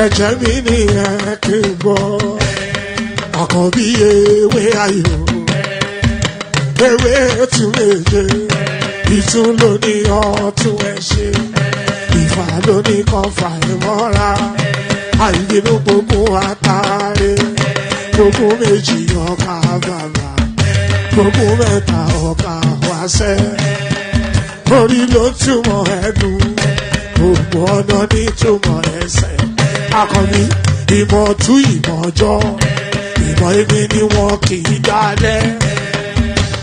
ẹ̀jẹ̀ mi ní ẹ̀ kí n gbọ́ àkọ́bí ewé ayò ewé tún méje ìtún ló ní ọtún ẹ̀ ṣe ìfà ló ní kan fà ẹ̀ mọ́ra àìbínú gbogbo àtàrí gbogbo méjì ọkà bàbà gbogbo mẹ́ta ọkà wáṣẹ́ orí ló túmọ̀ ẹnu gbogbo ọ̀nà ní túmọ̀ ẹsẹ̀ akọni ìmọ̀ tú ìmọ̀ ọjọ́ ìmọ̀ èmi ni wọn kì í dálẹ̀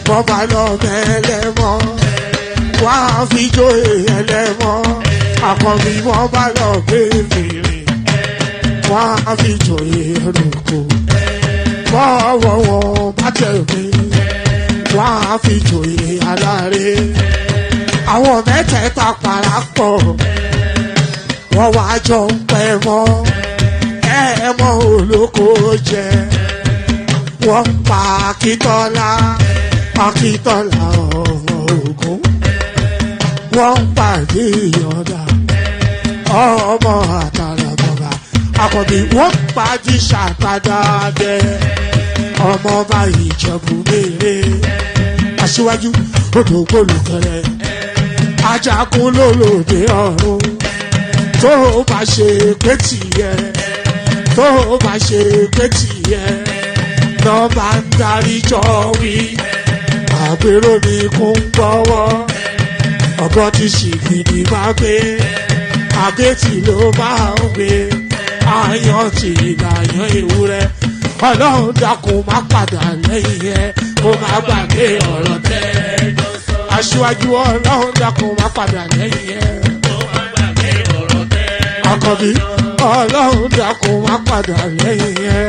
wọ́n bá lọ mẹ́lẹ́mọ́ wá fi jó ẹlẹ́mọ́ akọni wọ́n bá lọ gbé fèrè wá fi jó ẹrùkù wọ́n bá tẹ̀ mí wá fi jó aláre àwọn mẹ́tẹ̀ẹ̀ta parapọ̀ wọ́n wá jọ ń pẹ́ mọ́ ẹ̀ẹ́mọ́ olóko jẹ wọ́n pa Akíntọ́lá ọmọ Ògún wọ́n pàdé Ìyọ̀dà ọmọ Àtàràbọ̀bà Àkànbí wọ́n pàdé Ṣàtàdàdẹ ọmọ ọba Ìjẹ̀bú Mèrè Aṣíwájú odò gbólùkẹrẹ ajagun lólòdì ọ̀run tó bá ṣe pé tìyẹ tó bá ṣe pé tìyẹ lọ́ bá ń darí jọ wí àgbèrò mi kún gbọ́wọ́ ọgọ́ ti ṣìgìdì máa gbé àgẹ́tì ló máa ń gbé àyàn tí ìlàyàn ewúrẹ́ Ọlọ́run dákun má padà lẹ́yìn ẹ kó má gbàgbé ọ̀rọ̀ tẹ́ Aṣíwájú Ọlọ́run dákun má padà lẹ́yìn ẹ Àkànbí Ọlọ́run dákun má padà lẹ́yìn ẹ.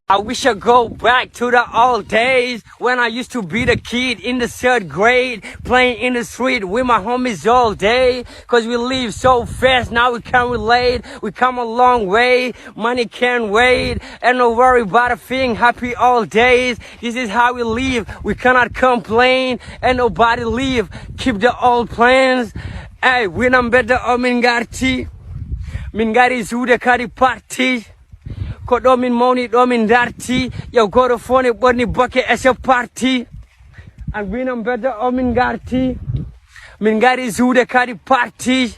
I wish I go back to the old days when I used to be the kid in the 3rd grade, playing in the street with my homies all day. Cause we live so fast, now we can't relate. We come a long way, money can't wait. And no worry about a thing, happy all days. This is how we live, we cannot complain. And nobody leave, keep the old plans. Hey, when I'm better, Mingari Zuda Kari Party. Ko ɗomin mawni ɗomin darti yow goto fone ɓorni boke ese parti an winam bedda omin garti min gari zuude kadi parti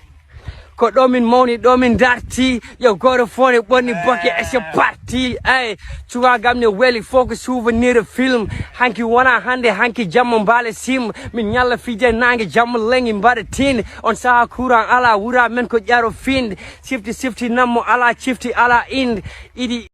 ko ɗomin mawni ɗomin darti yow goto fone ɓorni boke ese parti ey cuwagam ne weeli fof ko souvenir film hanki wona hande hanki jamma mbaale sim min ñalla fije nangue jamma lengi mbaɗa tinde on saha courant ala wura men ko ƴaro finde sifti nammo ala cifti ala inde iɗi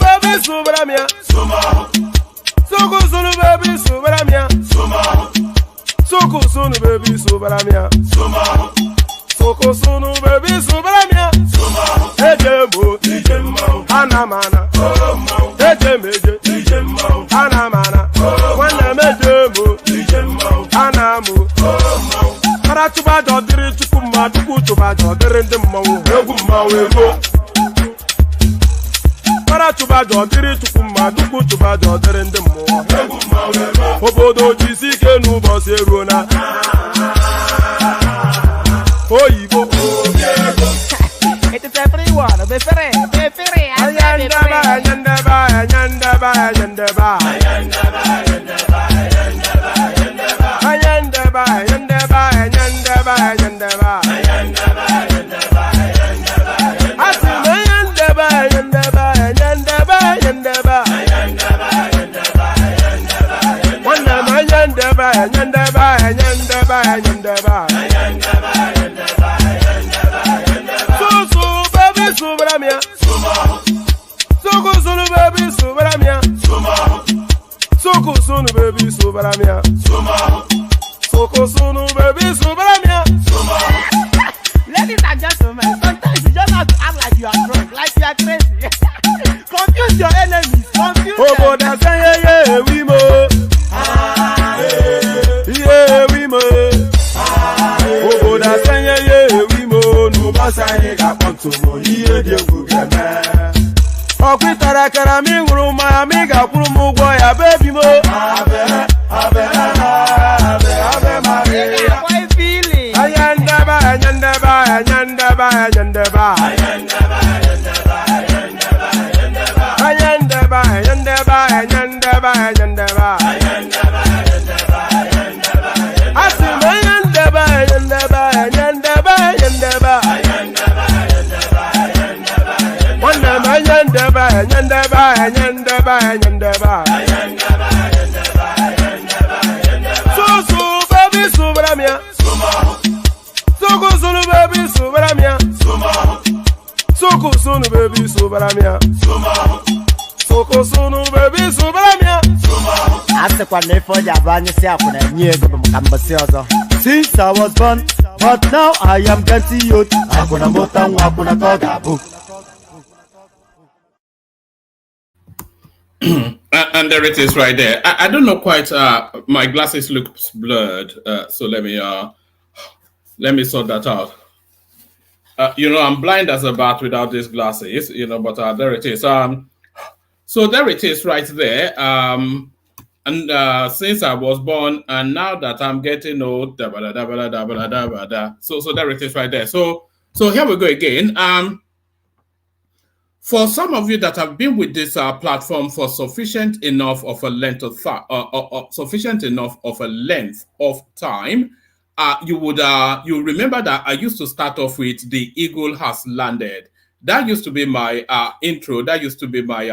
Baby, Subramia. Soko sunu baby Subramia. Soko sunu baby Subramia. Soko sunu baby Subramia. Ejemo, Anamana. Ejemeje, Anamana. Wana mejemo, Anamu. Karatuba dodiri chukuma tukutuba dodiri ndimmawu egummawu ego. Karatuba dodiri chukuma tukutuba dodiri ndimmawu egummawu ego. Obodo jisike n'ụbọchị ego na oyibo obiego. It is everyone, befere. Soko sunu baby Subramia. Soko sunu baby Subramia. Ladies and gentlemen, sometimes you just have to act like you are drunk, like you are crazy. Confuse your enemies, confuse them. Oh, that's yeah, we mo. Yeah, we mo. Oh, that's yeah, we mo. No basa ye ga ponto mo. Iye de gugeme. Okwitara kara mi nguru ma mi ga kwuru mu gwo ya baby mo. Abe Maria. Why feeling? Ayandaba. So baby Subramia. Soko sunu baby Subramia. Soko sunu baby Subramia. Soko sunu baby Subramia. Ase kwa nefo ya banyo si akuna nyego bamukambasi ozo. Since I was born, but now I am getting youth. Akuna mota akuna koga book. And there it is right there. I don't know quite. My glasses look blurred, so let me sort that out. I'm blind as a bat without these glasses. But there it is. So there it is right there. And since I was born, and now that I'm getting old, so there it is right there. So here we go again. For some of you that have been with this platform for sufficient enough of a length of time, you remember that I used to start off with "The Eagle Has Landed." That used to be my intro. That used to be my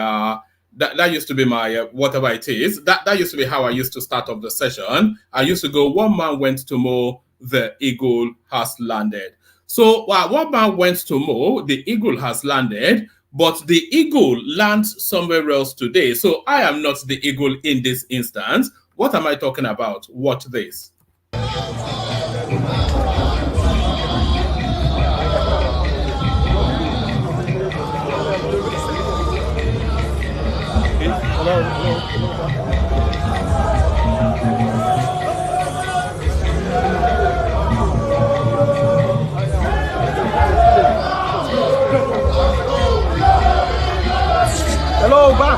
that used to be my whatever it is. That used to be how I used to start off the session. I used to go, "One man went to mow, the eagle has landed." So one man went to mow, the eagle has landed. But the eagle lands somewhere else today. So I am not the eagle in this instance. What am I talking about? Watch this. Hello, back.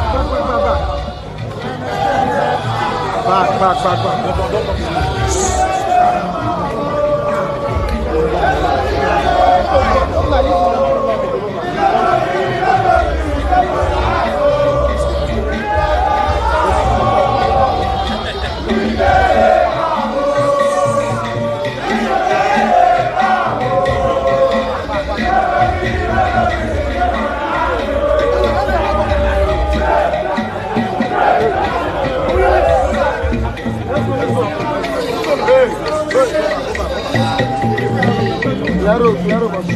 Claro, boss.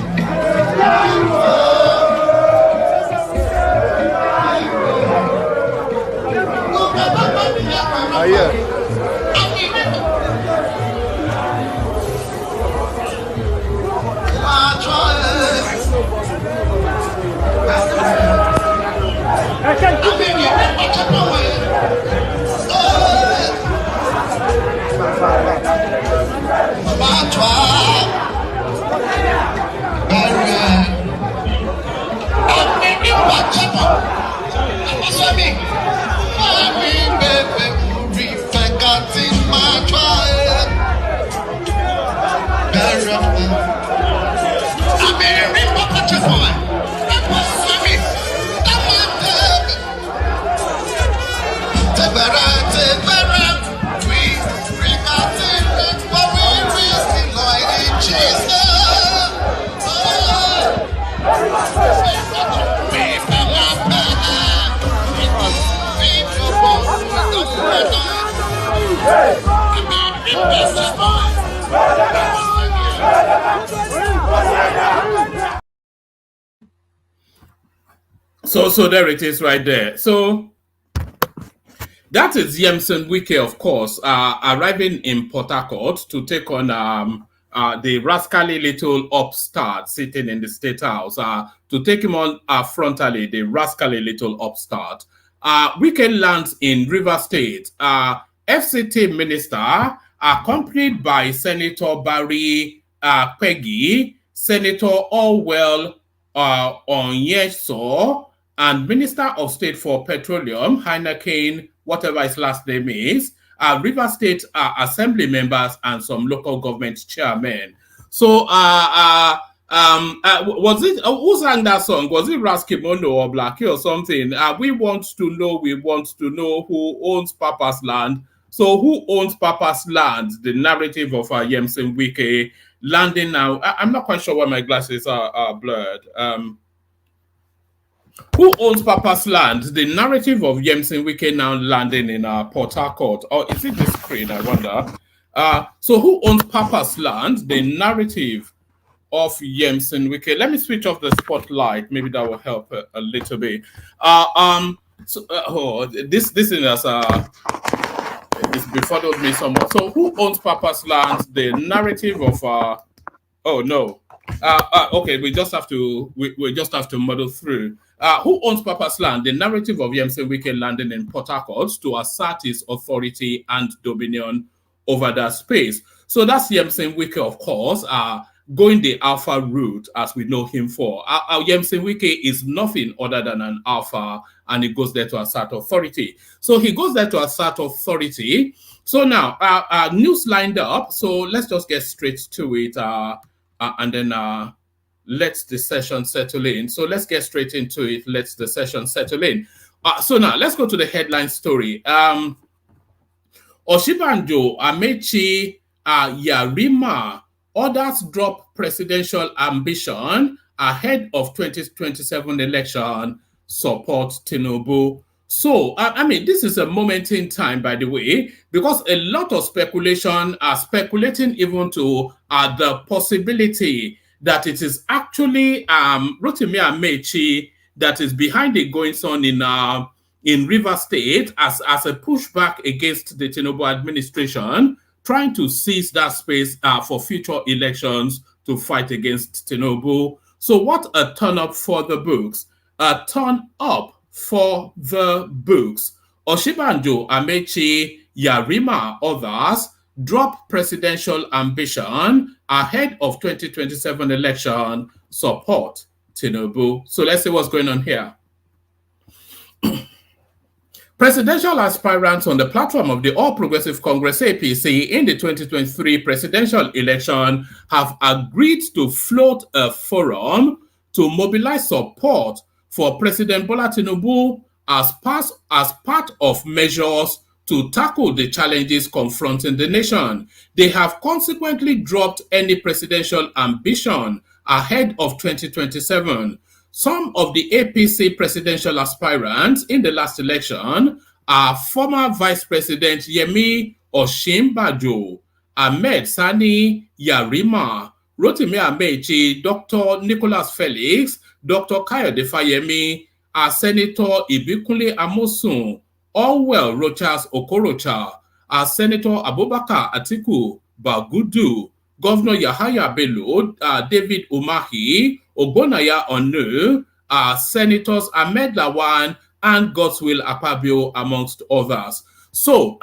So there it is right there. So that is Yemson Wike, of course, arriving in Port Harcourt to take on the rascally little upstart sitting in the State House, to take him on frontally, the rascally little upstart. Wike lands in River State. FCT minister, accompanied by Senator Barry Peggy, Senator Orwell Onyeso, and Minister of State for Petroleum, Heineken, whatever his last name is, River State Assembly members, and some local government chairmen. So, was it, who sang that song? Was it Raskimono or Blackie or something? We want to know who owns Papa's land. So, who owns Papa's land? The narrative of Yemson Wike landing now. I'm not quite sure why my glasses are blurred. Who owns Papa's land? The narrative of Yemson Wike now landing in Port Harcourt. Or is it the screen? I wonder. So who owns Papa's land? The narrative of Yemson Wike. Let me switch off the spotlight. Maybe that will help a little bit. This is it's befuddled me somewhat. So who owns Papa's land? The narrative of okay, we just have to muddle through. Who owns Papa's land? The narrative of Yemson Wike landing in Port Harcourt to assert his authority and dominion over that space. So that's Yemson Wike, of course, going the alpha route as we know him for. Yemson Wike is nothing other than an alpha, and he goes there to assert authority. So he goes there to assert authority. So now, news lined up. So let's just get straight to it, and then let the session settle in. So let's get straight into it. Let the session settle in. So now let's go to the headline story. Osinbajo Amaechi Yarima orders drop presidential ambition ahead of 2027 election, support Tinubu. So, I mean, this is a moment in time, by the way, because a lot of speculation are speculating even to the possibility that it is actually Rotimi Amaechi that is behind the goings on in River State as a pushback against the Tinubu administration, trying to seize that space for future elections to fight against Tinubu. So what a turn up for the books. A turn up for the books. Osinbajo Amaechi Yarima others drop presidential ambition ahead of 2027 election, support Tinubu. So let's see what's going on here. Presidential aspirants on the platform of the All Progressive Congress APC in the 2023 presidential election have agreed to float a forum to mobilize support for President Bola Tinubu as part of measures to tackle the challenges confronting the nation. They have consequently dropped any presidential ambition ahead of 2027. Some of the APC presidential aspirants in the last election are former Vice President Yemi Osinbajo, Ahmed Sani Yarima, Rotimi Amaechi, Dr. Nicholas Felix, Dr. Kayode Fayemi, Senator Ibikunle Amosun, Orwell Rochas Okorocha, Senator Abubakar Atiku Bagudu, Governor Yahaya Bello, David Umahi, Ogbonaya Onu, Senators Ahmed Lawan, and Godswill Akpabio, amongst others. So,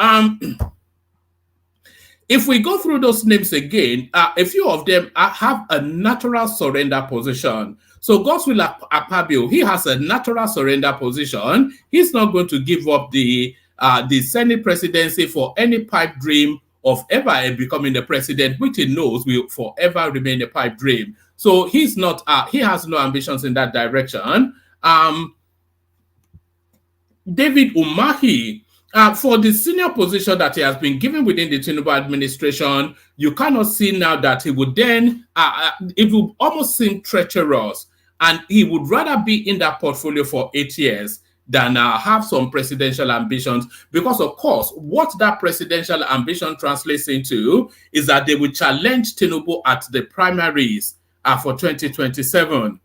if we go through those names again, a few of them have a natural surrender position. So Godswill Akpabio, he has a natural surrender position. He's not going to give up the Senate presidency for any pipe dream of ever becoming the president, which he knows will forever remain a pipe dream. So he's not. He has no ambitions in that direction. David Umahi. For the senior position that he has been given within the Tinubu administration, you cannot see now that he would then, it would almost seem treacherous, and he would rather be in that portfolio for 8 years than have some presidential ambitions, because of course, what that presidential ambition translates into is that they will challenge Tinubu at the primaries for 2027.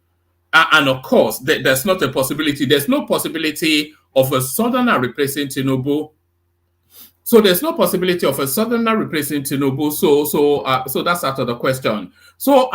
And of course, there's not a possibility. There's no possibility of a southerner replacing Tinubu. So there's no possibility of a southerner replacing Tinubu. So that's out of the question. So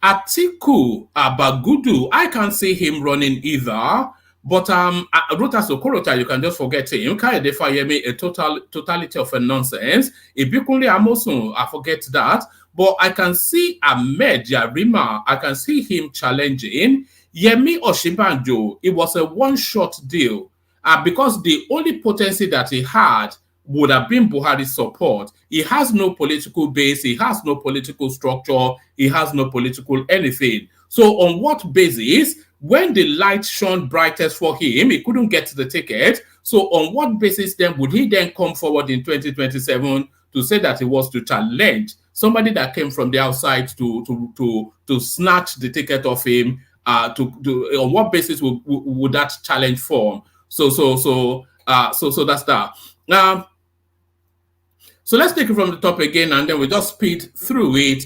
Atiku Bagudu, I can't see him running either. But Rochas Okorocha, you can just forget him. Kayode Fayemi, a totality of a nonsense. Ibikunle Amosun, I forget that. But I can see Ahmed Yarima, I can see him challenging. Yemi Osinbajo, it was a one-shot deal because the only potency that he had would have been Buhari's support. He has no political base, he has no political structure, he has no political anything. So on what basis, when the light shone brightest for him, he couldn't get the ticket. So on what basis then would he then come forward in 2027 to say that he was to challenge somebody that came from the outside to snatch the ticket of him? On what basis would that challenge form? So that's that. So let's take it from the top again, and then we just speed through it.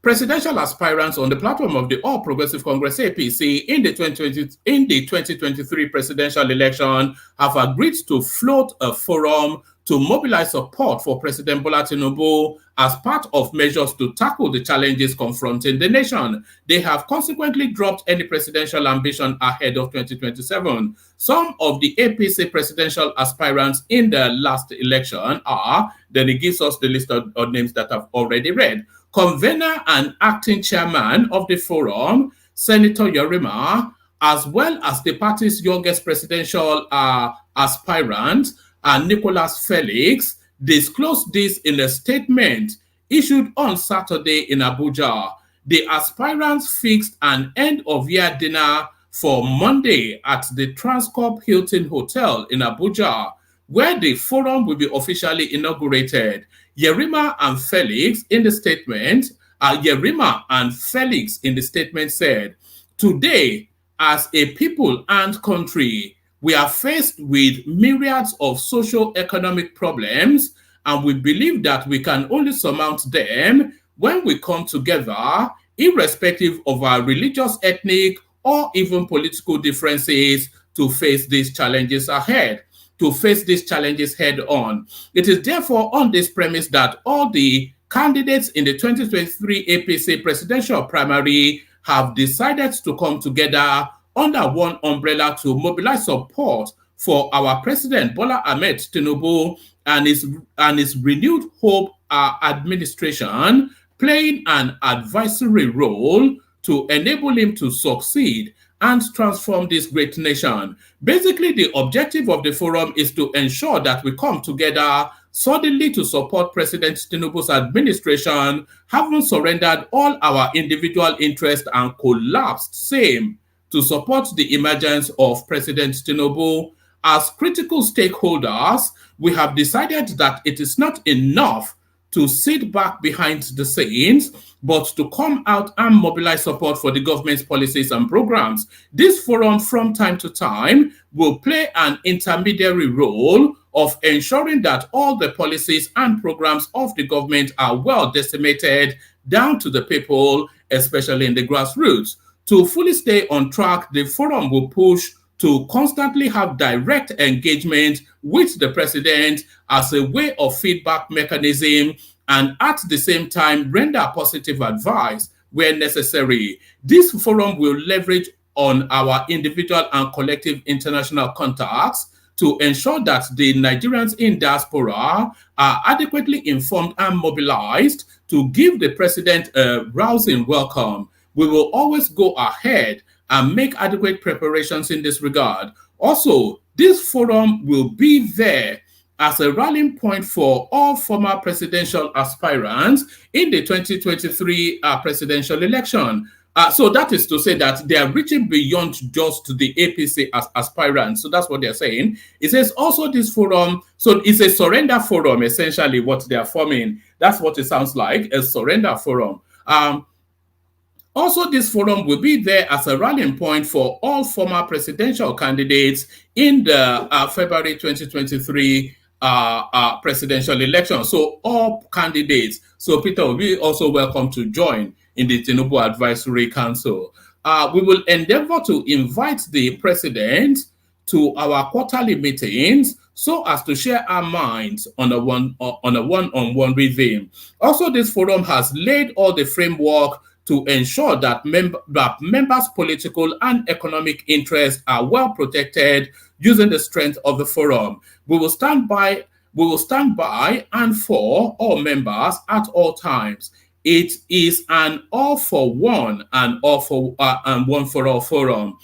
Presidential aspirants on the platform of the All Progressive Congress APC in the 2023 presidential election have agreed to float a forum to mobilize support for President Bola Tinubu as part of measures to tackle the challenges confronting the nation. They have consequently dropped any presidential ambition ahead of 2027. Some of the APC presidential aspirants in the last election are, then it gives us the list of names that I've already read. Convener and acting chairman of the forum, Senator Yarima, as well as the party's youngest presidential aspirant, Nicholas Felix, disclosed this in a statement issued on Saturday in Abuja. The aspirants fixed an end-of-year dinner for Monday at the Transcorp Hilton Hotel in Abuja, where the forum will be officially inaugurated. Yarima and Felix in the statement, said, "Today, as a people and country, we are faced with myriads of socio-economic problems, and we believe that we can only surmount them when we come together, irrespective of our religious, ethnic, or even political differences, to face these challenges ahead." To face these challenges head on. It is therefore on this premise that all the candidates in the 2023 APC presidential primary have decided to come together under one umbrella to mobilize support for our President Bola Ahmed Tinubu and his renewed hope administration, playing an advisory role to enable him to succeed and transform this great nation. Basically, the objective of the forum is to ensure that we come together suddenly to support President Tinubu's administration, having surrendered all our individual interests and collapsed same to support the emergence of President Tinubu. As critical stakeholders, we have decided that it is not enough to sit back behind the scenes, but to come out and mobilize support for the government's policies and programs. This forum, from time to time, will play an intermediary role of ensuring that all the policies and programs of the government are well decimated down to the people, especially in the grassroots. To fully stay on track, the forum will push to constantly have direct engagement with the president as a way of feedback mechanism, and at the same time render positive advice where necessary. This forum will leverage on our individual and collective international contacts to ensure that the Nigerians in diaspora are adequately informed and mobilized to give the president a rousing welcome. We will always go ahead and make adequate preparations in this regard. Also, this forum will be there as a rallying point for all former presidential aspirants in the 2023 presidential election. So that is to say that they are reaching beyond just the APC as aspirants. So that's what they're saying. It says also this forum, so it's a surrender forum, essentially what they are forming. That's what it sounds like, a surrender forum. Also, this forum will be there as a rallying point for all former presidential candidates in the February 2023 presidential election. So all candidates. So Peter will be also welcome to join in the Tinubu Advisory Council. We will endeavor to invite the president to our quarterly meetings so as to share our minds on a one-on-one with him. Also, this forum has laid all the framework to ensure that members' political and economic interests are well protected using the strength of the forum. We will stand by and for all members at all times. It is an all for one and all for and one for all forum.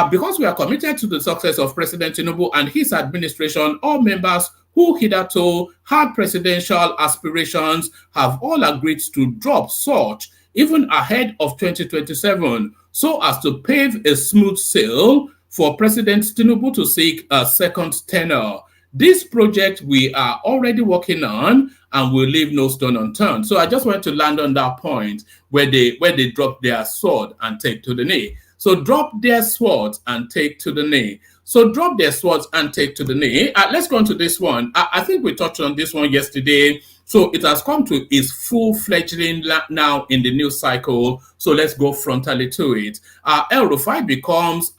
Because we are committed to the success of President Tinubu and his administration, all members who hitherto had presidential aspirations have all agreed to drop such even ahead of 2027, so as to pave a smooth sail for President Tinubu to seek a second tenure. This project we are already working on and will leave no stone unturned. So I just want to land on that point where they drop their sword and take to the knee. So drop their swords and take to the knee. So drop their swords and take to the knee. Let's go on to this one. I think we touched on this one yesterday. So it has come to its full-fledged now in the news cycle. So let's go frontally to it. El-Rufai becomes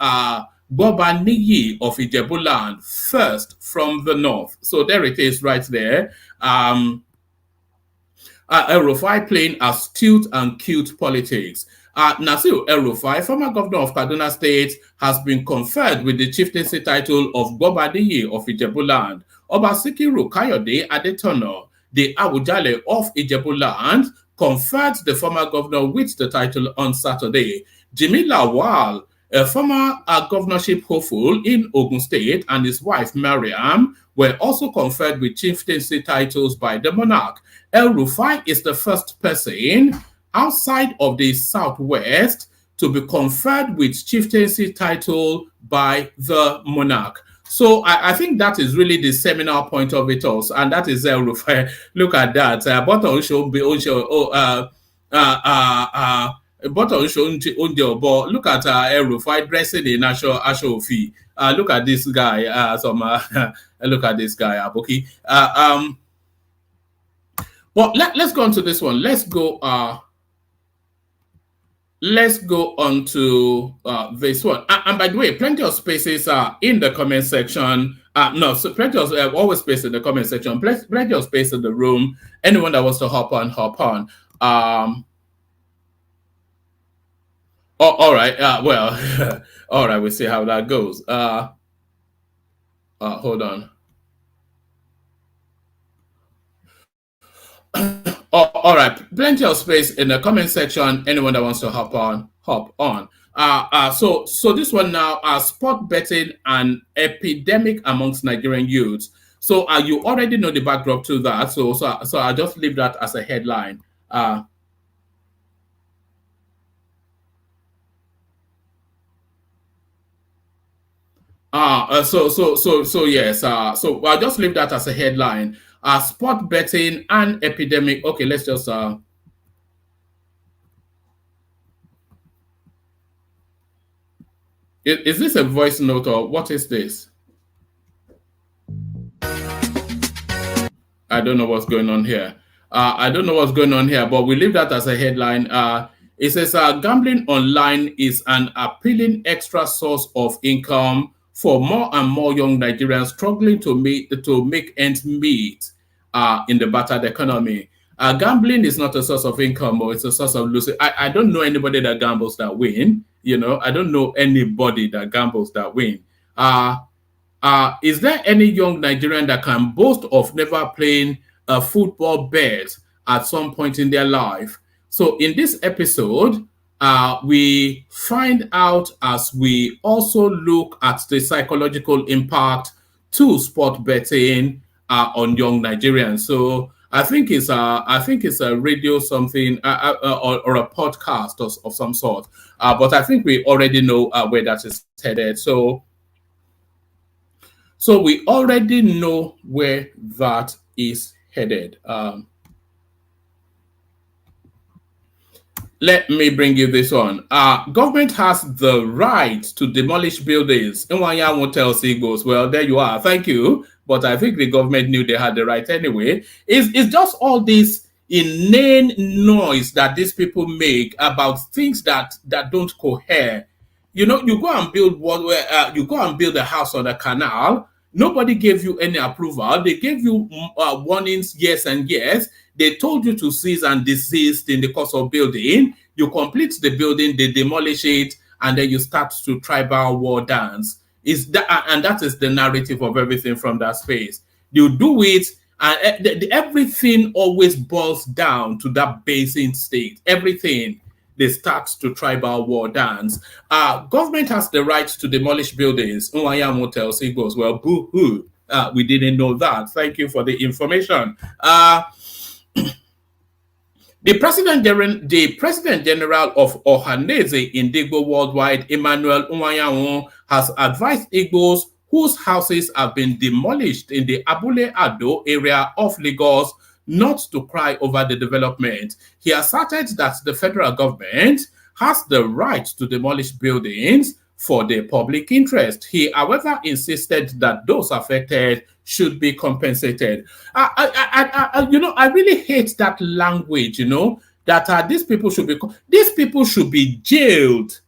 Gbobaniyi of Ijebuland, first from the north. So there it is right there. El-Rufai playing astute and cute politics. Nasir El-Rufai, former governor of Kaduna State, has been conferred with the chieftaincy title of Gbobaniyi of Ijebuland. Oba Sikiru Kayode Adetono, the Awujale of Ijebuland, conferred the former governor with the title on Saturday. Jimmy Lawal, a former governorship hopeful in Ogun State, and his wife Mariam were also conferred with chieftaincy titles by the monarch. El-Rufai is the first person outside of the Southwest to be conferred with chieftaincy title by the monarch. So I think that is really the seminal point of it also, and that is El-Rufai. Look at that. But look at El-Rufai dressing in Ashofi. Look at this guy. Look at this guy, Aboki. But let's go on to this one. Let's go on to this one. And by the way, plenty of spaces are in the comment section. So plenty of always space in the comment section. Plenty of space in the room. Anyone that wants to hop on, hop on. All right. Well, all right. We'll see how that goes. Hold on. All right, plenty of space in the comment section. Anyone that wants to hop on, hop on. So this one now, sport betting and epidemic amongst Nigerian youths. So you already know the backdrop to that. So I'll just leave that as a headline. So yes. So I'll just leave that as a headline. Sport betting and epidemic. Okay, let's just is this a voice note or what is this? I don't know what's going on here. But we leave that as a headline. It says gambling online is an appealing extra source of income for more and more young Nigerians struggling to make ends meet in the battered economy. Gambling is not a source of income, or it's a source of losing. I don't know anybody that gambles that win. I don't know anybody that gambles that win. Is there any young Nigerian that can boast of never playing a football bet at some point in their life? So in this episode, we find out as we also look at the psychological impact to sport betting on young Nigerians. So I think it's a radio something or a podcast of some sort. But I think we already know where that is headed. So we already know where that is headed. Let me bring you this one. Government has the right to demolish buildings. Nwanyanwu tells Igbos, well, there you are. Thank you. But I think the government knew they had the right anyway. It's just all this inane noise that these people make about things that don't cohere. You go and build you go and build a house on a canal. Nobody gave you any approval. They gave you warnings, yes and yes. They told you to cease and desist in the course of building. You complete the building, they demolish it, and then you start to tribal war dance. And that is the narrative of everything from that space. You do it, and everything always boils down to that basing state. Everything. They start to tribal war dance. Government has the right to demolish buildings. Nwanyanwu tells Igbos, well, boo-hoo. We didn't know that. Thank you for the information. The President General of Ohaneze Indigbo Worldwide, Emmanuel Nwanyanwu, has advised Igbos whose houses have been demolished in the Abule Ado area of Lagos not to cry over the development. He asserted that the federal government has the right to demolish buildings for the public interest. He, however, insisted that those affected should be compensated. I really hate that language, that these people should be jailed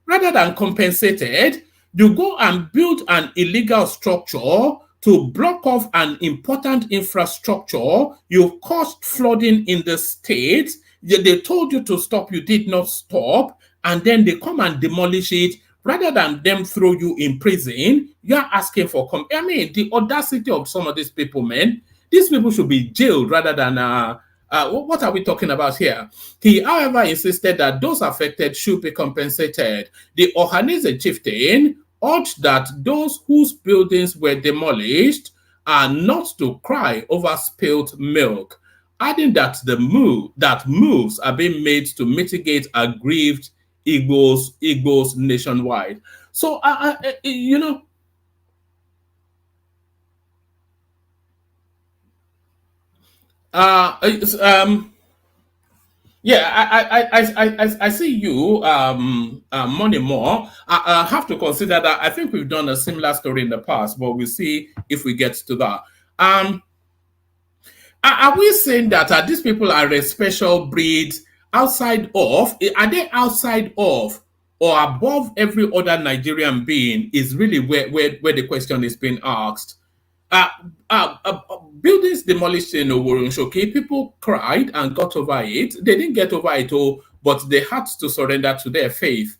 rather than compensated. You go and build an illegal structure to block off an important infrastructure. You've caused flooding in the state. They told you to stop, you did not stop, and then they come and demolish it. Rather than them throw you in prison, you're asking for the audacity of some of these people, man. These people should be jailed rather than what are we talking about here? He, however, insisted that those affected should be compensated. The Ohaneze chieftain urged that those whose buildings were demolished are not to cry over spilled milk, adding that moves are being made to mitigate aggrieved Igbos nationwide. So, I see you, Money More. I have to consider that. I think we've done a similar story in the past, but we'll see if we get to that. Are we saying that these people are a special breed outside of? Are they outside of or above every other Nigerian being? Is really where the question is being asked. Buildings demolished in Oworonshoki, people cried and got over it. They didn't get over it all, but they had to surrender to their faith,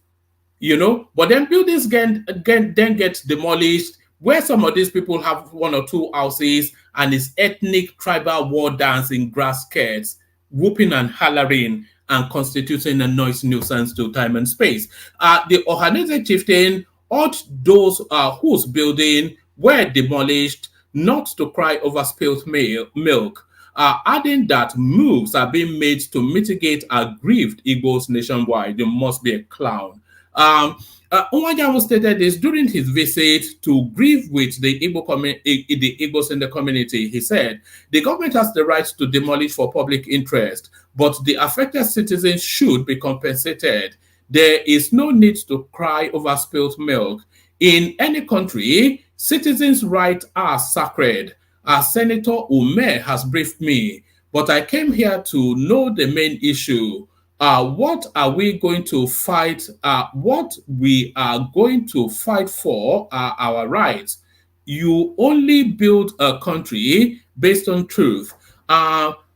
But then buildings then get demolished, where some of these people have one or two houses, and it's ethnic tribal war dance in grass skirts, whooping and hollering, and constituting a noise nuisance to time and space. The Ohaneze chieftain urged those whose building were demolished not to cry over spilled milk, adding that moves are being made to mitigate aggrieved Igbos nationwide. You must be a clown. Nwanyanwu stated this during his visit to grieve with the Igbos in the community. He said, the government has the right to demolish for public interest, but the affected citizens should be compensated. There is no need to cry over spilled milk. In any country, citizens' rights are sacred. Senator Ume has briefed me, but I came here to know the main issue. what are we going to fight? What we are going to fight for are our rights. You only build a country based on truth.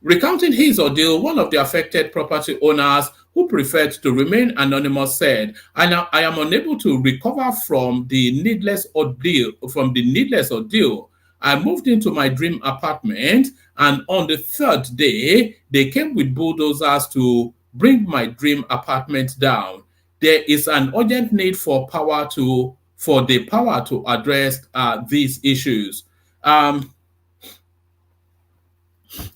Recounting his ordeal, one of the affected property owners who preferred to remain anonymous said, I am unable to recover from the needless ordeal. I moved into my dream apartment, and on the third day, they came with bulldozers to bring my dream apartment down. There is an urgent need for the power to address these issues.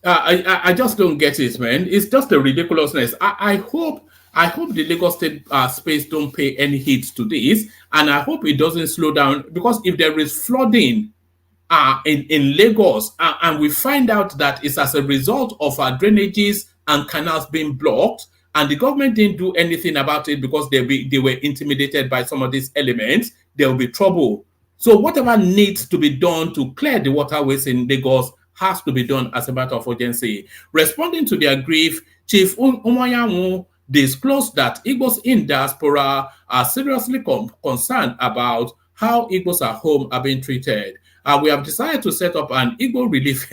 I just don't get it, man. It's just a ridiculousness. I hope the Lagos State space don't pay any heed to this, and I hope it doesn't slow down, because if there is flooding in Lagos, and we find out that it's as a result of our drainages and canals being blocked, and the government didn't do anything about it because they were intimidated by some of these elements, there will be trouble. So whatever needs to be done to clear the waterways in Lagos has to be done as a matter of urgency. Responding to their grief, Chief Umayanwu disclosed that Igbos in diaspora are seriously concerned about how Igbos at home are being treated. We have decided to set up an Igbo relief.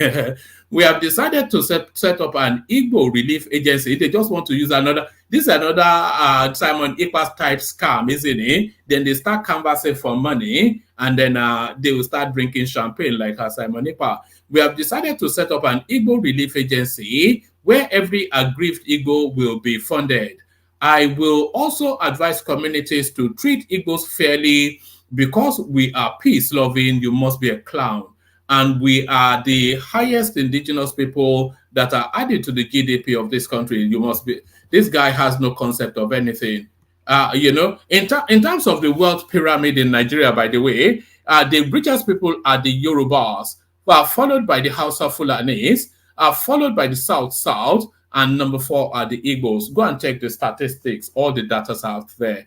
We have decided to set up an Igbo relief agency. They just want to use another. This is another Simon Ekpa's type scam, isn't it? Then they start canvassing for money, and then they will start drinking champagne like Simon Ekpa. We have decided to set up an Igbo relief agency where every aggrieved Igbo will be funded. I will also advise communities to treat Igbos fairly. Because we are peace-loving, you must be a clown. And we are the highest indigenous people that are added to the GDP of this country. You must be. This guy has no concept of anything. In terms of the wealth pyramid in Nigeria, by the way, the richest people are the Yorubas, followed by the Hausa Fulanis, followed by the South, and number 4 are the Igbos. Go and check the statistics. All the data's out there.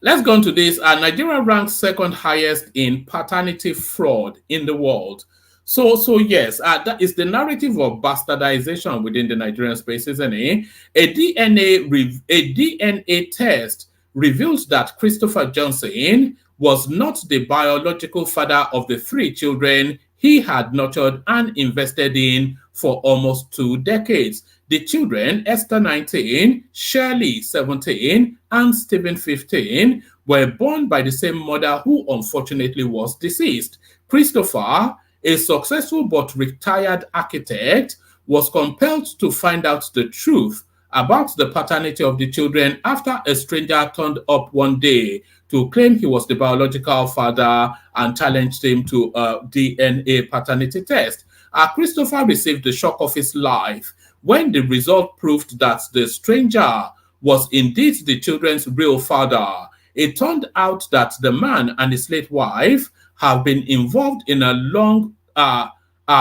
Let's go on to this. Nigeria ranks second highest in paternity fraud in the world. So yes, that is the narrative of bastardization within the Nigerian space, isn't it? A DNA test reveals that Christopher Johnson was not the biological father of the 3 children he had nurtured and invested in for almost 2 decades. The children, Esther 19, Shirley 17, and Stephen 15, were born by the same mother who unfortunately was deceased. Christopher, a successful but retired architect, was compelled to find out the truth about the paternity of the children after a stranger turned up one day to claim he was the biological father and challenged him to a DNA paternity test. Christopher received the shock of his life when the result proved that the stranger was indeed the children's real father. It turned out that the man and his late wife have been involved in a long,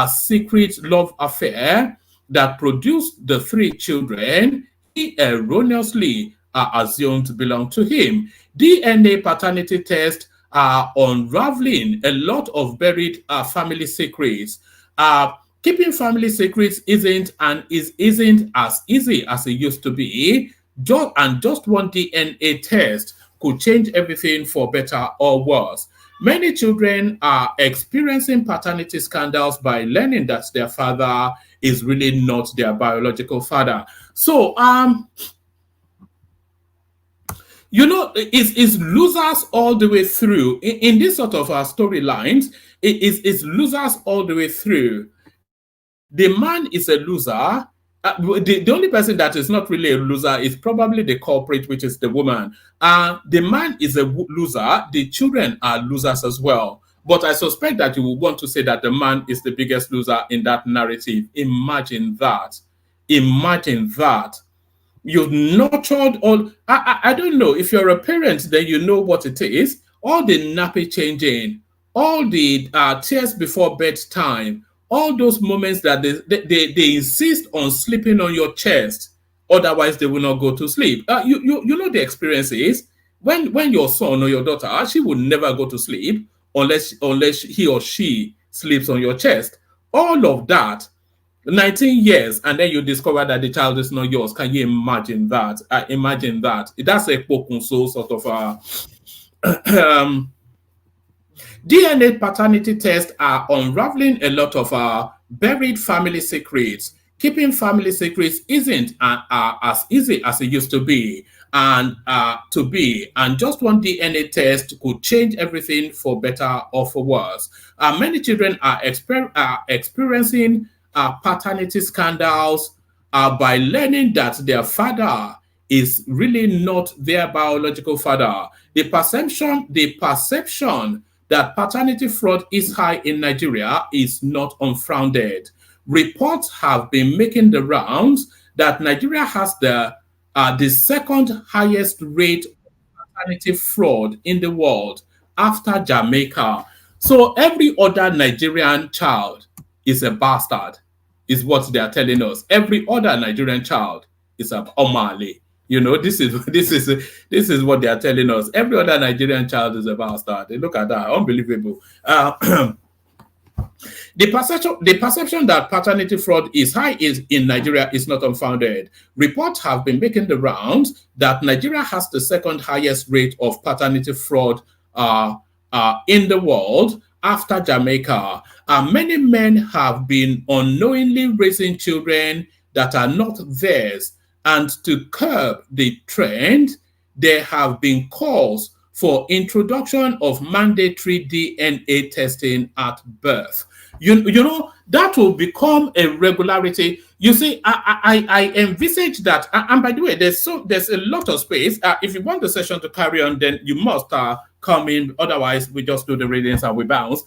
secret love affair that produced the 3 children he erroneously assumed belonged to him. DNA paternity tests are unraveling a lot of buried family secrets. Keeping family secrets isn't as easy as it used to be. Just one DNA test could change everything for better or worse. Many children are experiencing paternity scandals by learning that their father is really not their biological father. So, it's losers all the way through. In this sort of storylines, it's losers all the way through. The man is a loser. The only person that is not really a loser is probably the culprit, which is the woman. The man is a loser. The children are losers as well. But I suspect that you will want to say that the man is the biggest loser in that narrative. Imagine that. Imagine that. You've nurtured all. I don't know. If you're a parent, then you know what it is. All the nappy changing, all the tears before bedtime, all those moments that they insist on sleeping on your chest, otherwise they will not go to sleep. You know the experience is when your son or your daughter, she will never go to sleep unless he or she sleeps on your chest. All of that 19 years, and then you discover that the child is not yours. Can you imagine that? Imagine that. That's a pokunso sort of DNA paternity tests are unraveling a lot of buried family secrets. Keeping family secrets isn't as easy as it used to be, and just one DNA test could change everything for better or for worse. Many children are experiencing paternity scandals by learning that their father is really not their biological father. The perception that paternity fraud is high in Nigeria is not unfounded. Reports have been making the rounds that Nigeria has the second highest rate of paternity fraud in the world after Jamaica. So every other Nigerian child is a bastard, is what they are telling us. Every other Nigerian child is a Omali. You know, this is what they are telling us. Every other Nigerian child is a bastard. Look at that, unbelievable. The perception that paternity fraud is high in Nigeria is not unfounded. Reports have been making the rounds that Nigeria has the second highest rate of paternity fraud in the world after Jamaica. Many men have been unknowingly raising children that are not theirs, and to curb the trend, there have been calls for introduction of mandatory DNA testing at birth. You know, that will become a regularity. You see, I envisage that, and by the way, there's a lot of space. If you want the session to carry on, then you must come in. Otherwise, we just do the readings and we bounce.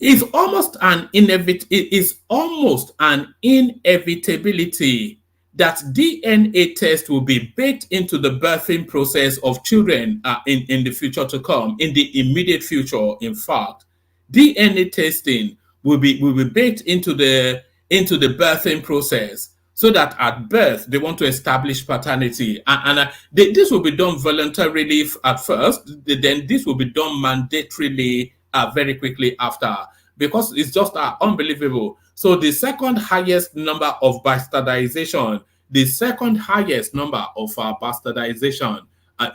It's almost an inevitability that DNA test will be baked into the birthing process of children in the future to come, in the immediate future. In fact, DNA testing will be baked into the birthing process, so that at birth they want to establish paternity, and this will be done voluntarily at first. Then this will be done mandatorily very quickly after, because it's just unbelievable. So the second highest number of bastardization,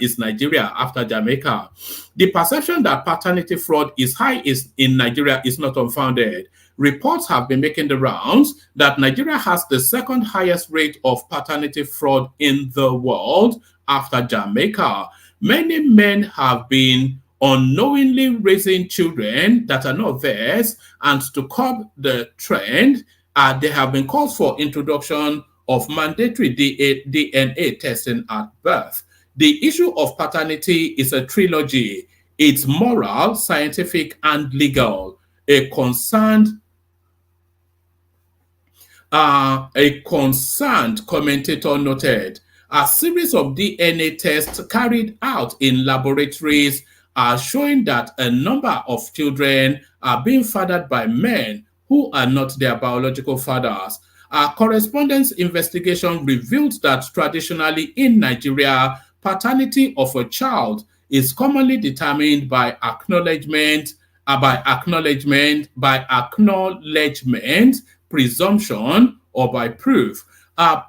is Nigeria after Jamaica. The perception that paternity fraud is high in Nigeria is not unfounded. Reports have been making the rounds that Nigeria has the second highest rate of paternity fraud in the world after Jamaica. Many men have been unknowingly raising children that are not theirs, and to curb the trend, there have been calls for introduction of mandatory DNA testing at birth. The issue of paternity is a trilogy. It's moral, scientific, and legal. A concerned commentator noted, a series of DNA tests carried out in laboratories are showing that a number of children are being fathered by men who are not their biological fathers. Our correspondence investigation revealed that traditionally in Nigeria, paternity of a child is commonly determined by acknowledgement, presumption, or by proof.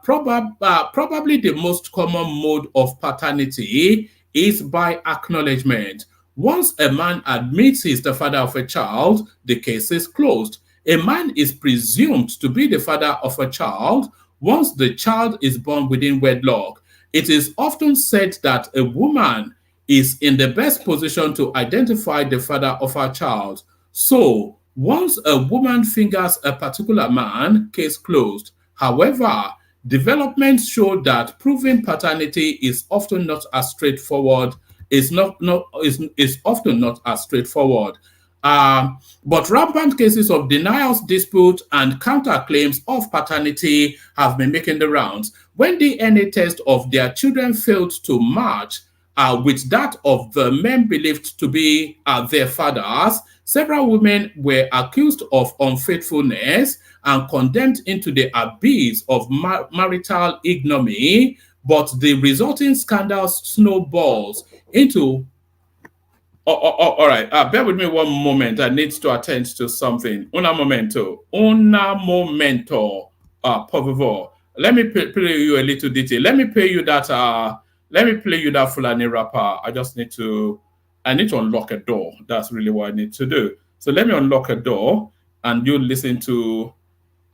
Probably the most common mode of paternity is by acknowledgement. Once a man admits he's the father of a child, the case is closed. A man is presumed to be the father of a child once the child is born within wedlock. It is often said that a woman is in the best position to identify the father of her child. So, once a woman fingers a particular man, case closed. However, developments show that proving paternity is often not as straightforward. Is often not as straightforward. But rampant cases of denials, dispute, and counterclaims of paternity have been making the rounds. When the DNA test of their children failed to match with that of the men believed to be their fathers, several women were accused of unfaithfulness and condemned into the abyss of marital ignominy, but the resulting scandals snowballs into all right. Bear with me one moment. I need to attend to something. Una momento. Una momento. Por favor. Let me play you a little detail. Let me play you that. Let me play you that Fulani rapper. I need to unlock a door. That's really what I need to do. So let me unlock a door, and you listen to.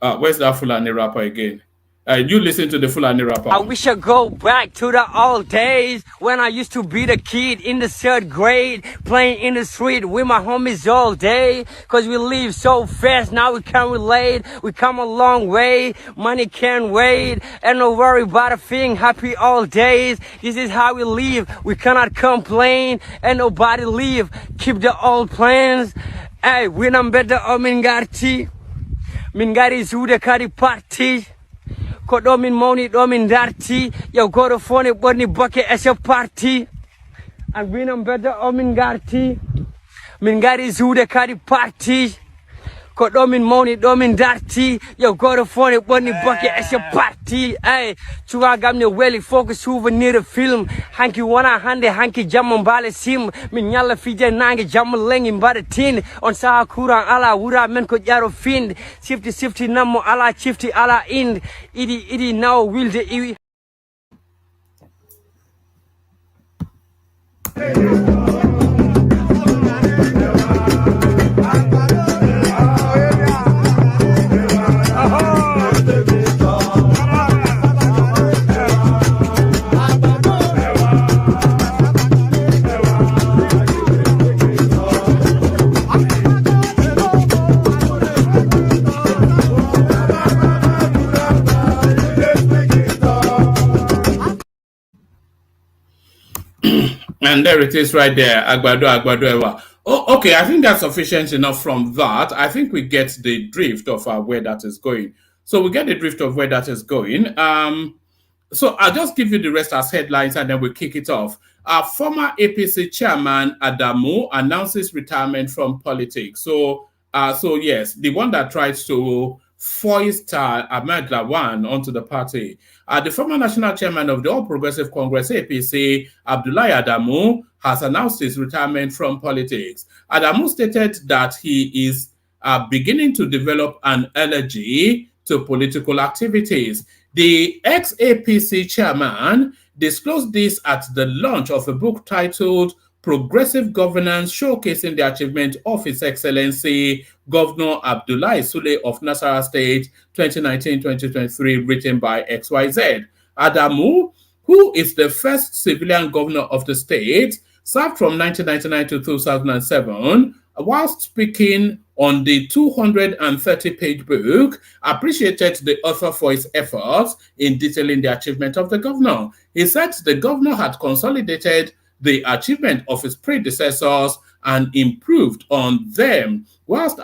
Where's that Fulani rapper again? You listen to the Fulani rapper. I wish I go back to the old days when I used to be the kid in the 3rd grade, playing in the street with my homies all day. Cause we live so fast, now we can't relate. We come a long way, money can't wait. And no worry about a thing, happy all days. This is how we live, we cannot complain. And nobody leave, keep the old plans. Hey, when I'm better, Mingati Zuda Kari Party. Ko ɗomin mawni ɗomin darti yow goto fone ɓorni bokke e so parti an winam bedda omin garti min gari zuude kadi parti ko ɗomin mawni ɗomin darti yow goto fone ɓorni bokke e so parti ey cugagam ne weeli fof ko souvenir film hanki wona hande hanki jamma mbaale sim min ñalla fije nangue jamma lengi mbaɗa tinde on saha courant ala wura men ko ƴaro finde sifti nammo ala cifti ala inde iɗi nawa wilde iwi And there it is right there. Agbado Ewa. Oh, okay. I think that's sufficient enough from that. I think we get the drift of where that is going. So we get the drift of where that is going. So I'll just give you the rest as headlines and then we'll kick it off. Former APC chairman Adamu announces retirement from politics. So yes, the one that tries to foist Ahmed Lawan onto the party. The former national chairman of the All Progressive Congress, APC, Abdullahi Adamu, has announced his retirement from politics. Adamu stated that he is beginning to develop an allergy to political activities. The ex-APC chairman disclosed this at the launch of a book titled Progressive Governance, showcasing the achievement of His Excellency Governor Abdullahi Sule of Nasarawa State 2019-2023, written by XYZ. Adamu, who is the first civilian governor of the state, served from 1999 to 2007, whilst speaking on the 230-page book, appreciated the author for his efforts in detailing the achievement of the governor. He said the governor had consolidated the achievement of his predecessors and improved on them. Whilst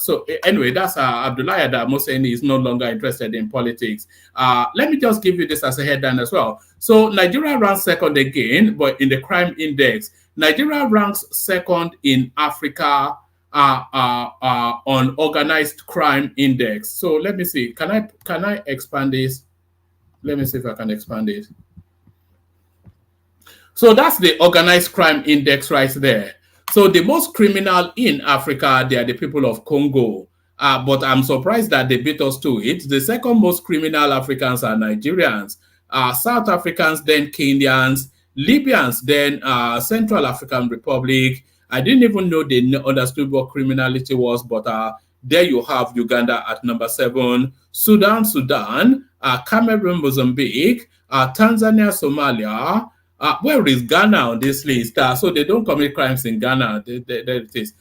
so anyway, that's Abdullahi Adamu saying he's no longer interested in politics. Let me just give you this as a headline as well. So Nigeria ranks second again, but in the crime index, Nigeria ranks second in Africa on organized crime index. So let me see. Can I expand this? Let me see if I can expand it. So that's the organized crime index right there. So the most criminal in Africa, they are the people of Congo. But I'm surprised that they beat us to it. The second most criminal Africans are Nigerians, South Africans, then Kenyans, Libyans, then Central African Republic. I didn't even know they understood what criminality was, but there you have Uganda at number 7, Sudan, Cameroon, Mozambique, Tanzania, Somalia. Where is Ghana on this list? So they don't commit crimes in Ghana. There it is.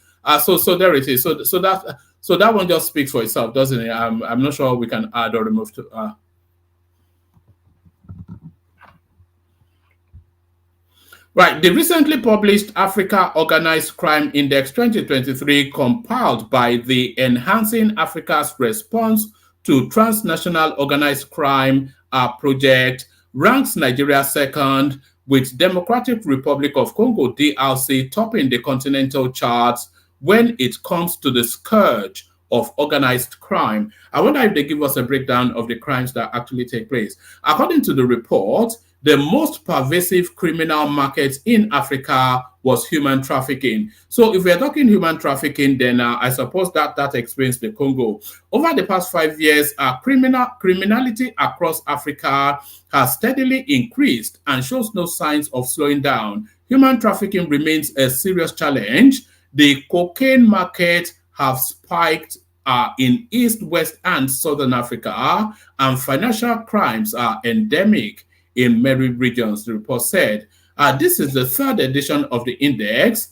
So there it is. So that one just speaks for itself, doesn't it? I'm not sure we can add or remove to. Right. The recently published Africa Organized Crime Index 2023, compiled by the Enhancing Africa's Response to Transnational Organized Crime project, ranks Nigeria second, with Democratic Republic of Congo, DRC, topping the continental charts when it comes to the scourge of organized crime. I wonder if they give us a breakdown of the crimes that actually take place. According to the report, the most pervasive criminal market in Africa was human trafficking. So if we're talking human trafficking, then I suppose that explains the Congo. Over the past 5 years, criminality across Africa has steadily increased and shows no signs of slowing down. Human trafficking remains a serious challenge. The cocaine market have spiked in East, West, and Southern Africa, and financial crimes are endemic in many regions, the report said. This is the third edition of the index,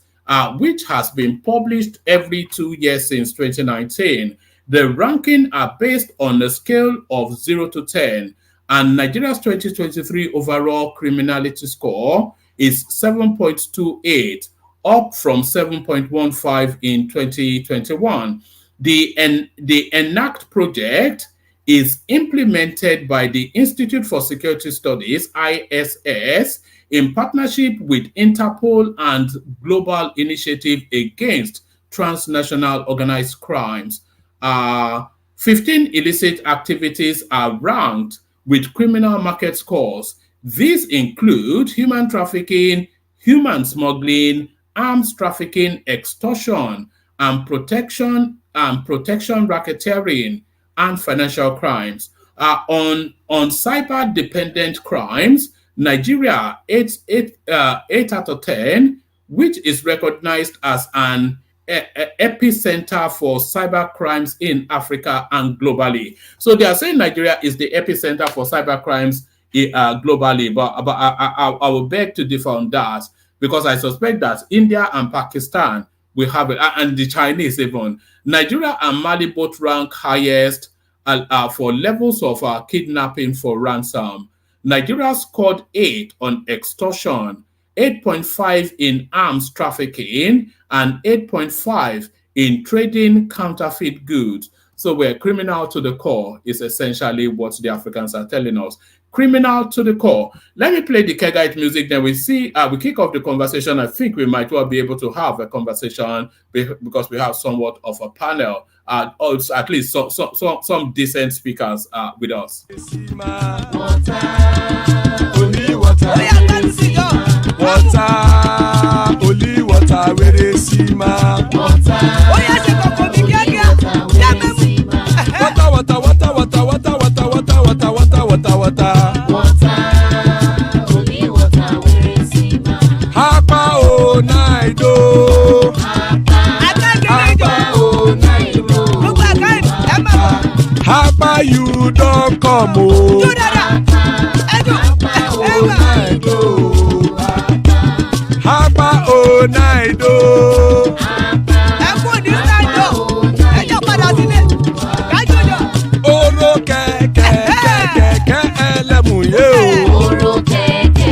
which has been published every 2 years since 2019. The ranking are based on a scale of 0 to 10, and Nigeria's 2023 overall criminality score is 7.28, up from 7.15 in 2021. The ENACT project is implemented by the Institute for Security Studies, ISS, in partnership with Interpol and Global Initiative Against Transnational Organized Crimes. 15 illicit activities are ranked with criminal market scores. These include human trafficking, human smuggling, arms trafficking, extortion, and protection racketeering, and financial crimes. On cyber-dependent crimes, Nigeria 8 out of 10, which is recognized as an epicenter for cyber crimes in Africa and globally. So they are saying Nigeria is the epicenter for cyber crimes globally, but I will beg to differ on that, because I suspect that India and Pakistan will have it, and the Chinese even. Nigeria and Mali both rank highest for levels of kidnapping for ransom. Nigeria scored 8 on extortion, 8.5 in arms trafficking, and 8.5 in trading counterfeit goods. So we're criminal to the core is essentially what the Africans are telling us. Criminal to the core. Let me play the Kegite music, then we see, we kick off the conversation. I think we might well be able to have a conversation because we have somewhat of a panel, also at least some decent speakers with us. Only water, where they see my water. Hapa o naido. Hapa you don't come o. Hapa o naido. Oro kẹ̀kẹ́ ẹlẹ́mù yé o.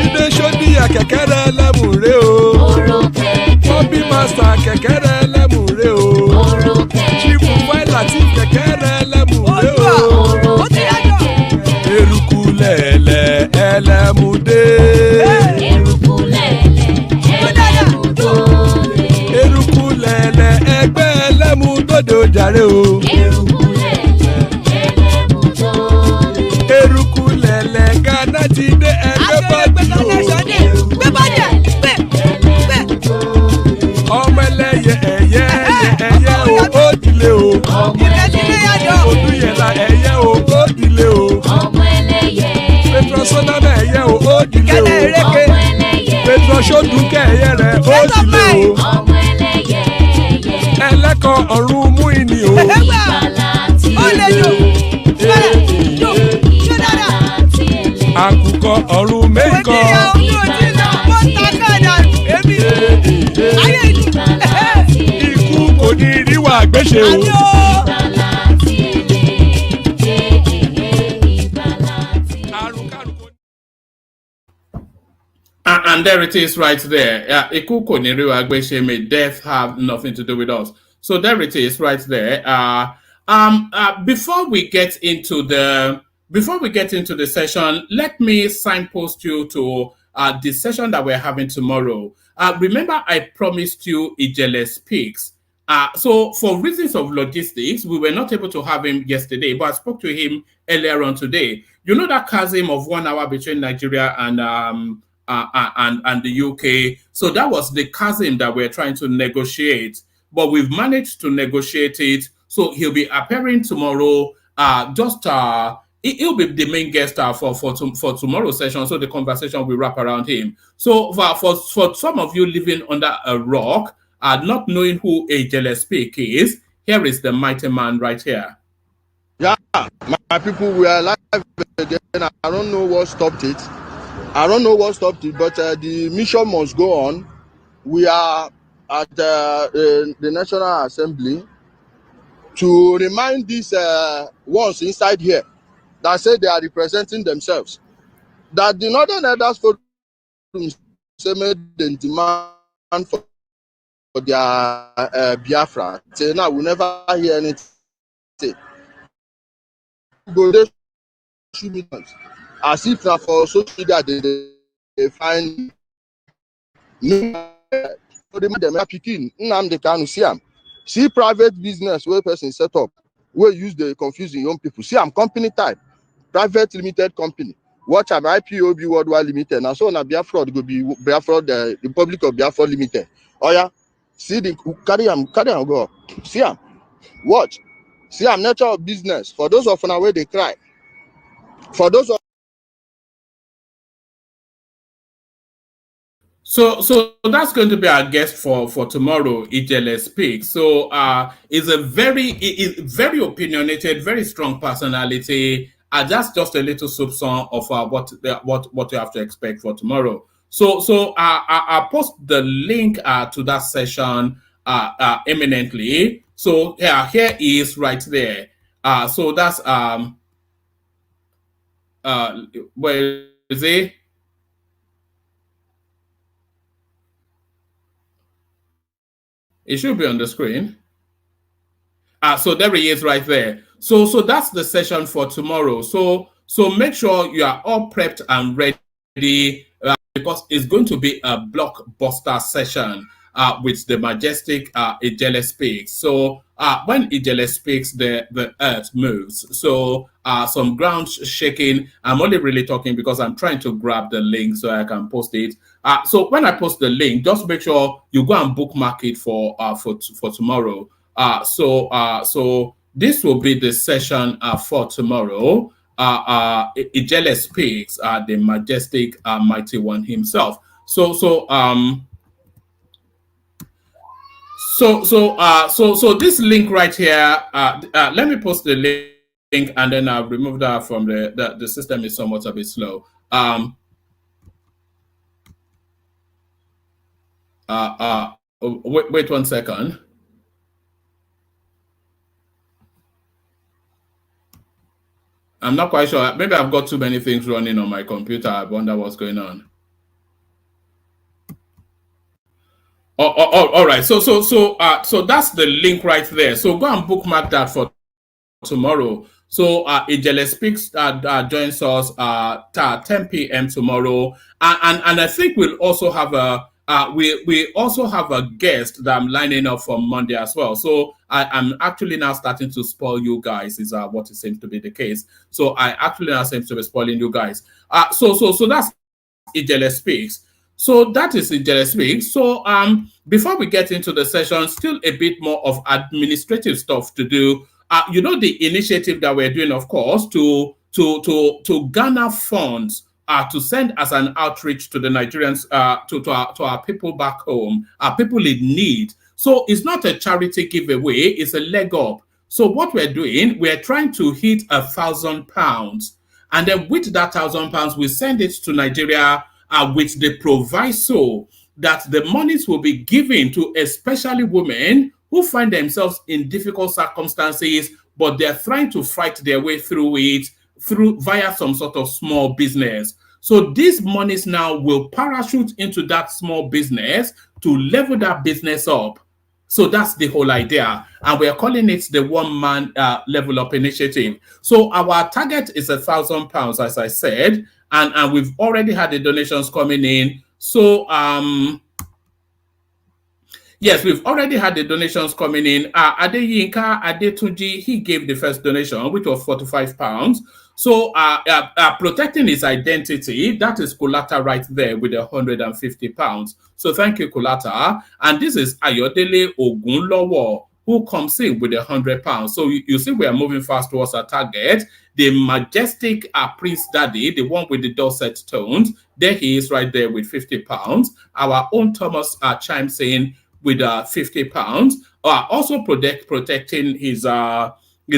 Ilé ṣọ́bí àkẹ́kẹ́ ẹlẹ́mù ré o. Ṣọ́bí màsà kẹ̀kẹ́ ẹlẹ́mù ré o. Chifu wáìlà tí kẹ̀kẹ́ ẹlẹ́mù ré o. Eruku lẹ̀lẹ̀ ẹlẹ́mù dé. Eruku lẹ̀lẹ̀ ẹgbẹ́ ẹlẹ́mù dòde ojàre o. Eruku lẹ̀lẹ̀ Ghana ti dé ẹgbẹ́ bọ́dì o. Ọmọ ẹlẹ́yẹ ẹyẹ o ó dilé o. Odúyẹ̀lá ẹyẹ o ó dilé o. Petrosonama ẹyẹ o ó dilé o. Petrosodúnkẹ́ ẹyẹ rẹ̀ ó dilé o. Ẹlẹ́kọ̀ ọ̀run mú ìní o. Àkùkọ ọ̀run méjìkọ. Ikú kò ní ríwà gbéṣe o. And there it is right there. Ikú kò ní ríwà gbéṣe, may death have nothing to do with us. So there it is right there. Before we get into the session, let me signpost you to the session that we're having tomorrow. Remember, I promised you Ijele Speaks. So for reasons of logistics, we were not able to have him yesterday, but I spoke to him earlier on today. You know that chasm of 1 hour between Nigeria and the UK. So that was the chasm that we're trying to negotiate, but we've managed to negotiate it. So he'll be appearing tomorrow. He'll be the main guest for tomorrow's session. So the conversation will wrap around him. So for some of you living under a rock, not knowing who Ejele Speak is, here is the mighty man right here. Yeah, my people, we are live again. I don't know what stopped it. But the mission must go on. We are at the National Assembly to remind these ones inside here that say they are representing themselves, that the Northern Elders Forum say made the demand for their Biafra. Say now we never hear anything. Go there, as if now for social media they find no them picking. They can see private business where person set up where use the confusing young people. See, I'm company type, private limited company. Watch am IPOB Worldwide Limited. Now so na Biafra go be Biafra the Republic of Biafra Limited. Oh yeah, see the carry am go. See am, watch. See am nature of business. For those of now where they cry. For those of So that's going to be our guest for tomorrow, Ejele Speak. So is a very opinionated, very strong personality. That's just a little soup song of what you have to expect for tomorrow. So I'll post the link to that session imminently. So here is right there. So that's where is it? It should be on the screen. So there he is right there. So that's the session for tomorrow. So make sure you are all prepped and ready because it's going to be a blockbuster session with the majestic Ejele Speaks. So when Ejele speaks, the earth moves. So some ground shaking. I'm only really talking because I'm trying to grab the link so I can post it. So when I post the link, just make sure you go and bookmark it for tomorrow. So this will be the session for tomorrow. Ejele Speaks, the majestic, mighty one himself. So this link right here. Let me post the link and then I'll remove that from the system is somewhat a bit slow. Wait 1 second. I'm not quite sure. Maybe I've got too many things running on my computer. I wonder what's going on. All right. So that's the link right there. So go and bookmark that for tomorrow. So Ejele Speaks joins us at 10 p.m. tomorrow, and I think we'll also have we also have a guest that I'm lining up for Monday as well. So I'm actually now starting to spoil you guys, is what it seems to be the case. So I actually now seems to be spoiling you guys. So that's Ejele Speaks. So that is Ejele Speaks. So before we get into the session, still a bit more of administrative stuff to do. You know, the initiative that we're doing, of course, to garner funds to send as an outreach to the Nigerians, to our people back home, people in need. So it's not a charity giveaway, it's a leg up. So what we're doing, we're trying to hit £1,000. And then with that £1,000, we send it to Nigeria with the proviso that the monies will be given to especially women who find themselves in difficult circumstances, but they're trying to fight their way through it via some sort of small business. So these monies now will parachute into that small business to level that business up. So that's the whole idea. And we're calling it the one-man level up initiative. So our target is £1,000, as I said, and we've already had the donations coming in. So Yes, we've already had the donations coming in. Adeyinka Adetunji, he gave the first donation, which was £45. So protecting his identity, that is Kulata right there with £150. So thank you, Kulata. And this is Ayodele Ogunlowo, who comes in with £100. So you see, we are moving fast towards our target. The majestic Prince Daddy, the one with the dulcet tones, there he is right there with £50. Our own Thomas chimes in with £50. Also protecting his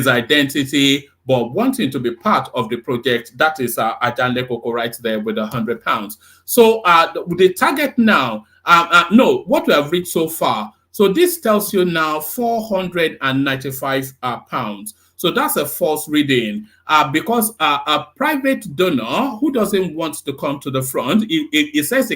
identity, but wanting to be part of the project. That is Ajanle Koko right there with £100. So the target now, no, what we have reached so far. So this tells you now £495. So that's a false reading because a private donor who doesn't want to come to the front, it says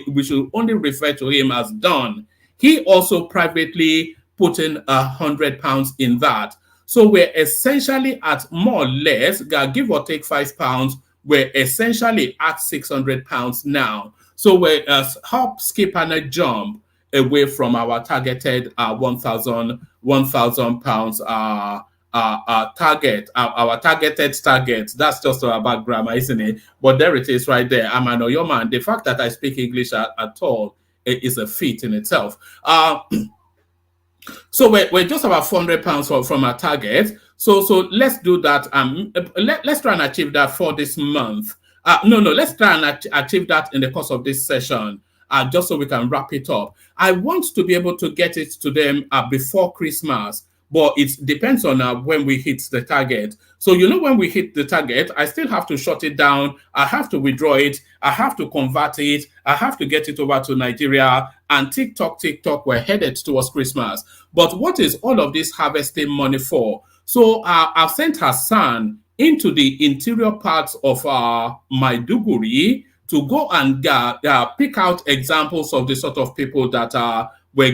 we should only refer to him as Don. He also privately put in £100 in that. So we're essentially at more or less, give or take £5, we're essentially at £600 now. So we're hop, skip, and a jump away from our targeted £1,000 target, our targeted target. That's just about grammar, isn't it? But there it is right there. I'm an Oyo man. The fact that I speak English at all is a feat in itself. So we're just about £400 from our target. So let's do that. Let's try and achieve that for this month. Let's try and achieve that in the course of this session. Just so we can wrap it up. I want to be able to get it to them before Christmas, but it depends on when we hit the target. So, when we hit the target, I still have to shut it down. I have to withdraw it. I have to convert it. I have to get it over to Nigeria. And TikTok, we're headed towards Christmas. But what is all of this harvesting money for? So I've sent Hassan into the interior parts of Maiduguri to go and pick out examples of the sort of people that we're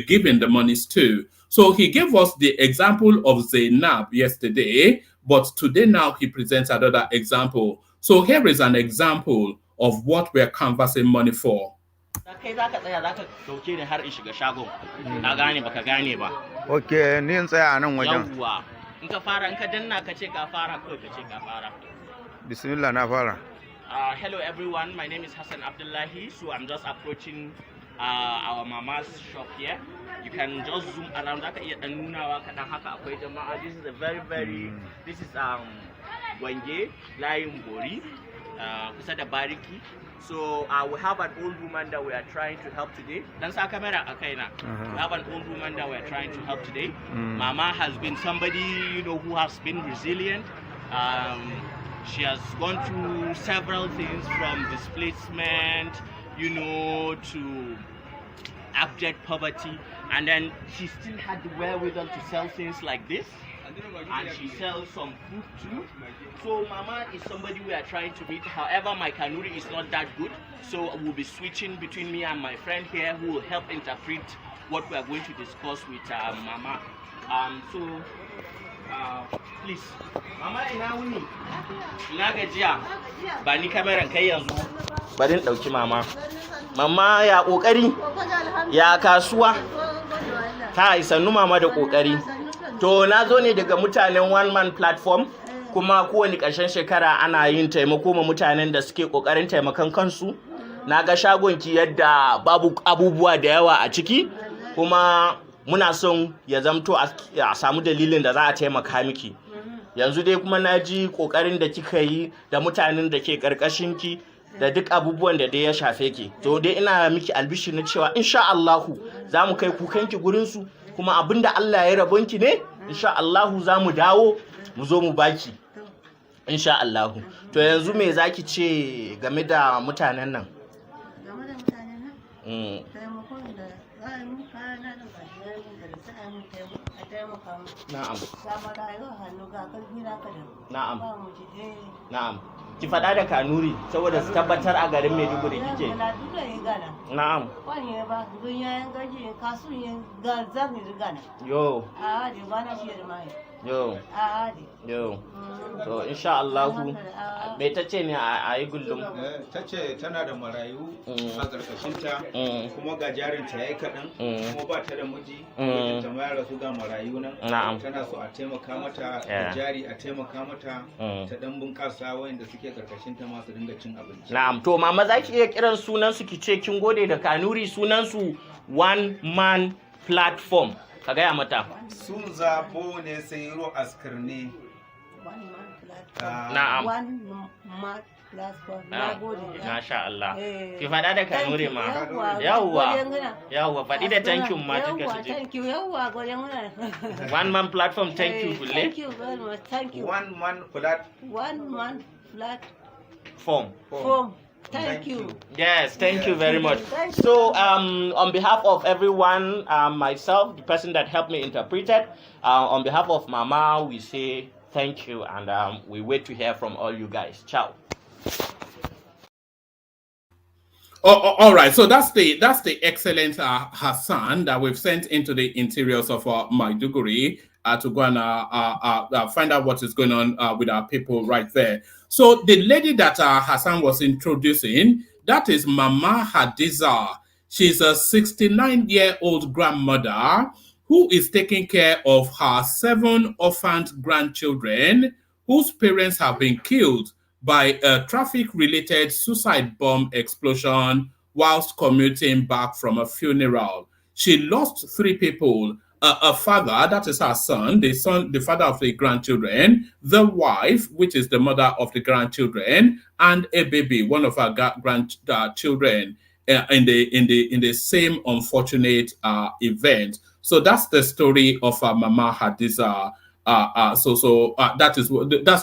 giving the monies to. So he gave us the example of Zainab yesterday, but today now he presents another example. So here is an example of what we're canvassing money for. Okay, Bismillah na fara. Hello everyone, my name is Hassan Abdullahi. So I'm just approaching our mama's shop here. You can just zoom around. This is a very this is Wenge Laim Bori, Kusada Bariki. So we have an old woman that we are trying to help today. We have an old woman that we are trying to help today. Mama has been somebody who has been resilient. She has gone through several things from displacement, to abject poverty, and then she still had the wherewithal to sell things like this, and she sells some food too. So Mama is somebody we are trying to meet. However, my Kanuri is not that good, so we'll be switching between me and my friend here who will help interpret what we are going to discuss with Mama. Please, Mama ina wuni? Ina gajiya? Ba ni kameran kai yanzu. Bari in dauki Mama. Mama ya kokari? Ya kasuwa? Kai sannu Mama da kokari. To na zo ne daga mutanen One Man Platform, kuma kowane ƙarshen shekara ana yin taimako ma mutanen da suke kokarin taimakon kansu. Na ga shagonki yadda babu abubuwa da yawa a ciki, kuma muna son ya zamto a samu dalilin da za a taimaka miki. Yanzu dai kuma na ji kokarin da kika yi da mutanen da ke karkashin ki da duk abubuwan da dai ya shafe ki. To dai ina miki albishi na cewa insha Allahu za mu kai kukanki gurin su, kuma abinda Allah ya rabonki ne insha Allahu za mu dawo mu zo mu baki insha Allahu. To yanzu me zaki ce game da mutanen nan? Na'am. Ki faɗa da Kanuri saboda su tabbatar a garin Maiduguri kike. Na'am. Yo. Yo. Yo. So insha Allah me ta ce ne a yi gullum? Ta ce tana da marayu a karkashinta kuma ga jarinta ya yi kaɗan kuma ba ta da miji ta mayar rasu ga marayu nan tana so a taimaka mata da jari a taimaka mata ta dan bunƙasa wayanda suke karkashinta masu dinga cin abinci. Na'am, to mama za ki iya kiran sunan su ki ce kin gode da Kanuri, sunan su One Man Platform, ka gaya mata. Sun zabo ne sai ro askirne. Na'am. One Man Platform. Masha Allah. Ki faɗa da Kanuri ma. Yawwa, faɗi da thank you ma take su je. Thank you, yawwa, godin muna. One Man Platform, thank you kulle. Thank you very much, thank you. One Man Platform. Thank you. Yes, thank you very much. So, on behalf of everyone, myself, the person that helped me interpret it, on behalf of Mama, we say thank you, and we wait to hear from all you guys. Ciao. All right, so that's the excellent Hassan that we've sent into the interiors of Maiduguri to go and find out what is going on with our people right there. So the lady that Hassan was introducing, that is Mama Hadiza. She's a 69-year-old grandmother who is taking care of her 7 orphaned grandchildren whose parents have been killed by a traffic-related suicide bomb explosion whilst commuting back from a funeral. She lost 3 people, a father, that is her son, the father of the grandchildren, the wife, which is the mother of the grandchildren, and a baby, one of her grandchildren, in the same unfortunate event. So that's the story of Mama Hadiza. That's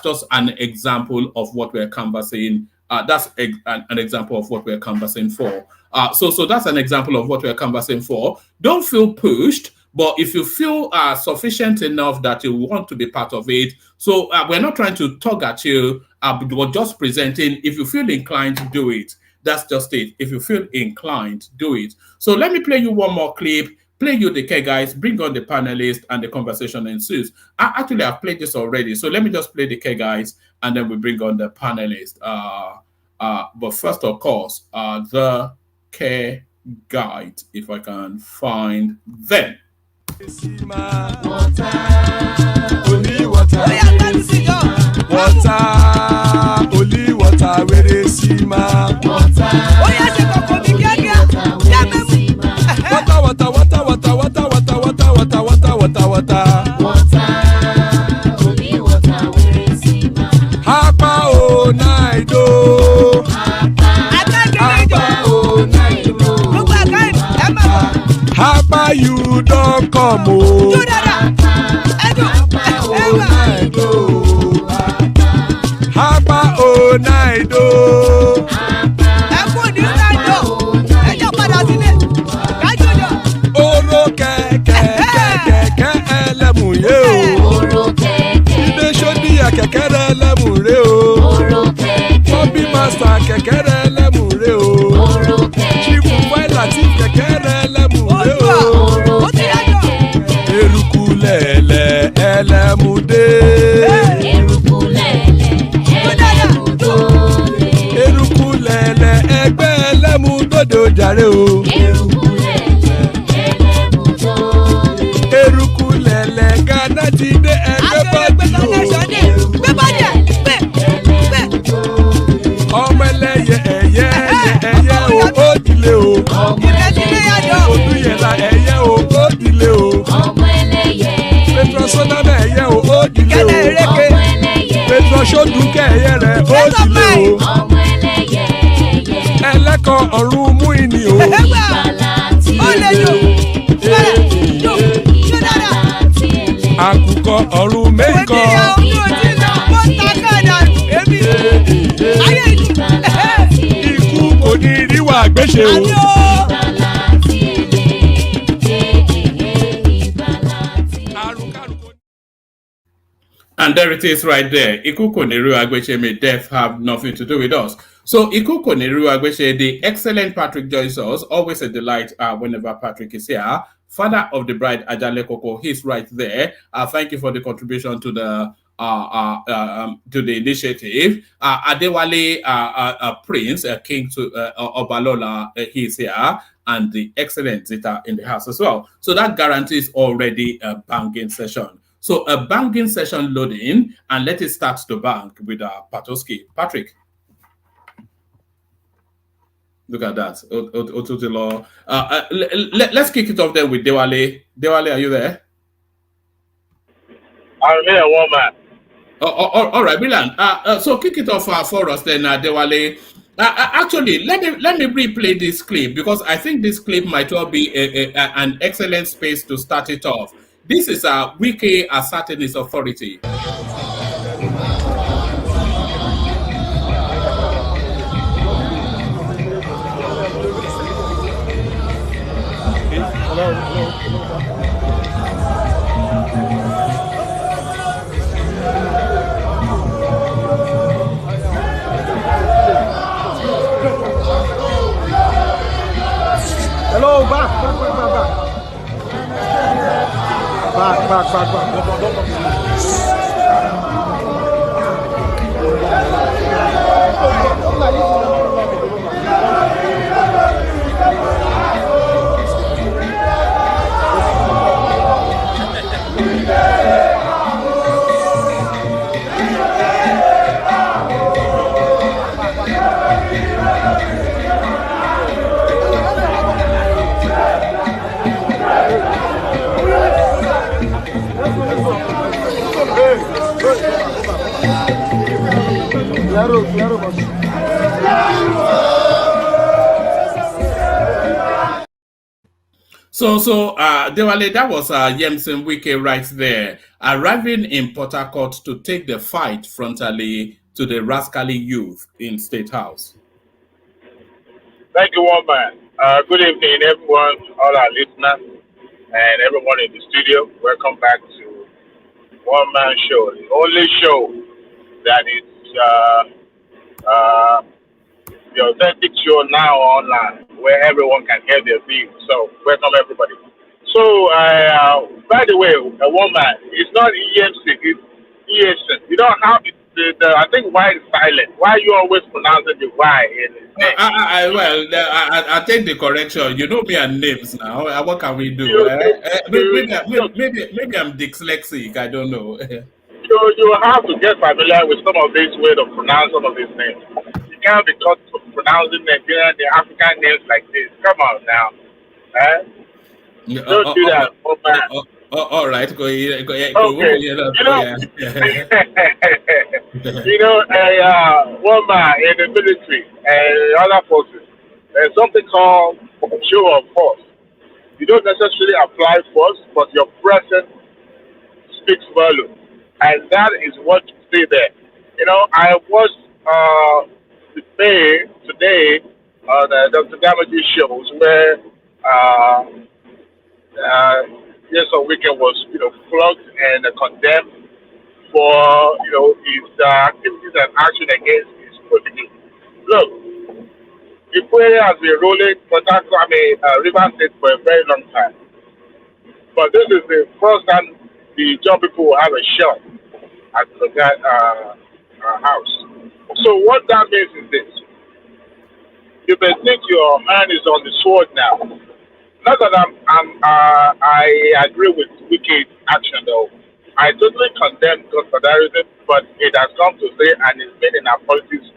just an example of what we're canvassing. That's an example of what we're canvassing for. So that's an example of what we're canvassing for. Don't feel pushed, but if you feel sufficient enough that you want to be part of it, so we're not trying to tug at you, we're just presenting. If you feel inclined to do it, that's just it. If you feel inclined, do it. So let me play you one more clip. Play you the K guys, bring on the panelists, and the conversation ensues. Actually, I've played this already, so let me just play the K guys, and then we bring on the panelists. But first, of course, the K guide, if I can find them. Only water, where they see ma. You don't come home. Hapa o naido. Oro keke elemu ye o. Ibe shodi ya keke elemu re o. Bobby master keke elemu re o. Chief Waila ti keke elemu re o. Erukulele elemude. Erukulele egbe elemudodo jare o. Erukulele Ghana ti de egbe body o. Ọmọ ẹlẹ́yẹ ẹyẹ o òdìlé o. Odúyẹlá ẹyẹ o òdìlé o. Petrosonana ẹyẹ o òdìlé o. Petrosodunke ẹyẹ rẹ òdìlé o. Ẹlẹ́kọ̀ ọ̀run mú ìní o. Àkùkọ ọ̀run mẹ́kọ̀. Ikú kò ní ríwà gbéṣe o. And there it is right there. Ikuko Neru Agbeche, may death have nothing to do with us. So Ikuko Neruagweshe, the excellent Patrick joins us. Always a delight whenever Patrick is here. Father of the bride, Ajale Koko, he's right there. Thank you for the contribution to the initiative. Adewale Prince, King to Obalola, he's here, and the excellent Zita in the house as well. So that guarantees already a banging session. So a banging session loading, and let it start to bang with Patoski. Patrick. Look at that. Let's kick it off then with Dewale. Dewale, are you there? I'm here, woman. All right, brilliant. So kick it off for us then, Dewale. Actually, let me replay this clip because I think this clip might well be an excellent space to start it off. This is Wike asserting his authority. Hello, back. So Dewale, that was Yemson Wike right there, arriving in Port Harcourt to take the fight frontally to the rascally youth in State House. Thank you, woman. Good evening, everyone, all our listeners, and everyone in the studio. Welcome back to One Man Show, the only show that is the authentic show now online, where everyone can hear their views. So, welcome everybody. So, by the way, a woman, it's not EMC, it's ESN. You don't have I think Y is silent. Why you always pronouncing the Y in his name? I take the correction. You know me and names now. What can we do? Maybe I'm dyslexic. I don't know. You have to get familiar with some of these ways of pronouncing some of these names. You can't be caught pronouncing Nigerian, the African names like this. Come on now. Don't do that. All right. Go ahead. Okay. One man in the military and other forces, there's something called show of force. You don't necessarily apply force, but your presence speaks volume. And that is what you see there. I watched today on Dr. Damage's shows where Yemson Wike was, flogged and condemned for, his activities and action against his protege. Look, Ikwere has been rolling Rivers State for a very long time. But this is the first time the job people will have a shot at the house. So what that means is this. You may think your hand is on the sword now. Not that I agree with Wike's action though. I totally condemn godfatherism, but it has come to stay and is made in our politics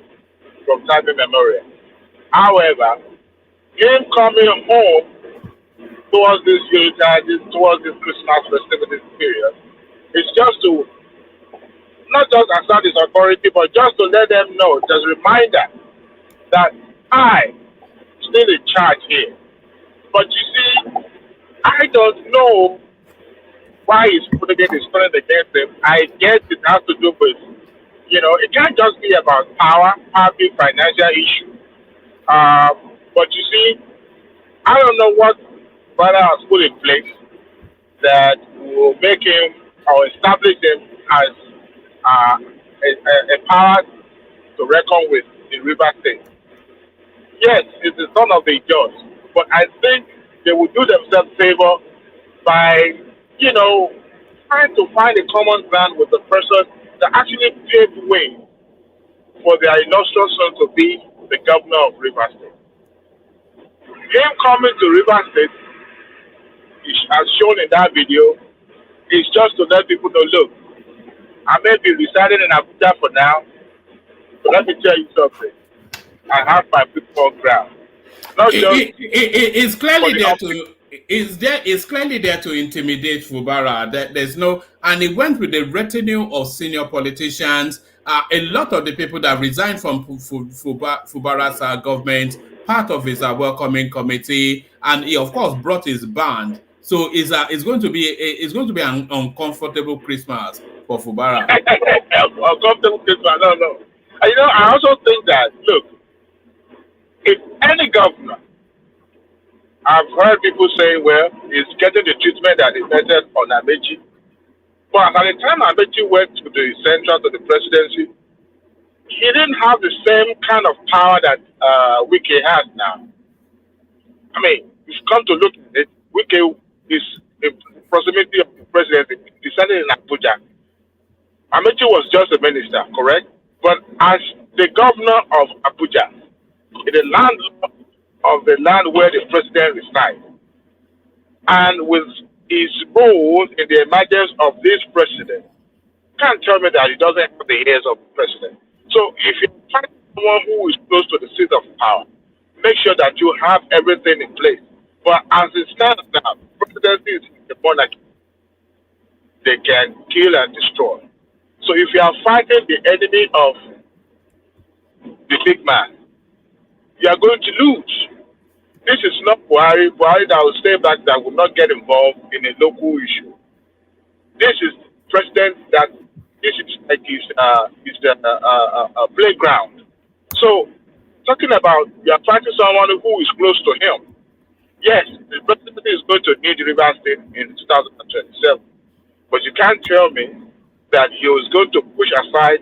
from time immemorial. However, him coming home towards this Christmas festivities period is just to not just assert his authority, but just to let them know, just a reminder that I still in charge here. But you see, I don't know why he's putting his friend against him. I guess it has to do with, it can't just be about power, being financial issue. But you see, I don't know what Brother has put in place that will make him or establish him as a power to reckon with in River State. Yes, it's the son of a judge, but I think they will do themselves favor by, you know, trying to find a common ground with the person that actually paved way for their illustrious son to be the governor of River State. Him coming to River State, as shown in that video, is just to let people know, look, I may be residing in Abuja for now, but let me tell you something. I have my people on ground. It's clearly there to it's clearly there to intimidate Fubara. There's no, and it went with the retinue of senior politicians. A lot of the people that resigned from Fubara's government, part of his welcoming committee, and he of course brought his band. So it's going to be an uncomfortable Christmas for Fubara. Uncomfortable Christmas, no. And you know, I also think that, look, if any governor, I've heard people say, well, he's getting the treatment that he meted on Amechi. But by the time Amechi went to the central, to the presidency, he didn't have the same kind of power that Wike has now. I mean, if you come to look at it, Wike is in proximity of the presidency, descended in Abuja. Amechi was just a minister, correct? But as the governor of Abuja, in the land of the land where the president resides, and with his role in the emergence of this president, can't tell me that he doesn't have the ears of the president. So if you find someone who is close to the seat of power, make sure that you have everything in place. But as it stands now, presidency is the monarchy. They can kill and destroy. So if you are fighting the enemy of the big man, you are going to lose. This is not Buhari that will stay back, that will not get involved in a local issue. This is president that this is like his playground. So talking about you are fighting someone who is close to him. Yes, the president is going to need River State in 2027, but you can't tell me that he was going to push aside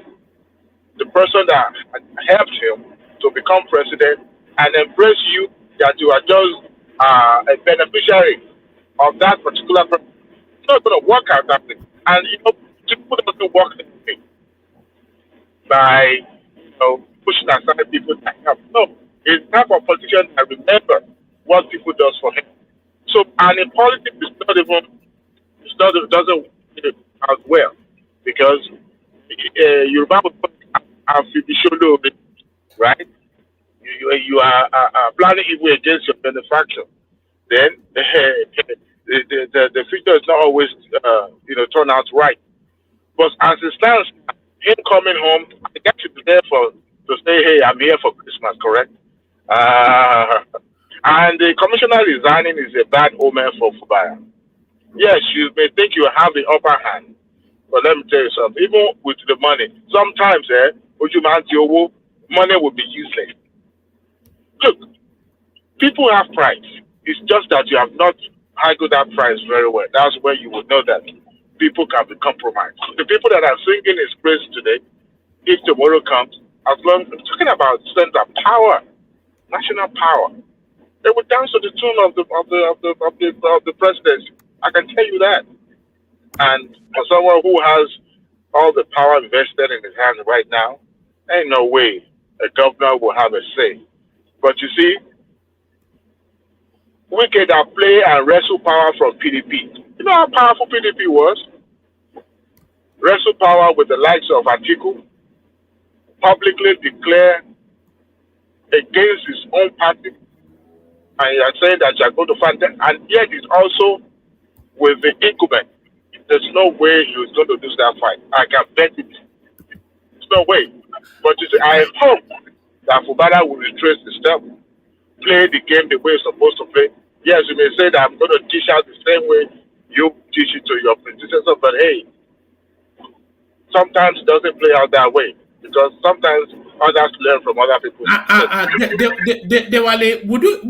the person that helped him to become president and embrace you, that you are just a beneficiary of that particular person. It's not going to work out that way. And, you know, people doesn't work by, you know, pushing aside people that help. No, it's type of politician that remember what people does for him. So, and in politics, it doesn't work out well, because Yoruba would put right? You are planning evil against your benefactor. Then the future is not always turn out right. But as it stands, him coming home, I got to be there to say, hey, I'm here for Christmas, correct? And the commissioner resigning is a bad omen for Fubara. Yes, you may think you have the upper hand, but let me tell you something. Even with the money, sometimes money will be useless. Look, people have price. It's just that you have not handled that price very well. That's where you will know that people can be compromised. The people that are singing his praise today, if tomorrow comes, as long as we're talking about center power, national power, they will dance to the tune of the presidency. I can tell you that. And for someone who has all the power invested in his hands right now, ain't no way a governor will have a say. But you see, we can play and wrestle power from PDP. You know how powerful PDP was? Wrestle power with the likes of Atiku, publicly declare against his own party, and you are saying that you are going to find them, and yet it's also with the incumbent. There's no way he was going to lose that fight. I can bet it. There's no way. But you see, I hope that Fubara will retrace the step, play the game the way it's supposed to play. Yes, you may say that I'm going to teach out the same way you teach it to your predecessor, but hey, sometimes it doesn't play out that way, because sometimes others learn from other people.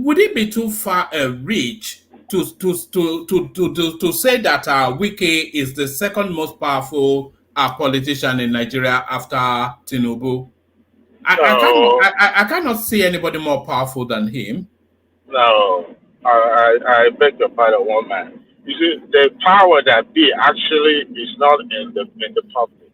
Would it be too far a reach to say that Wike is the second most powerful politician in Nigeria after Tinubu? I cannot see anybody more powerful than him. No, I beg your pardon, one man. You see, the power that be actually is not in the public.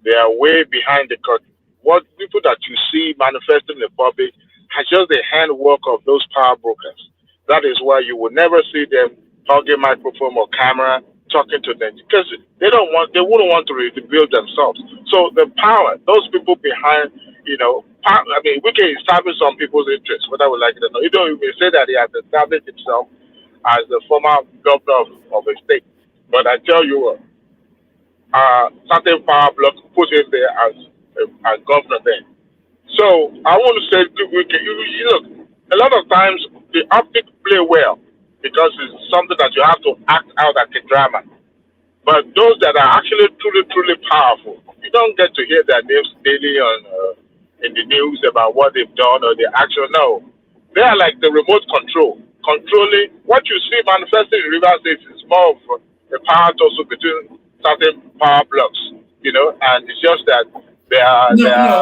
They are way behind the curtain. What people that you see manifesting in the public has just the handwork of those power brokers. That is why you will never see them hugging microphone or camera talking to them, because they wouldn't want to reveal themselves. So the power, those people behind, we can establish some people's interests, whether we like it or not. You don't even say that he has established himself as the former governor of a state. But I tell you, certain power blocks put him there as governor then. So I want to say, look, a lot of times the optics play well because it's something that you have to act out like a drama. But those that are actually truly, truly powerful, you don't get to hear their names daily in the news about what they've done or their action. No, they are like the remote control, controlling what you see manifesting in Rivers State is more of a power tussle between certain power blocks, and it's just that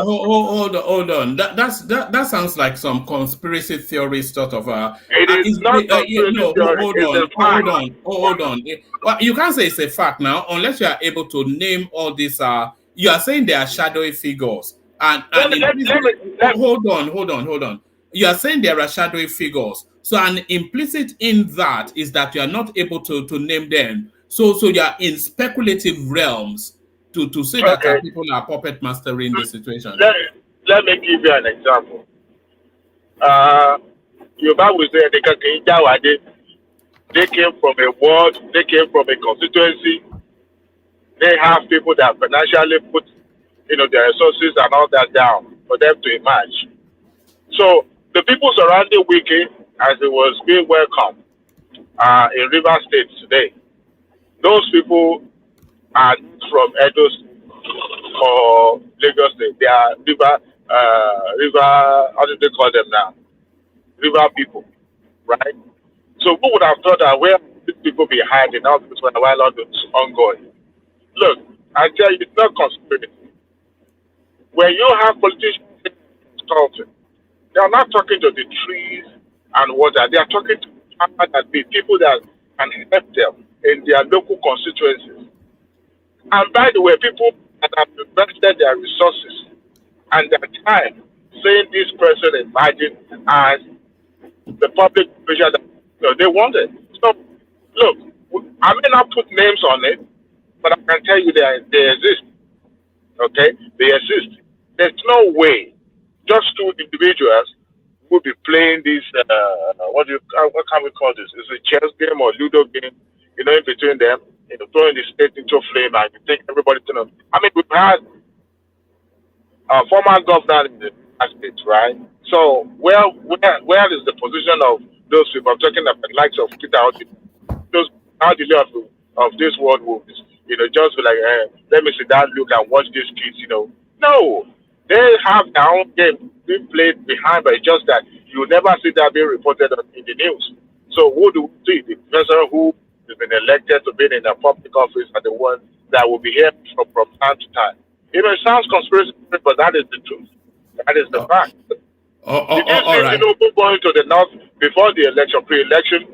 hold on. That sounds like some conspiracy theory sort of. It is not conspiracy theory. Hold on. Well, you can't say it's a fact now unless you are able to name all these. You are saying they are shadowy figures, hold on. You are saying there are shadowy figures. So an implicit in that is that you are not able to name them. So you are in speculative realms. To say that people are puppet mastering the situation. Let me give you an example. Yoruba will say they came from a ward, they came from a constituency. They have people that financially put their resources and all that down for them to emerge. So the people surrounding Wike, as it was being welcomed in Rivers State today, those people are from Edo or Lagos State. They are river, how do they call them now? River people, right? So who would have thought that where these people be hiding now while all this is ongoing? Look, I tell you, it's not conspiracy. When you have politicians talking, they are not talking to the trees and water. They are talking to people that can help them in their local constituencies. And by the way, people that have invested their resources and their time saying this person imagined as the public pressure that they wanted. So, look, I may not put names on it, but I can tell you they exist. Okay? They exist. There's no way just two individuals would be playing this, what can we call this? Is it a chess game or Ludo game, in between them? Throwing the state into a flame, and you think everybody's gonna. I mean, we've had a former governor in the state, right? So where is the position of those people? I'm talking about the likes of Peter Otti, those of this world movies. Just be like, let me sit down, look and watch these kids. No, they have their own game being played behind, but it's just that you never see that being reported in the news. So who do we see? The person who has been elected to be in a public office are the ones that will be here from time to time. It sounds conspiracy, but that is the truth. That is the fact. All right. People going to the north before the election, pre-election,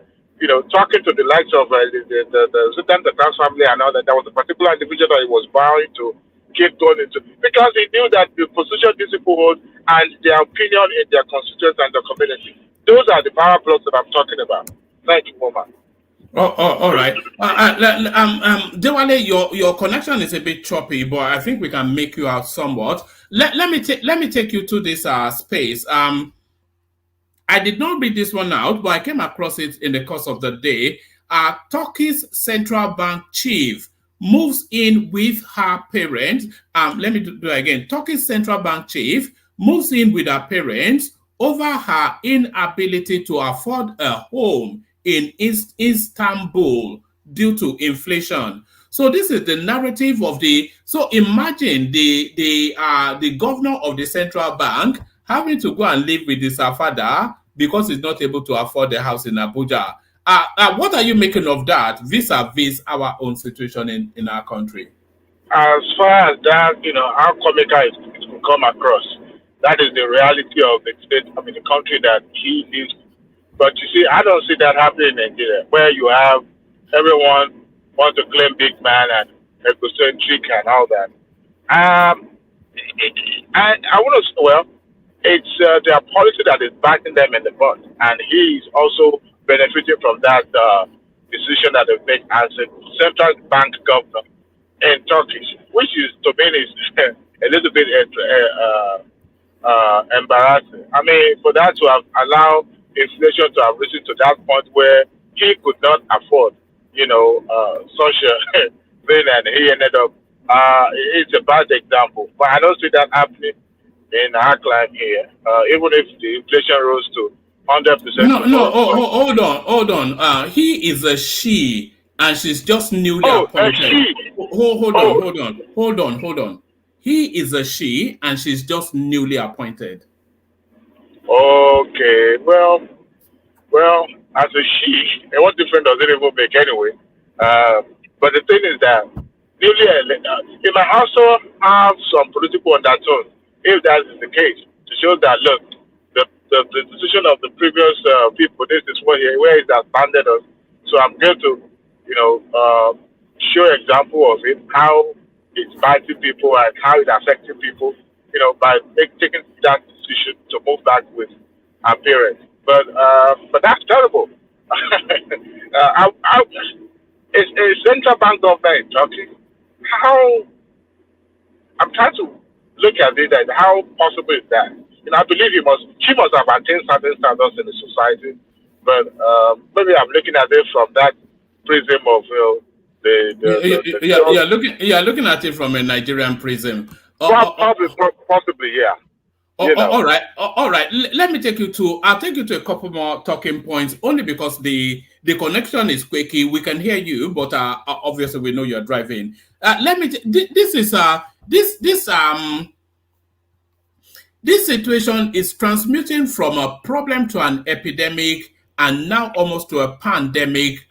talking to the likes of the Sultan, the Crown family and all that. There was a particular individual that he was vowing to keep going into, because he knew that the position these people hold and their opinion in their constituents and the community. Those are the power blocks that I'm talking about. Thank you, Moma. All right. Dewale, your connection is a bit choppy, but I think we can make you out somewhat. Let me take you to this space. I did not read this one out, but I came across it in the course of the day. Turkey's central bank chief moves in with her parents. Let me do it again. Turkey's central bank chief moves in with her parents over her inability to afford a home in Istanbul due to inflation. So this is the narrative of so imagine the governor of the central bank having to go and live with his father because he's not able to afford the house in Abuja. What are you making of that vis-a-vis our own situation in our country? As far as that, how comical it will come across. That is the reality of the state, I mean, the country that he lives. But you see, I don't see that happening in Nigeria, where you have everyone wants to claim big man and egocentric and all that. I want to, well, it's their policy that is biting them in the butt, and he is also benefiting from that decision that they make as a central bank governor in Turkey, which is, to me, is a little bit embarrassing. I mean, for that to have allowed inflation to have risen to that point where he could not afford, such a thing, and he ended up. It's a bad example, but I don't see that happening in our climate here. Even if the inflation rose to 100%. No. Hold on. He is a she, and she's just newly appointed. A she. Hold on. He is a she, and she's just newly appointed. Okay, well, as a she, what difference does it even make anyway? But the thing is that it might also have some political undertone, if that is the case, to show that, look, the decision of the previous people, this is where it has landed us. So I'm going to, show example of it, how it's biting people and how it affecting people, by taking that decision to move back with our parents. But that's terrible. It's a central bank government in Turkey. How, I'm trying to look at it and how possible is that? I believe she must have attained certain standards in the society, but maybe I'm looking at it from that prism of you're looking at it from a Nigerian prism. Possibly, yeah. All right. Let me take you to. I'll take you to a couple more talking points, only because the connection is quaky. We can hear you, but obviously we know you're driving. This situation is transmuting from a problem to an epidemic, and now almost to a pandemic.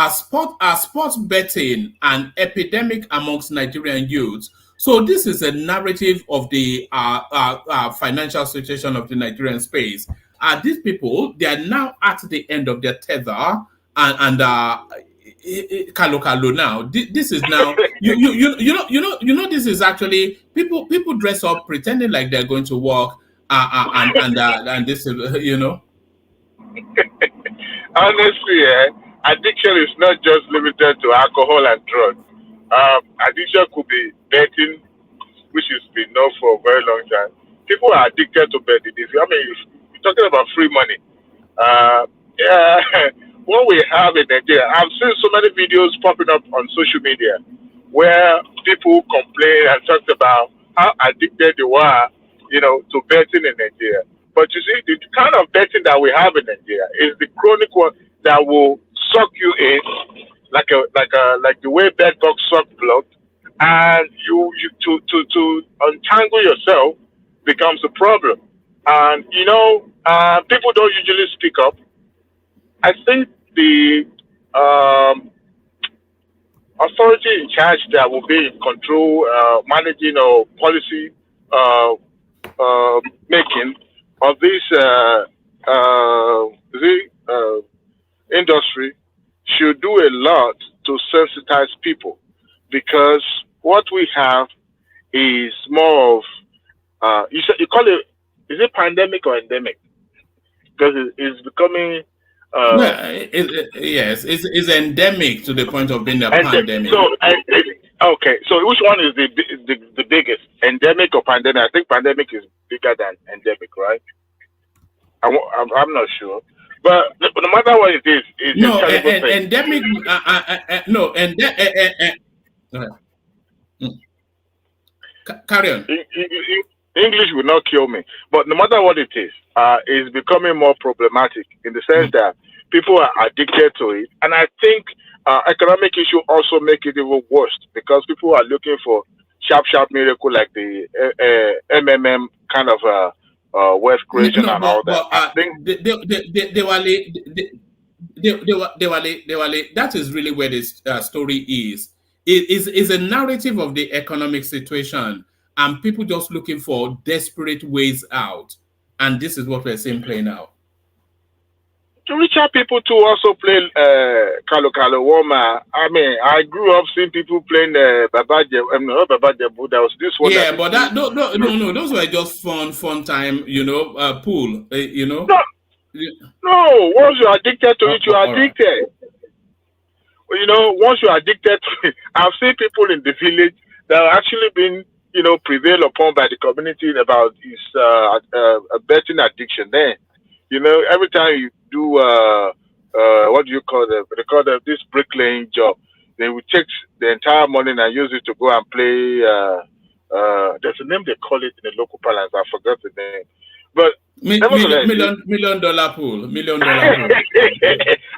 Sports betting an epidemic amongst Nigerian youths. So this is a narrative of the financial situation of the Nigerian space. These people, they are now at the end of their tether, and Kalo now. This is now you know this is actually people dress up pretending like they're going to work and this is Honestly, addiction is not just limited to alcohol and drugs. Addiction could be betting, which has been known for a very long time. People are addicted to betting. You're talking about free money. What we have in Nigeria, I've seen so many videos popping up on social media where people complain and talk about how addicted they were, to betting in Nigeria. But you see, the kind of betting that we have in Nigeria is the chronic one that will suck you in, like the way bedbugs suck blood, and you to untangle yourself becomes a problem. And people don't usually speak up. I think the authority in charge that will be in control, managing or policy making of this industry should do a lot to sensitize people, because what we have is more of you call it, is it pandemic or endemic? Because it's becoming yes, it's endemic to the point of being a pandemic. So okay, so which one is the biggest, endemic or pandemic? I think pandemic is bigger than endemic, right? I'm not sure, but no matter what it is, it's no endemic. Carry on. English will not kill me, but no matter what it is, it's becoming more problematic in the sense that people are addicted to it, and I think economic issue also make it even worse, because people are looking for sharp miracle like the MMM kind of wealth creation and all that. I think that is really where this story is. It is a narrative of the economic situation. and people just looking for desperate ways out. And this is what we're seeing playing out. To richer people to also play Kalo Kalo Woma. I mean, I grew up seeing people playing Babaje. Not Babaje, but there was this one. Yeah, but that no, those were just fun time. Pool. No, once you're addicted to it, you're addicted. Right. Once you're addicted to it, I've seen people in the village that are actually been, prevailed upon by the community about this a betting addiction. Then, every time you do what do you call them? They call them this bricklaying job. They will take the entire money and use it to go and play. There's a name they call it in the local parlance. I forgot the name. But $1 million pool.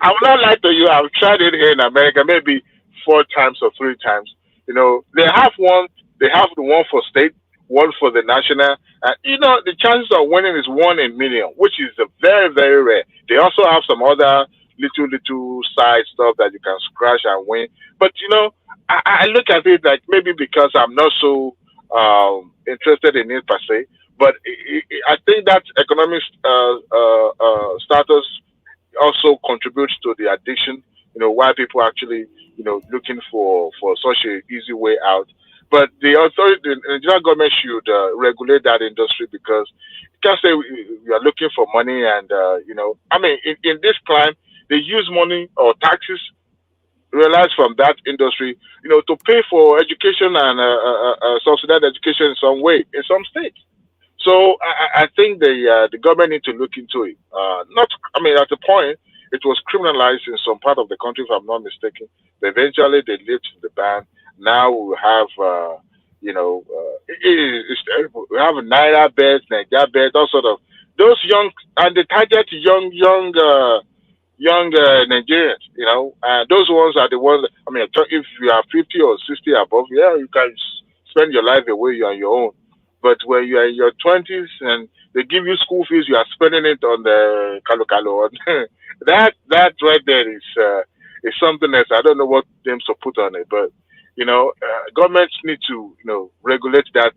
I will not lie to you. I've tried it here in America, maybe 4 times or 3 times. They have one. They have the one for state, one for the national. The chances of winning is 1 in a million, which is very, very rare. They also have some other little side stuff that you can scratch and win. But I look at it like maybe because I'm not so interested in it per se. But I think that economic status also contributes to the addiction. Why people actually, looking for such an easy way out. But the authority, the Nigerian government should regulate that industry, because you can't say we are looking for money and, in this crime, they use money or taxes realized from that industry, to pay for education and subsidized education in some way, in some states. So I think the government need to look into it. At the point, it was criminalized in some part of the country, if I'm not mistaken. But eventually, they lifted the ban. Now we have, it's terrible. We have Naira beds, Nigeria beds, all sort of those young, and they target young Nigerians. And those ones are the ones. If you are 50 or 60 above, you can spend your life away. You're on your own. But when you are in your 20s and they give you school fees, you are spending it on the Kalo. that right there is something else. I don't know what names to put on it, but governments need to regulate that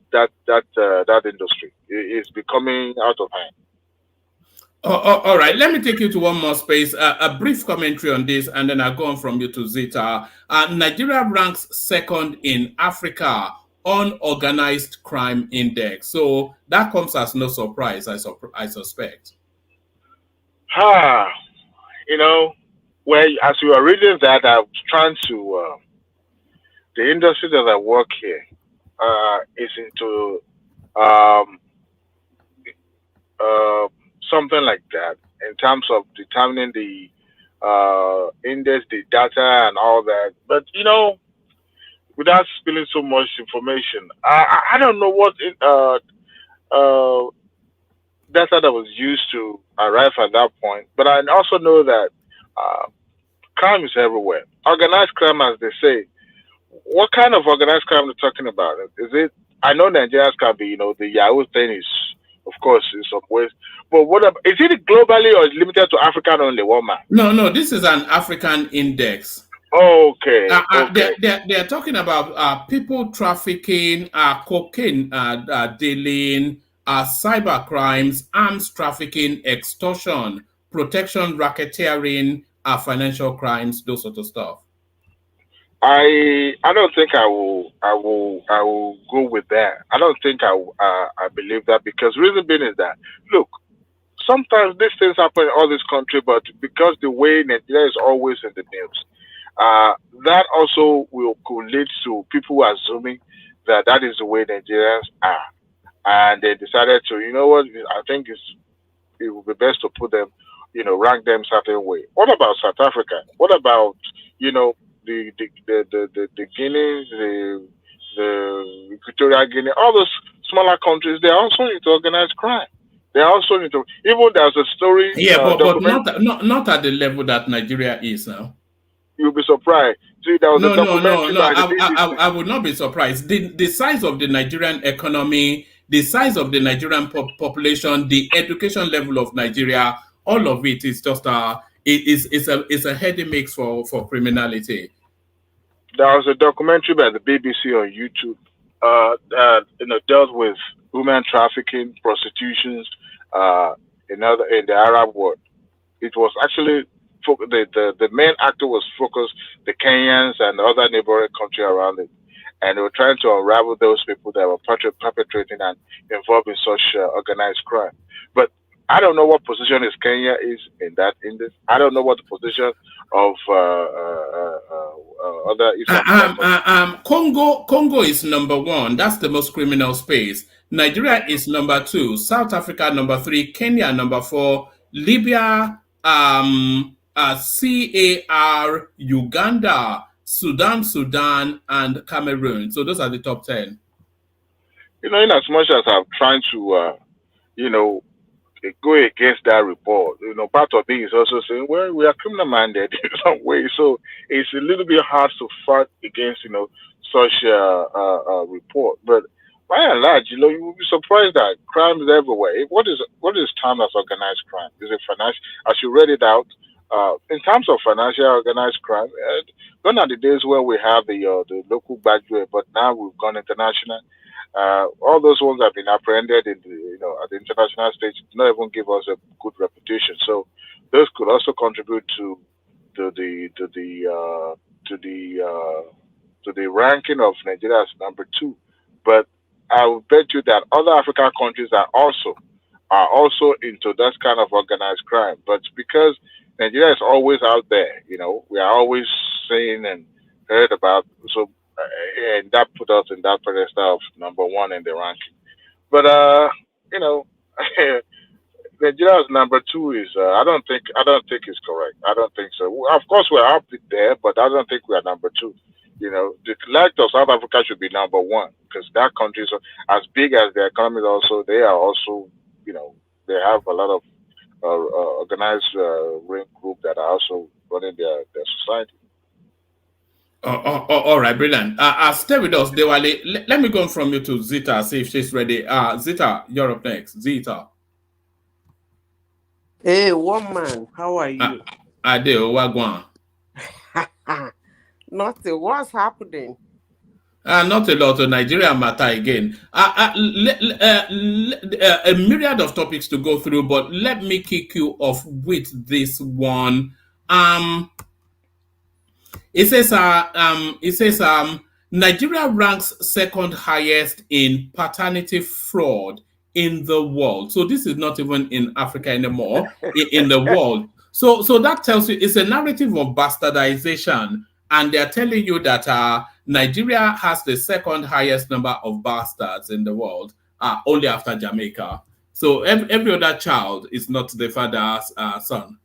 industry. It's becoming out of hand. All right, let me take you to one more space. A brief commentary on this, and then I'll go on from you to Zita. Nigeria ranks 2nd in Africa on Organized Crime Index. So that comes as no surprise, I suspect. Well, as you are reading that, I'm trying to, the industry that I work here is into something like that in terms of determining the index, the data and all that. But, without spilling so much information, I don't know what data that was used to arrive at that point. But I also know that crime is everywhere. Organized crime, as they say. What kind of organized crime are we talking about? Is it? I know Nigerians can be, the Yahoo thing is, of course, in some ways. But what about, is it globally or is it limited to African only, woman? No, this is an African index. Okay. They're talking about people trafficking, cocaine dealing, cyber crimes, arms trafficking, extortion, protection, racketeering, financial crimes, those sort of stuff. I don't think I will go with that. I don't think I believe that, because reason being is that, look, sometimes these things happen in all this country, but because the way Nigeria is always in the news, that also could lead to people assuming that is the way Nigerians are, and they decided to, I think it would be best to put them, rank them certain way. What about South Africa? What about, the Guineas, the Equatorial Guinea, all those smaller countries? They also need to organize crime. They also need to. Even there's a story. Yeah, but not at the level that Nigeria is now. You'll be surprised. See, there was a documentary. No. I would not be surprised. The size of the Nigerian economy, the size of the Nigerian population, the education level of Nigeria, all of it is just it's a heady mix for criminality. There was a documentary by the BBC on YouTube dealt with women trafficking, prostitutions, in the Arab world. It was actually the main actor was focused the Kenyans and other neighboring country around it, and they were trying to unravel those people that were perpetrating and involved in such organized crime. But I don't know what position is Kenya is in this. I don't know what the position of other Eastern Congo is number 1. That's the most criminal space. Nigeria is number 2. South Africa number 3. Kenya number 4. Libya, CAR, Uganda, Sudan, and Cameroon. So those are the top 10. In as much as I'm trying to, go against that report, part of me is also saying, well, we are criminal-minded in some way. So it's a little bit hard to fight against, such a report. But by and large, you will be surprised that crime is everywhere. What is termed as organized crime? Is it financial? As you read it out, in terms of financial organized crime, gone are the days where we have the local badge, but now we've gone international. All those ones have been apprehended at the international stage. Not even give us a good reputation. So those could also contribute to the ranking of Nigeria as number 2. But I will bet you that other African countries are also into that kind of organized crime. But because Nigeria is always out there, we are always seen and heard about. So, and that put us in that pedestal of number 1 in the ranking. But Nigeria as number 2 is I don't think it's correct. I don't think so. Of course, we're up there, but I don't think we are number 2. The like of South Africa should be number 1 because that country is as big as the economy. Also, they are also, they have a lot of organized ring group that are also running their society. All right, brilliant. Stay with us, Dewale. Let me go from you to Zita, see if she's ready. Zita, you're up next. Zita. Hey, woman, how are you? Adeo, Wagwan. Nothing. What's happening? Not a lot of Nigeria matter again. A myriad of topics to go through, but let me kick you off with this one. It says Nigeria ranks second highest in paternity fraud in the world. So this is not even in Africa anymore, in the world. So that tells you it's a narrative of bastardization, and they're telling you that Nigeria has the second highest number of bastards in the world, only after Jamaica. So every other child is not the father's son.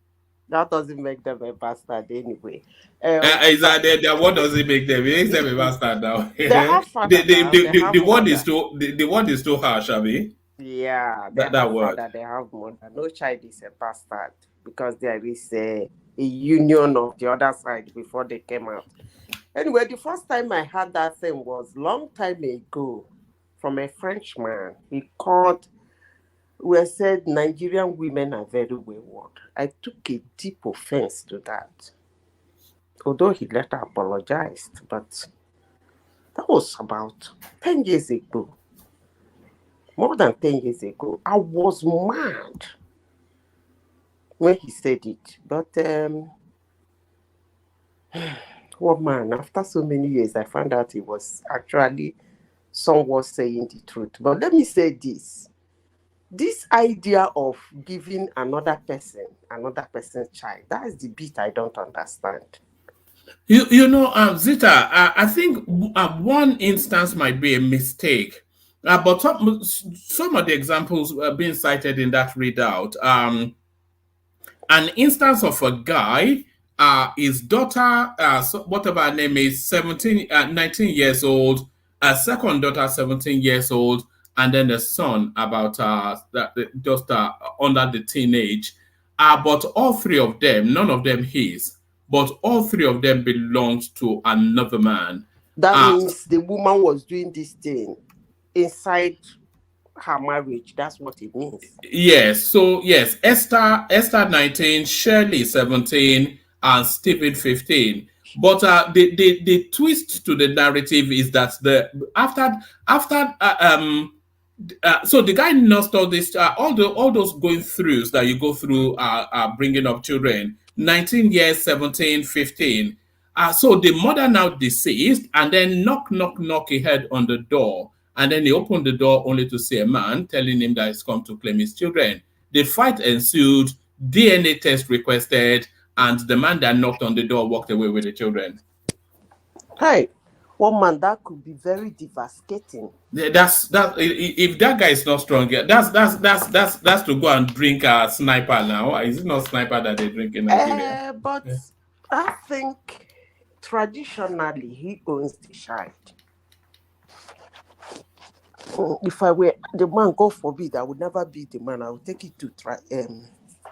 That doesn't make them a bastard anyway. What does it make them? It makes them a bastard now. The word is too harsh, Abi. Yeah, that word. They have mother. No child is a bastard because there is a union of the other side before they came out. Anyway, the first time I heard that thing was long time ago from a Frenchman. He called. We said Nigerian women are very wayward. I took a deep offense to that. Although he later apologized, but that was about 10 years ago. More than 10 years ago. I was mad when he said it. But, man, after so many years, I found out he was actually somewhat saying the truth. But let me say this. This idea of giving another person's child, that is the bit I don't understand. Zita, I think one instance might be a mistake, but some of the examples being cited in that readout, an instance of a guy, his daughter, whatever her name is, 19 years old, a second daughter, 17 years old, and then a son about just under the teenage. But all three of them, none of them his, but all three of them belonged to another man. That means the woman was doing this thing inside her marriage. That's what it means. Yes. So yes, Esther 19, Shirley 17, and Stephen 15. But the twist to the narrative is that so the guy nursed all this all those going throughs that you go through bringing up children, 19 years, 17, 15. So the mother now deceased, and then knock, he heard on the door, and then he opened the door only to see a man telling him that he's come to claim his children. The fight ensued, DNA test requested, and the man that knocked on the door walked away with the children. Hey, one man, that could be very devastating. That's if that guy is not strong, that's to go and drink a sniper now. Is it not sniper that they drink in Nigeria? But I think traditionally he owns the child. If I were the man, God forbid, I would never be the man. I would take it to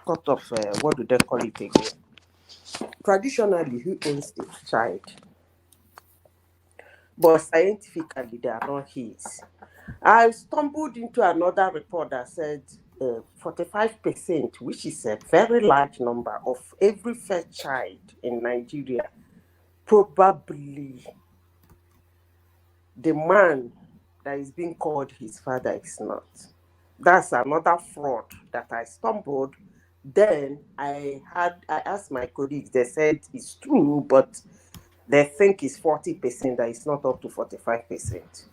court of what do they call it again? Traditionally, he owns the child, but scientifically, they are not his. I stumbled into another report that said 45%, which is a very large number of every first child in Nigeria, probably the man that is being called his father is not. That's another fraud that I stumbled. Then I asked my colleagues, they said it's true, but they think it's 40%, that it's not up to 45%.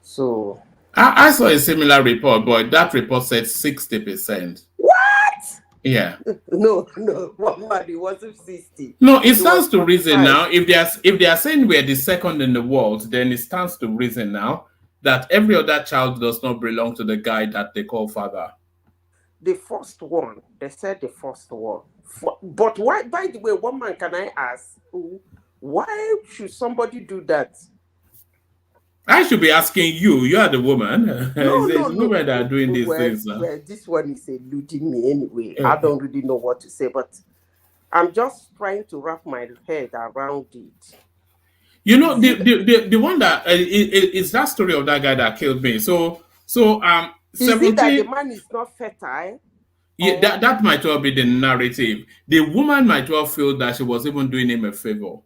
So I saw a similar report, but that report said 60%. What? Yeah. No, one man, it wasn't 60. No, it stands to reason now. If they are saying we're the second in the world, then it stands to reason now that every other child does not belong to the guy that they call father. The first one, they said the first one. But why, by the way, one man, can I ask, why should somebody do that? I should be asking you. You are the woman. No, women that are doing these things. Well, this one is eluding me anyway. I don't really know what to say, but I'm just trying to wrap my head around it. You know, the one that is that story of that guy that killed me. So is it that the man is not fertile? Yeah, that might well be the narrative. The woman might well feel that she was even doing him a favor.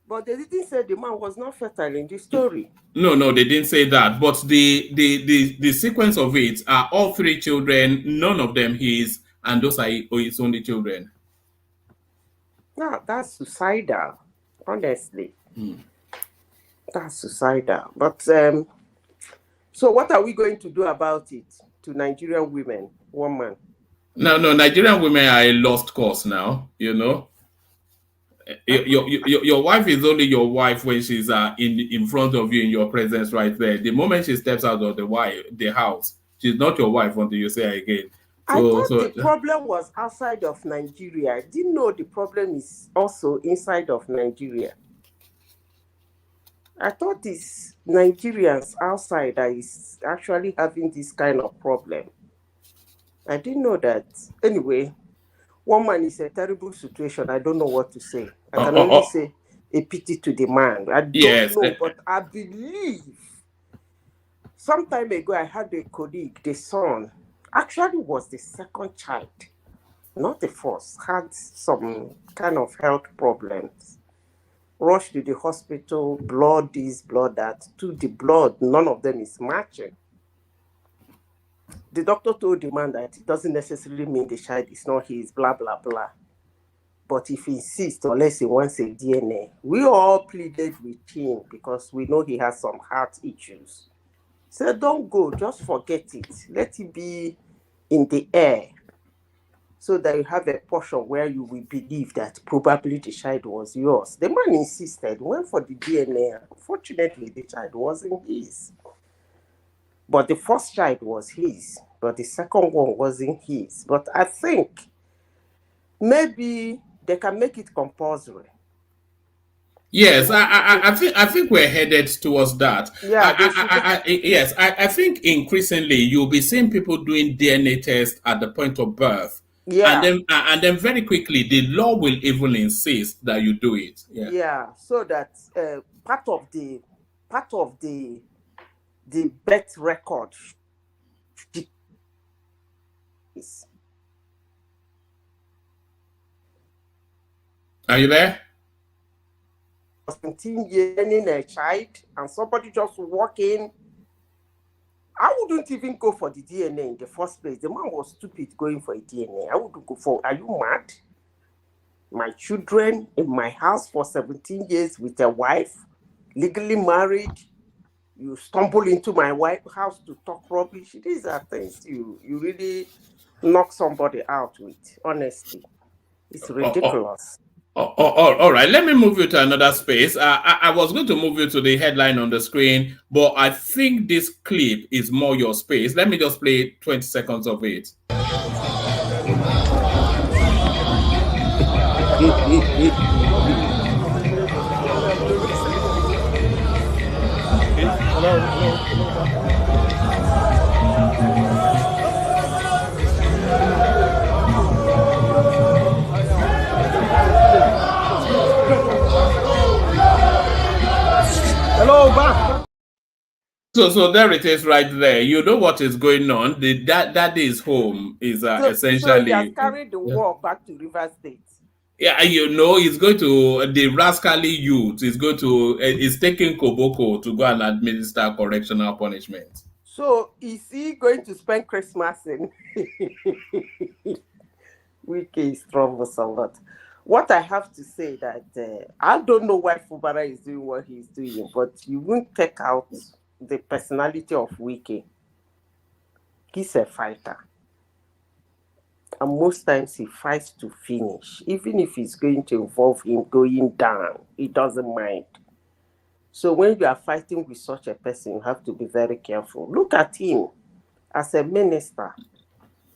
But they didn't say the man was not fertile in the story. No, they didn't say that. But the sequence of it are all three children, none of them his, and those are his only children. No, that's suicidal, honestly. That's suicidal. But so what are we going to do about it to Nigerian women, one man? No, Nigerian women are a lost cause now, you know. Your wife is only your wife when she's in front of you in your presence right there. The moment she steps out of the house, she's not your wife until you say her again. I thought the problem was outside of Nigeria. I didn't know the problem is also inside of Nigeria. I thought it's Nigerians outside that is actually having this kind of problem. I didn't know that. Anyway, one man is a terrible situation. I don't know what to say. I can only say a pity to the man. I don't know, but I believe some time ago I had a colleague, the son, actually was the second child, not the first, had some kind of health problems. Rushed to the hospital, blood this, blood that. To the blood, none of them is matching. The doctor told the man that it doesn't necessarily mean the child is not his, blah, blah, blah. But if he insists, unless he wants a DNA, we all pleaded with him because we know he has some heart issues. So don't go, just forget it. Let it be in the air so that you have a portion where you will believe that probably the child was yours. The man insisted, went for the DNA. Unfortunately, the child wasn't his. But the first child was his, but the second one wasn't his. But I think maybe they can make it compulsory. Yes, I think we're headed towards that. Yeah. I think increasingly you'll be seeing people doing DNA tests at the point of birth. Yeah. And then very quickly the law will even insist that you do it. Yeah. So that part of the birth record is Are you there? 17 years in a child, and somebody just walk in. I wouldn't even go for the DNA in the first place. The man was stupid going for a DNA. I wouldn't go for. Are you mad? My children in my house for 17 years with a wife, legally married. You stumble into my wife's house to talk rubbish. These are things you really knock somebody out with. Honestly, it's ridiculous. All right, let me move you to another space. I was going to move you to the headline on the screen, but I think this clip is more your space. Let me just play 20 seconds of it. Hello, back. So there it is right there. You know what is going on. The daddy's home is essentially. So he has carried the war back to River State. Yeah, you know, he's going to, the rascally youth is going to, is taking Koboko to go and administer correctional punishment. So is he going to spend Christmas in? Wike is troublesome, but what I have to say that I don't know why Fubara is doing what he's doing, but you won't take out the personality of Wike. He's a fighter. And most times he fights to finish. Even if it's going to involve him going down, he doesn't mind. So when you are fighting with such a person, you have to be very careful. Look at him as a minister.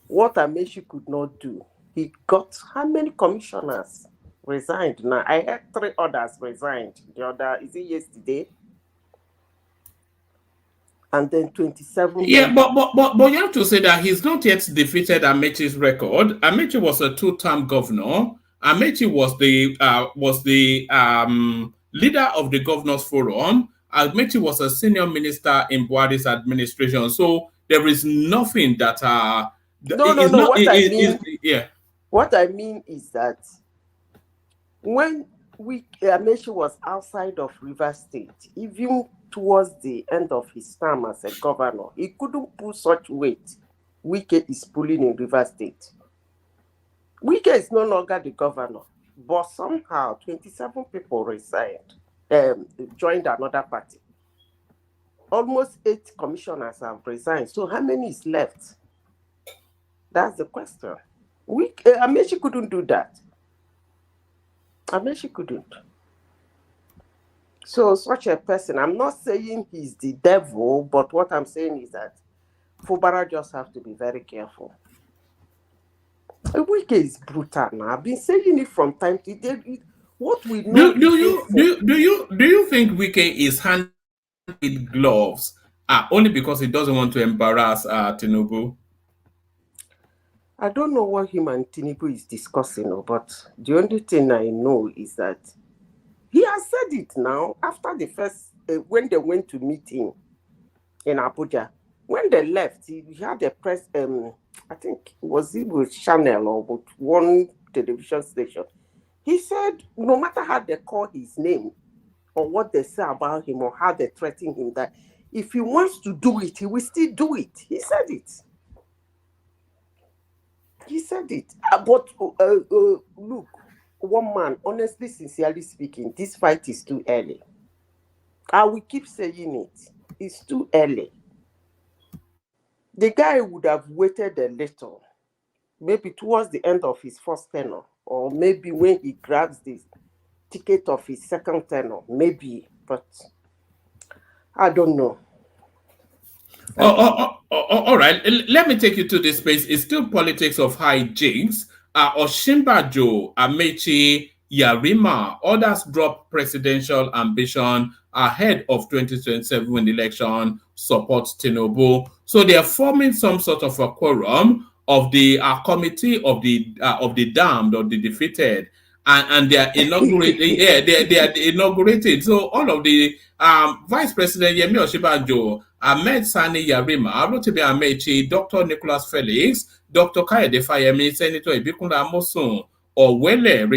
What Amaechi could not do. He got how many commissioners resigned? Now, I heard 3 others resigned. The other, is it yesterday? And then 27. Yeah, but you have to say that he's not yet defeated Amaechi's record. Amaechi was a 2-term governor. Amaechi was the leader of the Governors Forum. Amaechi was a senior minister in Buhari's administration. So there is nothing that What I mean is that when Amaechi was outside of River State, even towards the end of his term as a governor, he couldn't pull such weight Wike is pulling in River State. Wike is no longer the governor, but somehow 27 people resigned, joined another party. Almost 8 commissioners have resigned. So how many is left? That's the question. Amaechi couldn't do that. Amaechi couldn't. So such a person, I'm not saying he's the devil, but what I'm saying is that Fubara just have to be very careful. Wike is brutal now. I've been saying it from time to time. What we know. Do you think Wike is handling with gloves only because he doesn't want to embarrass Tinubu? I don't know what him and Tinubu is discussing, but the only thing I know is that he has said it now after the first, when they went to meet him in Abuja. When they left, he had a press, I think, was it with Channel or with one television station? He said, no matter how they call his name or what they say about him or how they threaten him, that if he wants to do it, he will still do it. He said it. He said it. But look, one man, honestly, sincerely speaking, this fight is too early. I will keep saying it. It's too early. The guy would have waited a little, maybe towards the end of his first tenure, or maybe when he grabs the ticket of his second tenure, maybe, but I don't know. All right, let me take you to this space. It's still politics of hijinks. Osinbajo, Amaechi, Yarima, others drop presidential ambition ahead of 2027 election, support Tinubu. So they are forming some sort of a quorum of the committee of the damned or the defeated, and they are inaugurating. Yeah, they are inaugurating. So all of the Vice President Yemi Osinbajo, Ahmed Sani Yarima, Rotimi Amaechi, Dr. Nicholas Felix, Dr. Kayode Fayemi, Senator Ibikunle Amosun, Owele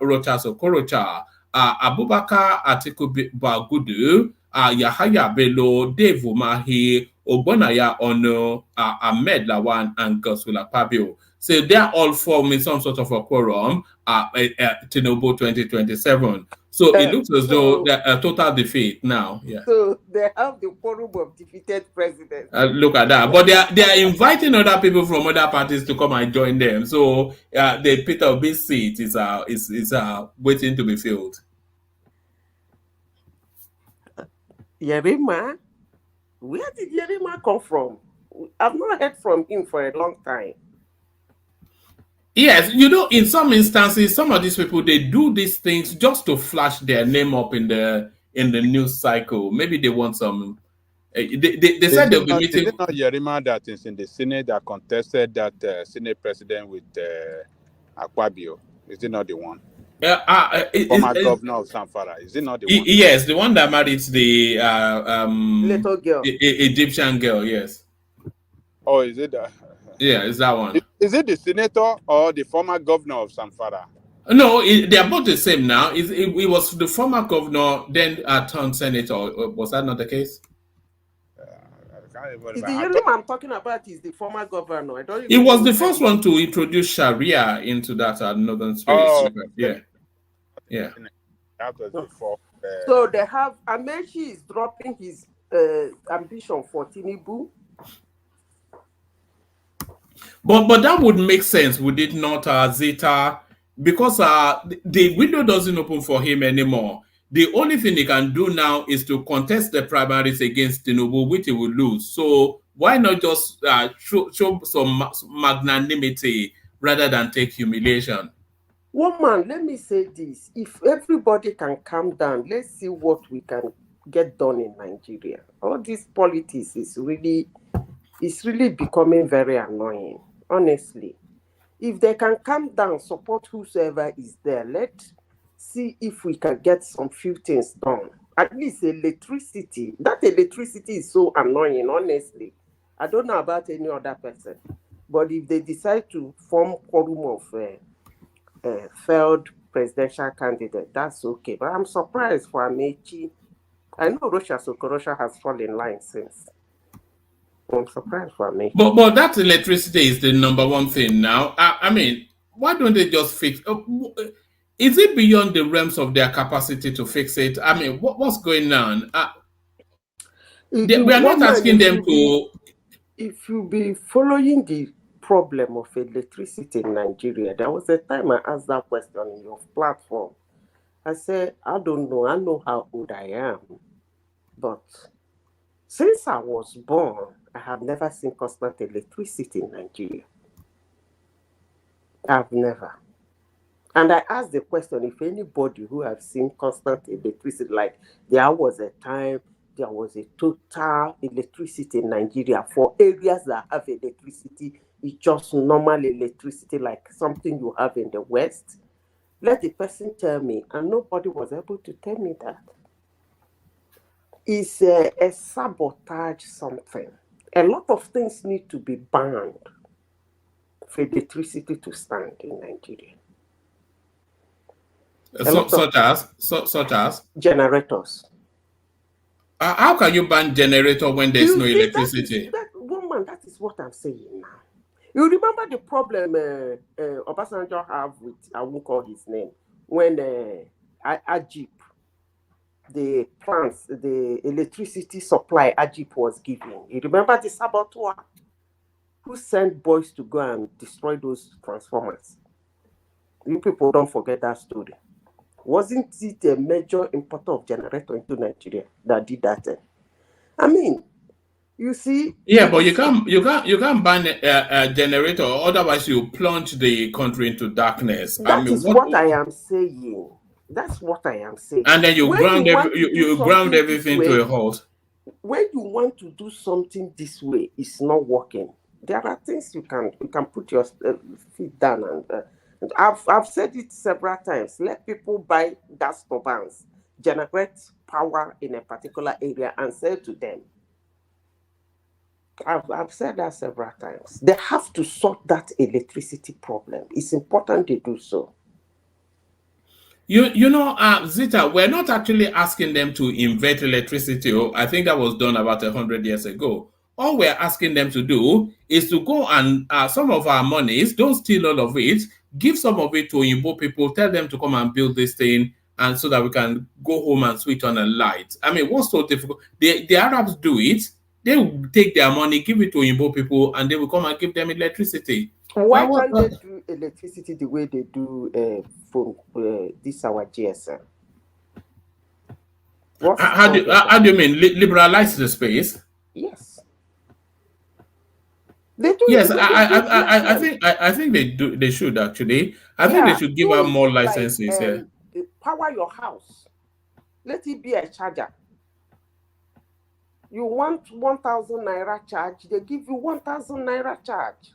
Rocha Sokorocha, Abubakar Atiku Bagudu, Yahaya Bello, Dave Umahi, Ogbonaya Ono, Ahmed Lawan, and Godswill Akpabio. So they are all forming some sort of a quorum at Tinubu 2027. So it looks as though they're a total defeat now. Yeah. So they have the quorum of defeated presidents. Look at that. But they are inviting other people from other parties to come and join them. So the Peter Obi seat is waiting to be filled. Yerima? Where did Yerima come from? I've not heard from him for a long time. Yes, you know, in some instances, some of these people, they do these things just to flash their name up in the news cycle. Maybe they want some. They said they'll be meeting. Is it not Yerima that is in the Senate that contested that Senate president with Akpabio? Is it not the one? Former governor of Zamfara. Is it not the one? Yes, the one that married the little girl, Egyptian girl. Yes. Oh, is it that? Yeah, it's that one. Is it the senator or the former governor of Zamfara? No, they are both the same now. It was the former governor, then turned senator. Was that not the case? The Yerima I'm talking about is the former governor. It was the first one to introduce Sharia into that northern space. Oh, yeah. That was before. So they have Amechi is dropping his ambition for Tinubu. But that would make sense, would it not, Zeta? Because the window doesn't open for him anymore. The only thing he can do now is to contest the primaries against Tinubu, which he will lose. So why not just show some magnanimity rather than take humiliation? Woman, let me say this. If everybody can calm down, let's see what we can get done in Nigeria. All this politics is really becoming very annoying, honestly. If they can calm down, support whosoever is there, let's see if we can get some few things done. At least electricity. That electricity is so annoying, honestly. I don't know about any other person. But if they decide to form quorum of failed presidential candidate, that's okay. But I'm surprised for Amechi. I know Rocha Sokorocha has fallen in line since. I'm surprised for me. But that electricity is the number one thing now. I mean, why don't they just fix? Is it beyond the realms of their capacity to fix it? I mean, what's going on? We are not asking them to. If you be following the problem of electricity in Nigeria, there was a time I asked that question on your platform. I said, I don't know. I know how old I am, but since I was born, I have never seen constant electricity in Nigeria. I've never. And I asked the question, if anybody who have seen constant electricity, like there was a time there was a total electricity in Nigeria for areas that have electricity, it's just normal electricity, like something you have in the West. Let the person tell me, and nobody was able to tell me that. It's a sabotage something. A lot of things need to be banned for electricity to stand in Nigeria. Such as generators. How can you ban generator when there's no electricity? That is what I'm saying now. You remember the problem Obasanjo have with, I won't call his name, when Ajip, the plants, the electricity supply Ajip was giving. You remember the saboteur who sent boys to go and destroy those transformers? You people don't forget that story. Wasn't it a major importer of generator into Nigeria that did that? I mean, you see. Yeah, but you can't ban a generator, otherwise you plunge the country into darkness. That is what I am saying. That's what I am saying. And then you ground everything to a halt. When you want to do something this way, it's not working. There are things you can put your feet down and. I've said it several times. Let people buy gas turbines, generate power in a particular area, and sell to them. I've said that several times. They have to sort that electricity problem. It's important they do so. You know, Zita, we're not actually asking them to invent electricity. I think that was done about 100 years ago. All we're asking them to do is to go and some of our monies, don't steal all of it, give some of it to Oyinbo people, tell them to come and build this thing, and so that we can go home and switch on a light. I mean, what's so difficult? The Arabs do it. They will take their money, give it to Oyinbo people, and they will come and give them electricity. Why can't they do electricity the way they do for this our GSM? How do you mean liberalize the space? Yes. They do. Yes, I think they do. They should actually. I think they should give out more licenses. Power your house. Let it be a charger. You want 1,000 naira charge, they give you 1,000 naira charge.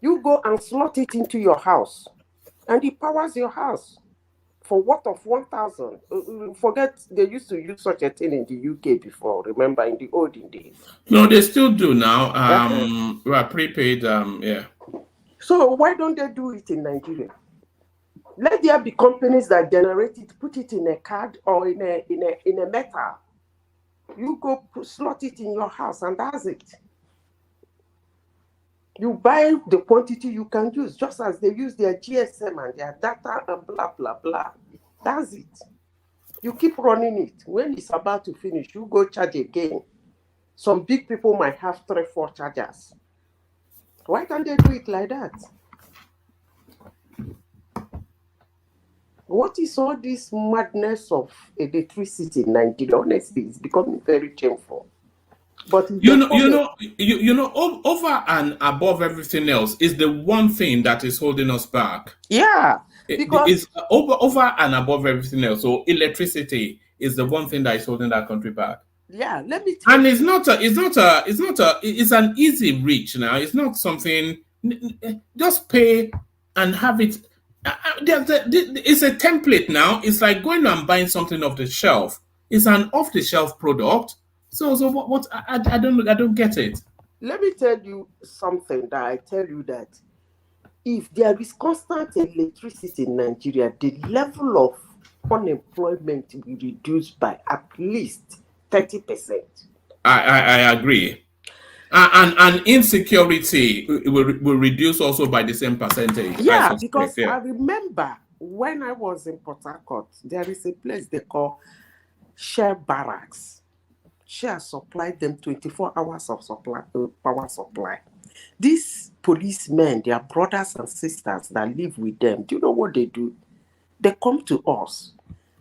You go and slot it into your house, and it powers your house for what of 1,000? Forget they used to use such a thing in the UK before. Remember in the olden days? No, they still do now. We are prepaid. Yeah. So why don't they do it in Nigeria? Let there be companies that generate it, put it in a card or in a metal. You go slot it in your house, and that's it. You buy the quantity you can use, just as they use their GSM and their data and blah, blah, blah. That's it. You keep running it. When it's about to finish, you go charge again. Some big people might have 3, 4 chargers. Why can't they do it like that? What is all this madness of electricity in Nigeria? Honestly, it's becoming very shameful. But you know, over and above everything else is the one thing that is holding us back. Yeah, because it's over and above everything else. So electricity is the one thing that is holding that country back. Yeah, let me tell you. And it's an easy reach now. It's not something. Just pay and have it. It's a template now. It's like going and buying something off the shelf. It's an off-the-shelf product. So what? I don't get it. Let me tell you something that I tell you that if there is constant electricity in Nigeria, the level of unemployment will be reduced by at least 30%. I agree. And insecurity will reduce also by the same percentage. Yeah, because I remember when I was in Port Harcourt, there is a place they call Share Barracks. Share supplied them 24 hours of power supply. These policemen, their brothers and sisters that live with them, do you know what they do? They come to us.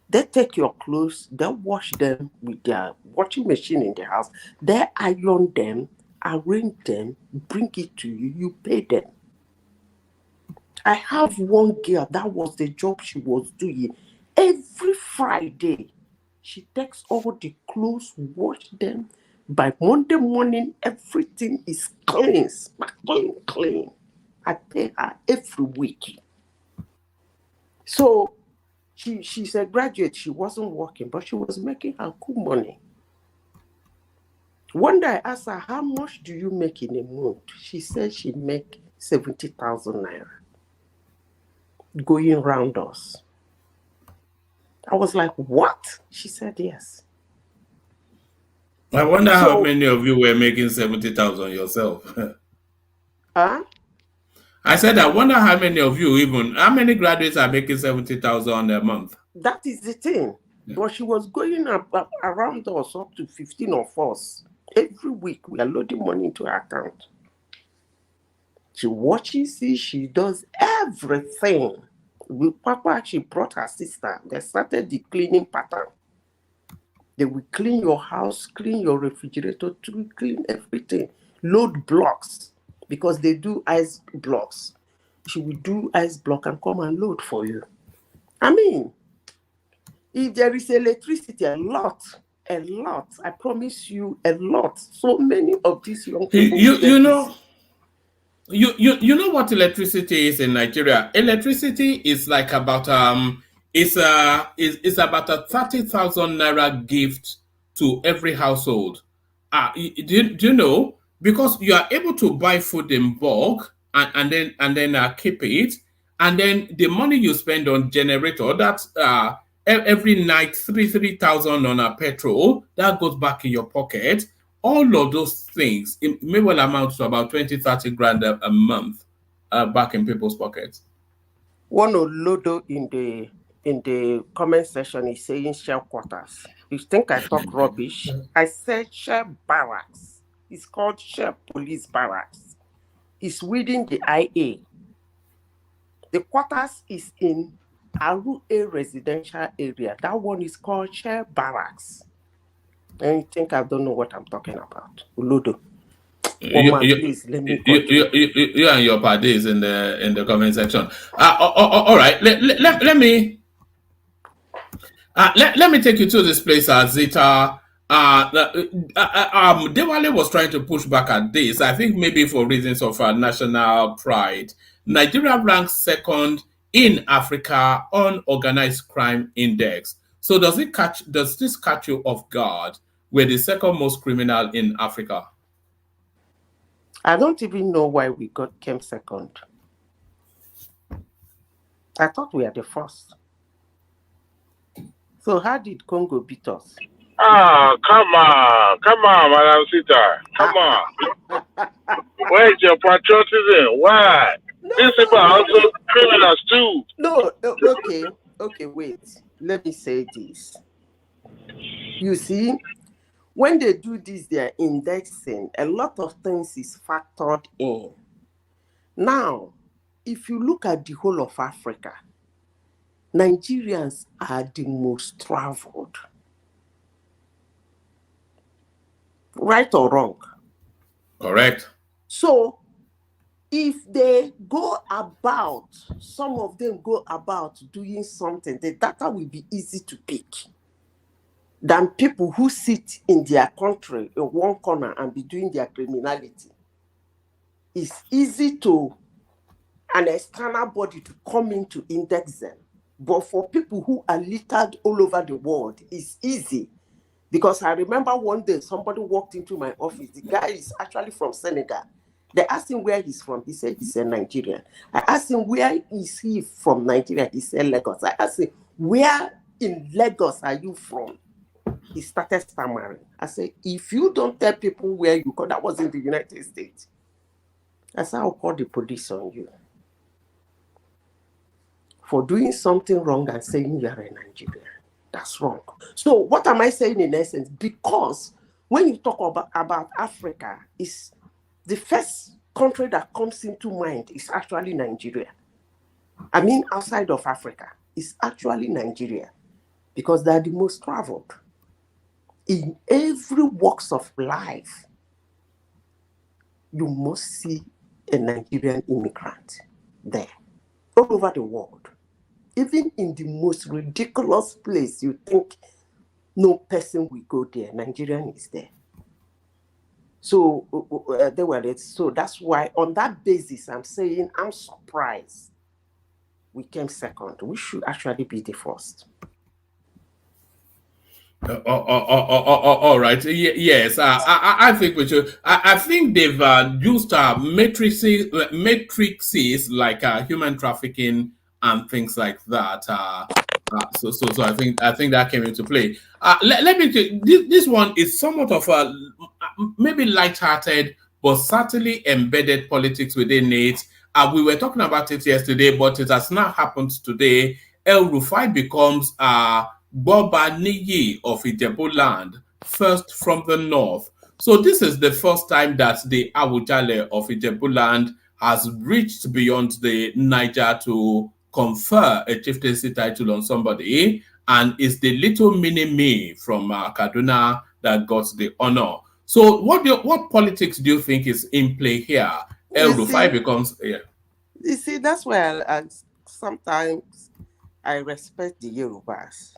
They take your clothes, they wash them with their washing machine in the house, they iron them, arrange them, bring it to you, you pay them. I have one girl, that was the job she was doing. Every Friday, she takes all the clothes, wash them. By Monday morning, everything is clean, sparkling clean. I pay her every week. So she's a graduate. She wasn't working, but she was making her good money. One day I asked her, how much do you make in a month? She said she make 70,000 naira going round us. I was like, what? She said yes. I wonder how many of you were making 70,000 yourself. Huh? I said, I wonder how many of you how many graduates are making 70,000 a month? That is the thing. Yeah. But she was going around us up to 15 of us. Every week, we are loading money into her account. She watches it, she does everything. With Papa, she brought her sister. They started the cleaning pattern. They will clean your house, clean your refrigerator, clean everything. Load blocks, because they do ice blocks. She will do ice block and come and load for you. I mean, if there is electricity, a lot, I promise you, a lot. So many of these young people... You know what electricity is in Nigeria? Electricity is like about it's about a 30,000 naira gift to every household. Do you know? Because you are able to buy food in bulk and then keep it, and then the money you spend on generator, that's every night 3,000 on a petrol, that goes back in your pocket. All of those things, it may well amount to about 20-30 grand a month back in people's pockets. One Olodo in the comment section is saying shell quarters. You think I talk rubbish? I said shell barracks. It's called shell police barracks. It's within the IA. The quarters is in Aru A residential area. That one is called shell barracks. And you think I don't know what I'm talking about? Olodo. Please, let me you and your parties in the comment section. All right. Let me take you to this place, Zita. Dewale was trying to push back at this. I think maybe for reasons of national pride. Nigeria ranks second in Africa on organized crime index. So does this catch you off guard? We're the second most criminal in Africa. I don't even know why we came second. I thought we are the first. So how did Congo beat us? Come on, Madam Sita. Come on. Where's your patriotism? Why? These people are also criminals too. No, okay, wait. Let me say this. You see, when they do this, they are indexing. A lot of things is factored in. Now, if you look at the whole of Africa, Nigerians are the most traveled. Right or wrong? Correct. So, if they go about, some of them go about doing something, the data will be easy to pick than people who sit in their country in one corner and be doing their criminality. It's easy to an external body to come in to index them. But for people who are littered all over the world, it's easy. Because I remember one day somebody walked into my office. The guy is actually from Senegal. They asked him where he's from. He said he's a Nigerian. I asked him where is he from Nigeria. He said Lagos. I asked him, where in Lagos are you from? He started stammering. I said, if you don't tell people where you go, that was in the United States. I said, I'll call the police on you for doing something wrong and saying you are a Nigerian. That's wrong. So what am I saying in essence? Because when you talk about Africa, is the first country that comes into mind is actually Nigeria. I mean, outside of Africa, it's actually Nigeria because they are the most traveled. In every walks of life, you must see a Nigerian immigrant there, all over the world. Even in the most ridiculous place, you think no person will go there. Nigerian is there. So so that's why on that basis, I'm saying I'm surprised we came second. We should actually be the first. All right. Yes, I think we should. I think they've used matrices like human trafficking and things like that. So I think that came into play. Let me take, this one is somewhat of a maybe light-hearted, but certainly embedded politics within it. We were talking about it yesterday, but it has now happened today. El Rufai becomes Boba Niyi of Ijebu land, first from the north. So this is the first time that the Awujale of Ijebu land has reached beyond the Niger to confer a chieftaincy title on somebody, and it's the little mini-me from Kaduna that got the honor. So what politics do you think is in play here? El Rufai becomes... Yeah. You see, that's why I sometimes I respect the Yorubas.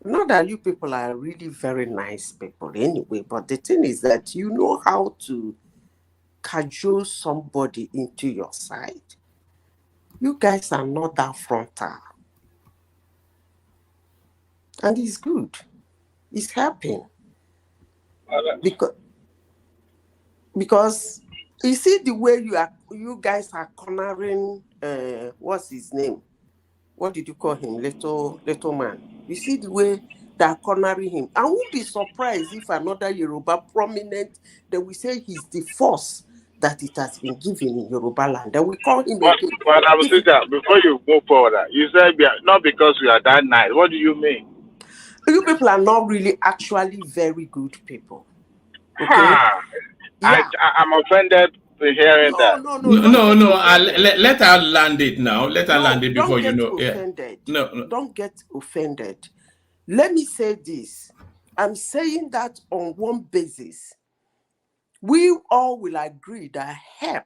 Not that you people are really very nice people anyway, but the thing is that you know how to cajole somebody into your side. You guys are not that frontal. And it's good. It's helping. Because You see the way you guys are cornering, what's his name? What did you call him? Little man. You see the way they are cornering him. I won't be surprised if another Yoruba prominent, they will say he's the force that it has been given in Yoruba land. They will call him again. But I was saying that before you move forward, you said not because we are that nice. What do you mean? You people are not really actually very good people. Okay? Yeah. I'm offended to hearing that. No. Let her land it now. Let her land it before you know. Offended. Yeah. No. Don't get offended. Let me say this. I'm saying that on one basis. We all will agree that help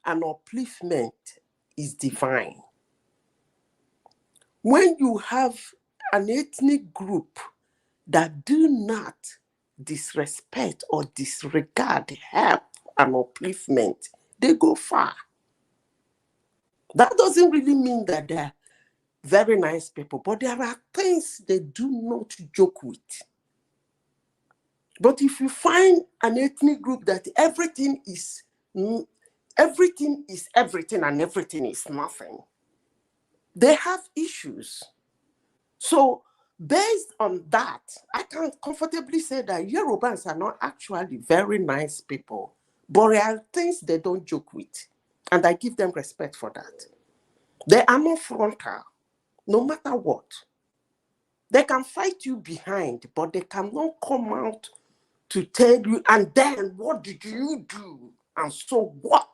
and upliftment is divine. When you have an ethnic group that do not disrespect or disregard help and upliftment, they go far. That doesn't really mean that they're very nice people, but there are things they do not joke with. But if you find an ethnic group that everything is everything and everything is nothing, they have issues. So based on that, I can comfortably say that Yorubans are not actually very nice people, but there are things they don't joke with. And I give them respect for that. They are not frontal, no matter what. They can fight you behind, but they cannot come out to tell you, and then what did you do? And so what?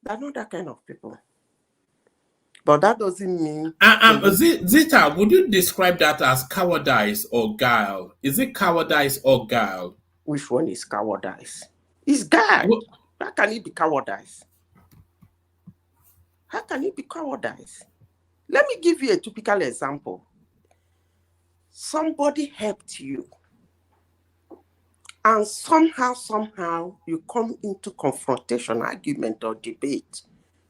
They're not that kind of people. But that doesn't mean... Zita, would you describe that as cowardice or guile? Is it cowardice or guile? Which one is cowardice? It's guile. How can it be cowardice? How can it be cowardice? Let me give you a typical example. Somebody helped you. And somehow, you come into confrontation, argument, or debate.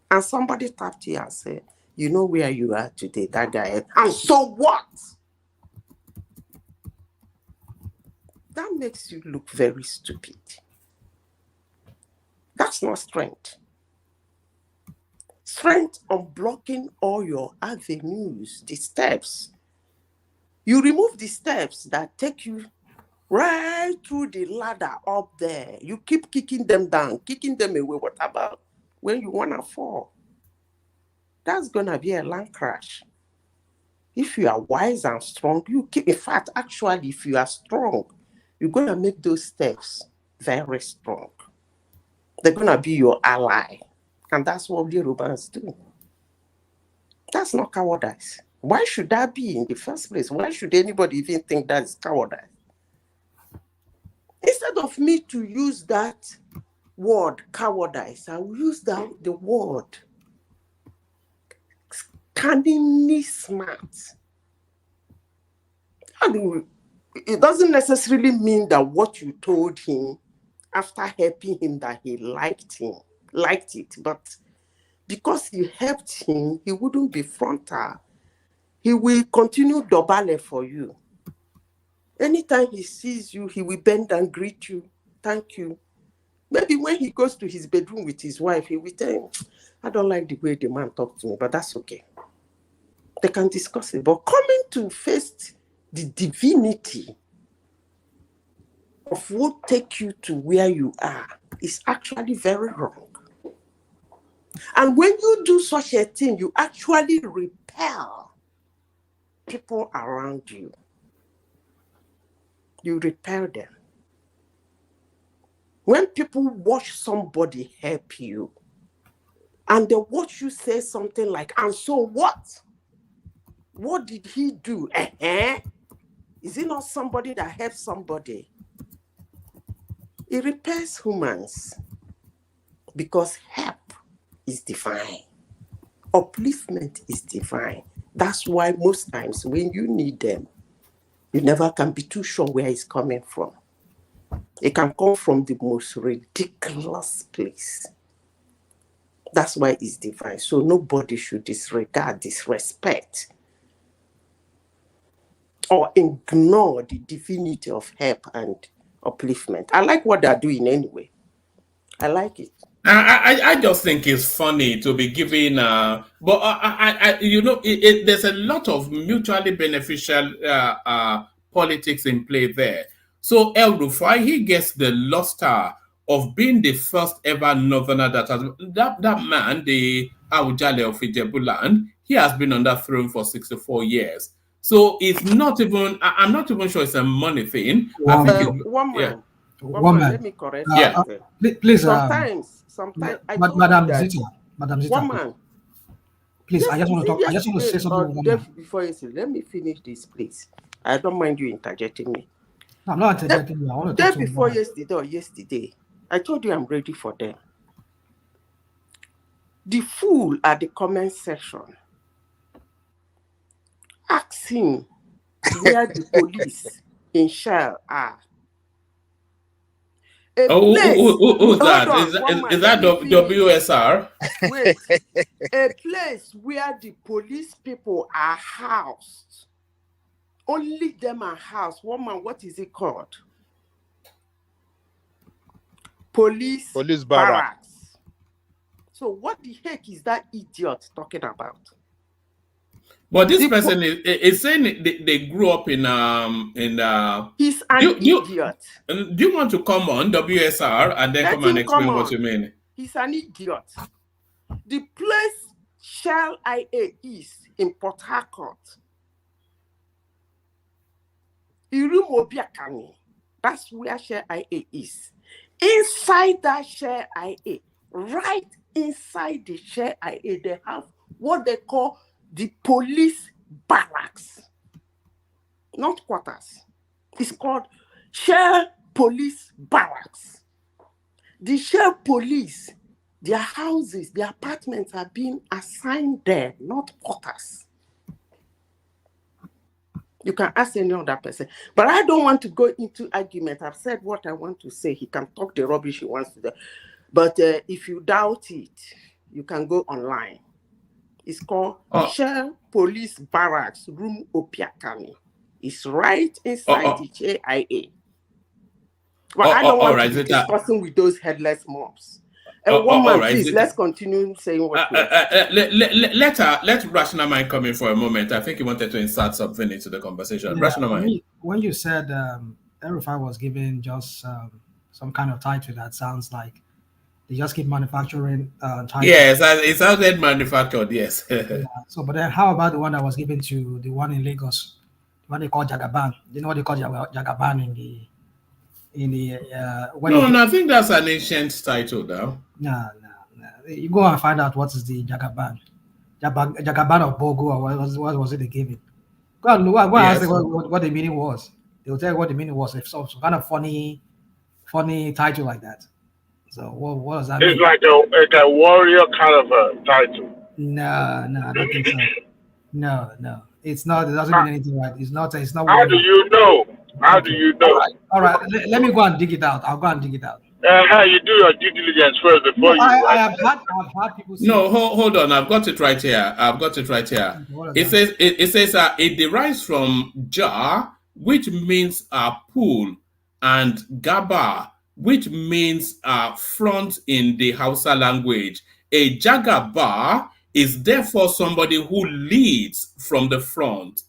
And somebody tapped you and said, you know where you are today, that guy. And so what? That makes you look very stupid. That's not strength. Strength on blocking all your avenues, the steps. You remove the steps that take you right through the ladder up there. You keep kicking them down, kicking them away. What about when you want to fall? That's going to be a land crash. If you are wise and strong, you keep. In fact, actually, if you are strong, you're going to make those steps very strong. They're going to be your ally. And that's what Yorubans do. That's not cowardice. Why should that be in the first place? Why should anybody even think that is cowardice? Instead of me to use that word, cowardice, I will use the word cunningly smart. I mean, it doesn't necessarily mean that what you told him after helping him that he liked it, but because you helped him, he wouldn't be frontal. He will continue dobale for you. Anytime he sees you, he will bend and greet you. Thank you. Maybe when he goes to his bedroom with his wife, he will tell him, I don't like the way the man talks to me, but that's okay. They can discuss it. But coming to face the divinity of what takes you to where you are is actually very wrong. And when you do such a thing, you actually repel people around you. You repel them. When people watch somebody help you, and they watch you say something like, and so what? What did he do? Is it not somebody that helps somebody? It repels humans because help is divine. Upliftment is divine. That's why most times when you need them, you never can be too sure where it's coming from. It can come from the most ridiculous place. That's why it's divine. So nobody should disregard, disrespect, or ignore the divinity of help and upliftment. I like what they're doing anyway. I like it. I just think it's funny to be giving, but there's a lot of mutually beneficial politics in play there. So El Rufai, he gets the luster of being the first ever northerner that man, the Awujale of Ijebuland, he has been on that throne for 64 years. So it's not even, I'm not even sure it's a money thing. One man. Let me correct you. Please. Sometimes Madam Zita. One man. Please, I just want to talk. I just want to say something. Before you say, let me finish this, please. I don't mind you interjecting me. No, I'm not interjecting you. I want to talk to you. Before yesterday, I told you I'm ready for them. The fool at the comment section asked him where the police in Shell are. Who's that? Is that WSR? Wait, a place where the police people are housed. Only them are housed. Woman, what is it called? Police barracks. So what the heck is that idiot talking about? But this person is saying they grew up in he's an idiot. Do you want to come on WSR and then come and explain what you mean? He's an idiot. The place Shell IA is in Port Harcourt. Irumobiakani. That's where Shell IA is. Inside that Shell IA, right inside the Shell IA, they have what they call the police barracks, not quarters. It's called Shell Police Barracks. The Shell Police, their houses, their apartments are being assigned there, not quarters. You can ask any other person. But I don't want to go into argument. I've said what I want to say. He can talk the rubbish he wants to do. But if you doubt it, you can go online. It's called Shell Police Barracks, Room Opiakami. It's right inside the JIA. But I don't want to be discussing with those headless mobs. Please, let's continue saying what let Rational Mind come in for a moment. I think he wanted to insert something into the conversation. Yeah, Rational Mind. When you said El-Rufai was given just some kind of title that sounds like they just keep manufacturing titles. Yes, it sounded manufactured, yes. Yeah. So, but then how about the one that was given to the one in Lagos? The one they call Jagaban. You know what they call Jagaban in the I think that's an ancient title now. No. You go and find out what is the Jagaban. Jagaban of Bogo, or what was it they gave it? Go and ask them what the meaning was. They'll tell you what the meaning was. If some kind of funny title like that. So what does that mean? It's like a warrior kind of a title. No, I don't think so. No. It's not. It doesn't mean anything right. It's not. How do you know? How do you know? All right. Let me go and dig it out. I'll go and dig it out. You do your due diligence first before I have had people say. No, hold on. I've got it right here. It says it derives from jar, which means pool, and gaba, which means front in the Hausa language. A jagabar is therefore somebody who leads from the front,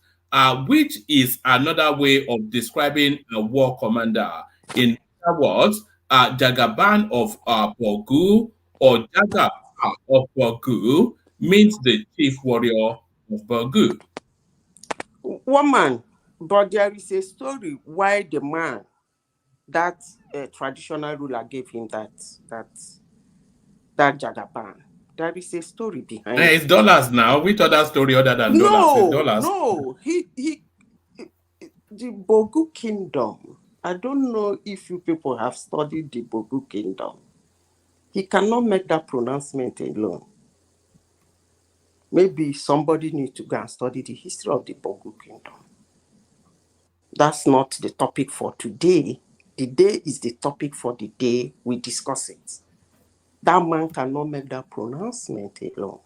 which is another way of describing a war commander. In other words, Jagaban of Bogu or Jagaba of Bogu means the chief warrior of Bogu. Woman, but there is a story why the man, that traditional ruler, gave him that Jagaban. There is a story behind it. It's dollars now. Which other story other than dollars? No. He the Bogu kingdom. I don't know if you people have studied the Bogu kingdom. He cannot make that pronouncement alone. Maybe somebody needs to go and study the history of the Bogu kingdom. That's not the topic for today. The day is the topic for the day we discuss it. That man cannot make that pronouncement alone.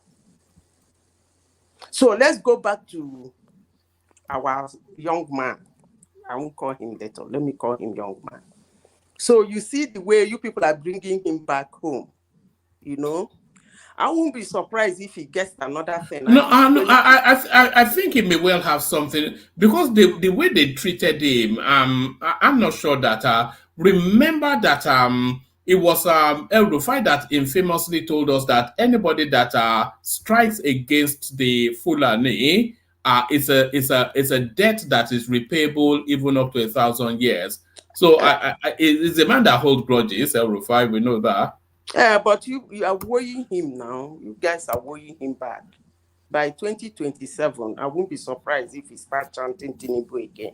So let's go back to our young man. I won't call him later. Let me call him young man. So you see the way you people are bringing him back home, you know. I won't be surprised if he gets another thing. No, I think he may well have something because the way they treated him, I'm not sure that. Remember that it was El Rufai that infamously told us that anybody that strikes against the Fulani, it's a debt that is repayable even up to 1,000 years. So it's a man that holds grudges. El Rufai, we know that. But you are worrying him now. You guys are worrying him back. By 2027, I won't be surprised if he starts chanting Tinubu again.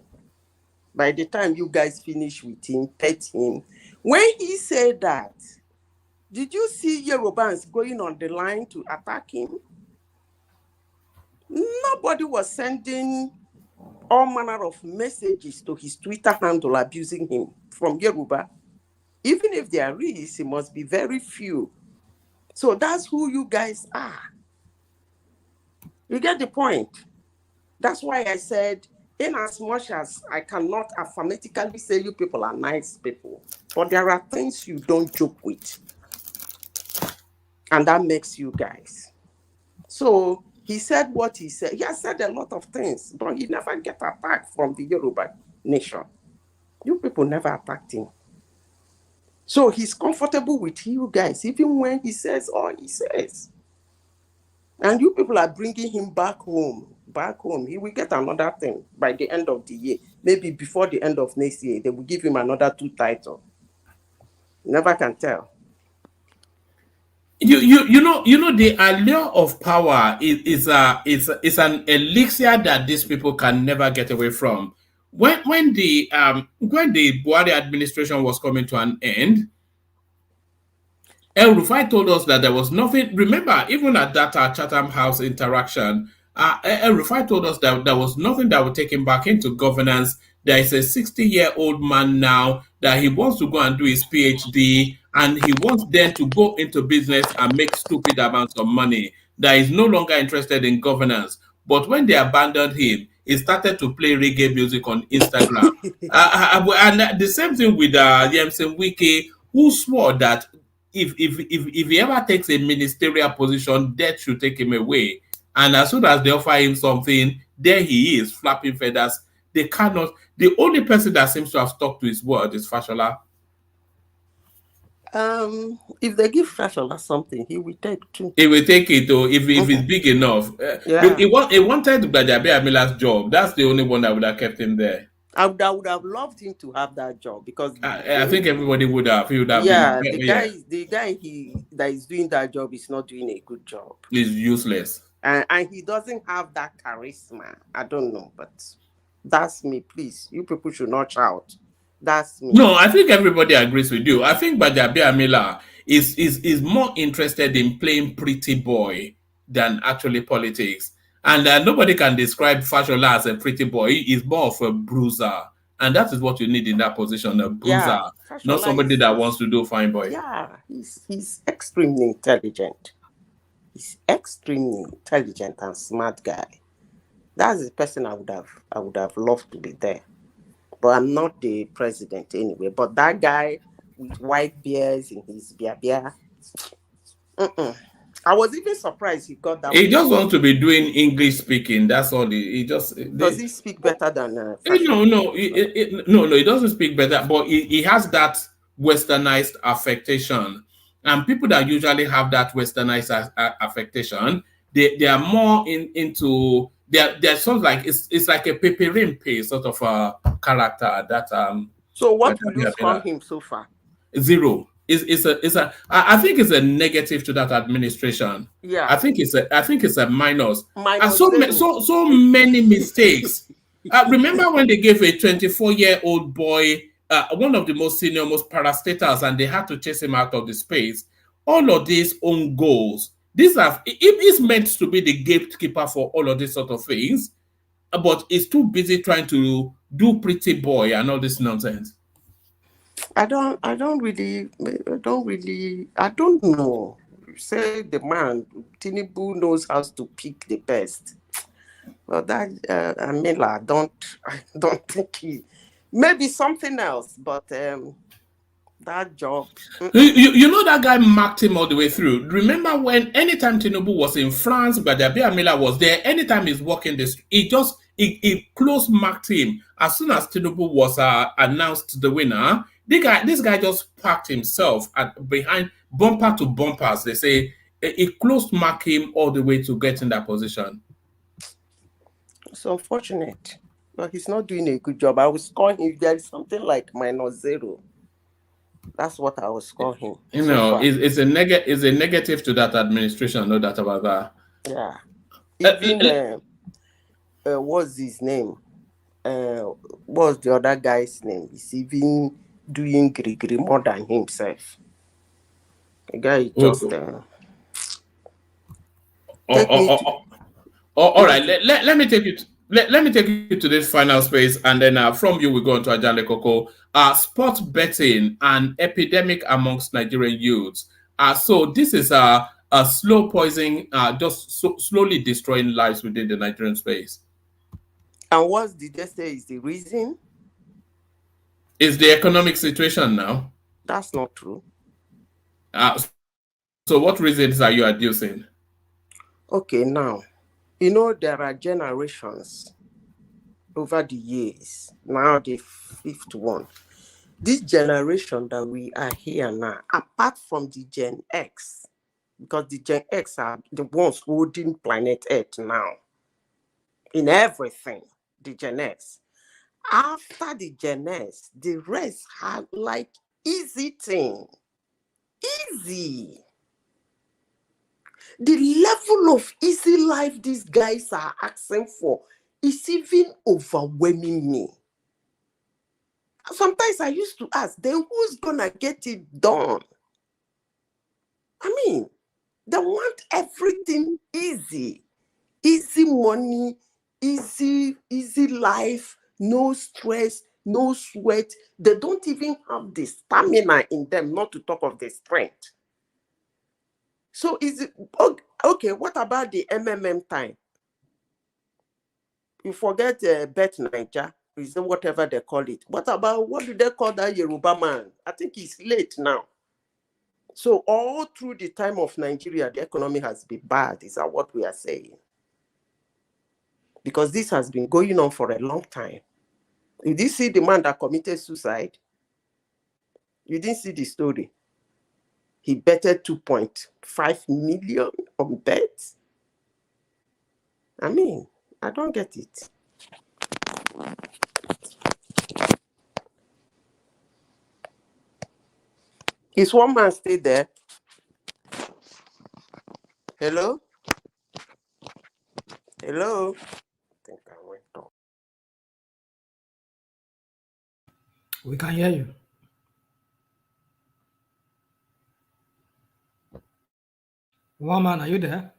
By the time you guys finish with him, pet him. When he said that, did you see Yorubans going on the line to attack him? Nobody was sending all manner of messages to his Twitter handle abusing him from Yoruba. Even if there is, it must be very few. So that's who you guys are. You get the point? That's why I said, in as much as I cannot affirmatively say you people are nice people, but there are things you don't joke with. And that makes you guys. So he said what he said. He has said a lot of things, but he never get attacked from the Yoruba nation. You people never attacked him. So he's comfortable with you guys, even when he says all he says. And you people are bringing him back home. He will get another thing by the end of the year. Maybe before the end of next year, they will give him another 2 titles. Never can tell. You know the allure of power is an elixir that these people can never get away from. When the Buhari administration was coming to an end, El Rufai told us that there was nothing. Remember, even at that Chatham House interaction, El Rufai told us that there was nothing that would take him back into governance. There is a 60-year-old man now that he wants to go and do his PhD, and he wants then to go into business and make stupid amounts of money. That is no longer interested in governance. But when they abandoned him, he started to play reggae music on Instagram. And the same thing with Yemsen Wike, who swore that if he ever takes a ministerial position, death should take him away. And as soon as they offer him something, there he is, flapping feathers. They cannot. The only person that seems to have stuck to his word is Fashola. If they give Fashola something, he will take too. He will take it, though, if it's big enough. He wanted Gbajabiamila's job. That's the only one that would have kept him there. I would have loved him to have that job because I think everybody would have. He would have. Yeah, the guy that is doing that job is not doing a good job. He's useless. And he doesn't have that charisma. I don't know, but that's me. Please, you people should not shout. That's me. No, I think everybody agrees with you. I think Gbajabiamila is more interested in playing pretty boy than actually politics. And nobody can describe Fashola as a pretty boy. He is more of a bruiser. And that is what you need in that position, a bruiser. Not somebody that wants to do fine boy. Yeah, he's extremely intelligent. He's extremely intelligent and smart guy. That's the person I would have loved to be there. But I'm not the president anyway. But that guy with white beards in his beer. I was even surprised he got that. He just wants to be doing English speaking. That's all. Does he speak better than? No. He doesn't speak better. But he has that westernized affectation. And people that usually have that westernized affectation, they are more into they're sort of like it's like a peperimpe sort of a character that So what would you call him so far? 0. I think it's a negative to that administration. Yeah. I think it's a minus. And so many mistakes. Remember when they gave a 24-year-old boy one of the most senior, most parastatals, and they had to chase him out of the space. All of these own goals. It is meant to be the gatekeeper for all of these sort of things, but it's too busy trying to do pretty boy and all this nonsense. I don't know. Say the man, Tinubu knows how to pick the best. But that I don't think he. Maybe something else, but that job. You know that guy marked him all the way through. Remember when anytime Tinubu was in France, Gbajabiamila Miller was there, anytime he's walking this, he close marked him. As soon as Tinubu was announced the winner, this guy just parked himself behind bumper to bumpers. They say he close marked him all the way to get in that position. It's unfortunate, but he's not doing a good job. I was scoring him. There is something like -0. That's what I was scoring him. You know, it's a negative to that administration. No doubt about that. Yeah. Even what's his name? What's the other guy's name? He's even doing Grigri more than himself. The guy just. All right. Let me take you. Let me take you to this final space, and then from you we go on to Ajale Koko. Sports betting and epidemic amongst Nigerian youths. So this is a slow poison, slowly destroying lives within the Nigerian space. And what did they say is the reason? Is the economic situation now? That's not true. So what reasons are you adducing? Okay, now, you know, there are generations over the years. Now the 5th one. This generation that we are here now, apart from the Gen X, because the Gen X are the ones holding planet Earth now. In everything, the Gen X. After the Gen X, the rest have like easy thing. Easy. The level of easy life these guys are asking for is even overwhelming me. Sometimes I used to ask, then who's gonna get it done? I mean, they want everything easy. Easy money, easy life, no stress, no sweat. They don't even have the stamina in them, not to talk of the strength. So is it okay? What about the MMM time? You forget Bet Niger, is whatever they call it. What about what do they call that Yoruba man? I think he's late now. So all through the time of Nigeria, the economy has been bad. Is that what we are saying? Because this has been going on for a long time. You didn't see the man that committed suicide. You didn't see the story. He betted 2.5 million on bets. I mean, I don't get it. Is one man stay there? Hello? Hello? I think I went off. We can hear you. Woman, are you there?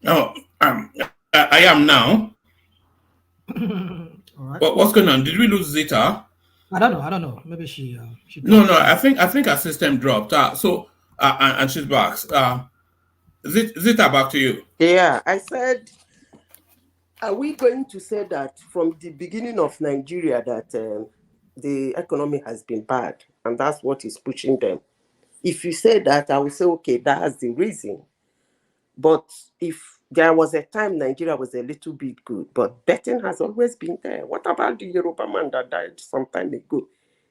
No, I am now. All right. What's going on? Did we lose Zita? I don't know. Maybe she. No. I think her system dropped. And she's back. Zita, back to you. Yeah, I said, are we going to say that from the beginning of Nigeria that the economy has been bad, and that's what is pushing them? If you say that, I will say, okay, that's the reason. But if there was a time Nigeria was a little bit good, but betting has always been there. What about the Yoruba man that died some time ago?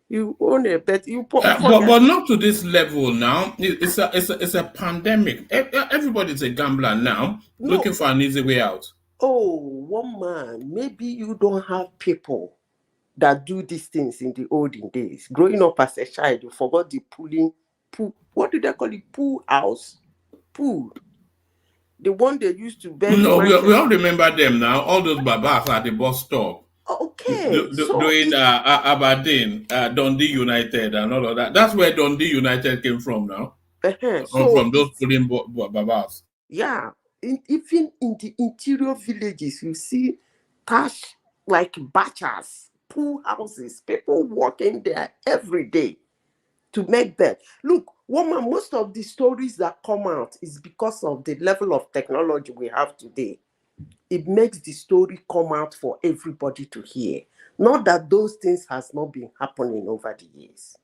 You own a bet. But not to this level now. It's a pandemic. Everybody's a gambler now, looking for an easy way out. Oh, one man, maybe you don't have people that do these things in the olden days. Growing up as a child, you forgot the pool. What do they call it? Pool house? Pool. The one they used to bet. No, we all remember them now. All those babas at the bus stop. Okay. Doing Aberdeen, Dundee United and all of that. That's where Dundee United came from now. From those pulling babas. Yeah. Even in the interior villages, you see tash like bachas, pool houses, people walking there every day to make bet. Look, woman, most of the stories that come out is because of the level of technology we have today. It makes the story come out for everybody to hear. Not that those things has not been happening over the years.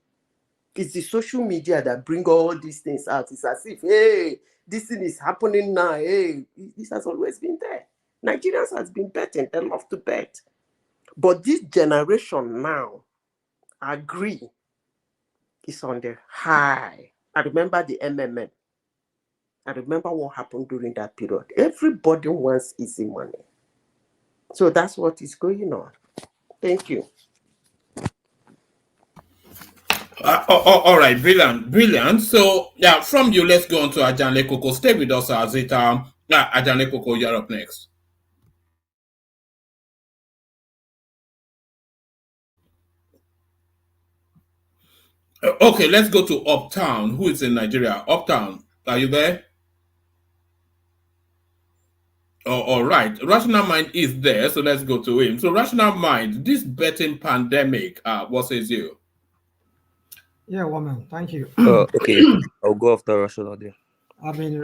It's the social media that bring all these things out. It's as if, hey, this thing is happening now. Hey, this has always been there. Nigerians has been betting. They love to bet. But this generation now, agree, is on the high. I remember the MMM. I remember what happened during that period. Everybody wants easy money. So that's what is going on. Thank you. All right, brilliant. So, yeah, from you, let's go on to Ajanle Koko. Stay with us as it. Ajanle Koko, you're up next. Okay, let's go to Uptown. Who is in Nigeria? Uptown, are you there? Oh, all right. Rational Mind is there, so let's go to him. So, Rational Mind, this betting pandemic, what says you? Yeah, woman, thank you. Okay, I'll go after Rational there. I've been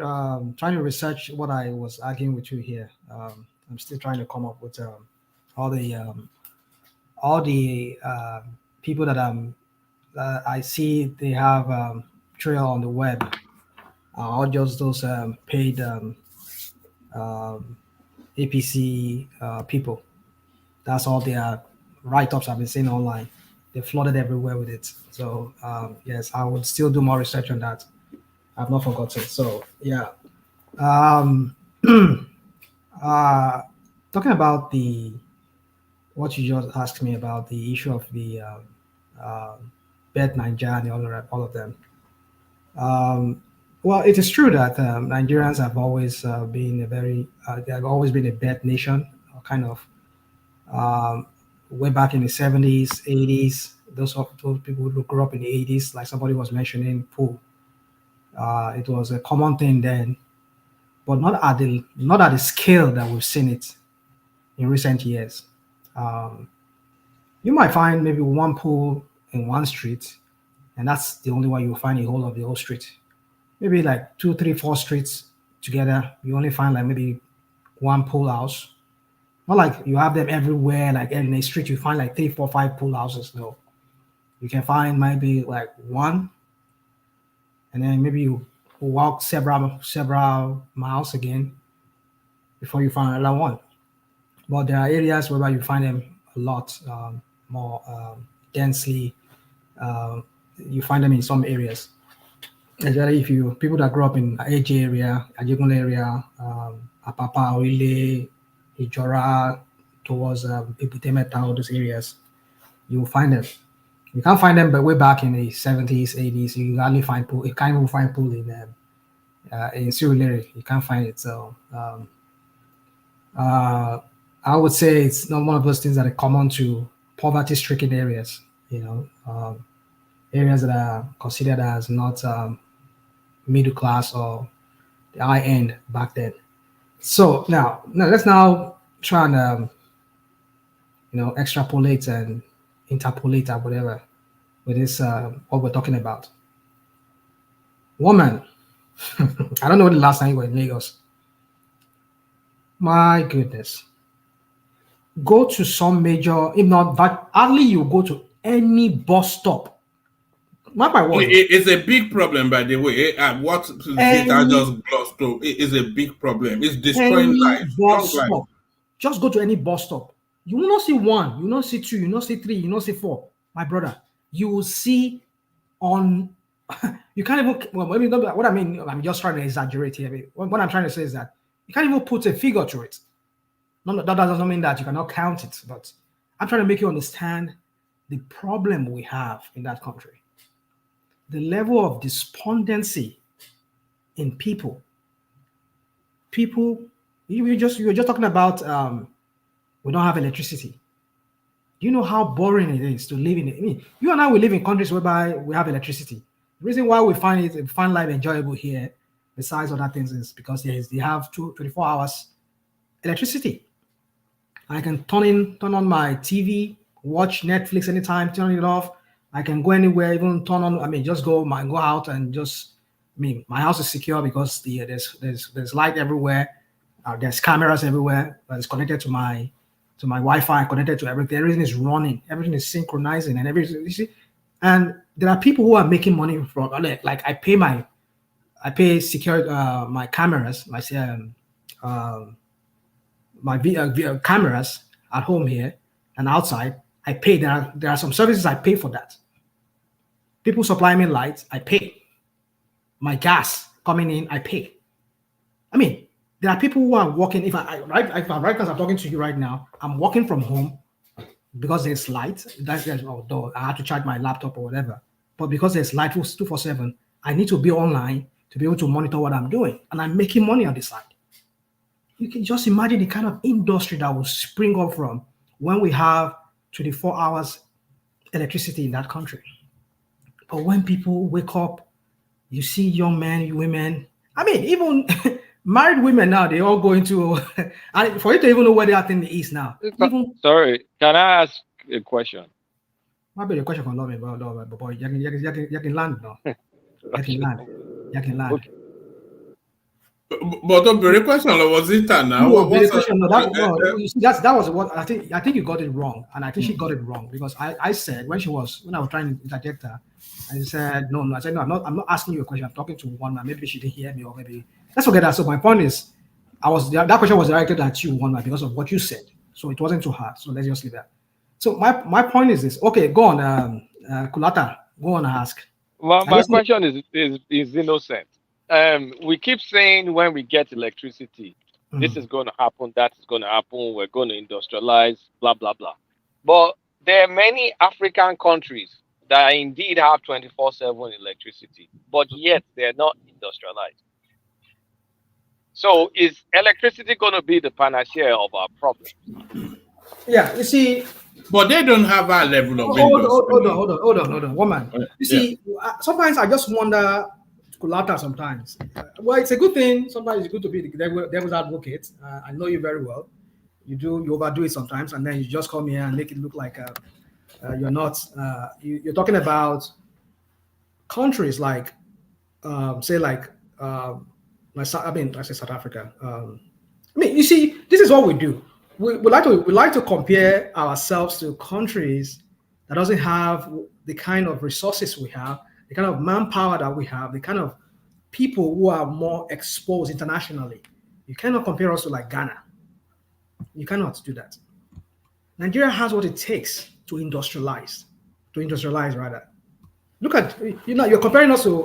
trying to research what I was arguing with you here. I'm still trying to come up with all the people that I see they have trail on the web, all just those paid APC people. That's all their write-ups I've been seeing online. They flooded everywhere with it. So yes, I would still do more research on that. I've not forgotten. So yeah. Talking about what you just asked me about the issue of the Bet Nigeria and all of them. Well, it is true that Nigerians have always been they have always been a bet nation, kind of way back in the 70s, 80s. Those people who grew up in the 80s, like somebody was mentioning, pool. It was a common thing then, but not at the scale that we've seen it in recent years. You might find maybe one pool in one street, and that's the only one you'll find a whole of the whole street. Maybe like 2, 3, 4 streets together, you only find like maybe one pool house. Not like you have them everywhere, like in a street you find like 3, 4, 5 pool houses. No, you can find maybe like one, and then maybe you walk several miles again before you find another one. But there are areas where you find them a lot more densely. You find them in some areas. Especially if people that grew up in AJ area, Ajegunle area, Apapa, Oile, Ijora, towards Ibutemeta, all those areas, you will find them. You can't find them, but way back in the 70s, 80s, you hardly find pool. You can't even find pool in Surulere. You can't find it. So I would say it's not one of those things that are common to poverty-stricken areas. Areas that are considered as not middle class or the high end back then. So now let's try and extrapolate and interpolate or whatever with this what we're talking about. Woman, I don't know the last time you were in Lagos. My goodness. Go to some major, if not that, hardly you go to any bus stop. It's a big problem, by the way. What Zeta just glossed through is a big problem. It's destroying lives. Just go to any bus stop. You will not see 1, you will not see 2, you will not see 3, you will not see 4. My brother, you will see on. You can't even. Well, maybe not what I mean. I'm just trying to exaggerate here. What I'm trying to say is that you can't even put a figure to it. No, that doesn't mean that you cannot count it, but I'm trying to make you understand the problem we have in that country. The level of despondency in people. You were just talking about we don't have electricity. Do you know how boring it is to live in it? I mean, you and I, we live in countries whereby we have electricity. The reason why we find life enjoyable here, besides other things, is because they have 24 hours electricity. I can turn on my TV, watch Netflix anytime, turn it off. I can go anywhere, even turn on. Just go out and just. My house is secure because there's light everywhere. There's cameras everywhere that is connected to my to my Wi-Fi, connected to everything. Everything is running, everything is synchronizing, and everything. You see, and there are people who are making money from like I pay security my cameras, my cameras at home here and outside. I pay. There are some services I pay for that. People supply me lights, I pay. My gas coming in, I pay. I mean, there are people who are working. If right as I'm talking to you right now, I'm working from home because there's light. Although I have to charge my laptop or whatever, but because there's light 247, I need to be online to be able to monitor what I'm doing, and I'm making money on the side. You can just imagine the kind of industry that will spring up from when we have 24 hours electricity in that country. But when people wake up, you see young men, women, I mean, even married women now, they all go into, and for you to even know where they are in the East now. Sorry, can I ask a question? Maybe the question from Loving, but boy, you can land now. You can land. Okay. But the question was it now? That was what I think you got it wrong, and I think she got it wrong because I said when I was trying to interject her, I said no. I said no. I'm not asking you a question. I'm talking to one man. Maybe she didn't hear me, or maybe let's forget that. So my point is, that question was directed at you, one man, because of what you said. So it wasn't too hard. So let's just leave that. So my point is this. Okay, go on, Kulata. Go on and ask. Well, my question is innocent. We keep saying when we get electricity, this is going to happen, that is going to happen, we're going to industrialize, blah, blah, blah. But there are many African countries that indeed have 24/7 electricity, but yet they're not industrialized. So is electricity going to be the panacea of our problems? Yeah, you see. But they don't have our level of Hold on, woman. You see, sometimes I just wonder, Kulata, sometimes. Well, it's a good thing. Sometimes it's good to be the devil's advocate. I know you very well. You overdo it sometimes, and then you just come here and make it look like you're not. You're talking about countries like, I say South Africa. I mean, you see, this is what we do. We like to compare ourselves to countries that doesn't have the kind of resources we have, the kind of manpower that we have, the kind of people who are more exposed internationally. You cannot compare us to like Ghana. You cannot do that. Nigeria has what it takes to industrialize rather. Look at, you're comparing us to,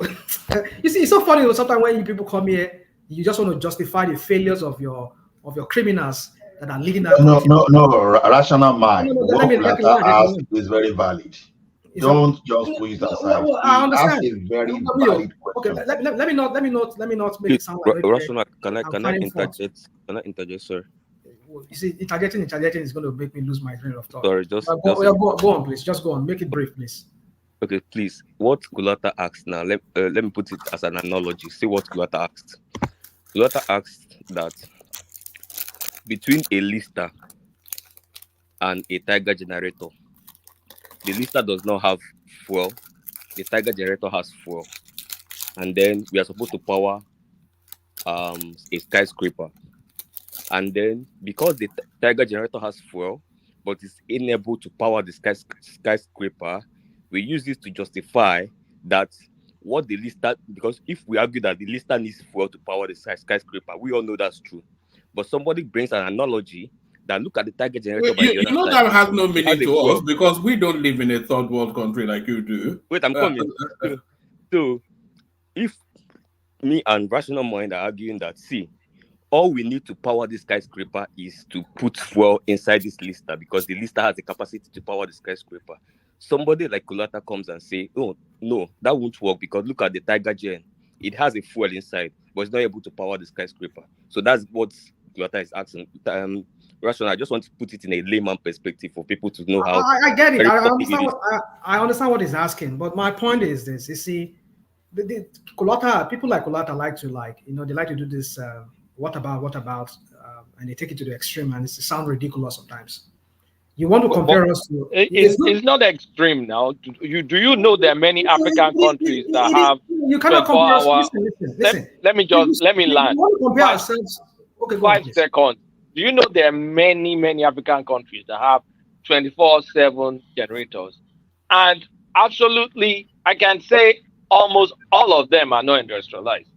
you see, it's so funny sometimes when people come here, you just want to justify the failures of your criminals that are leading that. No, rational mind. What Kulata asked is very valid. Don't just push it aside. I understand. That's a very valid question. Okay, let me not make it sound like rational. Can I interject? Can I interject, sir? You see, interjecting is going to make me lose my train of thought. Sorry, go on, please. Just go on. Make it brief, please. Okay, please. What Kulata asked now, let me put it as an analogy. See what Kulata asked. Kulata asked that between a lister and a Tiger generator, the lister does not have fuel, the Tiger generator has fuel. And then we are supposed to power a skyscraper. And then because the Tiger generator has fuel, but is unable to power the skyscraper, we use this to justify that what the lister, because if we argue that the lister needs fuel to power the skyscraper, we all know that's true. But somebody brings an analogy that look at the Tiger generator. That has no meaning to us because we don't live in a third world country like you do. Wait, I'm coming. So, if me and Rational Mind are arguing that, see, all we need to power this skyscraper is to put fuel inside this lister because the lister has the capacity to power the skyscraper. Somebody like Kulata comes and say, oh, no, that won't work because look at the Tiger Gen. It has a fuel inside, but it's not able to power the skyscraper. So that's what Kulata is asking. Rational, I just want to put it in a layman perspective for people to know how. I get it. I understand what he's asking, but my point is this: you see, Kulata, people like Kulata like to they like to do this. What about? And they take it to the extreme, and it sounds ridiculous sometimes. You want to compare us to? It's not extreme now. Do you know there are many African countries that have? You cannot compare us. Listen. Let me land. You want to compare ourselves? Okay, 5 seconds. Do you know there are many, many African countries that have 24/7 generators? And absolutely, I can say almost all of them are not industrialized.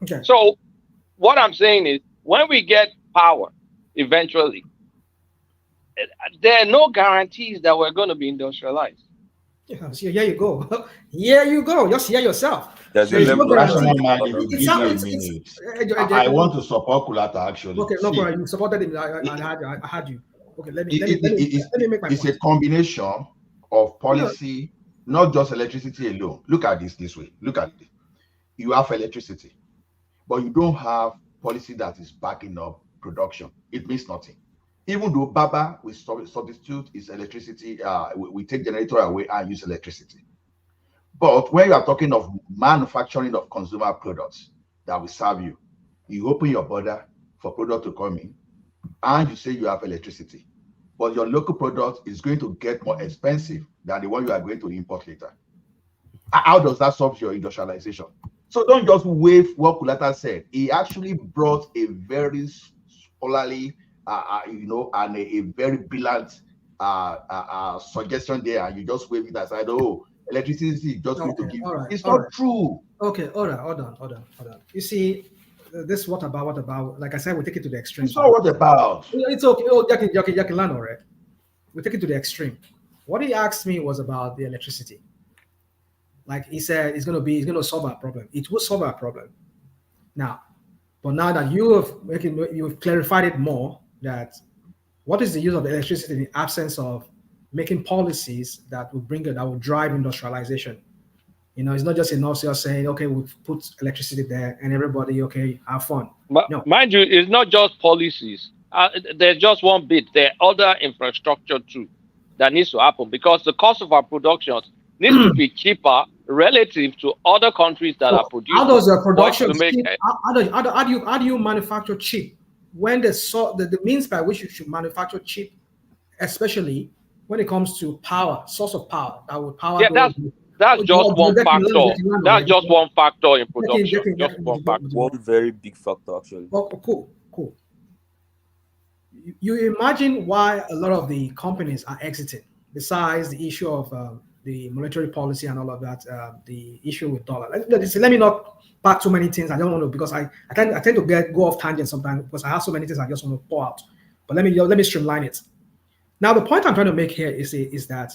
Okay. So what I'm saying is, when we get power, eventually, there are no guarantees that we're going to be industrialized. Yeah, so here you go. Here you go. Just hear yourself. There's a rational mind. If you give me a minute, I want to support Kulata actually. Okay, no problem. You supported him. I had you. Okay, let me make my point. It's a combination of policy, not just electricity alone. Look at this way. Look at it. You have electricity, but you don't have policy that is backing up production. It means nothing. Even though Baba will substitute its electricity, we take generator away and use electricity. But when you are talking of manufacturing of consumer products that will serve you, you open your border for product to come in, and you say you have electricity, but your local product is going to get more expensive than the one you are going to import later. How does that solve your industrialization? So don't just wave what Kulata said. He actually brought a very scholarly, and a very brilliant suggestion there, and you just wave it aside. Oh, electricity is just going to give. Right, it's not true. Okay, hold on. You see, this what about? Like I said, we take it to the extreme. It's not what about. It's okay. Oh, you can learn already. We take it to the extreme. What he asked me was about the electricity. Like he said, it's going to solve our problem. It will solve our problem. Now, but now that you've clarified it more, that what is the use of electricity in the absence of making policies that will drive industrialization? It's not just enough just saying, okay, we've put electricity there and everybody, okay, have fun. But no. Mind you, it's not just policies. There's just one bit. There are other infrastructure too that needs to happen, because the cost of our production needs to be cheaper relative to other countries that are producing. How does your production how do you manufacture cheap when the means by which you should manufacture cheap, especially when it comes to power, source of power that will power? Yeah, that's just one factor. That's just one factor in production. Just one factor. One very big factor, actually. Oh, cool. You imagine why a lot of the companies are exiting, besides the issue of the monetary policy and all of that, the issue with dollar. Let me not pack too many things. I don't want to, because I tend to go off tangent sometimes, because I have so many things I just want to pour out. But let me streamline it. Now, the point I'm trying to make here is that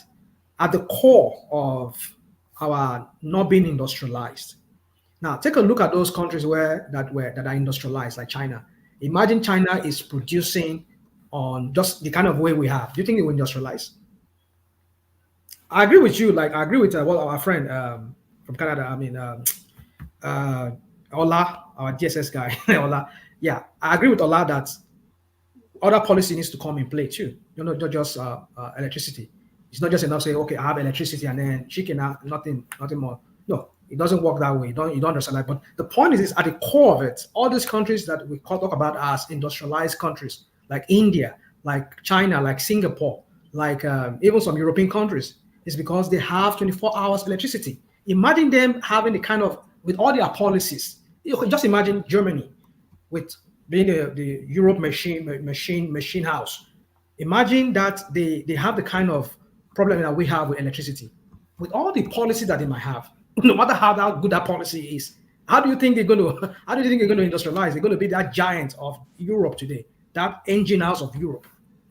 at the core of our not being industrialized. Now, take a look at those countries that are industrialized, like China. Imagine China is producing on just the kind of way we have. Do you think it will industrialize? I agree with you. Like, I agree with our friend from Canada. I mean, Ola, our DSS guy. Ola. Yeah, I agree with Ola that other policy needs to come in play too. Not just electricity. It's not just enough to say, okay, I have electricity and then chicken, nothing more. No, it doesn't work that way. You don't understand that. But the point is at the core of it, all these countries that we talk about as industrialized countries, like India, like China, like Singapore, like even some European countries, is because they have 24 hours electricity. Imagine them having the kind of, with all their policies. You can just imagine Germany with being the Europe machine house. Imagine that they have the kind of problem that we have with electricity. With all the policy that they might have, no matter how good that policy is, how do you think they're going to industrialize? They're going to be that giant of Europe today, that engine house of Europe.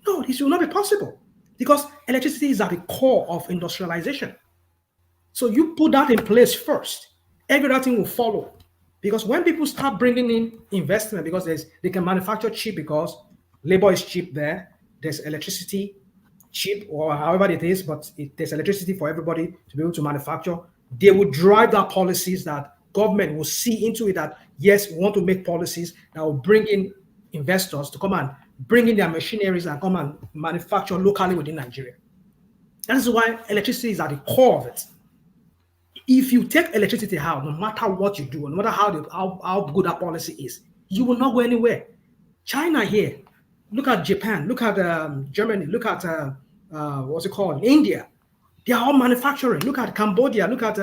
No, this will not be possible, because electricity is at the core of industrialization. So you put that in place first, every other thing will follow. Because when people start bringing in investment, because they can manufacture cheap, because labor is cheap there, there's electricity cheap, or however it is, but there's electricity for everybody to be able to manufacture. They will drive that policies that government will see into it, that yes, we want to make policies that will bring in investors to come and bring in their machineries and come and manufacture locally within Nigeria. That is why electricity is at the core of it. If you take electricity out, no matter what you do, no matter how good that policy is, you will not go anywhere. China here, look at Japan, look at Germany, look at what's it called, India. They are all manufacturing. Look at Cambodia, look at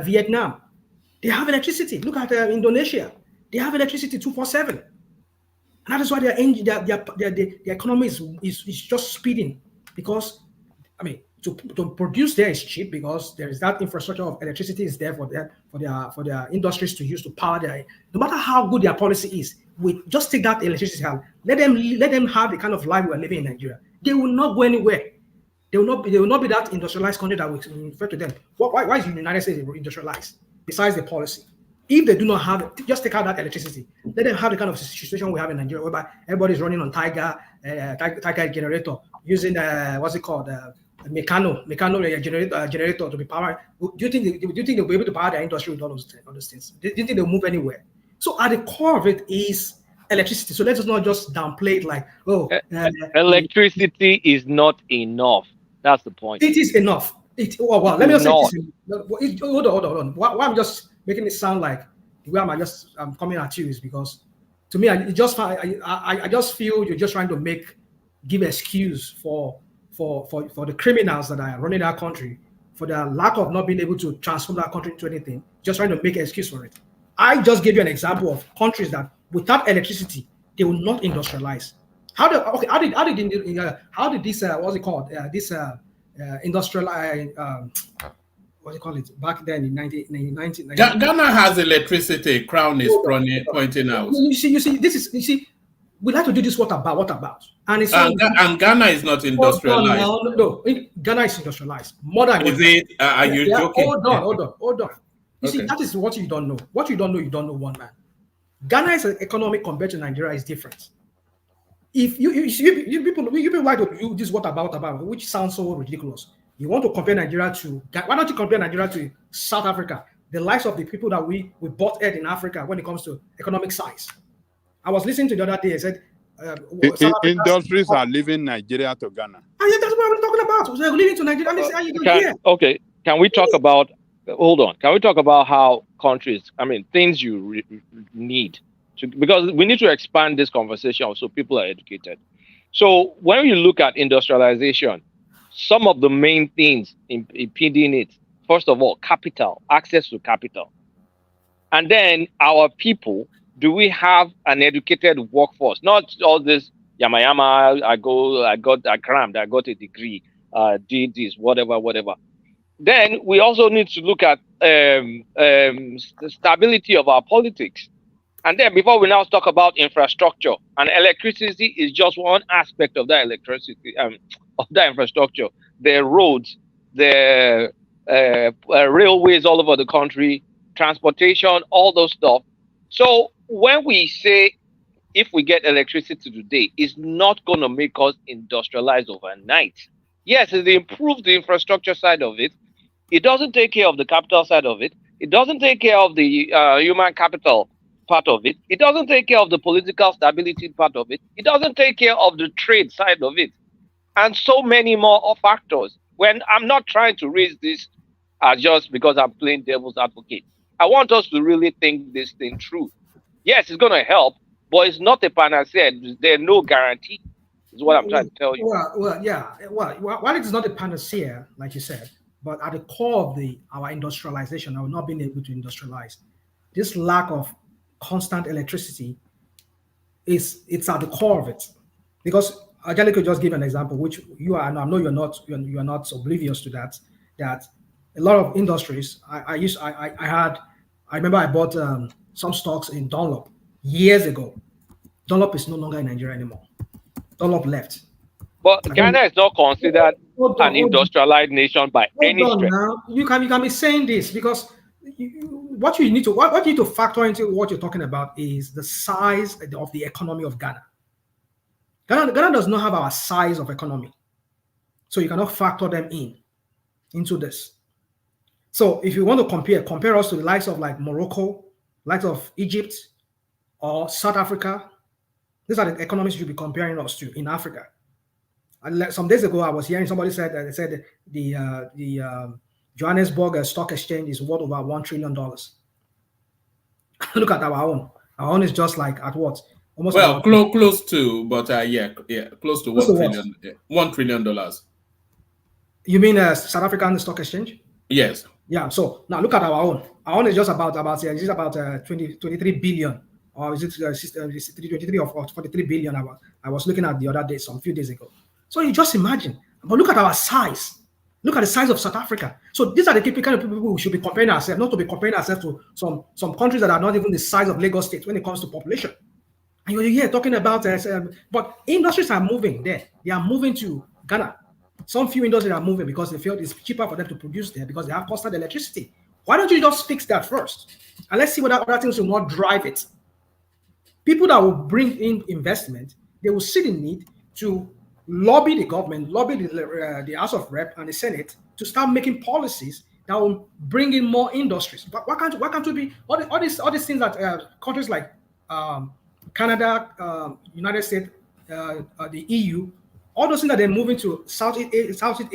Vietnam. They have electricity. Look at Indonesia. They have electricity 24/7. And that is why the economy is just speeding, because, I mean, to produce there is cheap, because there is that infrastructure of electricity is there for their industries to use to power their. No matter how good their policy is, we just take that electricity out, let them have the kind of life we are living in Nigeria. They will not go anywhere. They will not be that industrialized country that we refer to them. Why is the United States industrialized? Besides the policy. If they do not have it, just take out that electricity. Let them have the kind of situation we have in Nigeria, whereby everybody's running on Tiger generator, using what's it called, Mecano generator to be powered. Do you think they'll be able to power their industry with all those things? Do you think they'll move anywhere? So at the core of it is electricity. So let's not just downplay it like, electricity is not enough. That's the point. It is enough. Let me just say, hold on. Why I'm just making it sound like the way I'm coming at you is because, to me, I just feel you're just trying to give excuse for the criminals that are running our country, for their lack of not being able to transform that country into anything, just trying to make an excuse for it. I just gave you an example of countries that without electricity, they will not industrialize. How did this what's it called, industrial what do you call it, back then in 1990? Ghana has electricity. Crown is pointing out. You see, we like to do this. What about? And Ghana is not industrialized. No, Ghana is industrialized. More than is it? Are you joking? Hold on. You see, that is what you don't know. What you don't know, one man. Ghana's economic compared to Nigeria is different. If you people like to do this what about, which sounds so ridiculous. You want to compare Nigeria to, why don't you compare Nigeria to South Africa, the likes of the people that we bought in Africa when it comes to economic size? I was listening to the other day, I said, industries are leaving Nigeria to Ghana. That's what I'm talking about. They're leaving to Nigeria. Okay, can we talk about, hold on, can we talk about how countries, things you need to, because we need to expand this conversation so people are educated. So when you look at industrialization, some of the main things impeding it, first of all, capital, access to capital. And then our people, do we have an educated workforce? Not all this yama, I crammed, I got a degree, did this, whatever. Then we also need to look at the stability of our politics. And then before we now talk about infrastructure, and electricity is just one aspect of that electricity, of that infrastructure. The roads, the railways all over the country, transportation, all those stuff. So when we say if we get electricity today, it's not going to make us industrialize overnight. Yes, it improves the infrastructure side of it. It doesn't take care of the capital side of it. It doesn't take care of the human capital part of it. It doesn't take care of the political stability part of it. It doesn't take care of the trade side of it. And so many more factors. When I'm not trying to raise this just because I'm playing devil's advocate. I want us to really think this thing through. Yes, it's going to help, but it's not a panacea. There's no guarantee, is what I'm trying to tell you. While it is not a panacea, like you said, but at the core of our industrialization, our not being able to industrialize, this lack of constant electricity it's at the core of it. Because Angelica just gave an example, which you are, and I know you're not oblivious to that a lot of industries, I remember I bought some stocks in Dunlop years ago. Dunlop is no longer in Nigeria anymore. Dunlop left. But Ghana is not considered an industrialized nation by any stretch. Now. You can be saying this because what you need to factor into what you're talking about is the size of the economy of Ghana. Ghana does not have our size of economy, so you cannot factor them into this. So if you want to compare us to the likes of like Morocco, likes of Egypt, or South Africa, these are the economies you should be comparing us to in Africa. And some days ago, I was hearing somebody said the Johannesburg Stock Exchange is worth over $1 trillion. Look at our own. Our own is just like at what? Almost close to, but close to $1 trillion. $1 trillion. You mean South African Stock Exchange? Yes. Yeah. So now look at our own. Our own is just about 23 billion or is it 23 or 43 billion? I was looking at the other day, some few days ago. So you just imagine. But look at our size. Look at the size of South Africa. So these are the kind of people we should be comparing ourselves, not to be comparing ourselves to some countries that are not even the size of Lagos State when it comes to population. And you're here talking about, but industries are moving there. They are moving to Ghana. Some few industries are moving because they feel it's cheaper for them to produce there because they have constant electricity. Why don't you just fix that first? And let's see what other things will not drive it. People that will bring in investment, they will see the need to lobby the government, lobby the House of Rep and the Senate to start making policies that will bring in more industries. But why can't we be all these things that countries like Canada, United States, the EU, all those things that they're moving to Southeast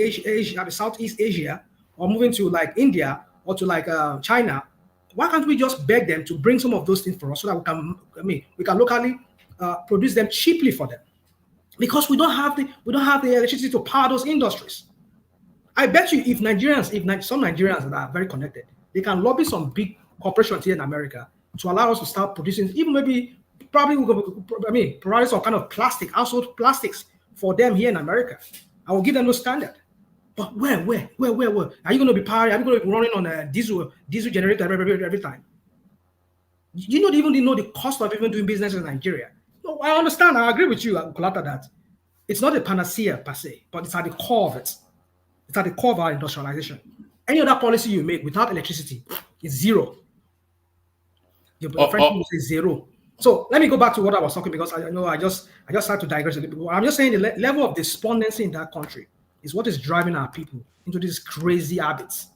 Asia, or moving to like India or to like China, why can't we just beg them to bring some of those things for us so that we can locally produce them cheaply for them? Because we don't have the electricity to power those industries. I bet you if some Nigerians that are very connected, they can lobby some big corporations here in America to allow us to start producing, even provide some kind of household plastics for them here in America. I will give them no standard. But where? Are you going to be powering? Are you going to be running on a diesel generator every time? You don't even know the cost of even doing business in Nigeria. No, I understand. I agree with you, Kulata, that it's not a panacea per se, but it's at the core of it. It's at the core of our industrialization. Any other policy you make without electricity is zero. Your French people say zero. So let me go back to what I was talking, because I know I just had to digress a little bit. I'm just saying the level of despondency in that country is what is driving our people into these crazy habits,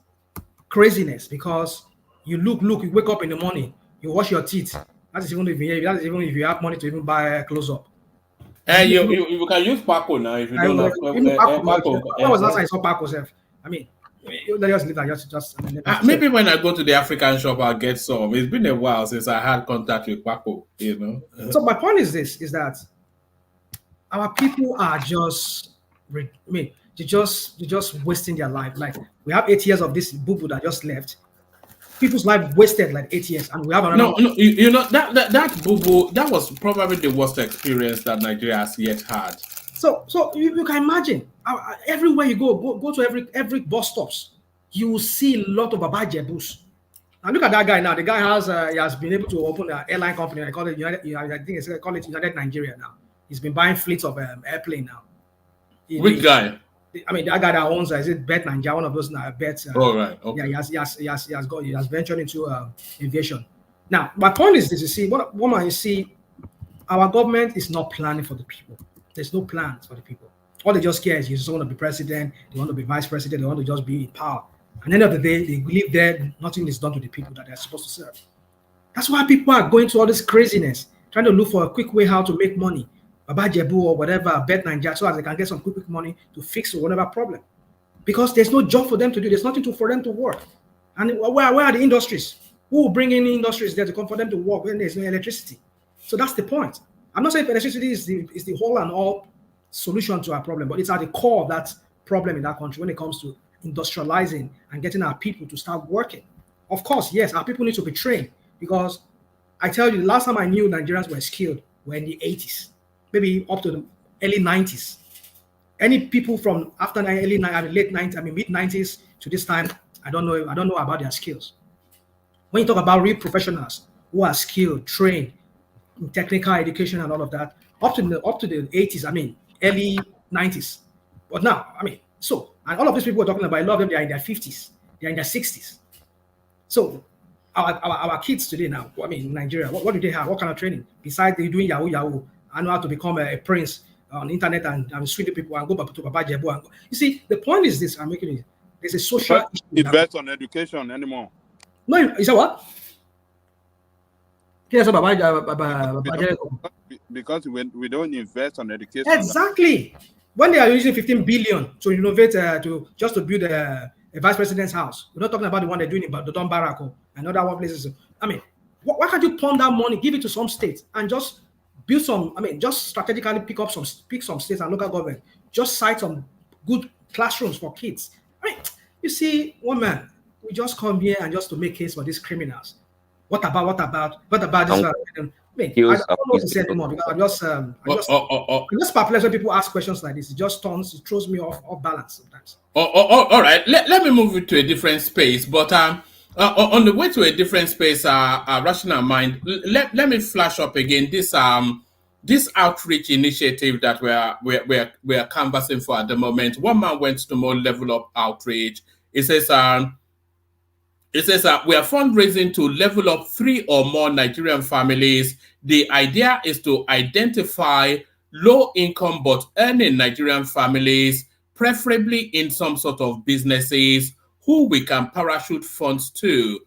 craziness. Because you you wake up in the morning, you wash your teeth. That's even if you have money to even buy clothes up. And you can use Paco now if you don't have Paco. When was the last time I saw Paco, Seth? I mean, let us leave that. Maybe when I go to the African shop, I'll get some. It's been a while since I had contact with Paco, you know. So my point is that our people are just, they're just wasting their life. Like, we have 8 years of this boo-boo that just left. People's life wasted like 8 years, and we have another. No, you know that boo-boo, that was probably the worst experience that Nigeria has yet had. So you can imagine, everywhere you go to every bus stops, you will see a lot of Baba Jebus. And look at that guy now. The guy has been able to open an airline company. I call it United Nigeria now. He's been buying fleets of airplane now. Which guy? I mean, that guy that owns is it Bet Nigeria, one of those bets. Right. Okay. Yeah, he has ventured into aviation. Now, my point is this: you see, you see, our government is not planning for the people. There's no plans for the people. All they just care is you just want to be president, they want to be vice president, they want to just be in power. At the end of the day, they live there, nothing is done to the people that they're supposed to serve. That's why people are going to all this craziness, trying to look for a quick way how to make money. Baba Jebu or whatever, Bet Nigeria, so as they can get some quick money to fix whatever problem. Because there's no job for them to do, there's nothing for them to work. And where are the industries? Who will bring in industries there to come for them to work when there's no electricity? So that's the point. I'm not saying electricity is the whole and all solution to our problem, but it's at the core of that problem in that country when it comes to industrializing and getting our people to start working. Of course, yes, our people need to be trained, because I tell you, the last time I knew Nigerians were skilled were in the 80s, maybe up to the early 90s. Any people from after late 90s, mid 90s to this time, I don't know about their skills. When you talk about real professionals who are skilled, trained in technical education and all of that, up to the 80s, early 90s. But now, and all of these people we're talking about, a lot of them, they are in their 50s, they are in their 60s. So our kids today now, in Nigeria, what do they have? What kind of training? Besides they doing Yahoo, I know how to become a prince on the internet and sweet people and go back to Baba Jebu. And go. You see, the point is this, I'm making it. There's a social issue. Invest on education anymore. No, you say what? Because we don't invest on education. Exactly. When they are using 15 billion to innovate to build a vice president's house, we're not talking about the one they're doing about the Don Barako and other one places. Why can't you pawn that money, give it to some states, and just build some? Just strategically pick some states and local government, just cite some good classrooms for kids. You see, one man, we just come here and just to make case for these criminals. What about this? I don't know what to say anymore because I'm just perplexed when people ask questions like this. It just throws me off balance sometimes. All right. Let me move it to a different space. But on the way to a different space, Rational Mind, let me flash up again this outreach initiative that we're canvassing for at the moment. One man went to more Level Up Outreach. It says we are fundraising to level up 3 or more Nigerian families. The idea is to identify low-income but earning Nigerian families, preferably in some sort of businesses, who we can parachute funds to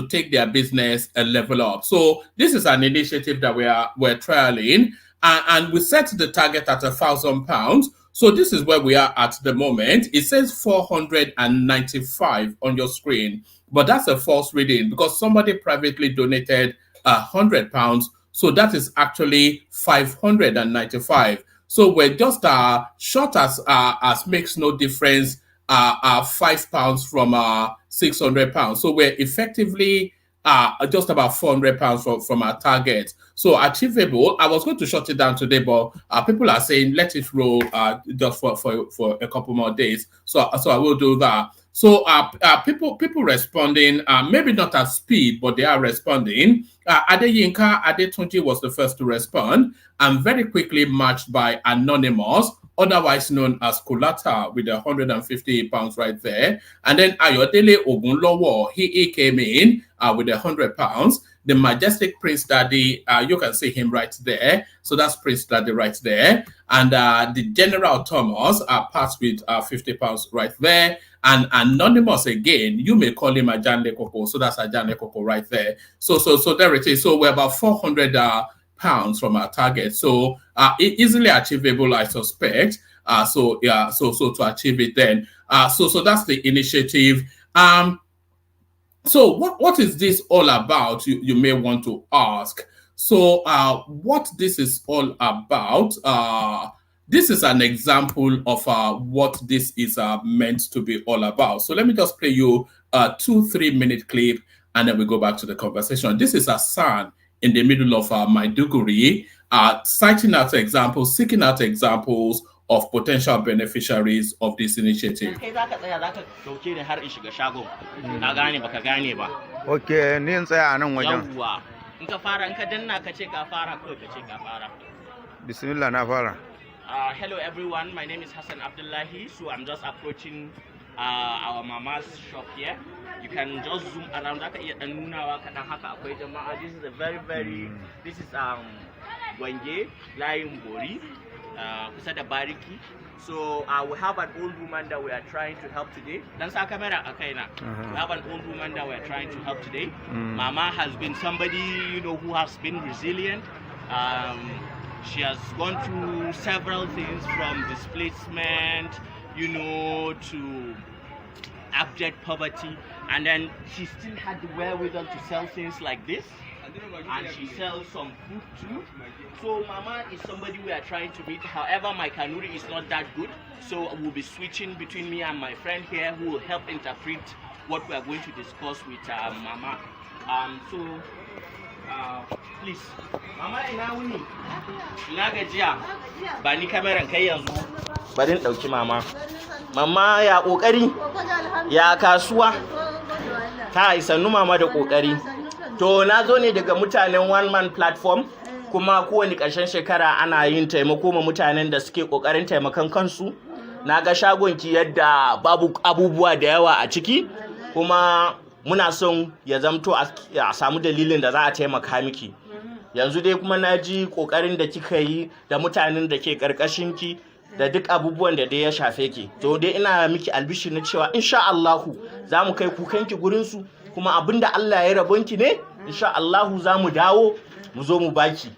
take their business a level up. So this is an initiative that we're trialing, and we set the target at £1,000. So this is where we are at the moment. It says 495 on your screen, but that's a false reading because somebody privately donated £100. So that is actually 595. So we're just short as makes no difference, £5 from £600. So we're effectively just about £400 from our target. So achievable. I was going to shut it down today, but people are saying let it roll just for a couple more days. So I will do that. So people responding, maybe not at speed, but they are responding. Adeyinka Adetunji was the first to respond, and very quickly matched by Anonymous, otherwise known as Kulata, with £150 right there. And then Ayodele Ogunlowo, he came in with £100. The Majestic Prince Daddy, you can see him right there. So that's Prince Daddy right there. And the General Thomas passed with £50 right there. And Anonymous again, you may call him Ajane Koko. So that's Ajane Koko right there. So there it is. So we're about £400 from our target. So easily achievable, I suspect. So to achieve it then. So that's the initiative. So what is this all about? You may want to ask. So what this is all about, this is an example of what this is meant to be all about. So let me just play you a 2-3 minute clip, and then we go back to the conversation. This is Hassan in the middle of Maiduguri, citing out examples, seeking out examples of potential beneficiaries of this initiative. Okay, Bismillah na fara. Hello everyone, my name is Hassan Abdullahi. So I'm just approaching our mama's shop here. You can just zoom around. This is a very this is Wenge Lion Bori, Kusada Bariki. So we have an old woman that we are trying to help today. We have an old woman that we are trying to help today. Mama has been somebody, who has been resilient. She has gone through several things from displacement, to abject poverty, and then she still had the wherewithal to sell things like this, and she sells some food too. So Mama is somebody we are trying to meet. However, my Kanuri is not that good, so we'll be switching between me and my friend here, who will help interpret what we are going to discuss with Mama. Please, Mama ina wuni? Ina gajiya? Ba ni kameran kai yanzu. Bari in dauki Mama. Mama ya kokari? Ya kasuwa? Ta isannu Mama da kokari. To na zo ne daga mutanen One Man Platform, kuma kowane ƙarshen shekara ana yin taimako ma mutanen da suke kokarin taimakon kansu. Na ga shagonki yadda babu abubuwa da yawa a ciki, kuma muna son ya zamto a samu dalilin da za a taimaka miki. Yanzu dai kuma na ji kokarin da kika yi da mutanen da ke karkashinki da duk abubuwan da dai ya shafe ki. To dai ina miki albishi na cewa insha Allahu za mu kai kukanki gurin su, kuma abinda Allah ya rabonki ne insha Allahu za mu dawo mu zo mu baki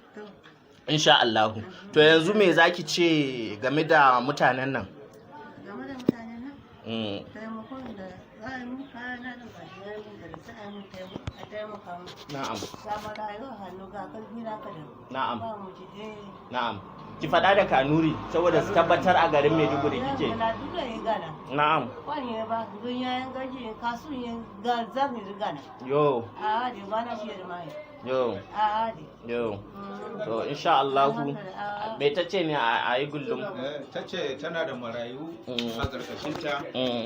insha Allahu. To yanzu me zaki ce game da mutanen nan? Na'am. Ki faɗa da Kanuri saboda su tabbatar a garin Maiduguri kike. Na'am. Yo. Yo. Yo. So insha Allah me ta ce ne a yi gullum? Ta ce tana da marayu a ƙarƙashinta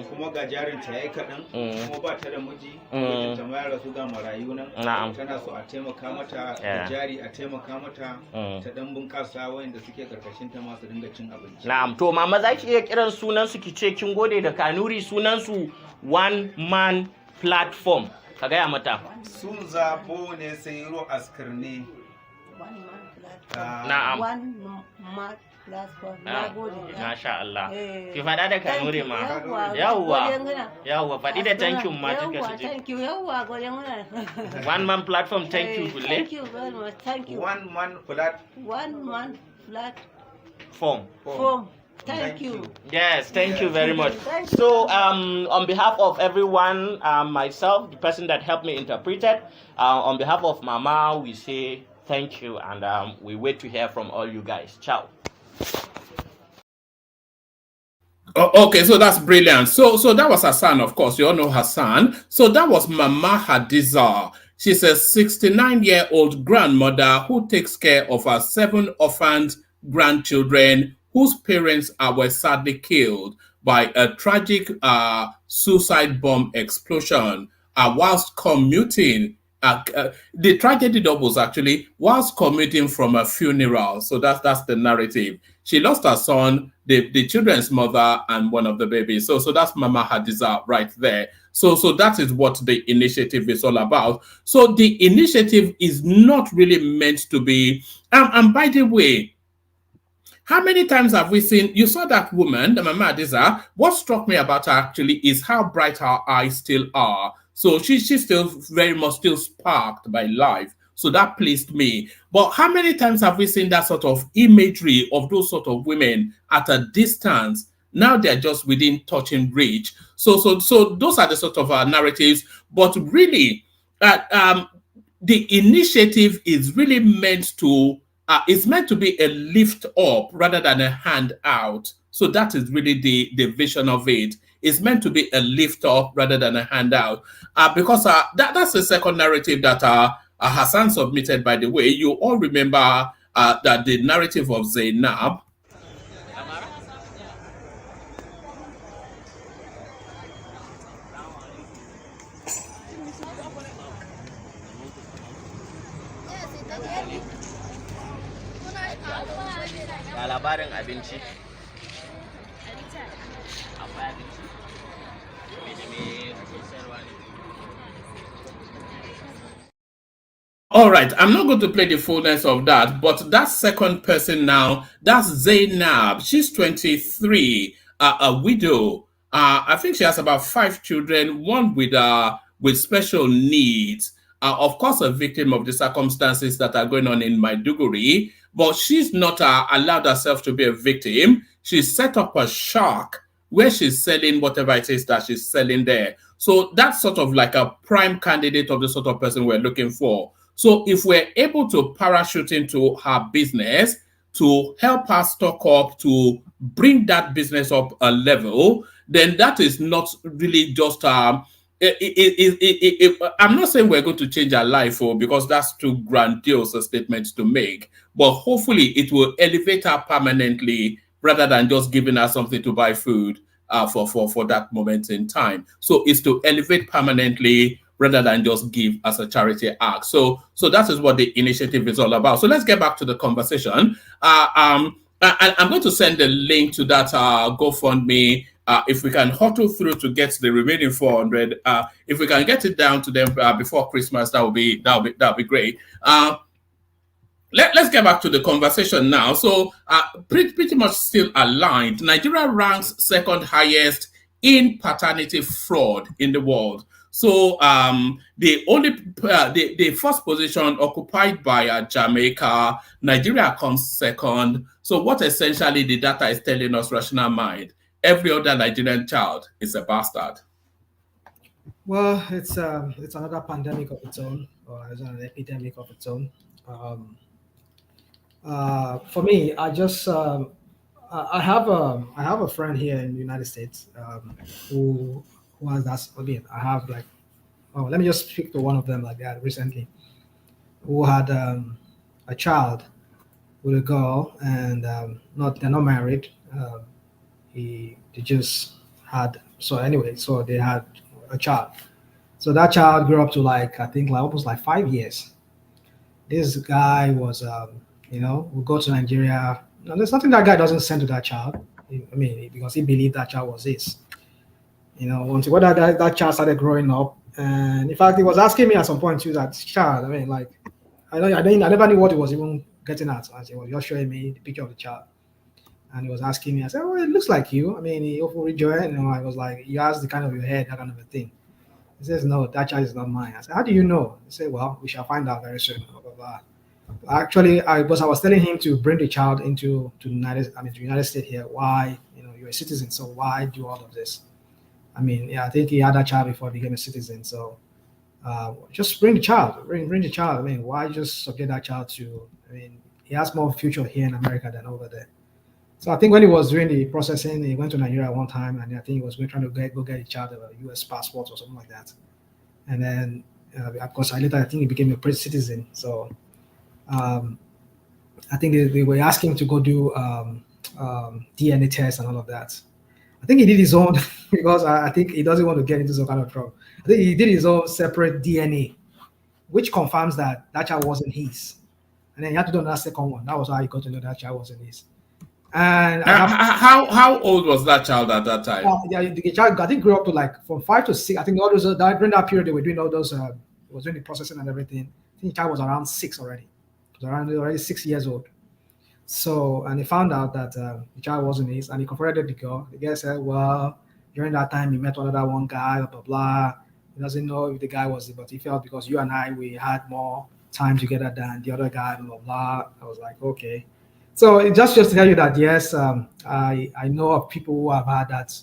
kuma ga jarinta ya yi kaɗan kuma ba ta da miji ta ma ya rasu ga marayu nan tana so a taimaka mata da jari a taimaka mata ta dan bunƙasa wayanda suke ƙarƙashinta ma su dinga cin abinci. Na'am, to mama za ki iya kiran sunan su ki ce kin gode da Kanuri, sunan su One Man Platform. Ka gaya mata. Sun zabo ne sai ro askirne. Na'am. One Man Platform. Masha Allah. Ki faɗa da Kanuri ma. Yawwa, faɗi da thank you ma take su je. Thank you. Yawwa, gode muna. One Man Platform, thank you Gulle. Thank you very much. Thank you. One Man Platform. Thank you. Yes, thank you very much. So, on behalf of everyone, myself, the person that helped me interpret it, on behalf of Mama, we say thank you, and we wait to hear from all you guys. Ciao. Oh, okay, so that's brilliant. So that was Hassan, of course. You all know Hassan. So that was Mama Hadiza. She's a 69-year-old grandmother who takes care of her 7 orphaned grandchildren whose parents were sadly killed by a tragic suicide bomb explosion whilst commuting. The tragedy doubles actually whilst commuting from a funeral. So that's the narrative. She lost her son, the children's mother, and one of the babies. So that's Mama Hadiza right there. So that is what the initiative is all about. So the initiative is not really meant to be. And by the way, how many times have we seen, you saw that woman, the Mama Hadiza, what struck me about her actually is how bright her eyes still are. So she's still very much still sparked by life. So that pleased me. But how many times have we seen that sort of imagery of those sort of women at a distance? Now they're just within touching reach. So those are the sort of narratives. But really, the initiative is really meant to it's meant to be a lift up rather than a hand out. So that is really the vision of it. It's meant to be a lift up rather than a handout. Because that's the second narrative that Hassan submitted, by the way. You all remember that the narrative of Zainab. Labarin abinci. All right, I'm not going to play the fullness of that, but that second person now, that's Zainab. She's 23, a widow. I think she has about 5 children, one with special needs. Of course, a victim of the circumstances that are going on in Maiduguri, but she's not allowed herself to be a victim. She's set up a shack where she's selling whatever it is that she's selling there. So that's sort of like a prime candidate of the sort of person we're looking for. So if we're able to parachute into her business to help her stock up, to bring that business up a level, then that is not really just I'm not saying we're going to change her life, because that's too grandiose a statement to make. But hopefully it will elevate her permanently rather than just giving her something to buy food for that moment in time. So it's to elevate permanently rather than just give as a charity act. So that is what the initiative is all about. So let's get back to the conversation. I'm going to send the link to that GoFundMe. If we can hustle through to get the remaining 400, if we can get it down to them before Christmas, that'll be great. Let's get back to the conversation now. So pretty much still aligned. Nigeria ranks second highest in paternity fraud in the world. So the first position occupied by Jamaica. Nigeria comes second. So what essentially the data is telling us, Rational Mind, every other Nigerian child is a bastard. Well, it's another pandemic of its own, or it's an epidemic of its own. For me, I just I have a friend here in the United States who has that. Again, I have let me just speak to one of them like that recently. who had a child with a girl, and they're not married. They just had, so anyway, so they had a child. So that child grew up to like, I think like almost like 5 years. This guy was, would go to Nigeria. Now, there's nothing that guy doesn't send to that child. I mean, because he believed that child was his. Until that child started growing up, and in fact, he was asking me at some point too that child. I mean, like, I never knew what he was even getting at. He was just showing me the picture of the child, and he was asking me. I said, "Oh, it looks like you." I mean, he openly joined. I was like, "You asked the kind of your head, that kind of a thing." He says, "No, that child is not mine." I said, "How do you know?" He said, "Well, we shall find out very soon." Blah, blah, blah. Actually, I was telling him to bring the child to the United States here. Why? You're a citizen, so why do all of this? I mean, yeah, I think he had that child before he became a citizen. So just bring the child. Bring the child. I mean, why just subject that child to? I mean, he has more future here in America than over there. So I think when he was doing the processing, he went to Nigeria one time, and I think he was trying to go get a child a U.S. passport or something like that. And then, of course, I think he became a British citizen. So I think they were asking him to go do DNA tests and all of that. I think he did his own because I think he doesn't want to get into some kind of trouble. I think he did his own separate DNA, which confirms that child wasn't his. And then he had to do that second one. That was how he got to know that child wasn't his. And how old was that child at that time? The child, I think, grew up to like from 5 to 6. I think all those during that period they were doing all those. Was doing the processing and everything. I think the child was around 6 already. He was already 6 years old. So, and he found out that the child wasn't his, and he confronted the girl. The girl said, "Well, during that time he met another one guy, blah blah blah. He doesn't know if the guy was it, but he felt because you and I we had more time together than the other guy, blah blah blah." I was like, okay. So it just to tell you that yes, I know of people who have had that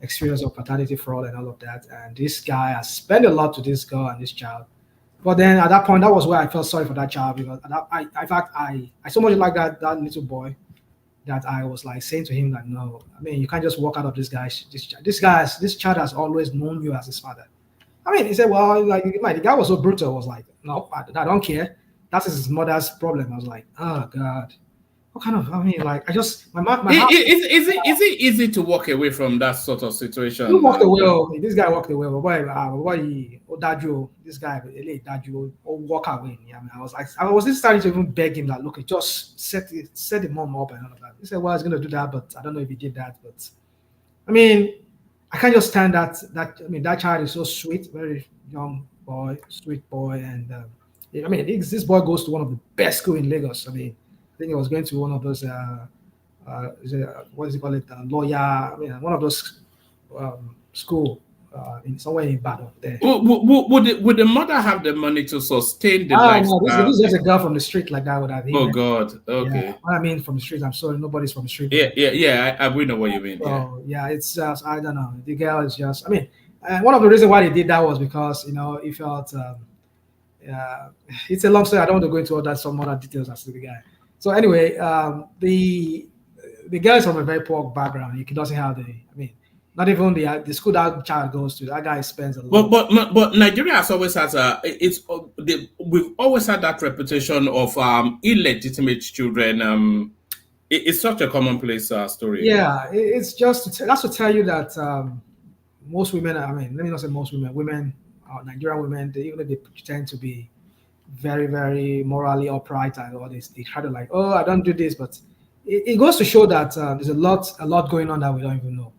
experience of paternity fraud and all of that, and this guy has spent a lot to this girl and this child. But then at that point, that was where I felt sorry for that child because I so much like that little boy that I was like saying to him that no, I mean you can't just walk out of this child has always known you as his father. I mean, he said, well, like the guy was so brutal. I was like, no, I don't care. That's his mother's problem. I was like, oh God. What kind of? I mean, like I just my is it easy to walk away from that sort of situation? You walked away. This guy walked away. This guy, walk away. I mean, I was just starting to even beg him that look, just set the mom up and all of that. He said, well, I was going to do that, but I don't know if he did that. But I mean, I can't just stand that. I mean, that child is so sweet, very young boy, sweet boy, and I mean, this boy goes to one of the best schools in Lagos. I mean. I think I was going to one of those, what is it called? Lawyer. I mean, one of those school in somewhere in Ibadan. There. Would the mother have the money to sustain the lifestyle? No, this is just a girl from the street like that would have. Oh God. Okay. Yeah, what I mean from the street. I'm sorry, nobody's from the street. Yeah. We know what you mean. So it's just I don't know. The girl is just. I mean, one of the reasons why they did that was because he felt. It's a long story. I don't want to go into all that. Some other details as to the guy. So anyway, the girl is from a very poor background. He doesn't have not even the school that child goes to. That guy spends a lot. But Nigeria has always had we've always had that reputation of illegitimate children. It's such a commonplace story. Yeah, it's just that's to tell you that most women. I mean, let me not say most women, Nigerian women, they pretend to be very, very morally upright and all this. They try to like, oh, I don't do this, but it goes to show that there's a lot going on that we don't even know.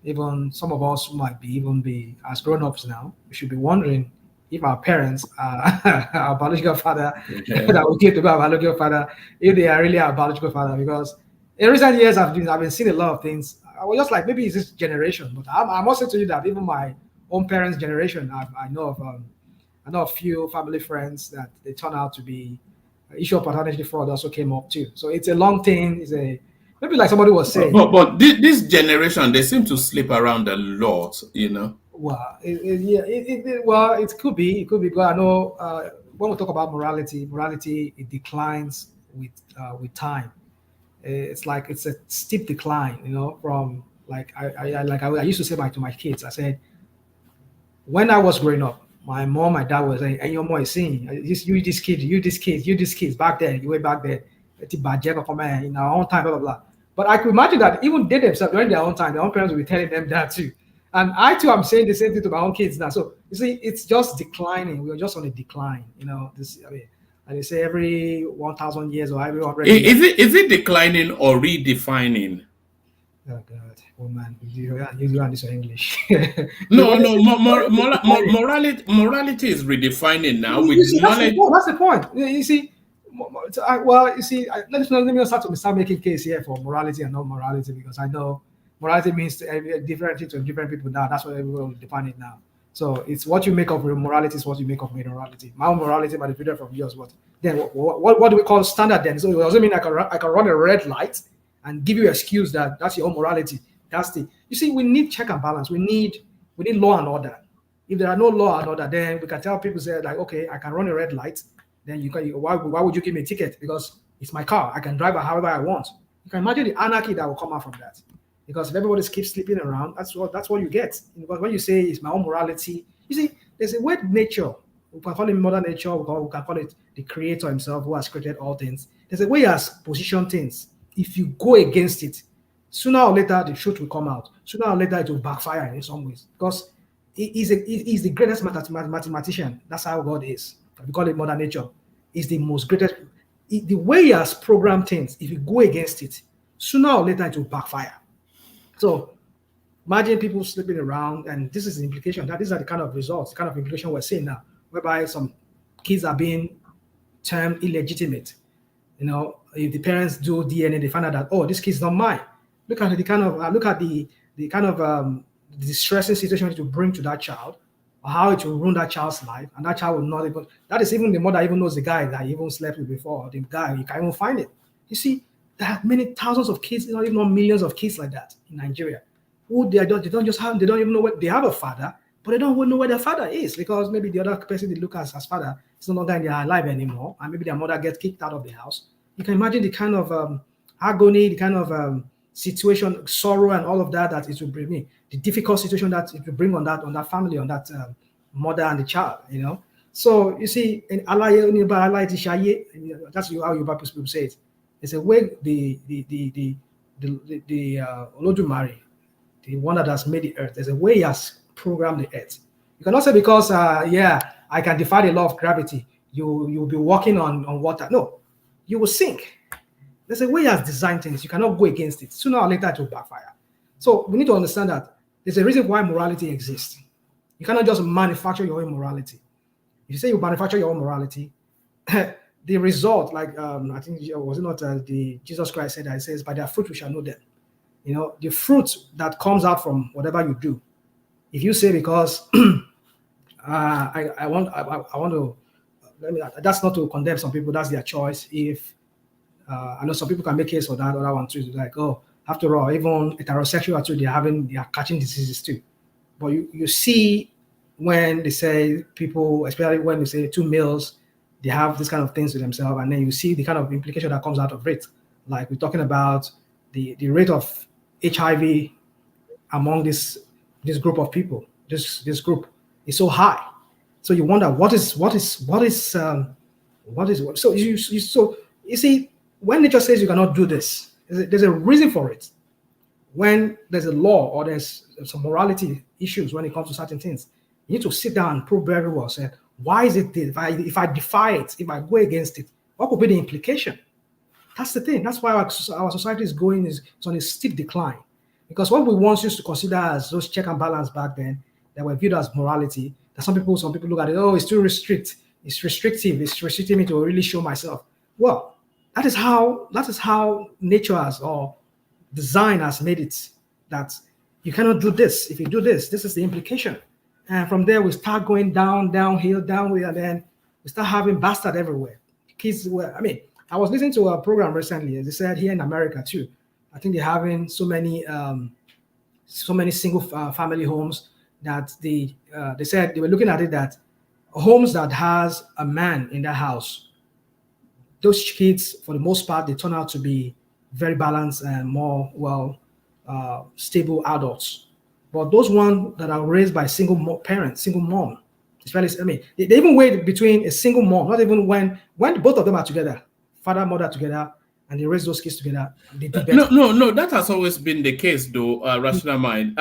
Even some of us might be as grown-ups now, we should be wondering if our parents, our biological father, that we give to our biological father, if they are really our biological father. Because in recent years, I've been seeing a lot of things. I was just like, maybe it's this generation, but I must say to you that even my own parents' generation, I know of. I know a few family friends that they turn out to be issue of paternity fraud also came up too. So it's a long thing. It's maybe like somebody was saying. But this generation, they seem to slip around a lot, Well, it could be. It could be. But I know when we talk about morality it declines with time. It's like it's a steep decline, from like I used to say to my kids. I said, when I was growing up, my mom, my dad was saying, and your mom is saying, you this kids back there, you way back there, in our own time, blah, blah, blah. But I could imagine that even they themselves, during their own time, their own parents will be telling them that too. And I too am saying the same thing to my own kids now. So you see, it's just declining. We're just on a decline, this, I mean, and they say every 1,000 years or every 100 years. Is it declining or redefining? Oh God, woman, you learn this in English. Morality is redefining now with knowledge. That's the point. You see, let me start making case here for morality and non-morality, because I know morality means different things to different people now. That's what everyone will define it now. So it's what you make of morality is what you make of morality. My own morality might be different from yours. But then what do we call standard then? So it doesn't mean I can run a red light and give you an excuse that that's your own morality. You see, we need check and balance. We need law and order. If there are no law and order, then we can tell people, say, like, okay, I can run a red light. Then why would you give me a ticket? Because it's my car. I can drive it however I want. You can imagine the anarchy that will come out from that. Because if everybody keeps sleeping around, that's what you get. Because when you say it's my own morality, you see, there's a word nature. We can call it Mother Nature. We can call it the Creator Himself, who has created all things. There's a way He has positioned things. If you go against it, sooner or later the truth will come out. Sooner or later it will backfire in some ways. Because He's the greatest mathematician. That's how God is. We call it Mother Nature. He's the most greatest. The way He has programmed things, if you go against it, sooner or later it will backfire. So imagine people sleeping around, and this is the implication that these are the kind of results, the kind of implication we're seeing now, whereby some kids are being termed illegitimate. If the parents do DNA, they find out that, oh, this kid's not mine. Look at the kind of distressing situation to bring to that child, or how it will ruin that child's life, and that child will not even. That is even the mother even knows the guy that he even slept with before. The guy, you can't even find it. You see, there are many thousands of kids, not even millions of kids like that in Nigeria, who they don't even know what they have a father, but they don't even know where their father is, because maybe the other person they look at as father is no longer in their life anymore, and maybe their mother gets kicked out of the house. You can imagine the kind of agony, the kind of situation, sorrow, and all of that it will bring me, the difficult situation that it will bring on that family, on that mother and the child. So you see, in that's how Yoruba people say it. It's a way the Olodumare, the one that has made the earth. There's a way He has programmed the earth. You cannot say because I can defy the law of gravity, you'll be walking on water. No, you will sink. There's a way He has designed things. You cannot go against it. Sooner or later it will backfire. So we need to understand that there's a reason why morality exists. You cannot just manufacture your own morality. If you say you manufacture your own morality, the result, like I think was it not the Jesus Christ said that, it says, by their fruit we shall know them. The fruit that comes out from whatever you do. If you say because I want to, that's not to condemn some people, that's their choice. If I know some people can make case for that, other one too, like, oh, after all, even heterosexual too, they are catching diseases too. But you see when they say people, especially when they say two males, they have this kind of things to themselves, and then you see the kind of implication that comes out of it. Like we're talking about the rate of HIV among this group of people. This group is so high. So you wonder what is. So you see, when nature says you cannot do this, there's a reason for it. When there's a law or there's some morality issues when it comes to certain things, you need to sit down and prove very well. Say, why is it this? If I defy it, if I go against it, what could be the implication? That's the thing. That's why our society is on a steep decline. Because what we once used to consider as those check and balance back then, that were viewed as morality, that some people look at it, oh, it's too restrictive. It's restricting me to really show myself. Well, that is how nature has, or design has made it, that you cannot do this. If you do this, this is the implication. And from there, we start going downhill, and then we start having bastard everywhere. Kids I was listening to a program recently, as they said here in America too. I think they're having so many single family homes that they said they were looking at it, that homes that has a man in the house, those kids, for the most part, they turn out to be very balanced and more stable adults. But those ones that are raised by single parents, single mom, Especially, I mean, they even wait between a single mom, not even when both of them are together, father, mother together, and they raise those kids together. They do better. No. That has always been the case, though. Rational mind.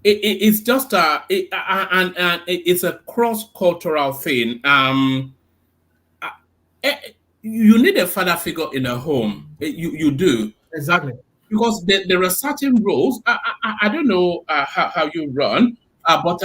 It's just it's a cross-cultural thing. You need a father figure in a home. You do. Exactly. Because there are certain roles. I don't know how you run, but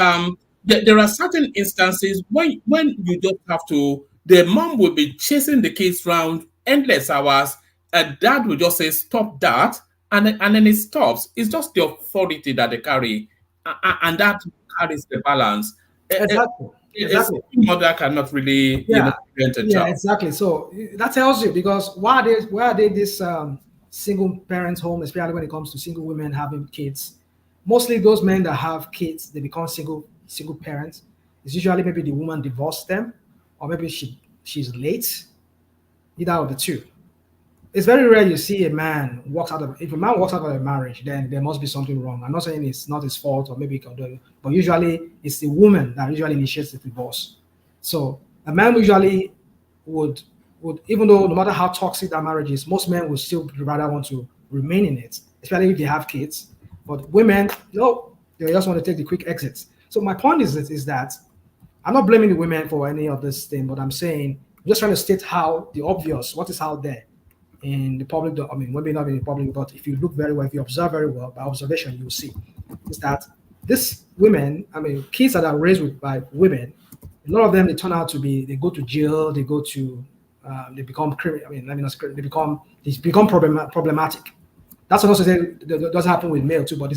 there are certain instances when you just have to. The mom will be chasing the kids around endless hours. Dad will just say, "Stop that," and then it stops. It's just the authority that they carry, and that carries the balance. Exactly. Exactly. Mother cannot really, prevent a child. Exactly. So that tells you, because why are they this single parents home, especially when it comes to single women having kids? Mostly those men that have kids, they become single parents. It's usually maybe the woman divorced them, or maybe she's late. Either of the two. It's very rare you see a man if a man walks out of a marriage, then there must be something wrong. I'm not saying it's not his fault, or maybe he can do it, but usually it's the woman that usually initiates the divorce. So a man usually would, even though no matter how toxic that marriage is, most men would still rather want to remain in it, especially if they have kids. But women, they just want to take the quick exits. So my point is that I'm not blaming the women for any of this thing, but I'm saying, I'm just trying to state how the obvious, what is out there in the public. I mean, maybe not in the public, but if you look very well, if you observe very well, by observation, you will see is that these women, I mean, kids that are raised by women, a lot of them, they turn out to be, they go to jail, they go to, they become criminal. I mean, let me not say they become problematic. That's what also that does happen with male too, but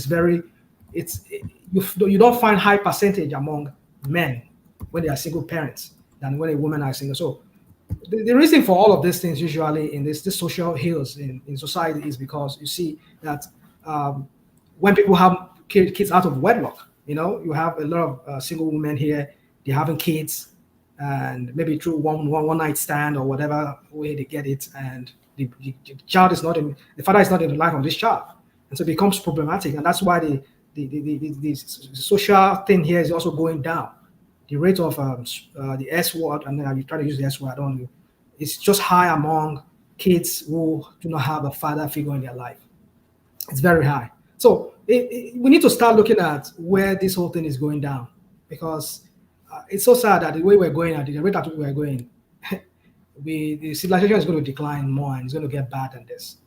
you don't find high percentage among men when they are single parents than when a woman are single. So the reason for all of these things usually in this social ills in society is because you see that when people have kids out of wedlock, you have a lot of single women here, they're having kids, and maybe through one night stand or whatever way they get it, and the child is not in, the father is not in the life of this child, and so it becomes problematic, and that's why the social thing here is also going down. The rate of the S word, and then I try to use the S word, I don't know, it's just high among kids who do not have a father figure in their life. It's very high. So we need to start looking at where this whole thing is going down, because it's so sad that the way we're going at the rate at which we're going, the civilization is going to decline more, and it's going to get bad than this.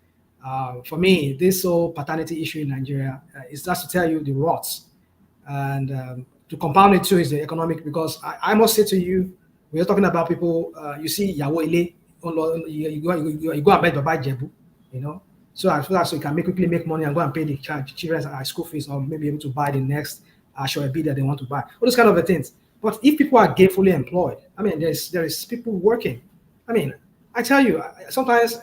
For me, this whole paternity issue in Nigeria is just to tell you the rots, and to compound it too is the economic, because I must say to you, we're talking about people, you see, you go and buy Baba Jebu, so you can quickly make money and go and pay the children's school fees, or maybe able to buy the next Shoaib that they want to buy, all those kind of things. But if people are gainfully employed, I mean, there is people working. I mean, I tell you, sometimes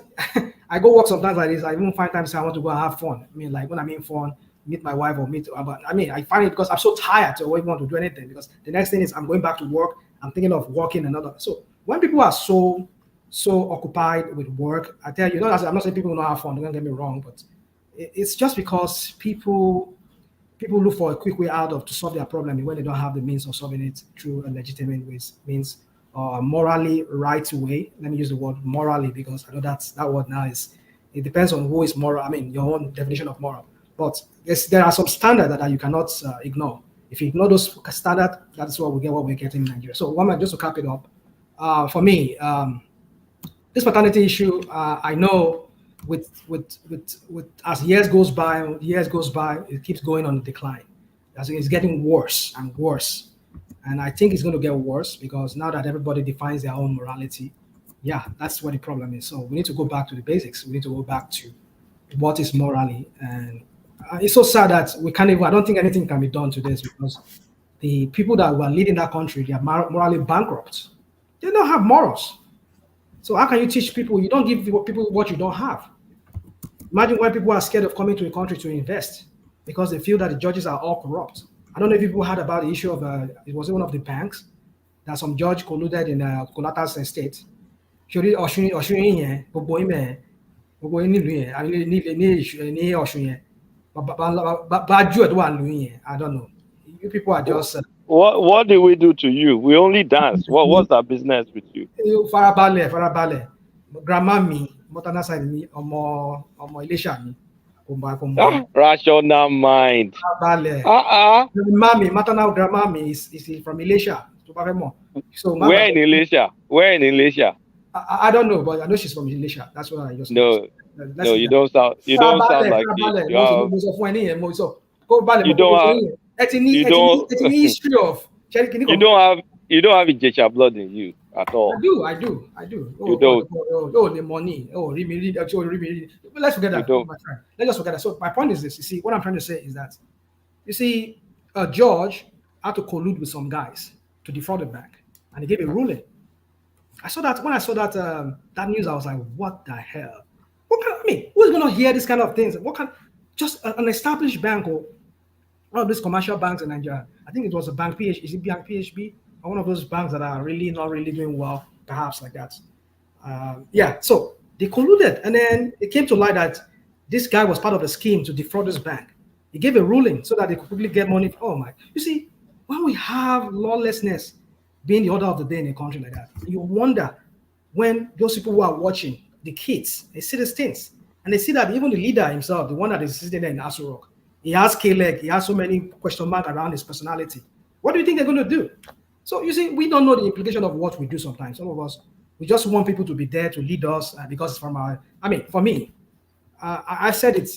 I go work sometimes like this, I even find times I want to go and have fun. I mean, like when I mean fun, meet my wife or I find it because I'm so tired to even want to do anything, because the next thing is I'm going back to work, I'm thinking of working another. So when people are so occupied with work, I tell you, I'm not saying people don't have fun, don't get me wrong, but it's just because people look for a quick way out to solve their problem when they don't have the means of solving it through a legitimate means or a morally right way. Let me use the word morally, because I know that word now it depends on who is moral. I mean, your own definition of moral. But there are some standards that you cannot ignore. If you ignore those standards, that's what we're getting in Nigeria. So just to cap it up, for me, this paternity issue, I know with as years goes by, it keeps going on the decline. It's getting worse and worse. And I think it's going to get worse, because now that everybody defines their own morality, that's what the problem is. So we need to go back to the basics. We need to go back to what is morally. And it's so sad that I don't think anything can be done to this, because the people that were leading that country, they are morally bankrupt. They don't have morals. So how can you teach people? You don't give people what you don't have. Imagine why people are scared of coming to a country to invest, because they feel that the judges are all corrupt. I don't know if people heard about the issue of, it was one of the banks that some judge colluded in Kolata's state. I don't know. You people are just What did we do to you? We only dance. What's our business with you? Farabale. Grandma me, maternal side me, omo Elisha me. Rational mind. Mommy, maternal grandma me is from Elisha. So where in Elisha? Where in Elisha? I don't know, but I know she's from Elisha. That's what I just know. No, you don't sound like it. You don't have history of you don't have Ijesha blood in you at all. I do. You don't. The money. Let's forget that, my friend. Let's just forget that. So my point is this. You see, what I'm trying to say is that, you see, George had to collude with some guys to defraud the bank, and he gave a ruling. I saw that when I saw that that news, I was like, what the hell? Who's going to hear this kind of things? Just an established bank or one of these commercial banks in Nigeria? I think it was a bank, is it Bank PHB? Or one of those banks that are really not really doing well, perhaps like that. So they colluded, and then it came to light that this guy was part of the scheme to defraud this bank. He gave a ruling so that they could quickly get money. Oh my! You see, when we have lawlessness being the order of the day in a country like that, you wonder when those people who are watching, the kids, they see these things, and they see that even the leader himself, the one that is sitting there in Aso Rock, he has K-leg, he has so many question marks around his personality. What do you think they're going to do? So you see, we don't know the implication of what we do sometimes. Some of us, we just want people to be there to lead us because it's from our, for me, I said it,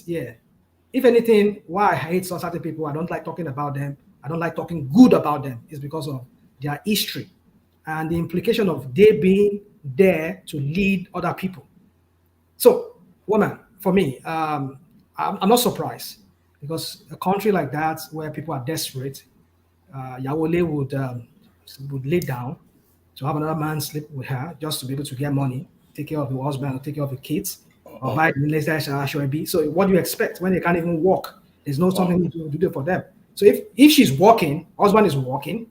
if anything, why I hate certain people, I don't like talking about them, I don't like talking good about them, is because of their history and the implication of they being there to lead other people. So, woman, for me, I'm not surprised, because a country like that where people are desperate, Yawole would lay down to have another man sleep with her just to be able to get money, take care of the husband, or take care of the kids, or buy the latest HOB. So what do you expect when they can't even walk? There's no something to do for them. So if she's walking, husband is walking,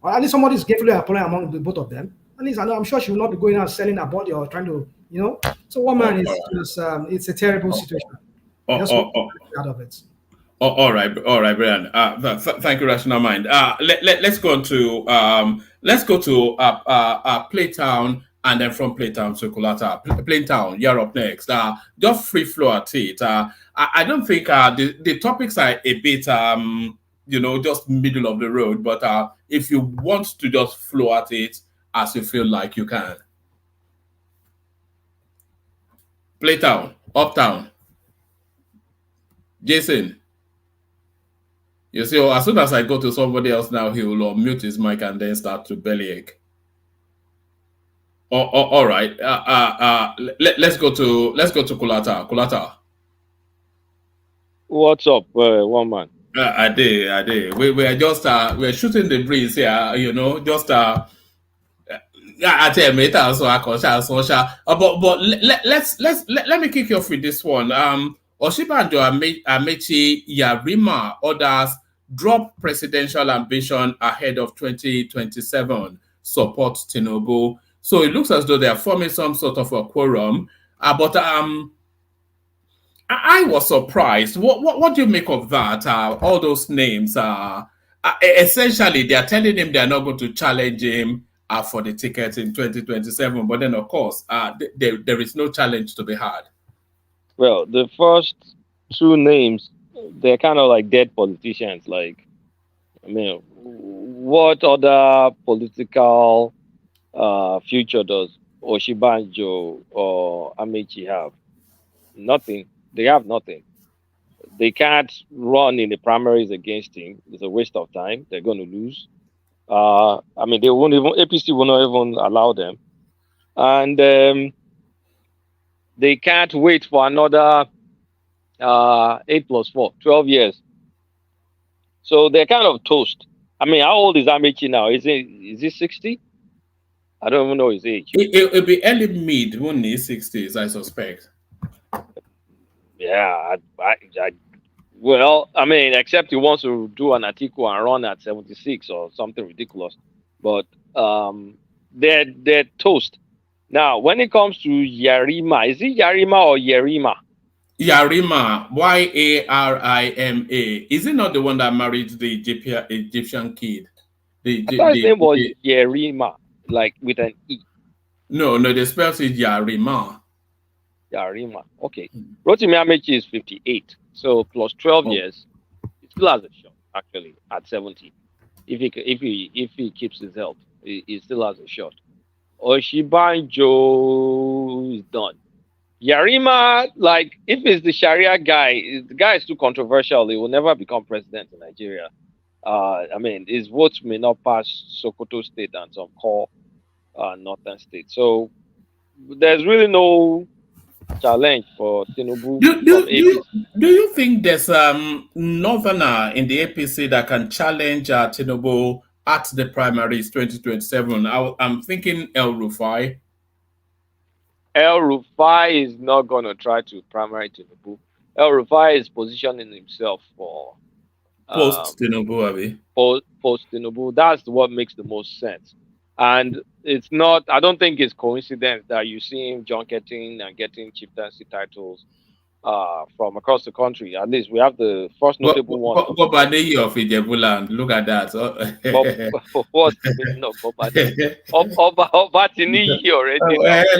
or at least somebody is carefully applying among the both of them, at least I'm sure she will not be going out selling her body or trying to, So woman is just, it's a terrible situation. Just out of it. All right, Brian. Thank you, Rational Mind. Let's go to Playtown, and then from Playtown to Kulata. Playtown, you're up next. Just free flow at it. I don't think the topics are a bit just middle of the road, but if you want to just flow at it as you feel like you can. Playtown, Uptown. Jason. You see, as soon as I go to somebody else now, he will unmute his mic and then start to bellyache. All right. Let's go to Kulata. Kulata. What's up, one man? I did. We are just we're shooting the breeze here. Just I tell me that so but let me kick you off with this one. Osinbajo, Amaechi, Yarima, others drop presidential ambition ahead of 2027, support Tinubu. So it looks as though they are forming some sort of a quorum. But I was surprised. What do you make of that? All those names essentially they are telling him they are not going to challenge him for the ticket in 2027. But then, of course, there is no challenge to be had. Well, the first two names, they're kind of like dead politicians. Like, what other political future does Osinbajo or Amaechi have? Nothing. They have nothing. They can't run in the primaries against him. It's a waste of time. They're going to lose. They won't even, APC will not even allow them. And they can't wait for another 8 + 4, 12 years. So they're kind of toast. How old is Amaechi now? Is he 60? I don't even know his age. It'll be early mid, won't he? 60s, I suspect. Yeah, except he wants to do an article and run at 76 or something ridiculous. But they're toast. Now, when it comes to Yarima, is it Yarima or Yerima? Yarima, Yarima. Is it not the one that married the Egyptian kid? I thought his name was Yerima, like with an E. No, they spell it Yarima. Yarima. Okay. Rotimi Amechi is 58. So plus 12 years, he still has a shot, actually, at 70. If he keeps his health, he still has a shot. Oshibanjo is done. Yarima, like, if it's the Sharia guy, the guy is too controversial. He will never become president in Nigeria. I mean, his votes may not pass Sokoto State and some core northern states. So there's really no challenge for Tinubu. Do you think there's northerner in the APC that can challenge Tinubu at the primaries 2027? I'm thinking El Rufai. El Rufai is not going to try to primary Tinubu. El Rufai is positioning himself for post Tinubu, Abi. Post Tinubu. That's what makes the most sense. And it's not, I don't think it's coincidence that you see him junketing and getting chieftaincy titles from across the country. At least we have the first notable one. Bobaneyi of Ijebuland. Look at that. What's the meaning of Bobaneyi? Obatiniyi already.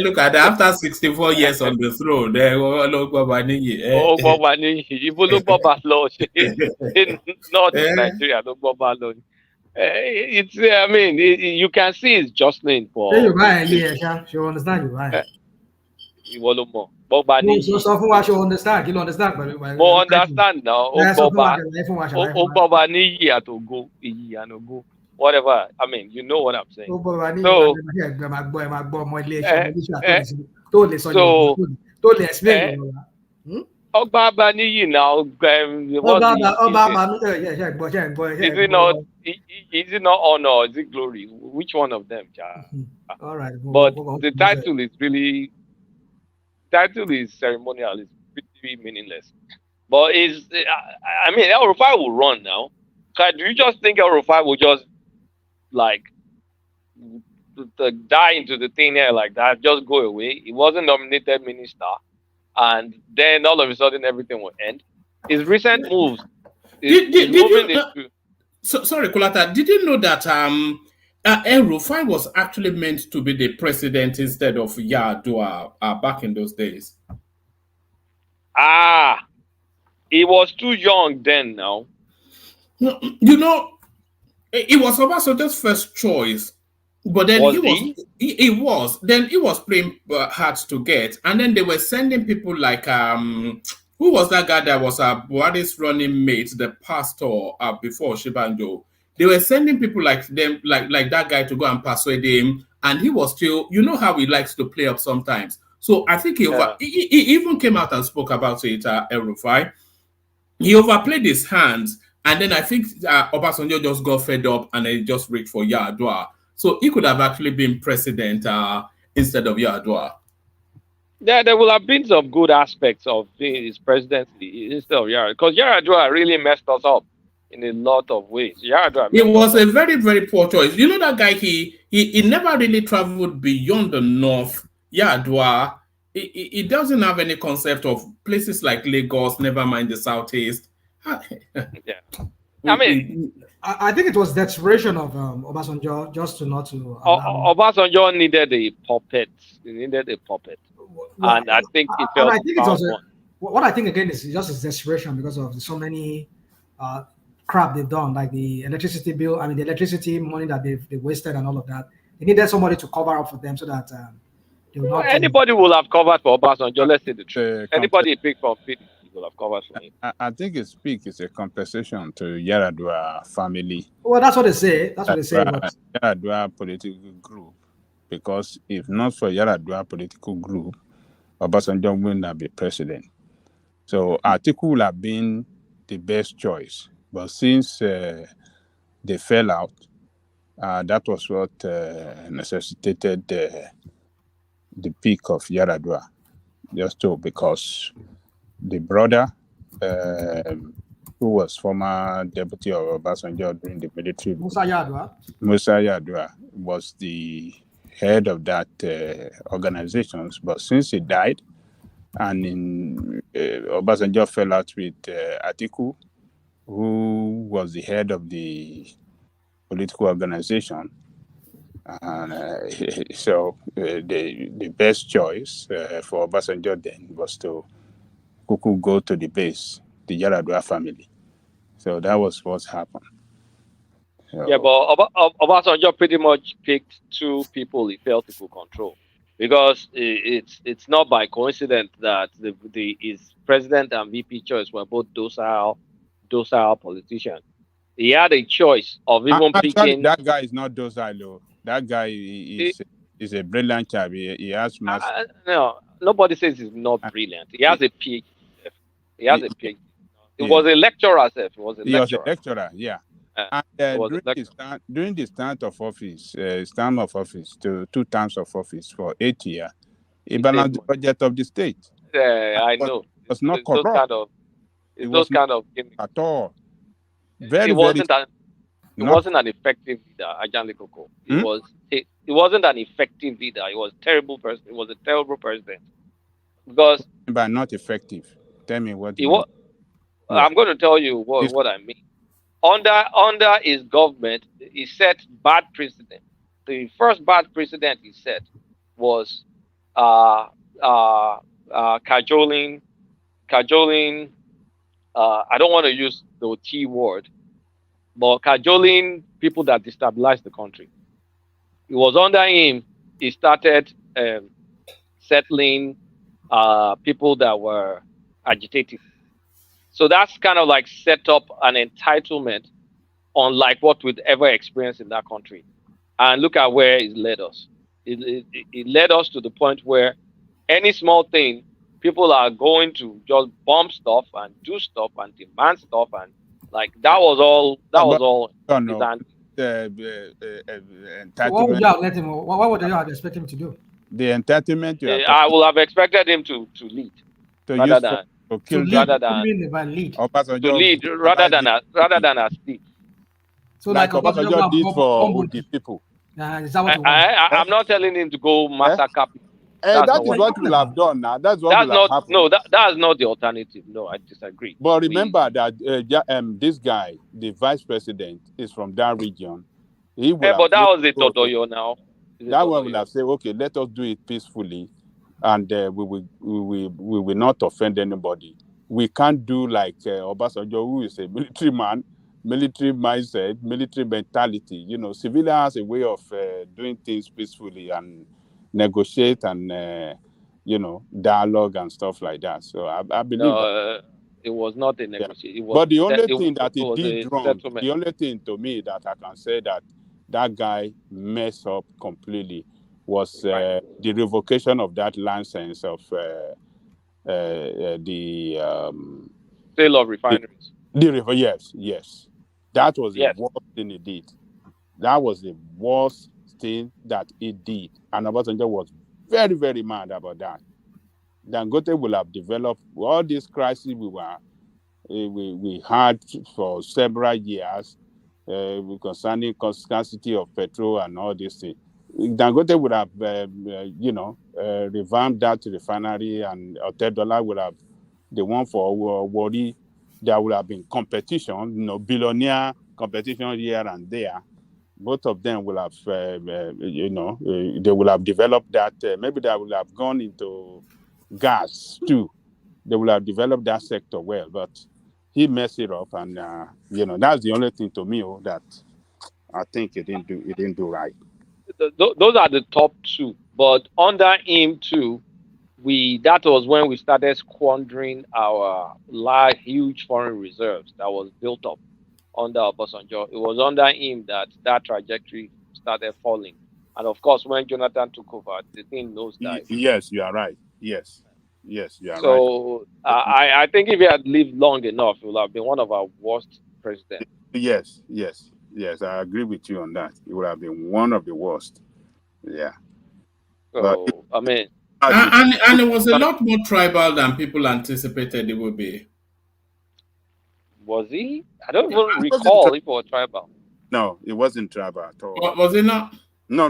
Look at that. After 64 years on the throne, there look Bobaneyi. Bobaneyi. Even look Bobalo. Not in Nigeria, look Bobalo. It's, I mean, you can see it's jostling for. You understand, you right. Bobani. So far, you understand. You understand, but more understand now. Bobani to go, whatever. I mean, you know what I'm saying. Ogbabani now. Is it not honor or is it glory? Which one of them? All right. But the title is really. Title is ceremonial. It's pretty meaningless. But I mean, El Rufai will run now. Do you just think El Rufai will just like die into the thin air like that, just go away? He wasn't nominated minister, and then all of a sudden everything will end. His recent moves sorry, Kulata, did you know that El Rufai was actually meant to be the president instead of Yar'Adua back in those days? He was too young then now. You know, it was Obasanjo's first choice, but then he was playing hard to get, and then they were sending people like who was that guy that was Buhari's running mate, the pastor before Shibanjo? They were sending people like them, like that guy, to go and persuade him, and he was still, you know how he likes to play up sometimes. So I think he even came out and spoke about it, El Rufai. He overplayed his hands, and then I think Obasanjo just got fed up and he just reached for Yar'Adua. So he could have actually been president instead of Yar'Adua. Yeah, there will have been some good aspects of his presidency instead of Yar'Adua, because Yar'Adua really messed us up in a lot of ways. It was a very, very poor choice. You know that guy, he never really traveled beyond the north. Yar'Adua, he doesn't have any concept of places like Lagos, never mind the southeast. Yeah. I mean, I think it was desperation of Obasanjo just to not to. Obasanjo needed a puppet. He needed a puppet. Well, and I think it felt. I think it was what I think again is just his desperation because of so many crap they've done, like the electricity bill. I mean, the electricity money that they wasted and all of that. They needed somebody to cover up for them so that they will not. Anybody will have covered for Obasanjo. Let's say the truth. Anybody picked from PDP will have covered for him. I think his speak is a compensation to Yar'Adua family. Well, that's what they say. That's what they say. Yar'Adua political group. Because if not for Yar'Adua political group, Obasanjo will not be president. So Atiku would have been the best choice. But since they fell out, that was what necessitated the peak of Yar'Adua. Because the brother, who was former deputy of Obasanjo during the military, Musa Yar'Adua was the head of that organizations. But since he died, and Obasanjo fell out with Atiku, who was the head of the political organization. And the best choice for Obasanjo then was to Kuku go to the base, the Yaradua family. So that was what happened. So, yeah, but Obasanjo pretty much picked two people he felt he could control, because it's not by coincidence that his president and VP choice were both docile politicians. He had a choice of even picking. That guy is not docile. That guy is a brilliant child. He has mass. No, nobody says he's not brilliant. He has a PhD. He has a PhD. He was a lecturer, Seth. He was a lecturer, yeah. And during the term of office, two terms of office for 8 years, he balanced the budget of the state. I know. It was not corrupt. Those kind of at all. It wasn't an effective leader, Ajanle Koko. It wasn't an effective leader. He was a terrible person. He was a terrible president. Because but not effective. Tell me what I'm going to tell you what I mean. Under his government, he set bad precedent. The first bad precedent he set was cajoling. I don't want to use the T word, but cajoling people that destabilized the country. It was under him he started settling people that were agitative. So that's kind of like set up an entitlement unlike what we'd ever experience in that country. And look at where it led us. It led us to the point where any small thing, people are going to just bomb stuff and do stuff and demand stuff, and like that was all. What would you have let him? What would you have expected him to do? The entitlement. I will have expected him to lead rather than a speak. So like Obasanjo did for the people. Is that what I'm not telling him to go massacre people. That is what we'll have done now. That's what will have happened. No, that's not the alternative. No, I disagree. But remember that this guy, the vice president, is from that region. But that was a Todoyo now. That one will have said, okay, let us do it peacefully, and we will not offend anybody. We can't do like Obasanjo, who is a military man, military mindset, military mentality. You know, civilian has a way of doing things peacefully and negotiate and dialogue and stuff like that. So I believe it was not a negotiation. But the only thing that he did wrong, the only thing to me that I can say that guy messed up completely was the revocation of that license of the sale of refineries. Yes. That was the worst thing he did. That was the worst thing that he did. And Obasanjo was very, very mad about that. Dangote will have developed all these crises we had for several years concerning scarcity of petrol and all these things. Dangote would have, revamped that refinery, and Otedola would have the one for Warri. There would have been competition, billionaire competition here and there. Both of them will have, they will have developed that. Maybe they will have gone into gas too. They will have developed that sector well, but he messed it up, and that's the only thing to me that I think he didn't do right. Those are the top two, but under him too, that was when we started squandering our huge foreign reserves that was built up under Obasanjo. It was under him that trajectory started falling, and of course, when Jonathan took over, the thing nosedived. Yes, you are right. Yes, you are right. So I think if he had lived long enough, he would have been one of our worst presidents. Yes, I agree with you on that. It would have been one of the worst. Yeah. So, I mean, and it was a lot more tribal than people anticipated it would be. Was he? I don't even recall if it was tribal. No, it wasn't tribal at all. Was it not? No.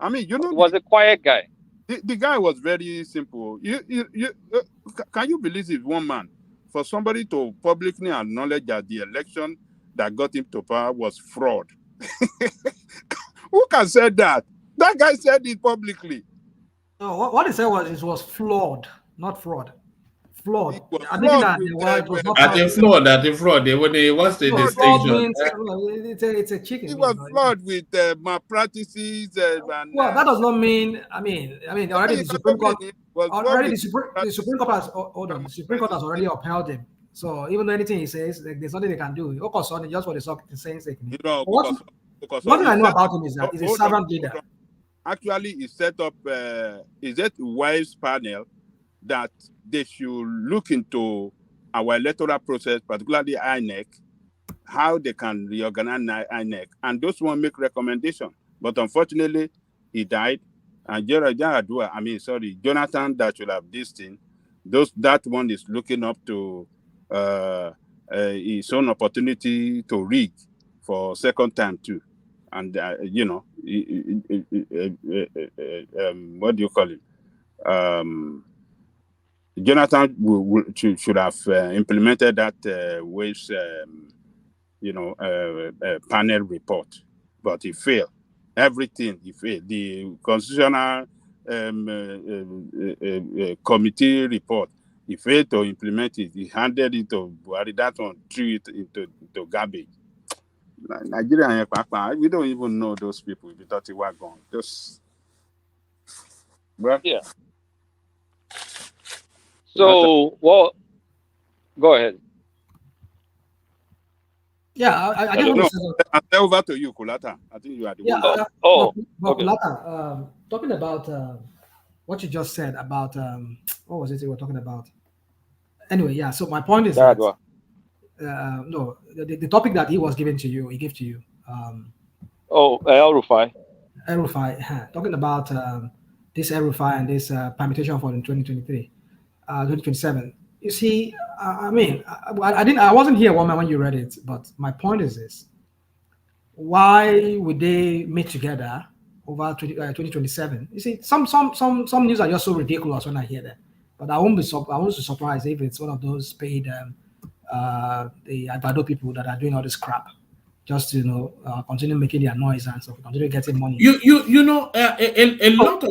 I mean, he was a quiet guy. The guy was very simple. Can you believe it? One man, for somebody to publicly acknowledge that the election that got him to power was fraud, Who can say that? That guy said it publicly. No, what he said was it was flawed, not fraud. Flawed. I think flawed that with, the word was not At the fraud, when they what's the fraud distinction? means, it's a chicken. It was flawed with malpractices and. Well, that does not mean. I mean, already the Supreme Court. The Supreme Court has the Supreme Court has already upheld him. So even though anything he says, like, there's nothing they can do. Of course, just for the saying sake. One thing I know about him is that he's a servant leader. Actually, he set up is that wise panel that they should look into our electoral process, particularly INEC, how they can reorganize INEC, and those one make recommendation. But unfortunately, he died. And Jonathan that should have this thing. That one is looking up to his own opportunity to rig for second time too. And what do you call it? Jonathan should have implemented that waves, panel report, but he failed. Everything he failed. The constitutional committee report, he failed to implement it. He handed it to Buhari. That one threw it into garbage. Nigeria, we don't even know those people. We thought they were gone. Yeah. So, well, go ahead. Yeah, I just want to say. I'll tell over to you, Kulata. I think you are the one. Okay. Kulata, talking about what you just said about what was it you were talking about? Anyway, yeah. So my point is that no, the topic that he was given to you, he gave to you. El-Rufai. El-Rufai, talking about this El-Rufai and this permutation for 2023, 2027. You see, I wasn't here when you read it, but my point is this: why would they meet together over 2027? You see, some news are just so ridiculous when I hear that. But I won't be surprised if it's one of those paid the Advado people that are doing all this crap just to continue making their noise and so continue getting money. A lot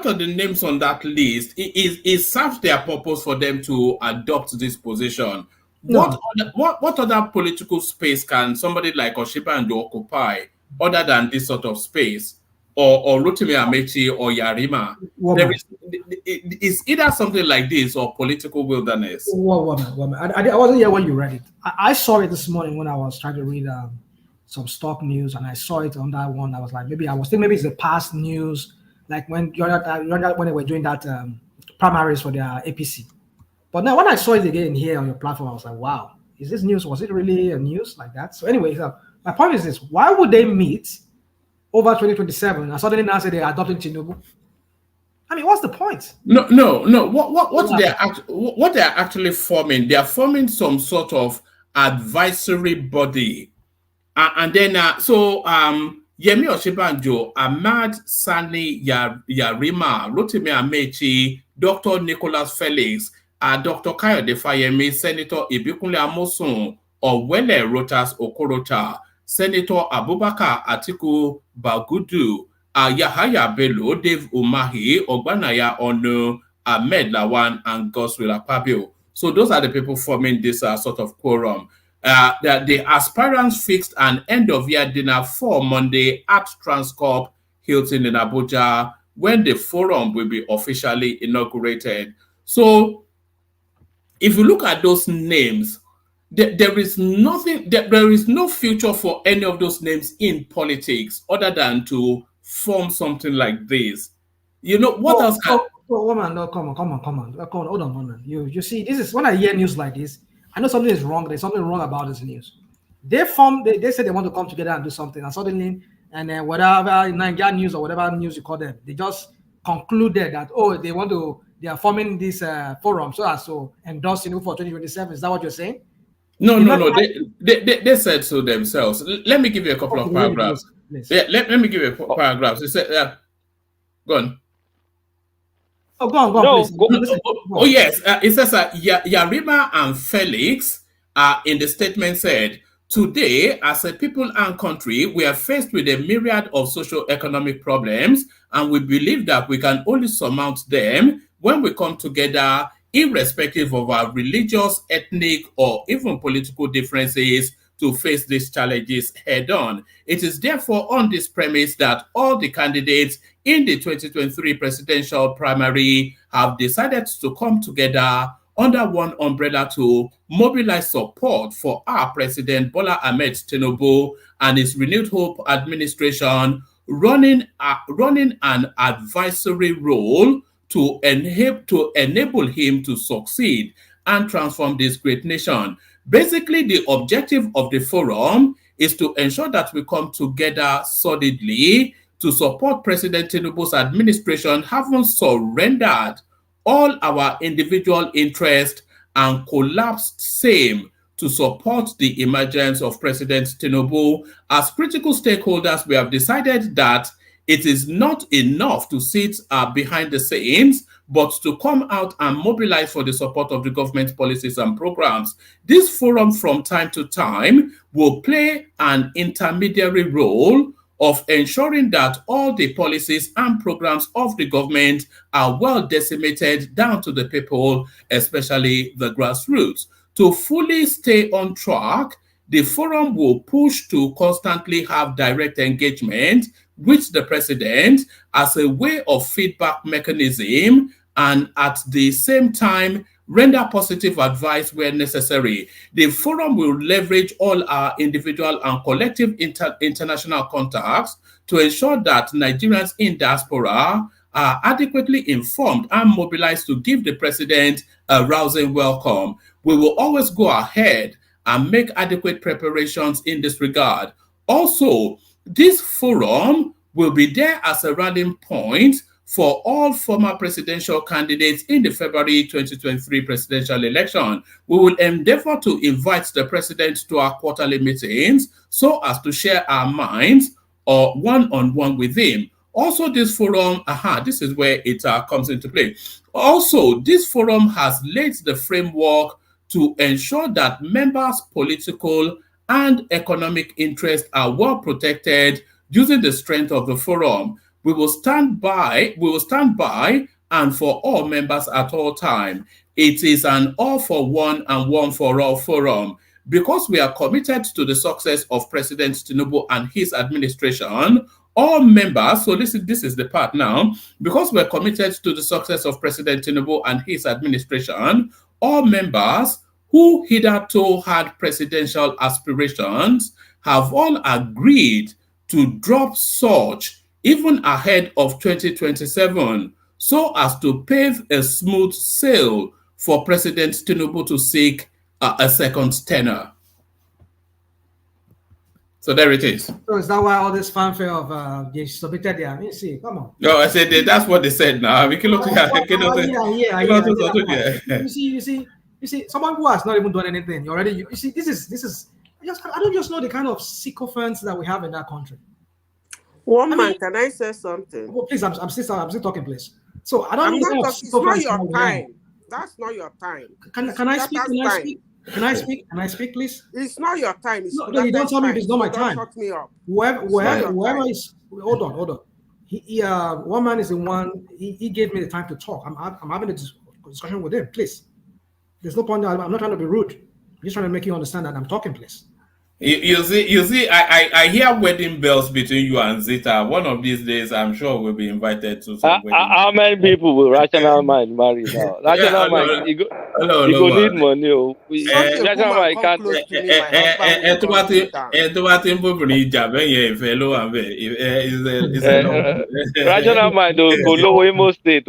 of the names on that list it serves their purpose for them to adopt this position. No. What other political space can somebody like Oshibanjo occupy other than this sort of space? Or Rotimi Amechi or Yarima? It's either something like this or political wilderness. Woman. I wasn't here when you read it. I saw it this morning when I was trying to read some stock news, and I saw it on that one. I was like, maybe it's the past news, like when they were doing that primaries for their APC. But now when I saw it again here on your platform, I was like, wow, is this news? Was it really a news like that? So anyway, my point is this: why would they meet over 2027 and suddenly now say they're adopting Tinubu? I mean, what's the point? No. What they're actually forming, they are forming some sort of advisory body, and then Yemi Oshibanjo, Ahmad Sani Yarima, Rotimi Amechi, Dr. Nicholas Felix, Dr. Kayode Fayemi, Senator Ibikunle Amosun, Owele Rotas Okorocha, Senator Abubakar Atiku Bagudu, Yahaya Bello, Dave Umahi, Ogbanaya Onu, Ahmed Lawan, and Godswill Akpabio. So those are the people forming this sort of quorum. The aspirants fixed an end-of-year dinner for Monday at Transcorp Hilton in Abuja, when the forum will be officially inaugurated. So if you look at those names, there is no future for any of those names in politics other than to form something like this. What else can... Woman, no, come on. Hold on. You see, this is when I hear news like this, I know something is wrong. There's something wrong about this news. They say they want to come together and do something, and suddenly, and then whatever Nigeria news or whatever news you call them, they just concluded that they are forming this forum so as to endorse for 2027. Is that what you're saying? No. They said so themselves. Let me give you a couple of paragraphs. Yeah, let me give you a paragraphs. They said, go on. Oh, go on, please. Oh, yes. It says Yarima and Felix in the statement said, Today, as a people and country, we are faced with a myriad of socio-economic problems, and we believe that we can only surmount them when we come together, irrespective of our religious, ethnic, or even political differences, to face these challenges head-on. It is therefore on this premise that all the candidates in the 2023 presidential primary have decided to come together under one umbrella to mobilize support for our President Bola Ahmed Tinubu and his Renewed Hope administration, running an advisory role to enable him to succeed and transform this great nation. Basically, the objective of the forum is to ensure that we come together solidly to support President Tinubu's administration, having surrendered all our individual interests and collapsed same to support the emergence of President Tinubu. As critical stakeholders, we have decided that it is not enough to sit behind the scenes, but to come out and mobilize for the support of the government policies and programs. This forum from time to time will play an intermediary role of ensuring that all the policies and programs of the government are well decimated down to the people, especially the grassroots. To fully stay on track, the forum will push to constantly have direct engagement with the president as a way of feedback mechanism, and at the same time render positive advice where necessary. The forum will leverage all our individual and collective international contacts to ensure that Nigerians in diaspora are adequately informed and mobilized to give the president a rousing welcome. We will always go ahead and make adequate preparations in this regard. Also, this forum will be there as a rallying point for all former presidential candidates in the February 2023 presidential election. We will endeavor to invite the president to our quarterly meetings so as to share our minds or one-on-one with him. Also, this forum, this is where it comes into play. Also, this forum has laid the framework to ensure that members' political and economic interests are well protected using the strength of the forum. We will stand by and for all members at all time. It is an all for one and one for all forum. Because we are committed to the success of President Tinubu and his administration, all members, so this is the part now, because we're committed to the success of President Tinubu and his administration, all members who hitherto had presidential aspirations have all agreed to drop such even ahead of 2027, so as to pave a smooth sail for President Tinubu to seek a second tenure. So there it is. So is that why all this fanfare of they submitted there? You see, come on. No, I said that's what they said now. We can look at You see, someone who has not even done anything already. You see, this is. I don't just know the kind of sycophants that we have in that country. Can I say something? Oh, please, I'm still talking, please. So I don't I'm know. it's not your time. That's not your time. Can I speak? Can I speak, please? It's not your time. It's no, you don't tell me it's not my time. Shut me up. Whoever is, hold on. One man is the one. He gave me the time to talk. I'm having a discussion with him. Please, there's no point. I'm not trying to be rude. I'm just trying to make you understand that I'm talking, please. You see, I hear wedding bells between you and Zita. One of these days, I'm sure we'll be invited to some wedding. How many people will Rational Mind marry now? Rational Mind, you go need money. Rational Mind can't. Rational Mind go low Imo State.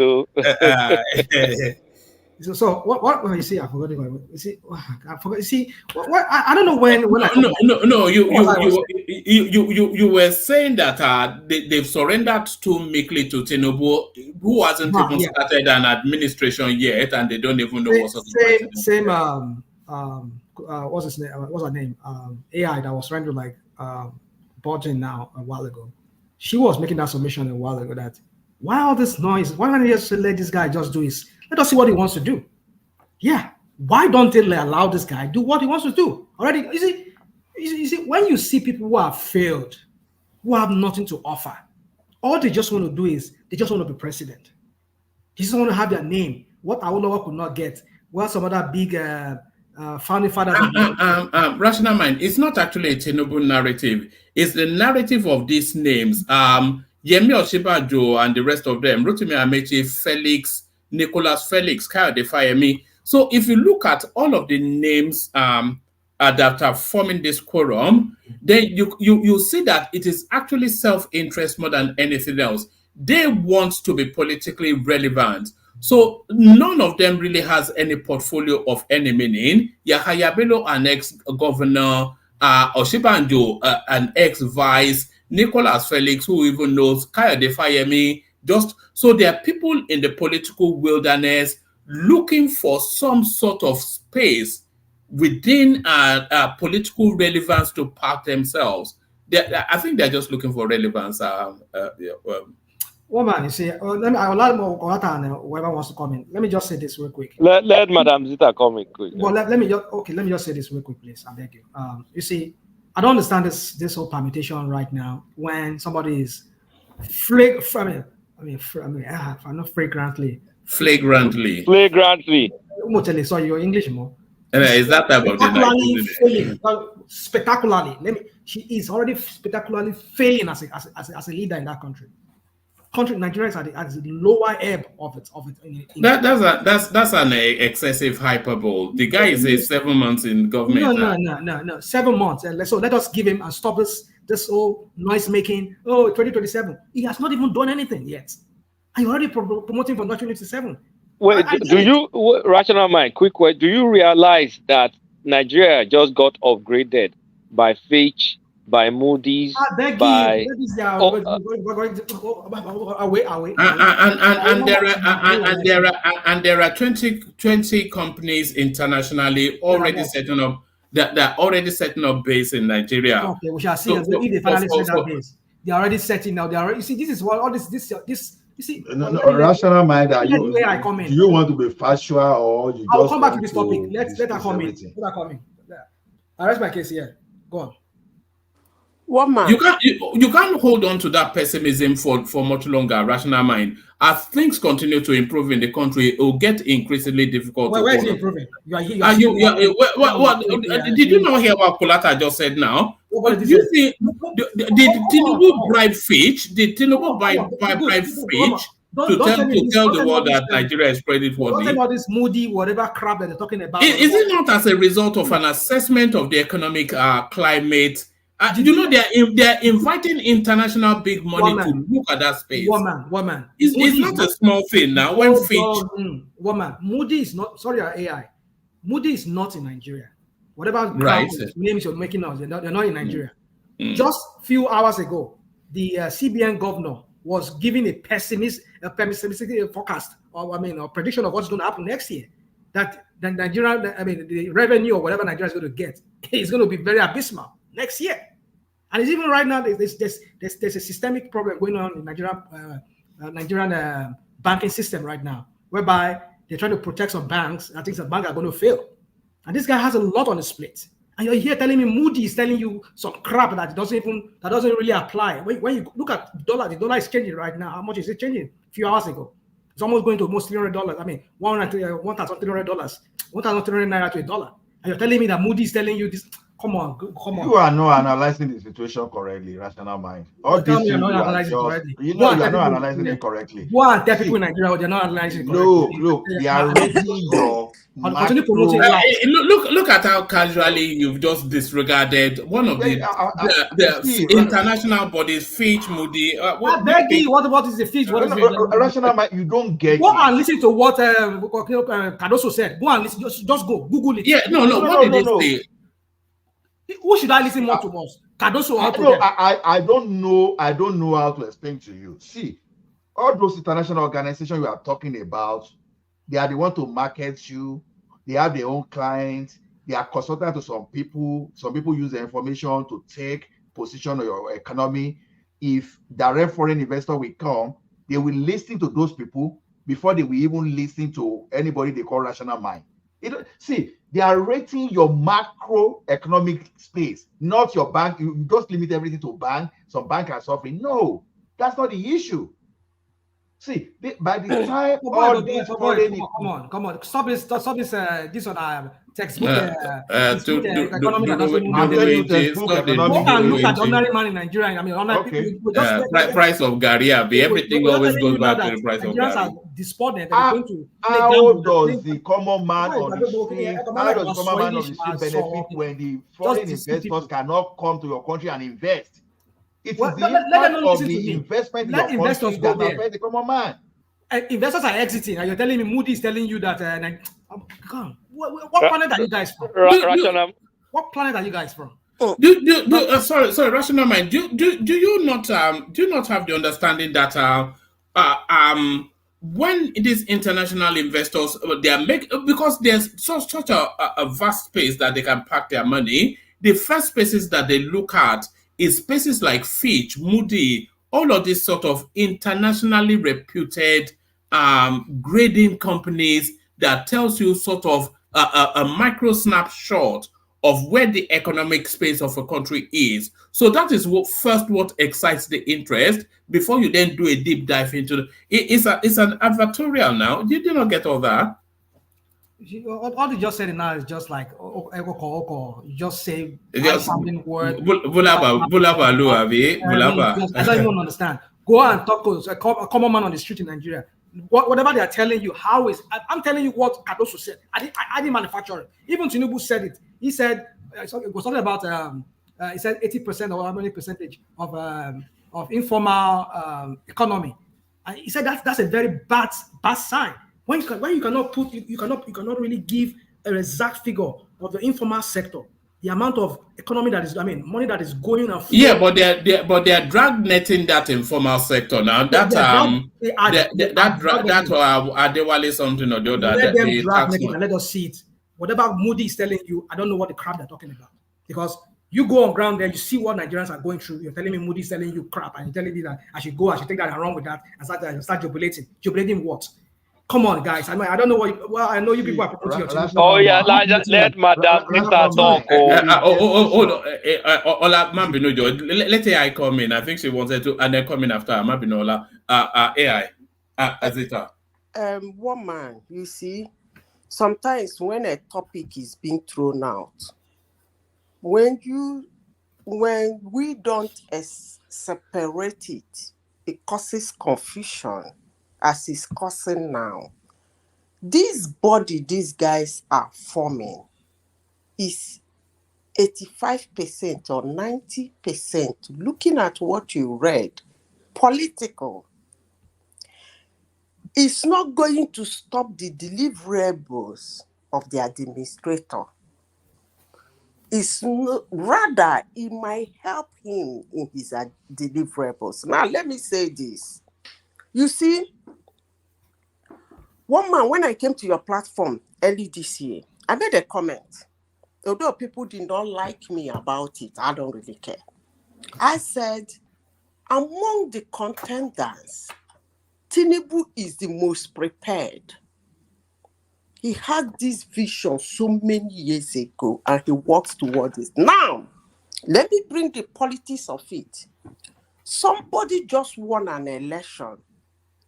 So what you see? I forgot it. You see, I forgot. You see, what I don't know when. No. You were saying that they've surrendered too meekly to Tinubu, who hasn't even started an administration yet, and they don't even know what's same. What's his name? What's her name? AI that was trying to like budging now a while ago. She was making that submission a while ago that why all this noise? Why don't you just let this guy just do his? Let us see what he wants to do. Yeah. Why don't they allow this guy do what he wants to do? Already, you see, You see, when you see people who have failed, who have nothing to offer, all they just want to do is they just want to be president. They just want to have their name. What Awolowo could not get, what some other big founding fathers. Rational mind. It's not actually a Tinubu narrative. It's the narrative of these names. Yemi Osinbajo and the rest of them. Rotimi Amechi, Felix, Nicholas Felix, Kayode Fayemi. So if you look at all of the names that are forming this quorum, then you see that it is actually self-interest more than anything else. They want to be politically relevant. So none of them really has any portfolio of any meaning. Yahaya Bello, an ex-governor, Osinbajo, an ex-vice, Nicholas Felix, who even knows, Kayode Fayemi. Just so there are people in the political wilderness looking for some sort of space within political relevance to park themselves. I think they're just looking for relevance. Woman, you see, let me. I would like more whoever wants to comment. Let me just say this real quick. Let Madam Zita comment quick. Well, let me just say this real quick, please. I beg you. You see, I don't understand this whole permutation right now when somebody is flagrantly. Sorry, your English more. Is that type of spectacularly? She is already spectacularly failing as a leader in that country. Nigeria is at the lower ebb of it. That's an excessive hyperbole. The guy is 7 months in government. No. 7 months. So let us give him and stop this whole noise making. 2027. He has not even done anything yet. Are you already promoting for 2027? Wait, Rational Mind, quick question. Do you realize that Nigeria just got upgraded by Fitch, by Moody's, by there are 20 companies internationally already setting up that they're already setting up base in Nigeria. Okay, we shall see. If they finally set up base, they're already setting now. You see, this is what all this. You see, Rational Mind. Do you want to be factual or you? I'll come back to this topic. Let her come in. I rest my case here. Go on. You can't hold on to that pessimism for much longer. Rational Mind. As things continue to improve in the country, it will get increasingly difficult. Where is it improving? Did you not hear what Kulata just said now? Do you think did Tinubu bribe Fitch? Did Tinubu bribe Fitch to tell the world that Nigeria is creditworthy? Don't tell about this Moody, whatever crap that they're talking about. Is it not as a result of an assessment of the economic climate? They're inviting international big money to look at that space. Woman. It's not a small thing now. When Fitch, Moody is not. Sorry, AI. Moody is not in Nigeria. Whatever names you're making us, they're not in Nigeria. Just a few hours ago, the CBN governor was giving a pessimistic forecast, or prediction of what's going to happen next year. That Nigeria, the revenue or whatever Nigeria is going to get is going to be very abysmal next year. And it's even right now, there's a systemic problem going on in Nigerian banking system right now, whereby they're trying to protect some banks. I think some banks are going to fail. And this guy has a lot on his plate. And you're here telling me Moody is telling you some crap that doesn't really apply. When you look at the dollar is changing right now. How much is it changing? A few hours ago. It's almost going to almost $300. $1,300, $1,300 naira to $1. And you're telling me that Moody is telling you this. Come on. You are not analyzing the situation correctly, Rational Mind. All this you are not analyzing it correctly. Go and tell people in Nigeria they're not analyzing it correctly. Look, they are raising your look at how casually you've just disregarded one of the international bodies, Fitch, Moody. What is the Fitch? What is the Rational Mind? You don't get. Go and listen to what Cardoso said. Go and listen. Just go Google it. Yeah, no. What did they say? Who should I listen more to most? Cardoso or I don't know how to explain to you. See, all those international organizations you are talking about, they are the one to market you. They have their own clients. They are consultant to some people. Some people use the information to take position on your economy. If direct foreign investor will come, they will listen to those people before they will even listen to anybody they call Rational Mind. See, They are rating your macroeconomic space, not your bank. You just limit everything to bank. Some banks are suffering. No, that's not the issue. See, by the time all these foreign... Come on. Stop this, this on textbook. Economy that doesn't look at the ordinary man in Nigeria. I mean, ordinary people just price of Gary, everything always goes back to the price of Gary. Are despondent. How does the common man on the street benefit when the foreign investors cannot come to your country and invest? It is the impact of the investment in your country that affects the common man. Investors are exiting, and you're telling me Moody is telling you that. What planet are you guys from? What planet are you guys from? Sorry, rational mind. Do you not have the understanding that when these international investors they are because there's such a vast space that they can park their money, the first spaces that they look at is spaces like Fitch, Moody, all of these sort of internationally reputed grading companies that tells you sort of a micro snapshot of where the economic space of a country is. So that is what excites the interest before you then do a deep dive into it's an advertorial now. You do not get all that. All you just said now is just like you just say something word. I don't even understand. Go and talk to a common man on the street in Nigeria. Whatever they are telling you, I'm telling you what Cardoso said. I didn't manufacture it. Even Tinubu said it. He said it was something about he said 80% or how many percentage of informal economy. And he said that's a very bad sign. When you cannot really give an exact figure of the informal sector, the amount of economy money that is going on. Yeah, but they are drag netting that informal sector now. Adewale something or the other. Let them drag netting and let us see it. Whatever Moody is telling you, I don't know what the crap they're talking about, because you go on ground there, you see what Nigerians are going through. You're telling me Moody is telling you crap, and you're telling me that I should take that and run with that and start jubilating. Jubilating what? Come on, guys. I don't know what. Well, I know you people are putting your team. Oh yeah, let Madam Peter talk. Ola Mambinojo. Let AI come in. I think she wanted to, and then come in after Mambinola. AI, Azita. Woman, you see, sometimes when a topic is being thrown out, when we don't separate it, it causes confusion. As is causing now. This body these guys are forming is 85% or 90%, looking at what you read, political. It's not going to stop the deliverables of the administrator. Rather, it might help him in his deliverables. Now, let me say this. You see, one man, when I came to your platform early this year, I made a comment. Although people did not like me about it, I don't really care. I said, among the contenders, Tinubu is the most prepared. He had this vision so many years ago, and he works towards it. Now, let me bring the politics of it. Somebody just won an election.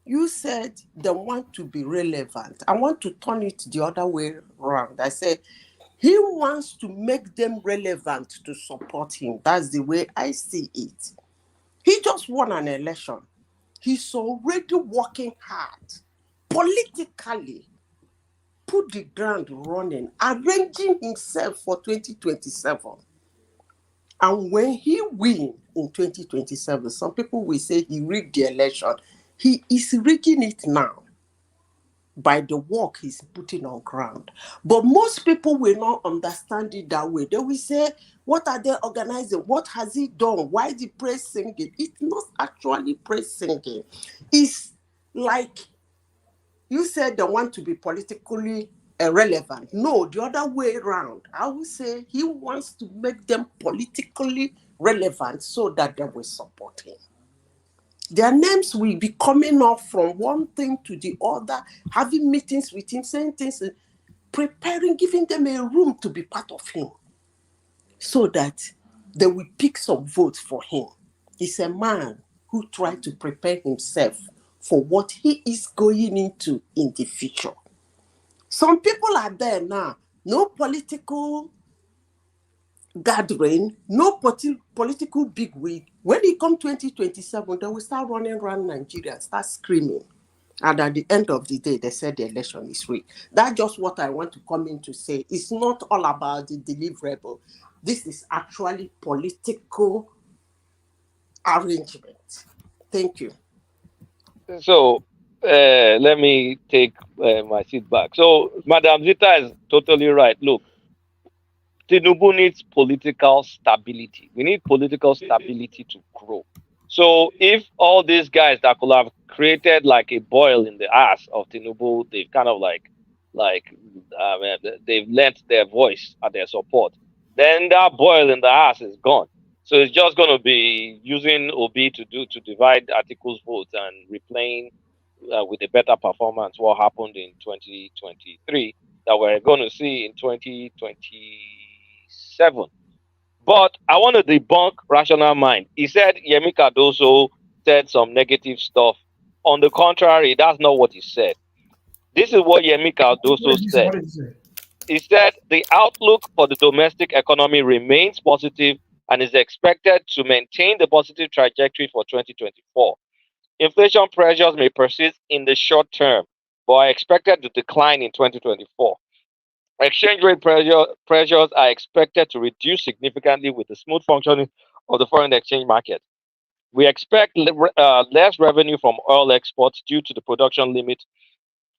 You said they want to be relevant. I want to turn it the other way around. I said, he wants to make them relevant to support him. That's the way I see it. He just won an election. He's already working hard, politically, put the ground running, arranging himself for 2027. And when he wins in 2027, some people will say he rigged the election. He is rigging it now by the work he's putting on ground. But most people will not understand it that way. They will say, what are they organizing? What has he done? Why is the praise singing? It's not actually praise singing. It's like you said they want to be politically irrelevant. No, the other way around. I would say he wants to make them politically relevant so that they will support him. Their names will be coming off from one thing to the other, having meetings with him, saying things. preparing, giving them a room to be part of him so that they will pick some votes for him. He's a man who tried to prepare himself for what he is going into in the future. Some people are there now, no political gathering, no political bigwig. When it comes 2027, they will start running around Nigeria, start screaming. And at the end of the day, they said the election is rigged. That's just what I want to come in to say. It's not all about the deliverable. This is actually political arrangement. Thank you. So let me take my seat back. So Madam Zita is totally right. Look, Tinubu needs political stability. We need political stability to grow. So if all these guys that could have created like a boil in the ass of Tinubu, they've kind of they've lent their voice and their support, then that boil in the ass is gone. So it's just going to be using Obi to divide Article's votes and replaying with a better performance what happened in 2023 that we're going to see in 2027. But I want to debunk Rational Mind. He said Yemi Cardoso said some negative stuff. On the contrary, that's not what he said. This is what Yemi Cardoso said. He said the outlook for the domestic economy remains positive and is expected to maintain the positive trajectory for 2024. Inflation pressures may persist in the short term, but are expected to decline in 2024. Exchange rate pressures are expected to reduce significantly with the smooth functioning of the foreign exchange market. We expect less revenue from oil exports due to the production limit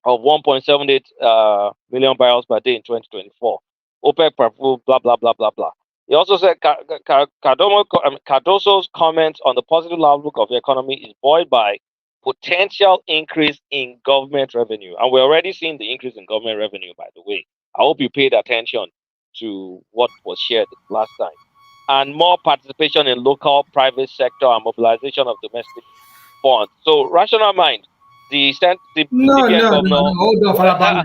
of 1.78 million barrels per day in 2024. OPEC, blah, blah, blah, blah, blah. He also said Cardoso's comments on the positive outlook of the economy is buoyed by potential increase in government revenue. And we're already seeing the increase in government revenue, by the way. I hope you paid attention to what was shared last time. And more participation in local private sector and mobilization of domestic funds. So, Rational Mind, the governor. Hold on,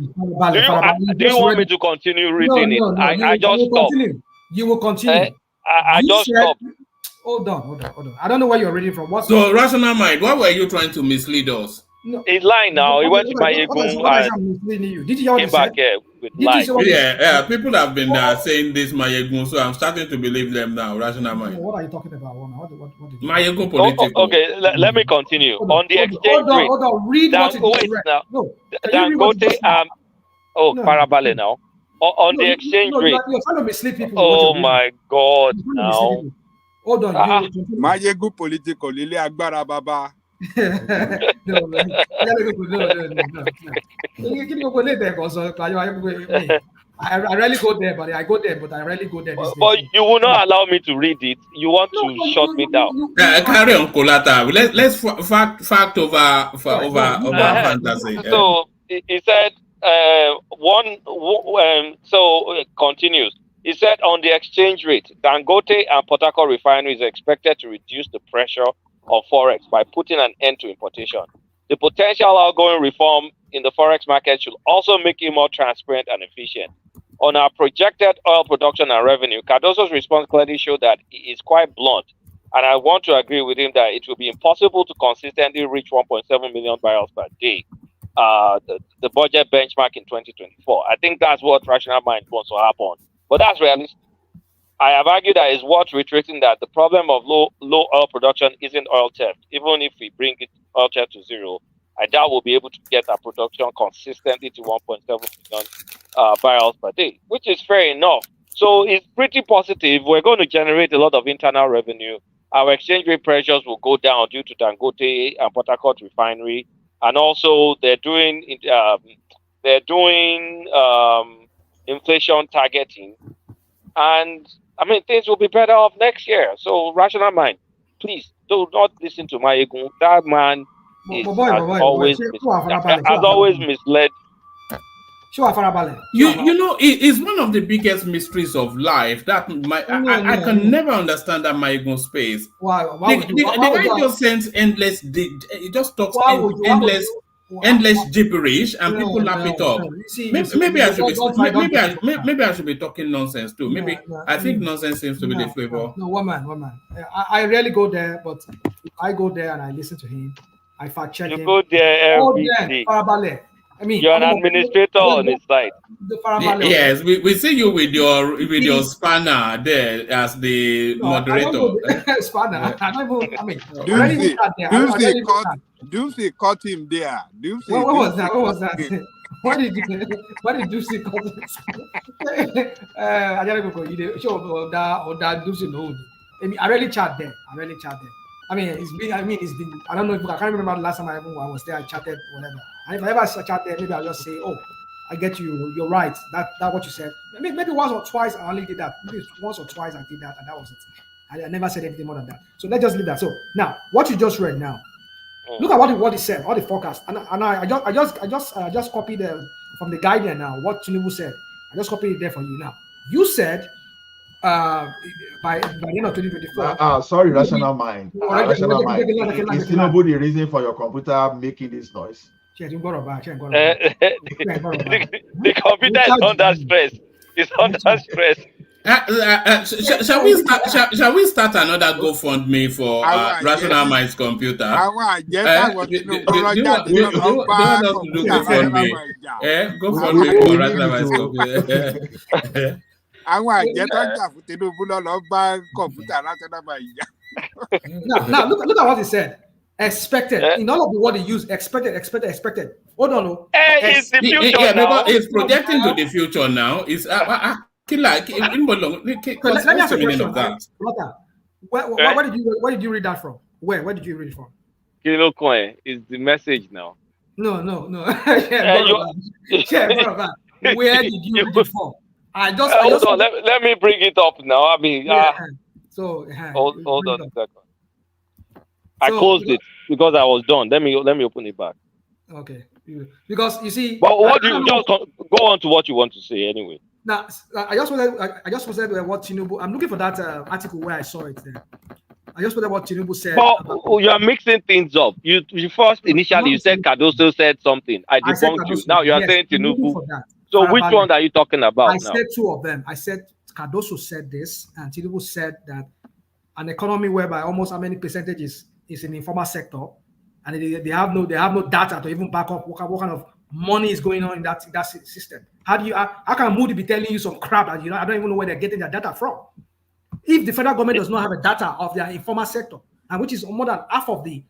Do you want me to continue reading it? I just stopped. You will continue. I just stopped. Hold on. I don't know where you're reading from. So, Rational Mind, what were you trying to mislead us? No. He's lying now. He went to my Egun and did you came back here with lies. Yeah, people have been saying this Mayegun, so I'm starting to believe them now. Rational Mind. What are you talking about? What Mayegun political. Okay, let me continue. On the exchange rate. Hold on. Read what it is. No. Dangote Parabale now. On the exchange rate. You're trying to mislead people. Oh my God! Now. Hold on. Mayegun political. Lile agbára baba. No. I rarely go there, but I go there, but I rarely go there. But you will not allow me to read it. You want to shut me down. Carry on, Kolata. Let's fact over fantasy. So he said so it continues. He said on the exchange rate, Dangote and Port Harcourt refinery is expected to reduce the pressure of Forex by putting an end to importation. The potential outgoing reform in the Forex market should also make it more transparent and efficient. On our projected oil production and revenue, Cardoso's response clearly showed that he is quite blunt, and I want to agree with him that it will be impossible to consistently reach 1.7 million barrels per day, the budget benchmark in 2024. I think that's what Rational Mind wants to happen, but that's realistic. I have argued that it's worth reiterating that the problem of low oil production isn't oil theft. Even if we bring oil theft to zero, I doubt we'll be able to get our production consistently to 1.7 million barrels per day, which is fair enough. So it's pretty positive. We're going to generate a lot of internal revenue. Our exchange rate pressures will go down due to Dangote and Port Harcourt refinery, and also they're doing inflation targeting, and I mean, things will be better off next year. So, Rational Mind, please do not listen to Mayegun. That man has always misled. You know, it's one of the biggest mysteries of life that I can never understand that Mayegun space. The guy just sends endless. He just talks endless. endless gibberish and people lap it up. Maybe I should be talking nonsense too. Maybe I think nonsense seems to be the flavor. No, one man. I rarely go there, but if I go there and I listen to him, I fact check him. You go there every day. I mean, you're an administrator on his side. Yes, we see you with your spanner there as the moderator. Spanner. I mean, Deucey caught him there. What was that? What did Deucey call it? I don't know. I really chat there. I mean, it's been. I don't know if I can't remember the last time I was there. I chatted, whatever. And if I ever chat there, maybe I'll just say, "Oh, I get you. You're right. That what you said." Maybe once or twice I only did that. Maybe once or twice I did that, and that was it. I never said anything more than that. So let's just leave that. So now, what you just read now, look at what he said, all the forecast, and I just copied from the Guardian now what Tinubu said. I just copied it there for you now. You said by the end of 2024. Sorry, rational mind. Rational mind. Is Tinubu the reason for your computer making this noise? The computer is under stress. It's under stress. Shall we start another GoFundMe for Rational Minds computer? Do you want us to do GoFundMe? GoFundMe for Rational Minds computer. Now look at what he said. Expected. In all of the word he used, expected. Hold on. It's the future now. It's projecting to the future now. It's let me ask you a question. Where did you read that from? Where did you read it from? Kilo Coin is the message now. No. Where did you read it from? Hold on, let me bring it up now. I mean, hold on a second. I closed it because I was done. Let me open it back. Okay, because you see. But what you just go on to what you want to say anyway. Now, I just wanted what Tinubu. I'm looking for that article where I saw it there. I just wanted what Tinubu said. But you are mixing things up. You first initially you said Cardoso said something. I debunked you. Now you are saying Tinubu. So which one are you talking about? I said two of them. I said Cardoso said this, and Tinubu said that an economy whereby almost how many percentages is in the informal sector, and they have no data to even back up what kind of money is going on in that system. How can Moody be telling you some crap that I don't even know where they're getting their data from? If the federal government does not have a data of their informal sector, and which is more than half of the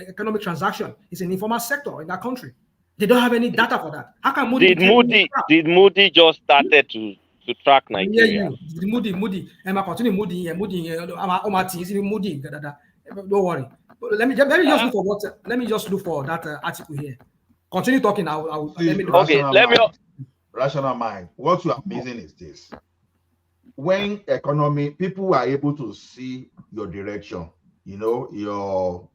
economic transaction is in the informal sector in that country, they don't have any data for that. How can Moody? Did Moody just started to track Nigeria? Yeah, Moody. And I continue Moody. Moody. Don't worry. Let me just look for that article here. Continue talking. Rational mind. What you are missing is this: when economy people are able to see your direction, your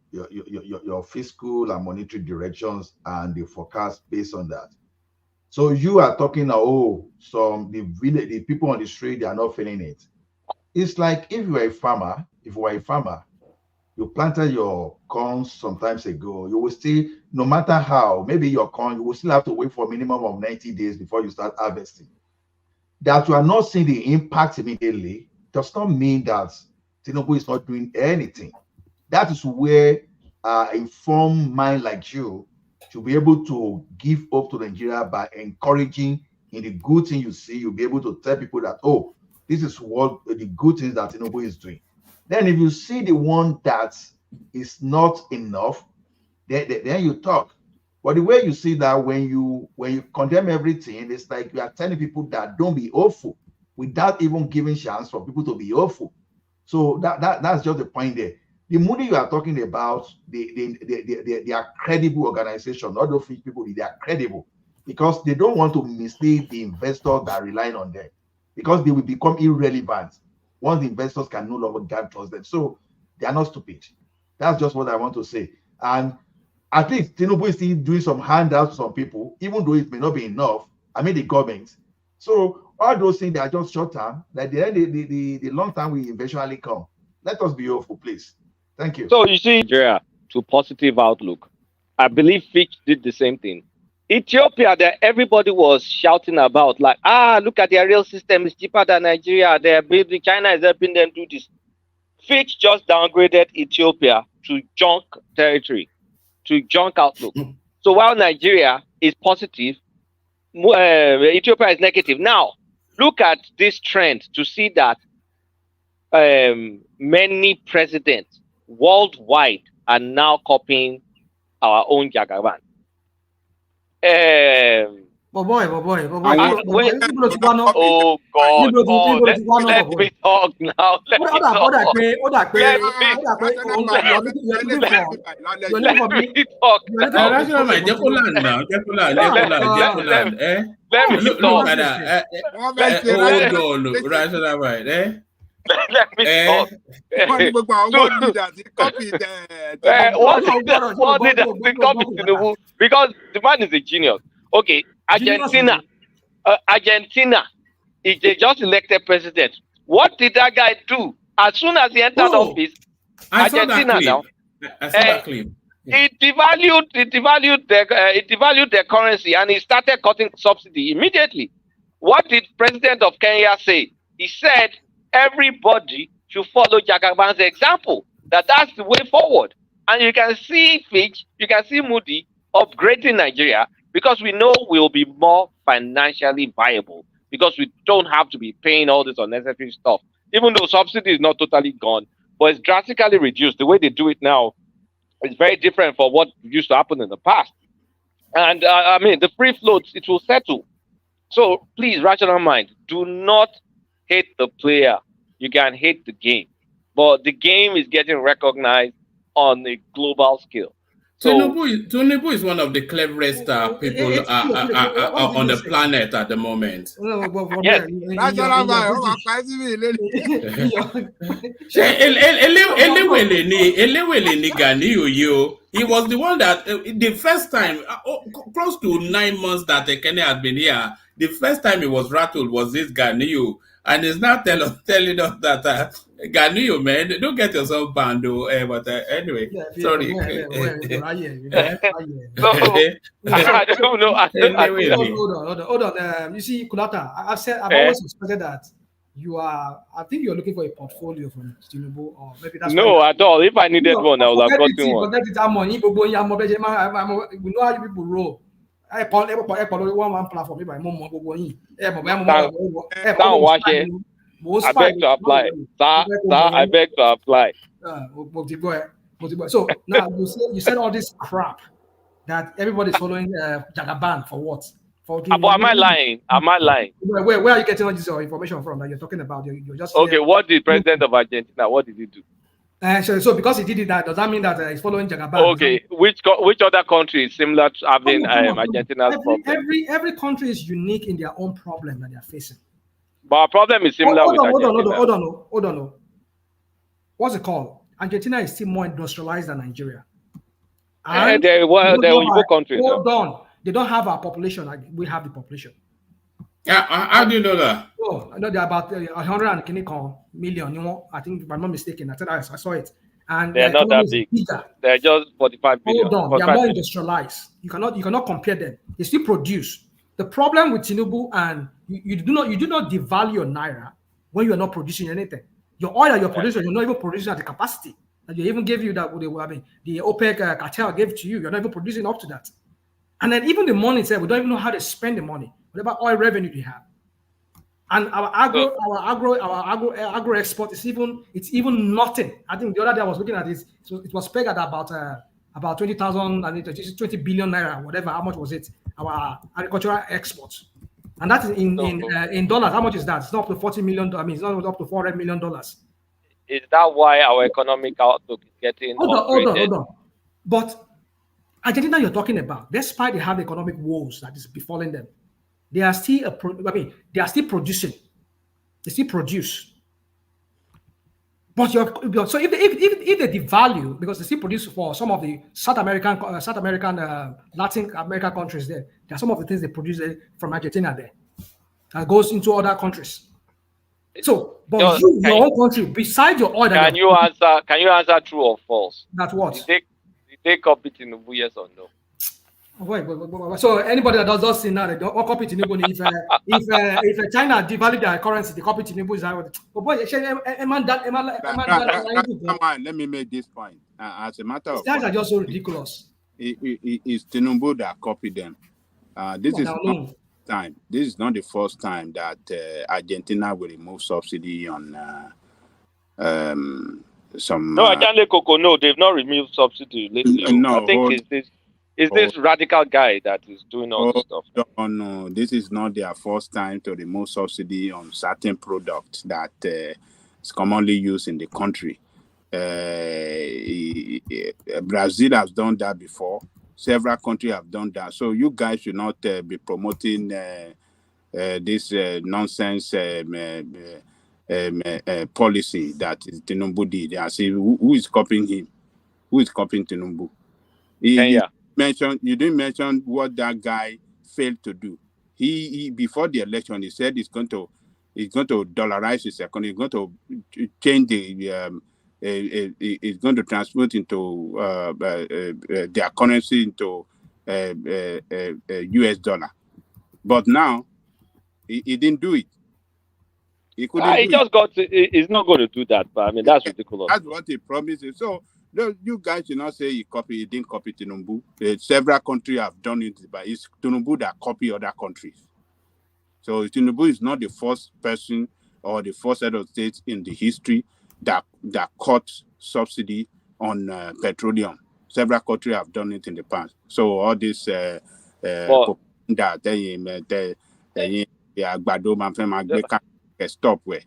fiscal and monetary directions and the forecast based on that. So you are talking now, the people on the street, they are not feeling it. It's like if you were a farmer, you planted your corn some times ago, you will still, no matter how, maybe your corn, you will still have to wait for a minimum of 90 days before you start harvesting. That you are not seeing the impact immediately does not mean that Tinubu is not doing anything. That is where informed mind like you should be able to give hope to Nigeria by encouraging in the good thing you see. You'll be able to tell people that, oh, this is what the good things that Tinubu is doing. Then if you see the one that is not enough, then you talk. But the way you see that when you condemn everything, it's like you are telling people that don't be hopeful without even giving chance for people to be hopeful. So that's just the point there. The Moody you are talking about, they are credible organization, not those people, they are credible because they don't want to mislead the investors that are relying on them because they will become irrelevant once the investors can no longer trust them. So they are not stupid. That's just what I want to say. And at least Tinubu is still doing some handouts to some people, even though it may not be enough. I mean, the government. So all those things, they are just short term. Like the long term will eventually come. Let us be hopeful, please. Thank you. So you see, Nigeria, to positive outlook. I believe Fitch did the same thing. Ethiopia, that everybody was shouting about, like, look at their real system, it's cheaper than Nigeria. They're building, China is helping them do this. Fitch just downgraded Ethiopia to junk territory, to junk outlook. So while Nigeria is positive, Ethiopia is negative. Now, look at this trend to see that many presidents worldwide are now copying our own Jagaban. Oh God! Let me talk now. Let me because the man is a genius. Okay, Argentina, they just elected president. What did that guy do? As soon as he entered office, Argentina now, it devalued their currency, and he started cutting subsidy immediately. What did President of Kenya say? He said everybody should follow Jagaban's example. That's the way forward. And you can see Fitch, you can see Moody upgrading Nigeria because we know we'll be more financially viable because we don't have to be paying all this unnecessary stuff. Even though subsidy is not totally gone, but it's drastically reduced. The way they do it now is very different from what used to happen in the past. And I mean, the free floats, it will settle. So please, rational mind, do not hate the player. You can hate the game. But the game is getting recognized on a global scale. So Tinubu is one of the cleverest people on the planet at the moment. Yes. He was the one that the first time, close to 9 months that Kenya had been here, the first time he was rattled was this Ganiyu. And he's now telling us that Ganiyu, man, don't get yourself banned, though. But anyway, sorry. I don't know. Hold on. You see, Kulata, I've always suspected that I think you're looking for a portfolio from Tinubu, or maybe that's at all. If I needed one, I would have gotten one. Forget it, we know how you people roll. I one platform. I beg to apply. I beg to apply. So now you said all this crap that everybody's following Jagaban for what? But am I lying? Where are you getting all this information from that you're talking about? You're just okay. What did President of Argentina? What did he do? So because he did that, does that mean that he's following Jagaban? Okay, which other country is similar to having Argentina's problem? Every country is unique in their own problem that they are facing. But our problem is similar with Argentina. Hold on. What's it called? Argentina is still more industrialized than Nigeria. They're Igbo countries. Hold on. They don't have our population like we have the population. Yeah, how do you know that? Oh, I know they're about 100 million. I think if I'm not mistaken, I saw it. And they're not that big. Bigger. They're just 45 billion. Hold on, they're more industrialized. You cannot compare them. They still produce. The problem with Tinubu and you do not devalue your naira when you are not producing anything. Your oil you're producing, you're not even producing at the capacity that they even gave you. That the OPEC cartel gave to you. You're not even producing up to that. And then even the money itself, we don't even know how to spend the money. Whatever oil revenue they have, and our agro export is even nothing. I think the other day I was looking at this. So it was pegged at about 20,000 and 20 billion naira, whatever. How much was it? Our agricultural exports, and that is in dollars. How much is that? It's not up to $40 million. I mean, it's not up to $400 million. Is that why our economic outlook is getting hold on. But Argentina, you're talking about, despite they have economic woes that is befalling them, they are still they are still producing. They still produce. But so if they devalue, because they still produce for some of the South American, Latin American countries there are some of the things they produce from Argentina there that goes into other countries. So, but your own country, besides your oil, can you answer true or false? That's what? The they copy Tinubu, yes or no? Wait. So anybody that does see now, they don't copy Tinubu. If China devalue their currency, they copy Tinubu. Come on, let me make this point. As a matter of fact, are just so ridiculous. It's Tinubu that copied them. This is not time. This is not the first time that Argentina will remove subsidy on some. No, I can't let Coco. No, they've not removed subsidy lately. No, I think it's this radical guy that is doing all this stuff. No, this is not their first time to remove subsidy on certain products that is commonly used in the country. Brazil has done that before. Several countries have done that. So you guys should not be promoting this nonsense policy that Tinubu did. I see who is copying him. Who is copying Tinubu? You didn't mention what that guy failed to do. He before the election, he said he's going to dollarize his economy. He's going to change the it's going to transmute into their currency into US dollar. But now he didn't do it. He couldn't. He's not going to do that. But I mean, that's ridiculous. That's what he promised. So you guys should not say he didn't copy Tinubu. Several countries have done it, but it's Tinubu that copy other countries. So Tinubu is not the first person or the first head of state in the history that cut subsidy on petroleum. Several countries have done it in the past. So all this stop where.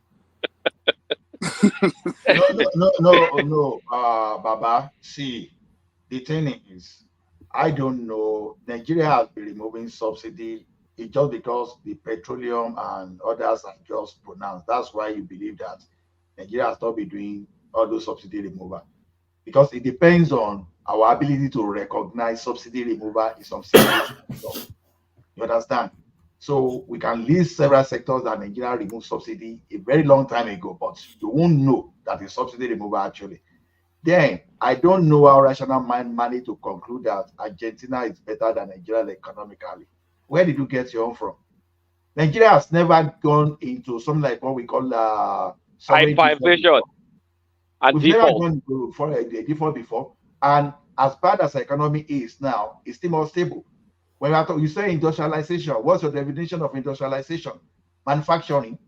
No, Baba. See, the thing is, I don't know. Nigeria has been removing subsidy. It's just because the petroleum and others are just pronounced. That's why you believe that Nigeria has not been doing all those subsidy removal, because it depends on our ability to recognize subsidy removal in some sectors. You understand? So we can list several sectors that Nigeria removed subsidy a very long time ago, but you won't know that it's subsidy removal actually. Then I don't know how rational mind managed to conclude that Argentina is better than Nigeria economically. Where did you get your own from? Nigeria has never gone into something like what we call hyperinflation and default. Never gone for a default before, and as bad as the economy is now, it's still more stable. When you say industrialization, what's your definition of industrialization? Manufacturing,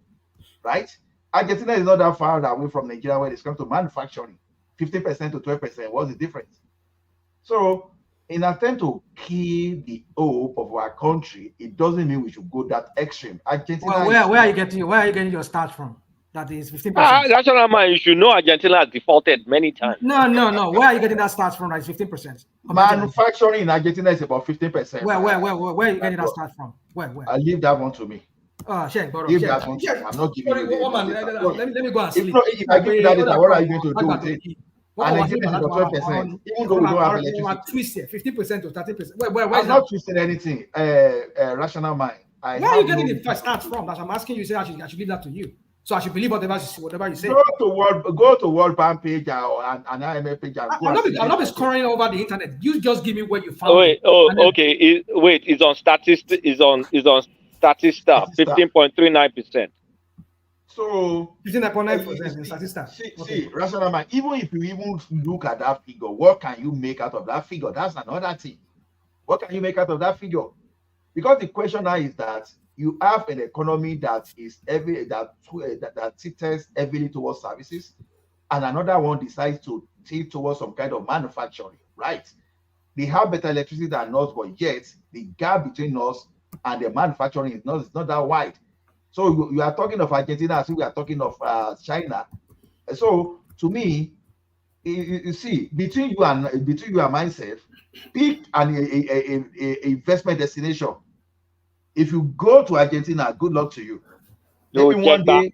right? Argentina is not that far away from Nigeria when it comes to manufacturing. 50% to 12%. What's the difference? So, in an attempt to kill the hope of our country, it doesn't mean we should go that extreme. Argentina. Where are you getting your start from? That is 15%. National man, you should know Argentina has defaulted many times. No. Where are you getting that start from? That is 15%. Manufacturing in Argentina is about 15%. Where are you getting that start from? Where? I leave that one to me. Shek, leave that one to me. I'm not giving you let me go and sleep. If I give you that data, what are you going to do with it? And Nigeria is about 12%. Even though we don't have electricity. 15% to 30%. I'm not twisting anything. Rational mind. Where are you getting the first start from? That I'm asking you. Say I should leave that to you. So I should believe whatever you say. Go to World Bank page or an IMF page. I'm not scoring over the internet. You just give me where you found. Okay. It's on Statista. It's on Statista. 15.39%. So 15.9% in Statista. See, rational mind. Even if you even look at that figure, what can you make out of that figure? That's another thing. What can you make out of that figure? Because the question now is that you have an economy that is heavy, that tilts heavily towards services, and another one decides to tilt towards some kind of manufacturing, right? They have better electricity than us, but yet the gap between us and the manufacturing is not that wide. So you are talking of Argentina as if we are talking of China. So to me, you see, between you and myself, pick an investment destination. If you go to Argentina, good luck to you. Maybe one day,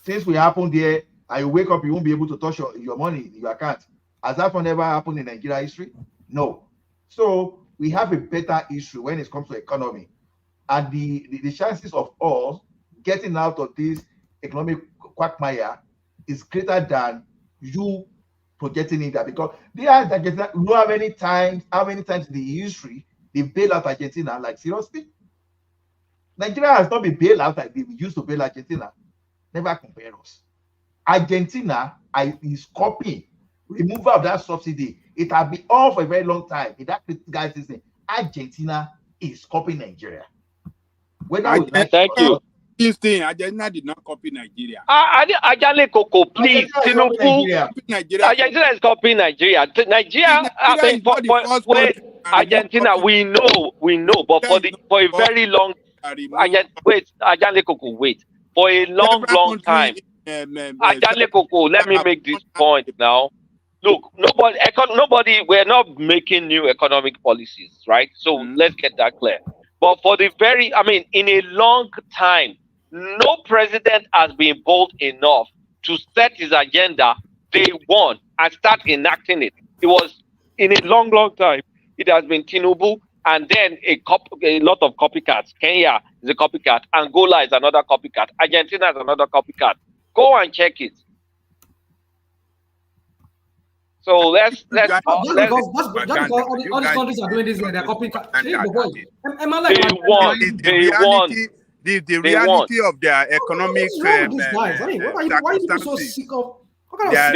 things will happen there, and you wake up, you won't be able to touch your money in your account. Has that never happened in Nigeria history? No. So we have a better issue when it comes to economy. And the chances of us getting out of this economic quagmire is greater than you projecting India because they are Argentina. You know how many times in the history they bail out Argentina? Like seriously, Nigeria has not been bailed out like they used to bail Argentina. Never compare us. Argentina is copying removal of that subsidy. It has been on for a very long time. In that critical season, Argentina is copying Nigeria. Thank you. This thing, Argentina did not copy Nigeria. Ajale Koko, please. Argentina is copying Nigeria. Nigeria, wait, Argentina, we know, but for a very long Ajale Koko, wait. For a long time. Ajale Koko, let me make this point now. Look, nobody, we're not making new economic policies, right? So let's get that clear. But in a long time, no president has been bold enough to set his agenda day one and start enacting it. It was in a long time. It has been Tinubu and then a lot of copycats. Kenya is a copycat. Angola is another copycat. Argentina is another copycat. Go and check it. So let's because all these countries are doing this, they're copycat. They want. The reality of their economic why are you so sick of their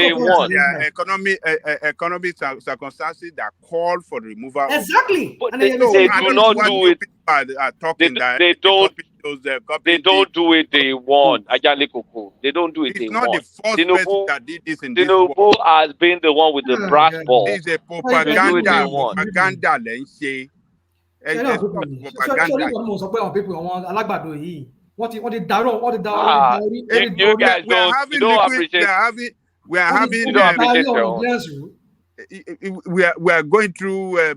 economic circumstances that call for the removal. Exactly. But they do not do it. They don't do it day one. Ajale Koko. They don't do it day one. It's not the first person that did this in this world. Tinubu has been the one with the brass ball. It's a propaganda. You guys don't appreciate. We are going through a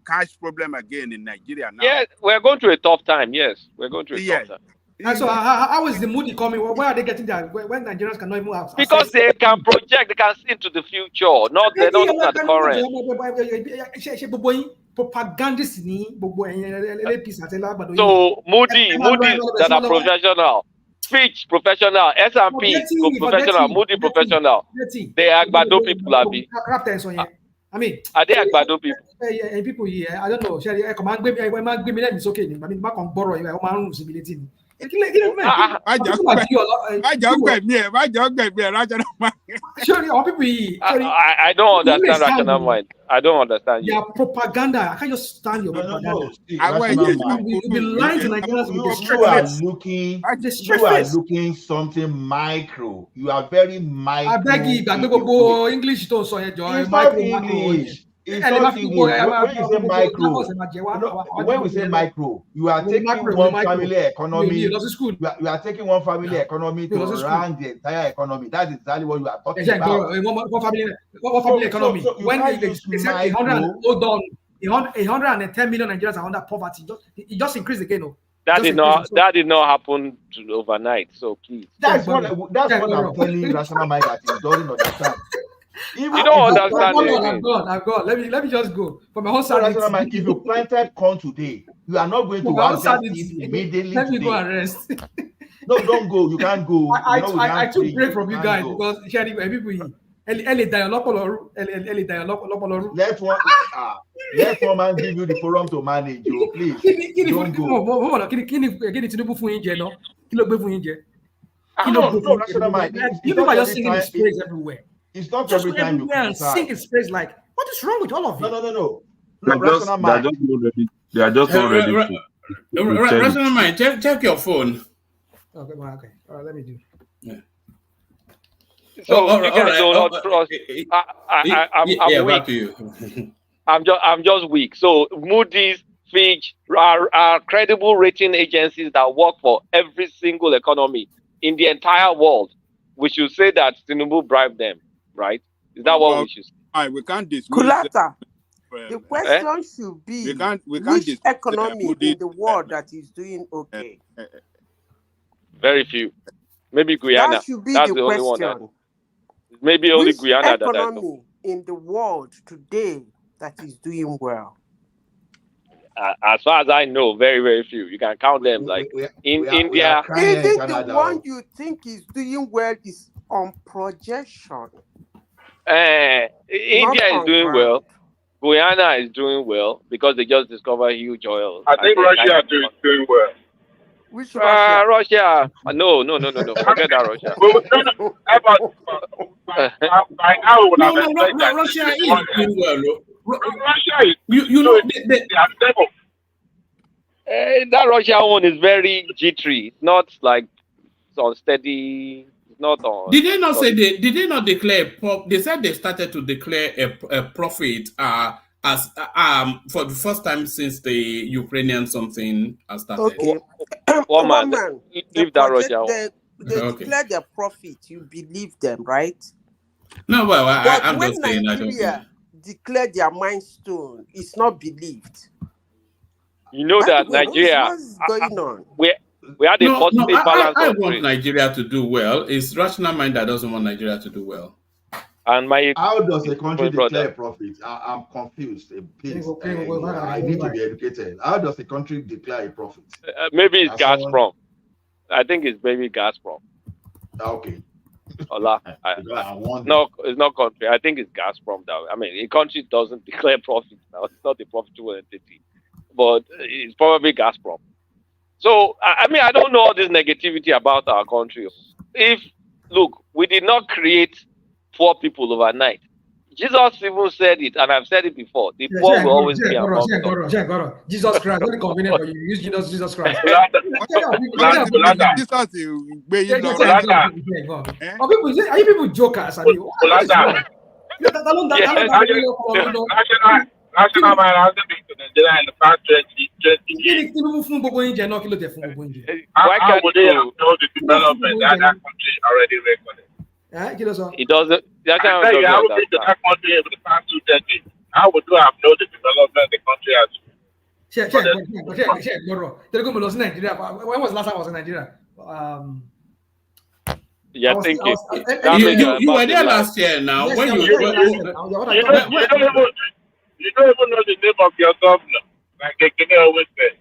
cash problem again in Nigeria now. Yes, we're going through a tough time. Yes, we're going through a tough time. And so how is the Moody coming? Why are they getting that when Nigerians cannot even have? Because they can project, they can see into the future. Not they don't look at the current. So Moody that are professional, Fitch professional, S&P professional, Moody professional. They are Agbado people, Abi. I mean, are they Agbado people? People here, I don't know. It's okay. I mean, back on borrow, I don't understand rational mind. I don't understand you. Yeah, propaganda. I can't just stand your propaganda. You'll be lying to Nigerians with you are looking something micro. You are very micro. I beg you, English don't so enjoy. It's not English. It's not English. When we say micro, you are taking one family economy. You are taking one family economy to run the entire economy. That is exactly what you are talking about. One family economy. When they said 110 million Nigerians are under poverty, it just increased again. That did not happen overnight. So please. That's what I'm telling you, Rational Mike, that you don't understand. You don't understand. I've got. Let me just go for my whole sanity. If you planted corn today, you are not going to harvest it immediately. Let me go and rest. No, don't go. You can't go. I took break from you guys because people. Let one man give you the forum to manage you, please. Don't go. People are just singing his praise everywhere. It's not every time you can sing his praise. Like, what is wrong with all of you? No. They are just not ready. Rational Mind, check your phone. Okay. All right, let me do. Yeah. So you guys do not trust. I'm weak. Back to you. I'm just weak. So Moody's, Fitch are credible rating agencies that work for every single economy in the entire world. We should say that Tinubu bribed them, right? Is that what we should say? We can't dismiss. Kulata, the question should be which economy in the world that is doing okay? Very few. Maybe Guyana. That should be That's the only question. one. Maybe only Guyana that I know. Economy in the world today that is doing well. As far as I know, very, very few. You can count them like India. Even the one you think is doing well is on projection. India is doing well. Guyana is doing well because they just discovered huge oil. I think Russia is doing well. Which Russia? Russia. No. Forget that Russia. Russia is doing well. Russia is. You know, that Russia one is very jittery. It's not like it's unsteady. It's not on. Did they not say did they not declare? They said they started to declare a profit as for the first time since the Ukrainian something has started. Okay. One man. Leave that Russia. They declare their profit. You believe them, right? No, well, I'm when just saying. Nigeria declare their milestone, it's not believed. You know that Nigeria. What's going on? We had a positive balance. I want Nigeria to do well. It's rational mind that doesn't want Nigeria to do well. And how does a country declare profit? I'm confused. Please, I need to be educated. How does a country declare a profit? Maybe it's Gazprom. I think it's maybe Gazprom. Okay. No, it's not country. I think it's Gazprom. I mean, a country doesn't declare profit now. It's not a profitable entity, but it's probably Gazprom. So, I mean, I don't know all this negativity about our country. Look, we did not create poor people overnight. Jesus even said it, and I've said it before. The poor will always be among us. Jesus Christ, very convenient for you. Use Jesus Christ. Are you people jokers? National man hasn't been to Nigeria in the past 20 years. How would they have known the development that country already recorded? It doesn't. You haven't been to that country over the past 2 decades. How would you have known the development the country has? When was the last time I was in Nigeria? Yeah, thank you. You were there last year now. You don't even know the name of your governor. Like they always say.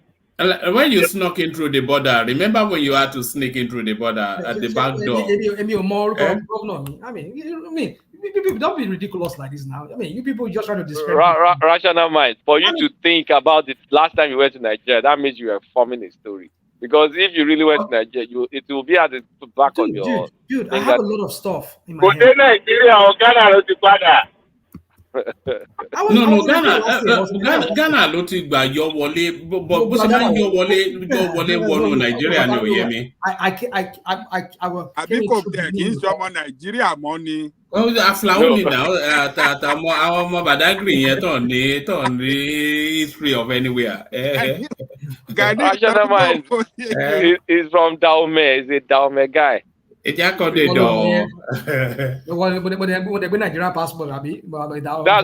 When you snuck in through the border, remember when you had to sneak in through the border at the back door? I mean, people don't be ridiculous like this now. I mean, you people just try to describe rational mind. For you to think about it last time you went to Nigeria, that means you are forming a story. Because if you really went to Nigeria, it will be at the back of your. Dude, I have a lot of stuff in my head. Nigeria or Ghana the border. No, Ghana ló ti gbà yọ wọlé, bó ṣe máa ń yọ wọlé wọnú Nàìjíríà ni ò yé mi. Àbí kò tẹ̀ kí n sọmọ Nàìjíríà mọ́ ni. Àfúláwò ni náà àtàwọn ọmọ Badagry yẹn tàn ní history of anywhere. He's from Dahomey. He's a Dahomey guy. That's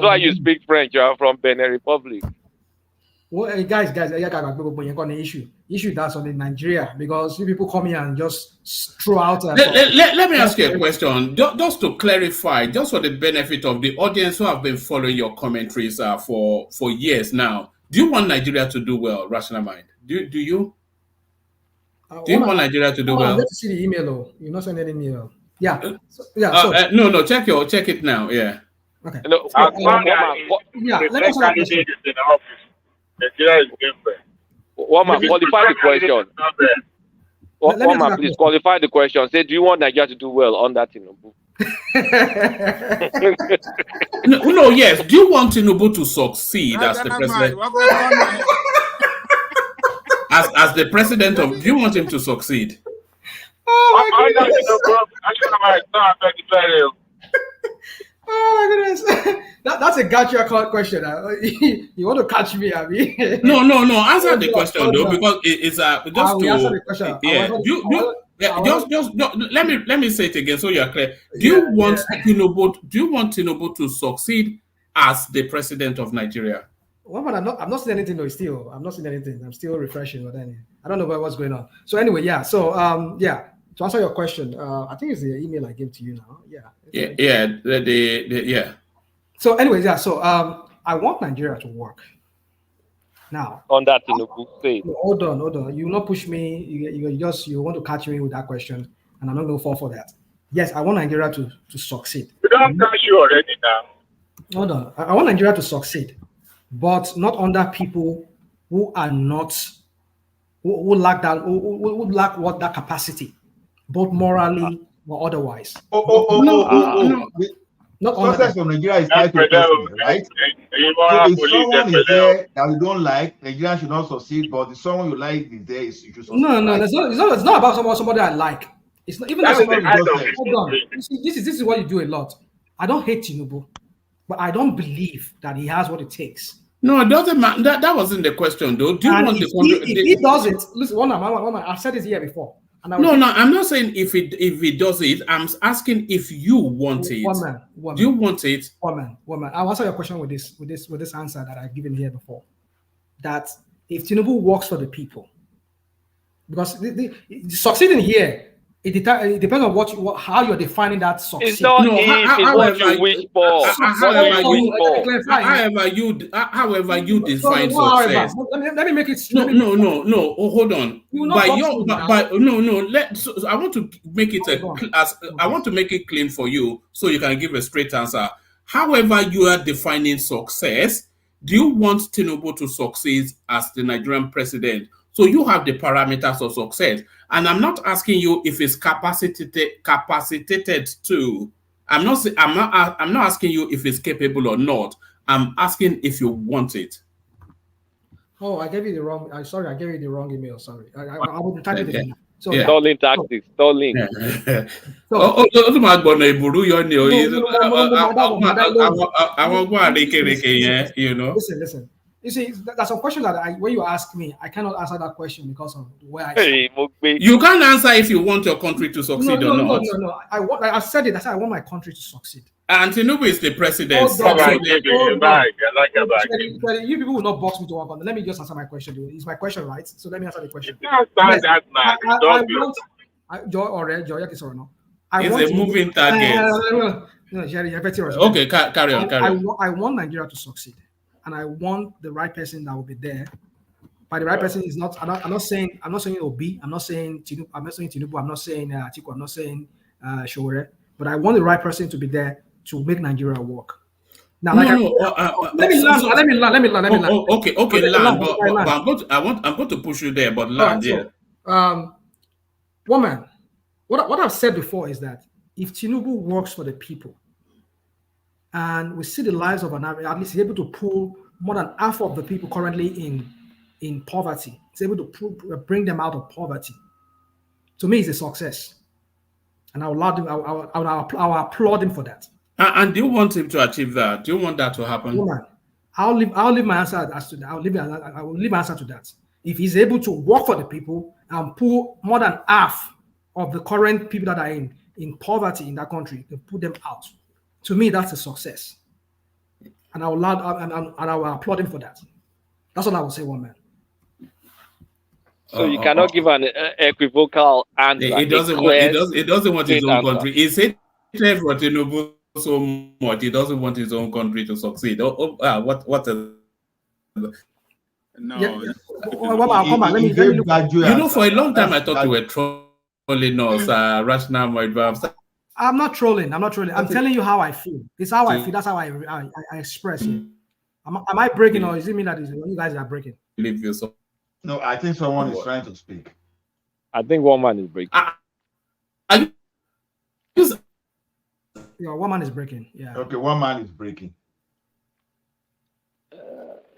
why you speak French. You are from Benin Republic. Well, guys, issue that's on in Nigeria because people come here and just throw out. Let me ask you a question, just to clarify, just for the benefit of the audience who have been following your commentaries for years now. Do you want Nigeria to do well, Rational Mind? Do you? Do you want Nigeria to do well? Let's see the email. You're not sending any email. Yeah. No. Check it now. Yeah. Okay. No, let us candidate in the office. Nigeria is different. One man, qualify the question. One man, please qualify the question. Say, do you want Nigeria to do well on that Tinubu? No. Yes. Do you want Tinubu to succeed as the president? As the president of, do you want him to succeed? Oh my goodness. That's a gotcha question. You want to catch me, Abby? No. Answer the question though, because it's just to answer the question. Let me say it again so you're clear. Do you want Tinubu to succeed as the president of Nigeria? Well, but I'm not seeing anything though. I'm not seeing anything. I'm still refreshing, but then I don't know what's going on. So anyway, yeah. So to answer your question, I think it's the email I gave to you now. Yeah. So anyways, yeah. So I want Nigeria to work. Now on that Tinubu state. Hold on. You will not push me. You want to catch me with that question, and I'm not going to fall for that. Yes, I want Nigeria to succeed. We don't cash you already now. Hold on. I want Nigeria to succeed, but not under people who are not, who lack that, who lack what that capacity, both morally or otherwise. Not success of Nigeria is tied to the president, right? So if someone is there that you don't like, Nigeria should not succeed, but if someone you like is there, you should succeed. No, right? It's not about somebody I like. It's not even somebody. Hold on. This is what you do a lot. I don't hate Tinubu, but I don't believe that he has what it takes. No, it doesn't matter. That wasn't the question, though. Do you want if he does it, listen, one, I've said this here before. No, I'm not saying if he does it. I'm asking if you want it. Woman. Do you want it? Woman. I'll answer your question with this answer that I've given here before. That if Tinubu works for the people, because succeeding here, it depends on how you're defining that success. It's not what you wish for. However you define success. Let me make it. No. Oh, hold on. I want to make it I want to make it clean for you so you can give a straight answer. However you are defining success, do you want Tinubu to succeed as the Nigerian president? So you have the parameters of success. And I'm not asking you if it's capacitated to. I'm not asking you if it's capable or not. I'm asking if you want it. Oh, I gave you the wrong. I gave you the wrong email. Sorry. I will type it again. So Stalling tactics. Stalling. Listen. You see, that's a question that when you ask me, I cannot answer that question because of where I. You can't answer if you want your country to succeed or not. No. I said it. I said I want my country to succeed. And Tinubu is the president. You people will not box me to one corner. Let me just answer my question. It's my question, right? So let me answer the question. Joy, it's a moving target. Okay, carry on. I want Nigeria to succeed. And I want the right person that will be there. By the right person is not. I'm not saying Obi. I'm not saying Tinubu. I'm not saying Atiku. I'm not saying Showore. But I want the right person to be there to make Nigeria work. Now, let me land. Okay, land. But I'm going to push you there. But land, yeah. Woman, what I've said before is that if Tinubu works for the people, and we see the lives of an average, at least he's able to pull more than half of the people currently in poverty. He's able to bring them out of poverty. To me, it's a success. And I will applaud him for that. And do you want him to achieve that? Do you want that to happen? Woman, I'll leave my answer as to that. I will leave my answer to that. If he's able to work for the people and pull more than half of the current people that are in poverty in that country, and put them out. To me, that's a success, and I will applaud him for that. That's what I would say, one man. So you cannot give an equivocal answer. He doesn't want his own country. He said for Tinubu so much. He doesn't want his own country to succeed. What is? No. Yeah. For a long time I thought you were trolling us, rational mind. I'm not trolling. I'm telling you how I feel. It's how I feel. That's how I express it. Am I breaking, or is it me that is you guys are breaking? No, I think someone is trying to speak. I think one man is breaking. One man is breaking. Yeah. Okay, one man is breaking.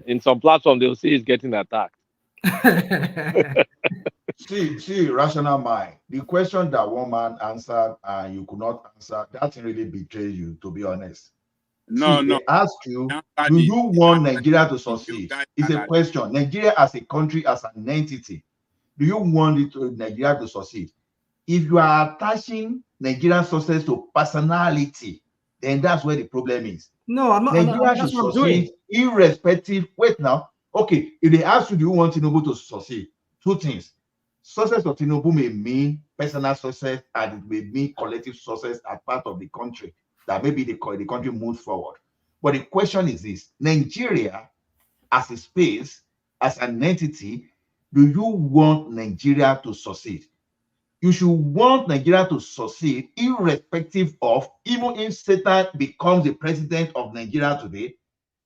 In some platform, they'll see he's getting attacked. See, rational mind. The question that one man answered and you could not answer, that really betrays you, to be honest. No. They ask you, do you want Nigeria to succeed? It's a question. Nigeria as a country, as an entity, do you want Nigeria to succeed? If you are attaching Nigerian success to personality, then that's where the problem is. No, I'm not. Nigeria should succeed irrespective. Wait now. Okay, if they ask you, do you want Tinubu to succeed? Two things. Success of Tinubu may mean personal success, and it may mean collective success as part of the country, that maybe the country moves forward. But the question is this: Nigeria as a space, as an entity, do you want Nigeria to succeed? You should want Nigeria to succeed, irrespective of, even if Satan becomes the president of Nigeria today,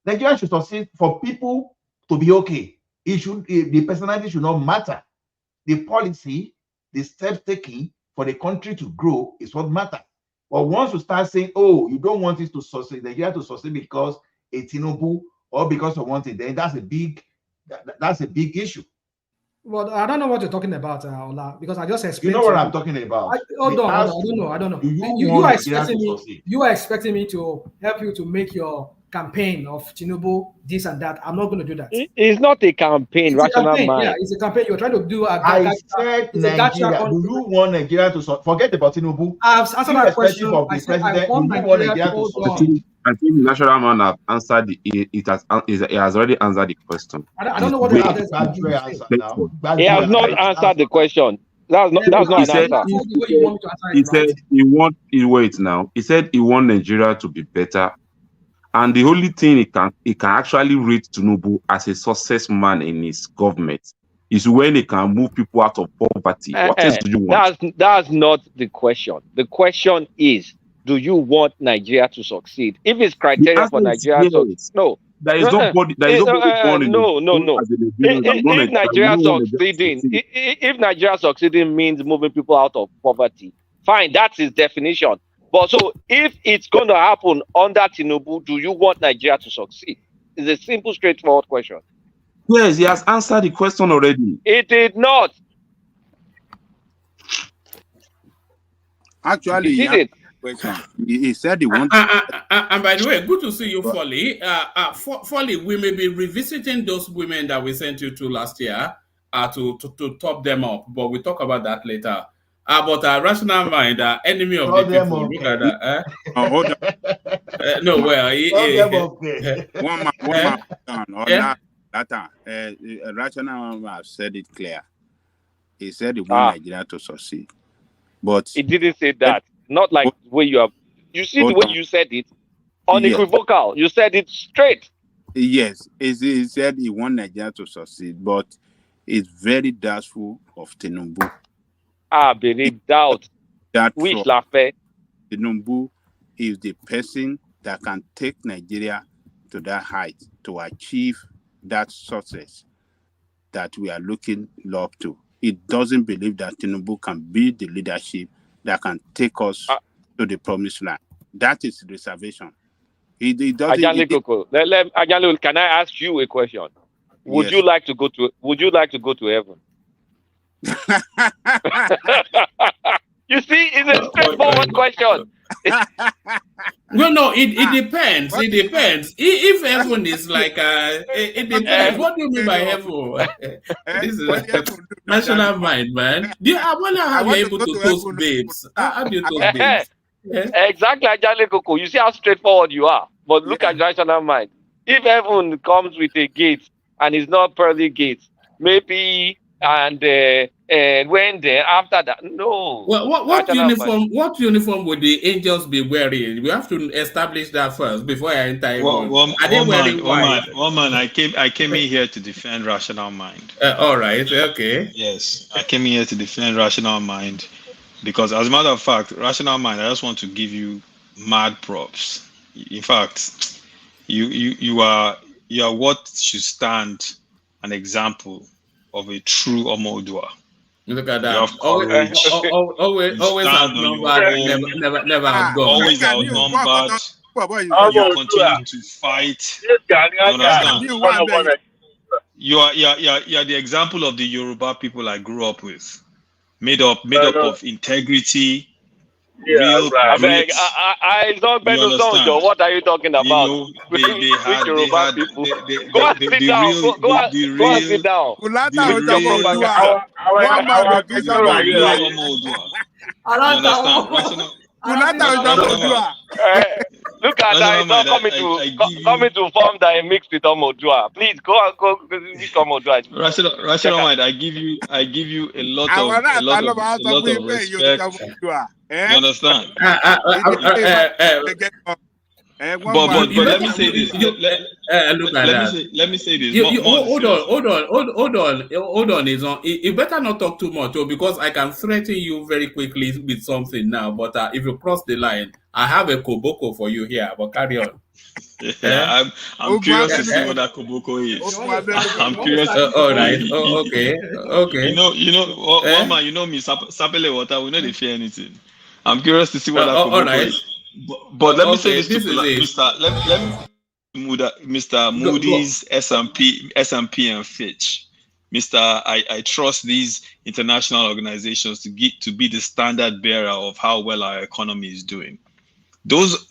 Nigeria should succeed for people to be okay. The personality should not matter. The policy, the steps taken for the country to grow is what matters. But once you start saying, oh, you don't want it to succeed, Nigeria to succeed because a Tinubu or because of one thing, then that's a big issue. Well, I don't know what you're talking about, Ola, because I just explained. You know what I'm talking about. Hold on, I don't know. You are expecting me to help you to make your campaign of Tinubu, this and that. I'm not going to do that. It's not a campaign, Rational Mind. Yeah, it's a campaign. You're trying to do I said Nigeria. Do you want Nigeria to forget about Tinubu? I've answered that question. I said I want Nigeria to succeed. I think National Man have answered it has already answered the question. I don't know what the answer now. He has not answered the question. That's not an answer. He said he said he want Nigeria to be better. And the only thing he can actually rate Tinubu as a success man in his government is when he can move people out of poverty. What else do you want? That's not the question. The question is, do you want Nigeria to succeed? If it's criteria for Nigeria to no. There is nobody born in if Nigeria succeeding, if Nigeria succeeding means moving people out of poverty, fine, that's his definition. But so if it's going to happen under Tinubu, do you want Nigeria to succeed? It's a simple, straightforward question. Yes, he has answered the question already. It did not. Actually, he said he wanted. And by the way, good to see you, Folly. Folly, we may be revisiting those women that we sent you to last year to top them up, but we'll talk about that later. But Rational Mind, enemy of the people. Look at that. Hold on. No, well, Rational Mind said it clear. He said he wants Nigeria to succeed, but he didn't say that. Not like the way you have. You see the way you said it, unequivocal. You said it straight. Yes, he said he wants Nigeria to succeed, but it's very doubtful of Tinubu. Very doubt. Which Lafe? Tinubu is the person that can take Nigeria to that height to achieve that success that we are looking up to. It doesn't believe that Tinubu can be the leadership that can take us to the promised land. That is the reservation. He doesn't. Ajanle, can I ask you a question? Would you like to go to heaven? You see, it's a straightforward question. No, it depends. It depends. If heaven is like it depends. What do you mean by heaven? This is National Mind, man. I wonder how you're able to toast babes. How do you toast babes? Exactly, Ajanle Koko. You see how straightforward you are. But look at Rational Mind. If heaven comes with a gate and it's not pearly gates, maybe and when then after that, no. Well, what uniform would the angels be wearing? We have to establish that first before I enter. Woman, I came in here to defend Rational Mind. All right, okay. Yes, I came in here to defend Rational Mind because, as a matter of fact, Rational Mind, I just want to give you mad props. In fact, you are what should stand an example of a true Omodua. Look at that. Always outnumbered, never outgunned. Always outnumbered. You continue to fight. You are the example of the Yoruba people I grew up with. Made up of integrity. I don't know, Joe. What are you talking about? Which Yoruba people? Go and sit down. Go and sit down. Look at that. It's not coming to form that I mixed with Omodua. Please go with Omodua. Rational Mind, I give you a lot of respect. You understand? But let me say this. Look at that. Let me say this. Hold on. You better not talk too much, because I can threaten you very quickly with something now. But if you cross the line, I have a koboko for you here. But carry on. Yeah, I'm curious to see what that koboko is. I'm curious. All right. Okay. You know, one man. You know me, Sapele Water. We know they fear anything. I'm curious to see what that koboko is. But let me say this to Mr. Moody's, S&P and Fitch. I trust these international organizations to be the standard bearer of how well our economy is doing. Those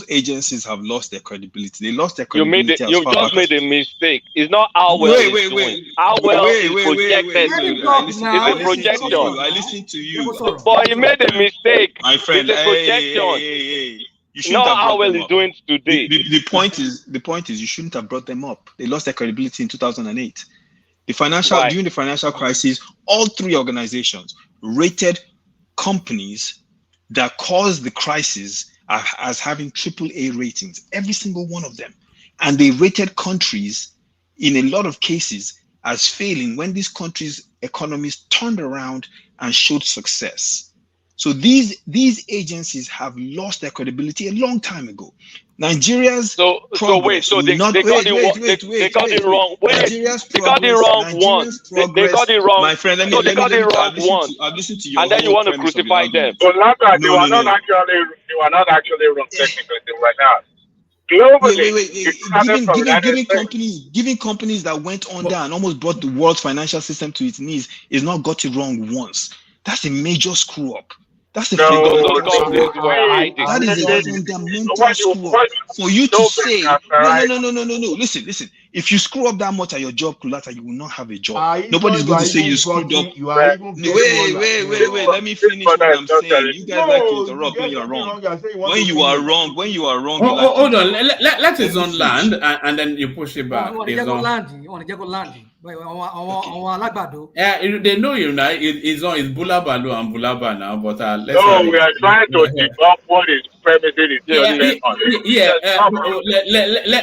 agencies have lost their credibility. They lost their credibility. You just made a mistake. It's not how well it's doing. How well it's projected. It's a projection. I listened to you. But you made a mistake. My friend, it's a projection. You shouldn't not have how well it's doing today. The point is you shouldn't have brought them up. They lost their credibility in 2008. During the financial crisis, all three organizations rated companies that caused the crisis as having AAA ratings, every single one of them. And they rated countries in a lot of cases as failing when these countries' economies turned around and showed success. So these agencies have lost their credibility a long time ago. Nigeria's they got it wrong. They got it wrong once. They got it wrong. My friend, they got it wrong once. I've listened to you. And then you want to crucify them. But Lata, you are not actually wrong technically right now. Globally, giving companies that went under and almost brought the world's financial system to its knees is not got it wrong once. That's a major screw up. That's a fundamental screw up. For you to say, no. Listen. If you screw up that much at your job, Kulata, you will not have a job. Nobody's going to say you screwed up. Wait. Let me finish what I'm saying. You guys like to interrupt when you're wrong. When you are wrong. Hold on. Let his own land, and then you push it back. They know you now. It's on his Bulabalu and Bulaba now, but we are trying to debunk what is premising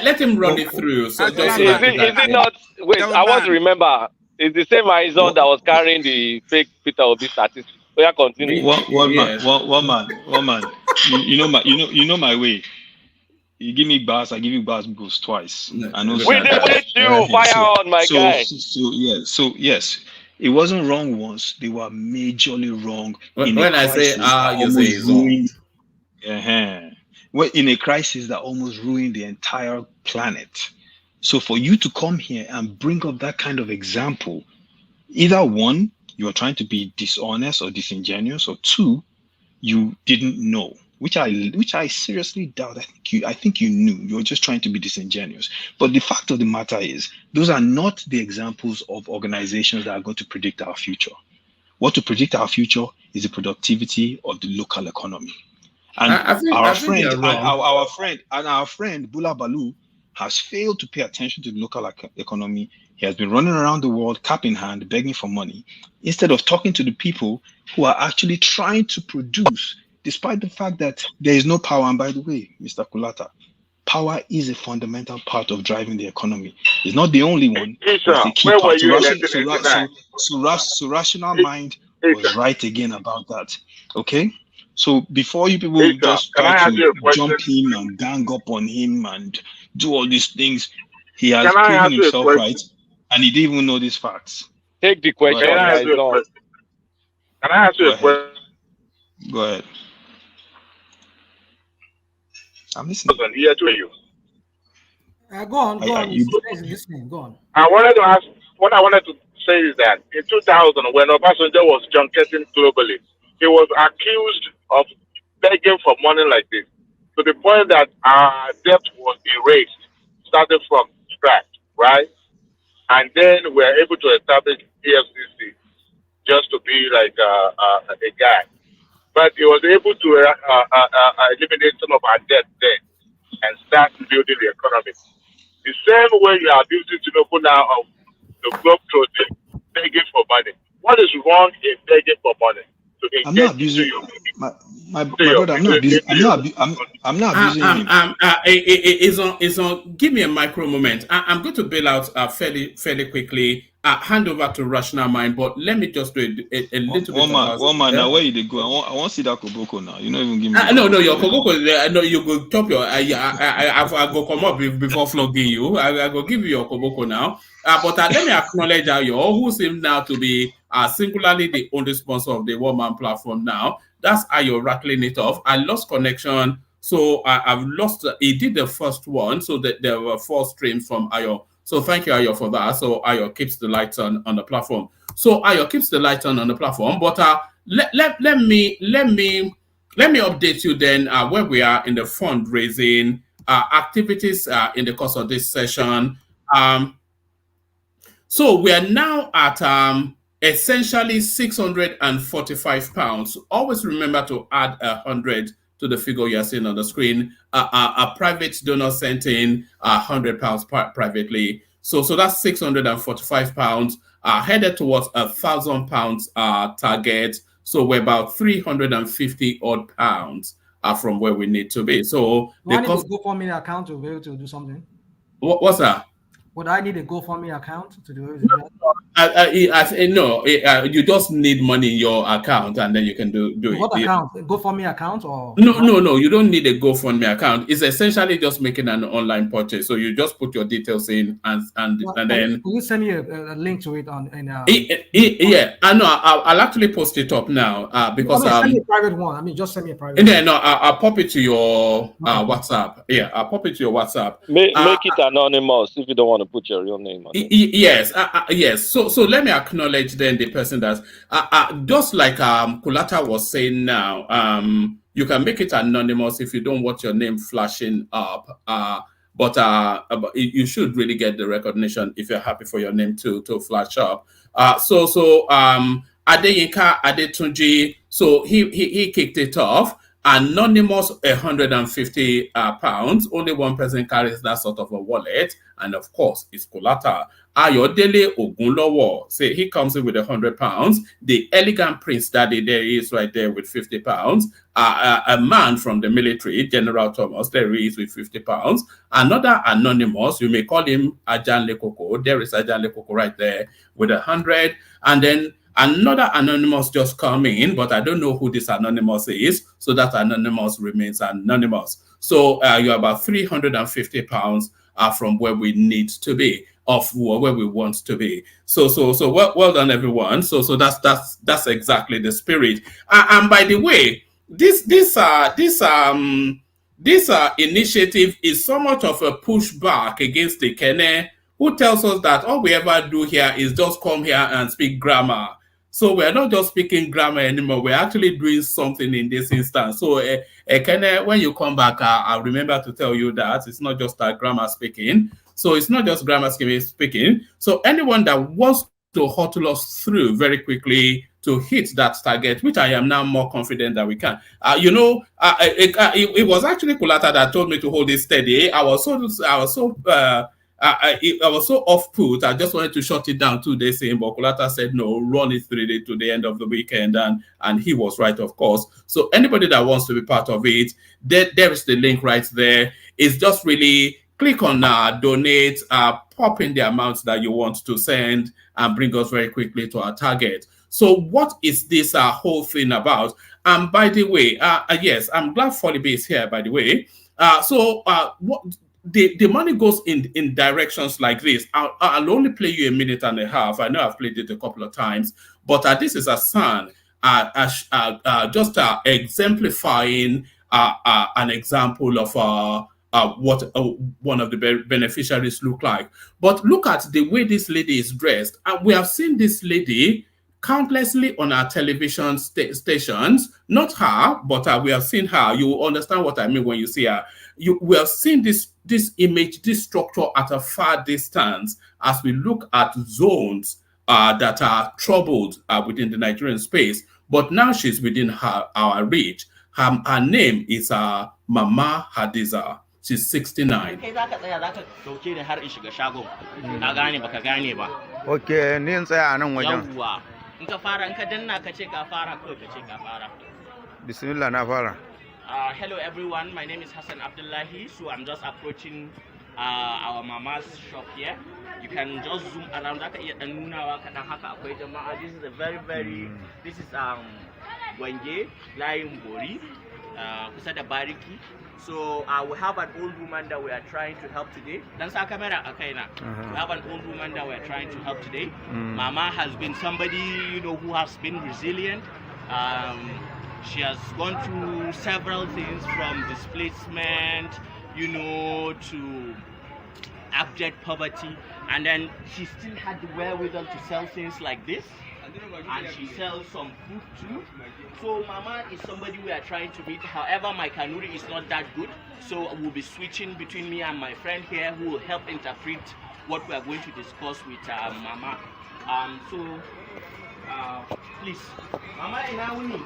let him run it through. So is it not? Wait, I want to remember. It's the same Aizon that was carrying the fake Peter Obi statistics. So yeah, continue. One man. You know my way. You give me bars, I give you bars boost twice. I know. We did with you, fire on, my guy. So yes, it wasn't wrong once. They were majorly wrong. When I say you say it's wrong. Well, in a crisis that almost ruined the entire planet. So for you to come here and bring up that kind of example, either one, you are trying to be dishonest or disingenuous, or two, you didn't know, which I seriously doubt. I think you knew. You were just trying to be disingenuous. But the fact of the matter is, those are not the examples of organizations that are going to predict our future. What to predict our future is the productivity of the local economy. And our friend Bula Balu has failed to pay attention to the local economy. He has been running around the world, cap in hand, begging for money, instead of talking to the people who are actually trying to produce, despite the fact that there is no power. And by the way, Mr. Kulata, power is a fundamental part of driving the economy. It's not the only one. It's the key part. So rational mind was right again about that. Okay? So before you people just try to jump him and gang up on him and do all these things, he has proven himself right, and he didn't even know these facts. Take the question. Can I ask you a question? Go ahead. I'm listening. Here to you. Go on. Go on. What I wanted to say is that in 2000, when Obasanjo was junketing globally, he was accused of begging for money like this, to the point that our debt was erased, starting from scratch, right? And then we were able to establish EFCC just to be like a guy. But he was able to eliminate some of our debt then and start building the economy. The same way you are abusing Tinubu now of the globe trotting, begging for money. What is wrong in begging for money? I'm not abusing. my brother, I'm not abusing. I'm not abusing him. Is on. Give me a micro moment. I'm going to bail out fairly quickly. Hand over to Rational Mind, but let me just do a little bit. One man. Now where you they go? I want to see that Koboko now. You don't even give me. No, your Koboko. No, you go top your. I go come up before flogging you. I go give you your Koboko now. But let me acknowledge Ayo, who seems now to be singularly the only sponsor of the One Man platform now. That's Ayo rattling it off. I lost connection, so I've lost. He did the first one, so that there were 4 streams from Ayo. So thank you, Ayo, for that. So Ayo keeps the lights on the platform. So Ayo keeps the lights on the platform. But let me update you then where we are in the fundraising activities in the course of this session. So we are now at essentially £645. Always remember to add 100 to the figure you're seeing on the screen. A private donor sent in £100 privately. So that's £645 headed towards £1,000 target. So we're about 350 odd pounds from where we need to be. So do I need a GoFundMe account to be able to do something? What's that? Would I need a GoFundMe account to do it? No, you just need money in your account and then you can do it. What account? GoFundMe account or? No, you don't need a GoFundMe account. It's essentially just making an online purchase. So you just put your details in and then. Will you send me a link to it on? Yeah, I know. I'll actually post it up now because send me a private one. Just send me a private. Yeah, no, I'll pop it to your WhatsApp. Yeah, I'll pop it to your WhatsApp. Make it anonymous if you don't want to put your real name on it. Yes, yes. So let me acknowledge then the person that's just like Kulata was saying now. You can make it anonymous if you don't want your name flashing up. But you should really get the recognition if you're happy for your name to flash up. So Adeyinka Adetunji, so he kicked it off. Anonymous, £150. Only one person carries that sort of a wallet, and of course, it's Kulata. Ayodele Ogunlowo, say he comes in with £100. The elegant Prince Daddy, there he is right there with £50. A man from the military, General Thomas, there he is with £50. Another anonymous, you may call him Ajan Lekoko. There is Ajan Lekoko right there with 100, and then another anonymous just come in, but I don't know who this anonymous is, so that anonymous remains anonymous. So you're about £350 from where we need to be, of where we want to be. So well done, everyone. So that's exactly the spirit. And by the way, this initiative is somewhat of a pushback against the Kene, who tells us that all we ever do here is just come here and speak grammar. So we're not just speaking grammar anymore. We're actually doing something in this instance. So Kene, when you come back, I'll remember to tell you that it's not just grammar speaking. So it's not just grammar speaking. So anyone that wants to hustle us through very quickly to hit that target, which I am now more confident that we can. It was actually Kulata that told me to hold it steady. I was so off put. I just wanted to shut it down 2 days in, but Kulata said no, run it through to the end of the weekend, and he was right, of course. So anybody that wants to be part of it, there is the link right there. It's just really click on donate, pop in the amounts that you want to send, and bring us very quickly to our target. So what is this whole thing about? And by the way, yes, I'm glad Folly B is here, by the way. What the money goes in directions like this. I'll only play you a minute and a half. I know I've played it a couple of times, but this is a son just exemplifying an example of what one of the beneficiaries look like. But look at the way this lady is dressed. We have seen this lady countlessly on our television stations. Not her, but we have seen her. You will understand what I mean when you see her. We have seen this image, this structure at a far distance as we look at zones that are troubled within the Nigerian space. But now she's within our reach. Her name is Mama Hadiza. She's 69. Okay, Bismillah na fara. Hello everyone, my name is Hassan Abdullahi. So I'm just approaching our mama's shop here. You can just zoom around. This is a very this is Wenge Lion Bori, Kusada Bariki. So we have an old woman that we are trying to help today. That's our camera, okay now. We have an old woman that we are trying to help today. Mama has been somebody who has been resilient. She has gone through several things from displacement, to abject poverty, and then she still had the wherewithal to sell things like this, and she sells some food too. So Mama is somebody we are trying to meet. However, my Kanuri is not that good, so we'll be switching between me and my friend here who will help interpret what we are going to discuss with Mama. Please, Mama ina wuni?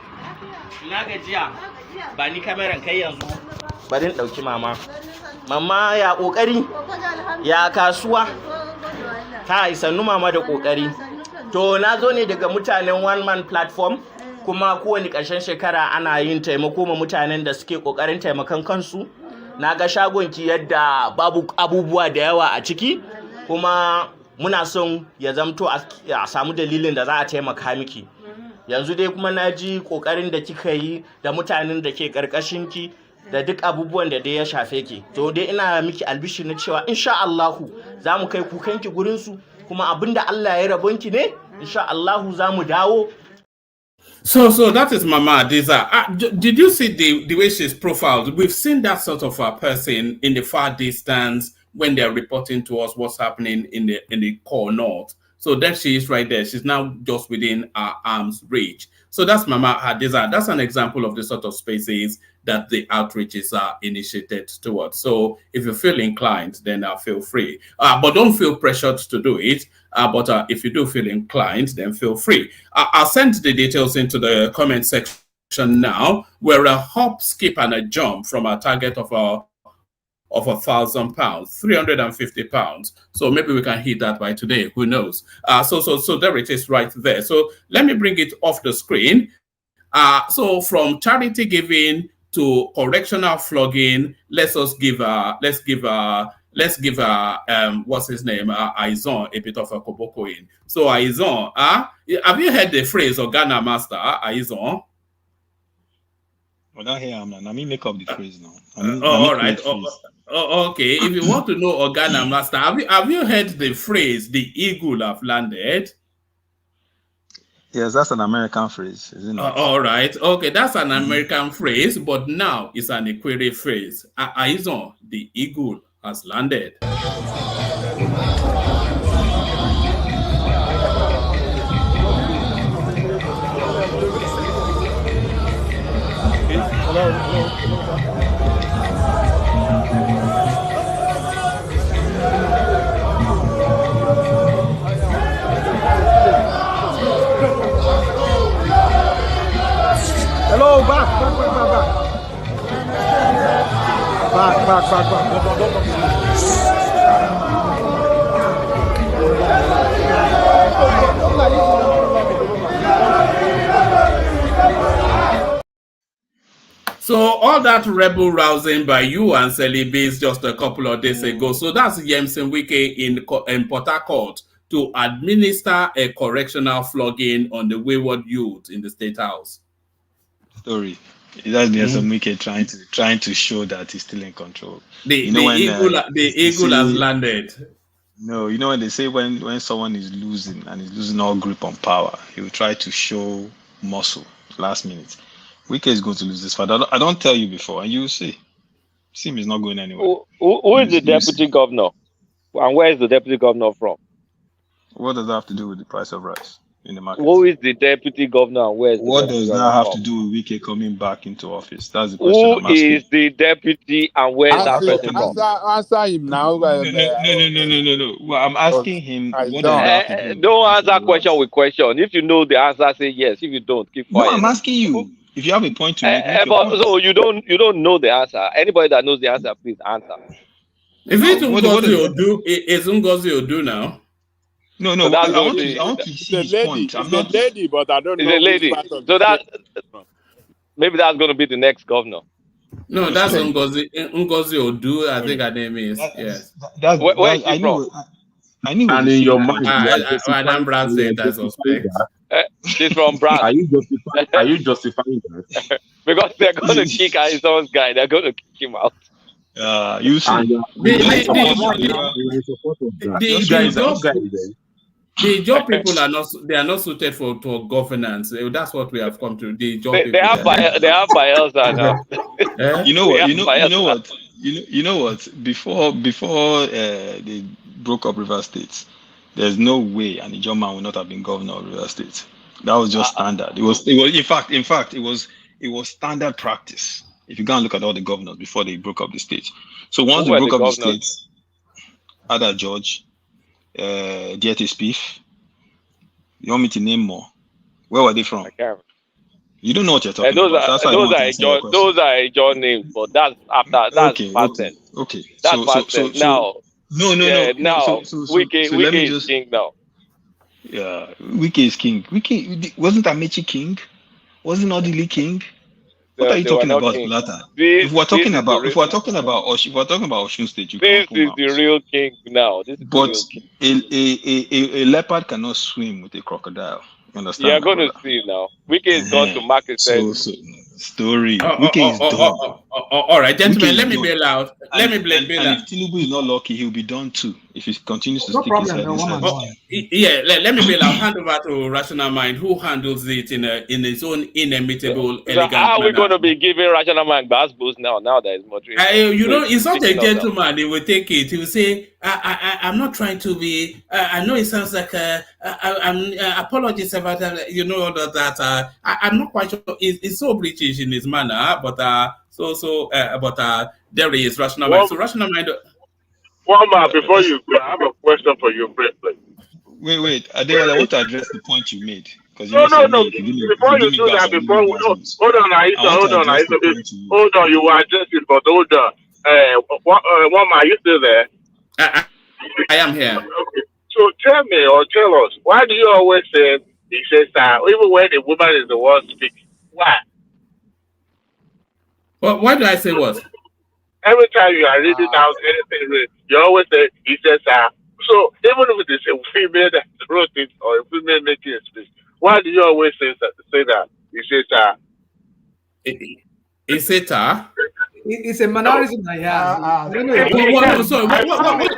Ina gajiya? Ba ni kameran kai yanzu. Bari in dauki Mama. Mama ya kokari? Ya kasuwa? Ta isannu Mama da kokari. To na zo ne daga mutanen One Man Platform, kuma kowane ƙarshen shekara ana yin taimako ma mutanen da suke kokarin taimakon kansu. Na ga shagonki yadda babu abubuwa da yawa a ciki, kuma muna son ya zamto a samu dalilin da za a taimaka miki. Yanzu dai kuma na ji kokarin da kika yi da mutanen da ke karkashinki da duk abubuwan da dai ya shafe ki. To dai ina miki albishi na cewa insha Allahu za mu kai kukanki gurin su, kuma abinda Allah ya rabonki ne insha Allahu za mu dawo. So that is Mama Adisa. Did you see the way she's profiled? We've seen that sort of a person in the far distance when they're reporting to us what's happening in the core north. So there she is right there. She's now just within our arm's reach. So that's Mama Hadiza. That's an example of the sort of spaces that the outreaches are initiated towards. So if you feel inclined, then feel free. But don't feel pressured to do it. But if you do feel inclined, then feel free. I'll send the details into the comment section now. We're a hop, skip, and a jump from our target of £1,000, £350. So maybe we can hit that by today. Who knows? So there it is right there. So let me bring it off the screen. So from charity giving to correctional flogging, let's give what's his name, Aizon, a bit of a koboko in. So Aizon, have you heard the phrase Organa Master, Aizon? Well, not here, I mean, make up the phrase now. All right. Okay. If you want to know Organa Master, have you heard the phrase "the eagle have landed"? Yes, that's an American phrase, isn't it? All right. Okay, that's an American phrase, but now it's an Ekwere phrase. Aizon, the eagle has landed. Hello, back. So all that rebel rousing by you and Celibes just a couple of days ago. So that's Yemsen Wike in Port Harcourt to administer a correctional flogging on the wayward youth in the State House. Story. That's Yemsen Wike trying to show that he's still in control. The eagle has landed. No, you know when they say when someone is losing and is losing all grip on power, he will try to show muscle last minute. Wike is going to lose this fight. I don't tell you before, and you will see. Sim is not going anywhere. Who is the deputy governor? And where is the deputy governor from? What does that have to do with the price of rice in the market? Who is the deputy governor? And where is the what does that have to do with Wike coming back into office? That's the question I'm asking. Who is the deputy and where is that person from? Answer him now. No. Well, I'm asking him. What does that have to do? Don't answer question with question. If you know the answer, say yes. If you don't, keep quiet. No, I'm asking you. If you have a point to make, so you don't know the answer. Anybody that knows the answer, please answer. Is it Ngozi Odu now? No. So I want to see his point. I'm not lady, but I don't know. It's a lady. So that Maybe that's going to be the next governor. No, that's Ngozi Odu, I think her name is. Yes. Where is she from? I knew. And in your mind, Anambra State, I suspect. She's from Brad. Are you justifying that? Because they're going to kick Arizon's guy. They're going to kick him out. You see. The job people are not suited for governance. That's what we have come to. The job they have bias now. You know what? Before they broke up River State, there's no way an Ijaw man would not have been governor of River State. That was just standard. It was in fact it was standard practice. If you go and look at all the governors before they broke up the state. So once they broke up the state, Ada George, Diete Spiff, you want me to name more? Where were they from? You don't know what you're talking about. Those are Ijaw names, but that's after that's past tense. Okay. That's past tense. Now. No. Now Wike is king now. Yeah, Wike is king. Wike wasn't Amechi king? Wasn't Odili king? What are you talking about, Kulata? If we're talking about Osun State, you this is the real king now. But a leopard cannot swim with a crocodile. You understand? You're going to see now. Wike is gone to market. Story. Wike is done. All right, gentlemen, let me bail out. Let me bail out. If Tinubu is not lucky, he'll be done too. If he continues to stick his head inside. Let me bail out. Hand over to Rational Mind, who handles it in his own inimitable, elegant So how are we manner. going to be giving Rational Mind bass boost now? Now there is moderation. He's such a gentleman. He will take it. He will say, I'm not trying to be. I know it sounds like I'm apologies about that. All of that. I'm not quite sure. It's so British in his manner, but there is Rational Mind. So Rational Mind. One more before you go, I have a question for you, briefly. Wait. Adewale, I want to address the point you made. No. Before you do that, hold on, you were addressing, but hold on. One more, are you still there? I am here. Okay. So tell me or tell us, why do you always say he says even when the woman is the one speaking? Why? Well, why do I say what? Every time you are reading out anything, you always say he says So even if it is a female that wrote it or a female making a speech, why do you always say that? He says It's a mannerism I have.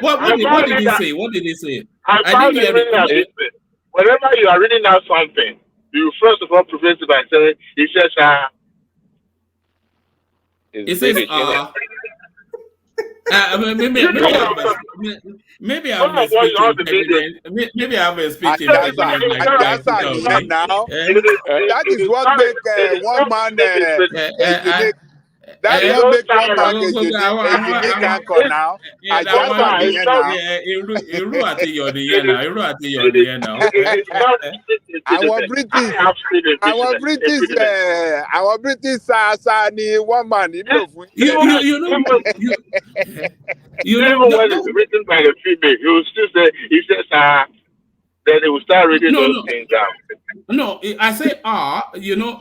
What did he say? What did he say? I didn't hear it. Whenever you are reading out something, you first of all prevent it by saying he says it says maybe I have a speech impediment. That is what make one man. That is what make one man anchor now. I just want to our British Sani one man. Even when it's written by the female, you will still say he says then they will start reading those things down. No, I say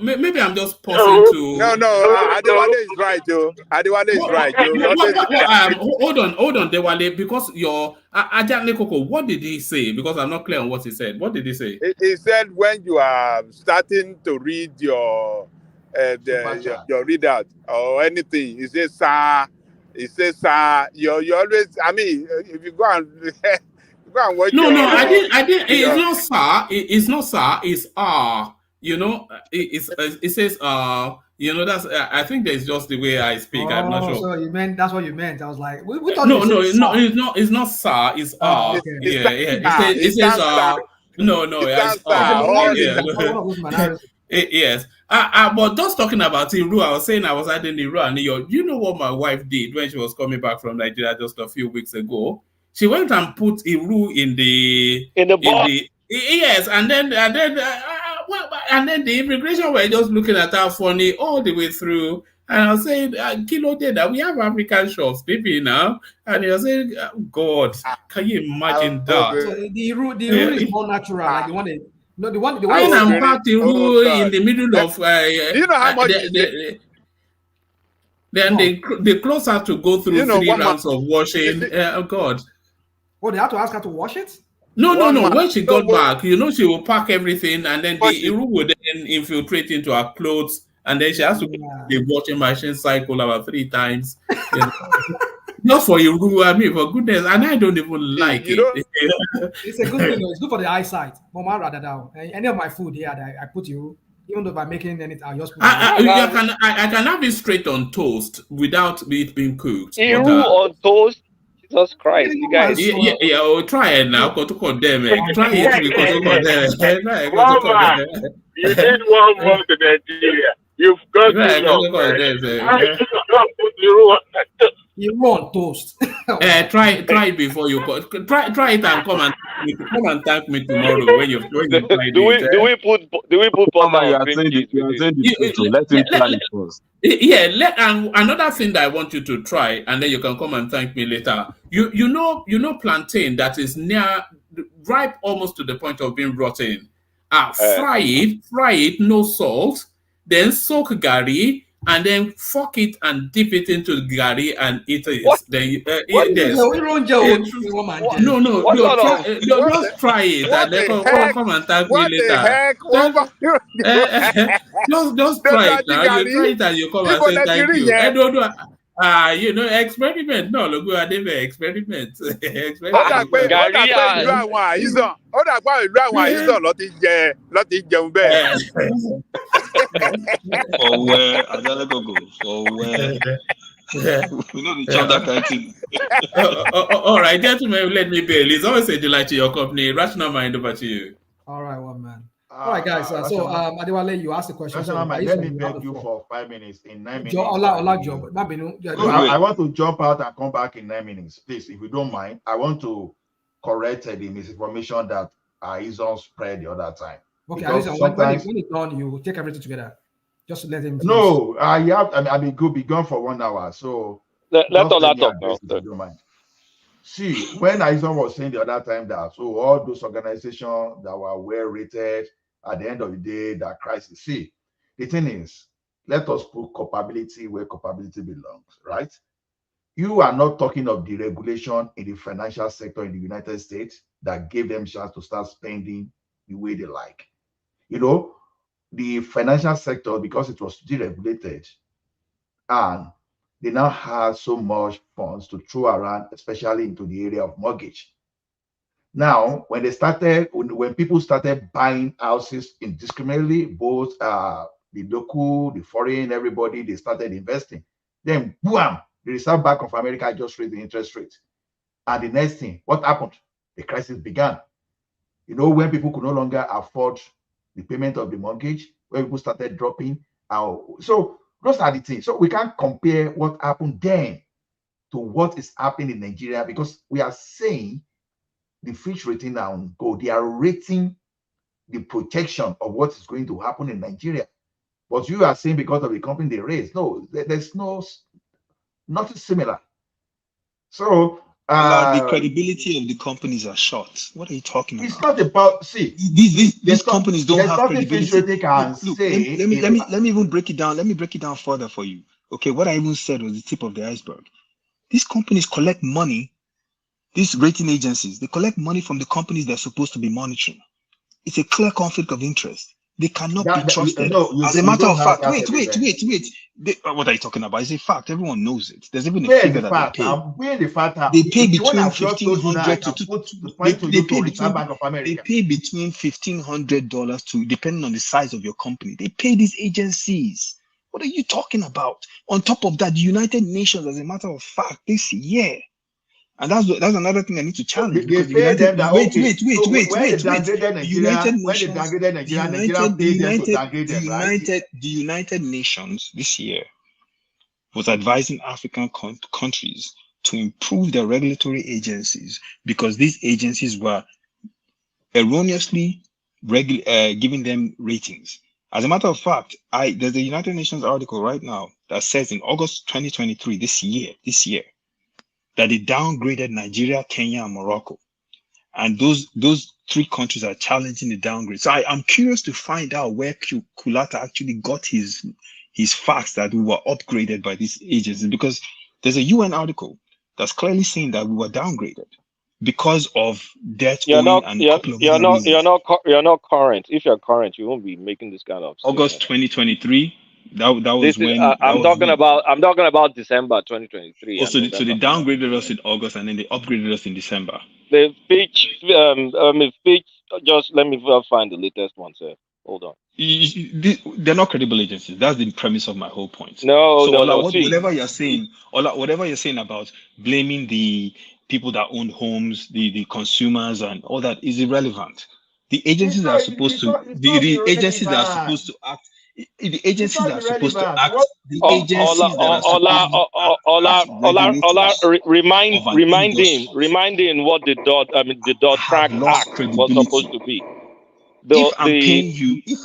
maybe I'm just pausing to. No, Adewale is right, Joe. Adewale is right, Joe. Hold on, Dewale, because Ajahn Koko, what did he say? Because I'm not clear on what he said. What did he say? He said when you are starting to read your readout or anything, he says, sir. He says, sir. You always. I mean, if you go and. I didn't. It's not sir. It's not sir. It's it says that's. I think that's just the way I speak. I'm not sure. So that's what you meant. I was like, we thought no. It's not. It's not sir. It's okay. Yeah. It says No. Yes. But just talking about Iru, I was saying I was adding Iru and New York. You know what my wife did when she was coming back from Nigeria just a few weeks ago? She went and put Iru in the box. Yes, and then the immigration were just looking at her funny all the way through. And I was saying, Kilo did that. We have African shops, baby, now. And he was saying, God, can you imagine that? So the Iru is more natural, like the one No, the one. I am party who in the middle of. Do you know how much then they clothes have to go through 3 rounds of washing. Oh God. Oh, they have to ask her to wash it? No. When she got back, she will pack everything, and then the Iru will then infiltrate into her clothes, and then she has to go through the washing machine cycle about 3 times. Not for Iru, I mean, for goodness, and I don't even like it. It's a good thing. It's good for the eyesight. Mama, rather down. Any of my food here, I put Iru. Even though by making anything, I just put I can have it straight on toast without it being cooked. Iru on toast. Jesus Christ, you guys. Yeah, try it now. Go to condemn it. Try it to condemn. You did one month in Nigeria. You've got to know. You want toast. Try it before you go. Try it and come and thank me tomorrow when you try it. Do we put Let him try it first. Yeah, and another thing that I want you to try, and then you can come and thank me later. You know plantain that is ripe almost to the point of being rotten. Fry it, no salt, then soak gari, and then fuck it and dip it into the gari and eat it. What? Then just try it and then come and thank me later. Just try it now. You try it and you come and say thank you. I don't know. Experiment. No, look, I didn't experiment. All right, gentlemen, let me bail. It's always a delight to your company. Rational Mind, over to you. All right, one man. All right, guys. Adewale, you asked the question. Let me beg you for 5 minutes. In 9 minutes. I want to jump out and come back in 9 minutes, please, if you don't mind. I want to correct the misinformation that Izon spread the other time. Okay, when it's done, you take everything together. Just to let him. No, I mean, be gone for 1 hour. So let all talk now. Don't mind. See, when Izon was saying the other time that all those organizations that were well rated, at the end of the day, that crisis. See, the thing is, let us put culpability where culpability belongs, right? You are not talking of the regulation in the financial sector in the United States that gave them chance to start spending the way they like. The financial sector, because it was deregulated, and they now have so much funds to throw around, especially into the area of mortgage. Now, when people started buying houses indiscriminately, both the local, the foreign, everybody, they started investing. Then, boom, the Reserve Bank of America just raised the interest rate. And the next thing, what happened? The crisis began. When people could no longer afford the payment of the mortgage, when people started dropping. So those are the things. So we can't compare what happened then to what is happening in Nigeria, because we are saying the Fitch rating now go. They are rating the projection of what is going to happen in Nigeria. But you are saying because of the company they raised. No, there's nothing similar. So the credibility of the companies are short. What are you talking about? It's not about these companies don't have credibility. Let me even break it down. Let me break it down further for you. Okay, what I even said was the tip of the iceberg. These companies collect money. These rating agencies, they collect money from the companies they're supposed to be monitoring. It's a clear conflict of interest. They cannot be trusted. As a matter of fact, wait. What are you talking about? It's a fact. Everyone knows it. There's even a figure that they pay. They pay between $1,500 they pay between $1,500 to, depending on the size of your company. They pay these agencies. What are you talking about? On top of that, the United Nations, as a matter of fact, this year. And that's another thing I need to challenge. Because the United Nations this year was advising African countries to improve their regulatory agencies because these agencies were erroneously giving them ratings. As a matter of fact, there's a United Nations article right now that says in August 2023, this year, that they downgraded Nigeria, Kenya, and Morocco. And those 3 countries are challenging the downgrade. So I'm curious to find out where Kulata actually got his facts that we were upgraded by these agencies, because there's a UN article that's clearly saying that we were downgraded because of debt owing and a couple of other reasons. You're not current. If you're current, you won't be making this kind of August 2023. That was when I'm talking about December 2023. Oh, so they downgraded us in August and then they upgraded us in December. The Fitch, just let me find the latest one, sir. Hold on. They're not credible agencies. That's the premise of my whole point. Whatever you're saying about blaming the people that own homes, the consumers, and all that is irrelevant. The agencies that are supposed to act. The agencies that are supposed to act. The agencies that are supposed to act. The agencies that are supposed to remind him what the Dodd-Frank Act was supposed to be. If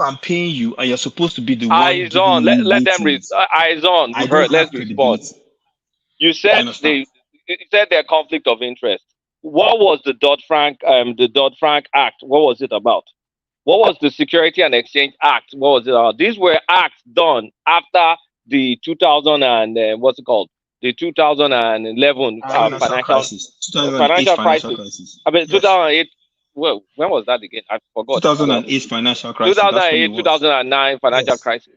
I'm paying you, and you're supposed to be the one. Eyes on. Let them read. Eyes on. Let's respond. You said their conflict of interest. What was the Dodd-Frank Act? What was it about? What was the Security and Exchange Act? What was it about? These were acts done after the 2011 financial crisis. 2008. Well, when was that again? I forgot. 2008 financial crisis. 2008, 2009 financial crisis.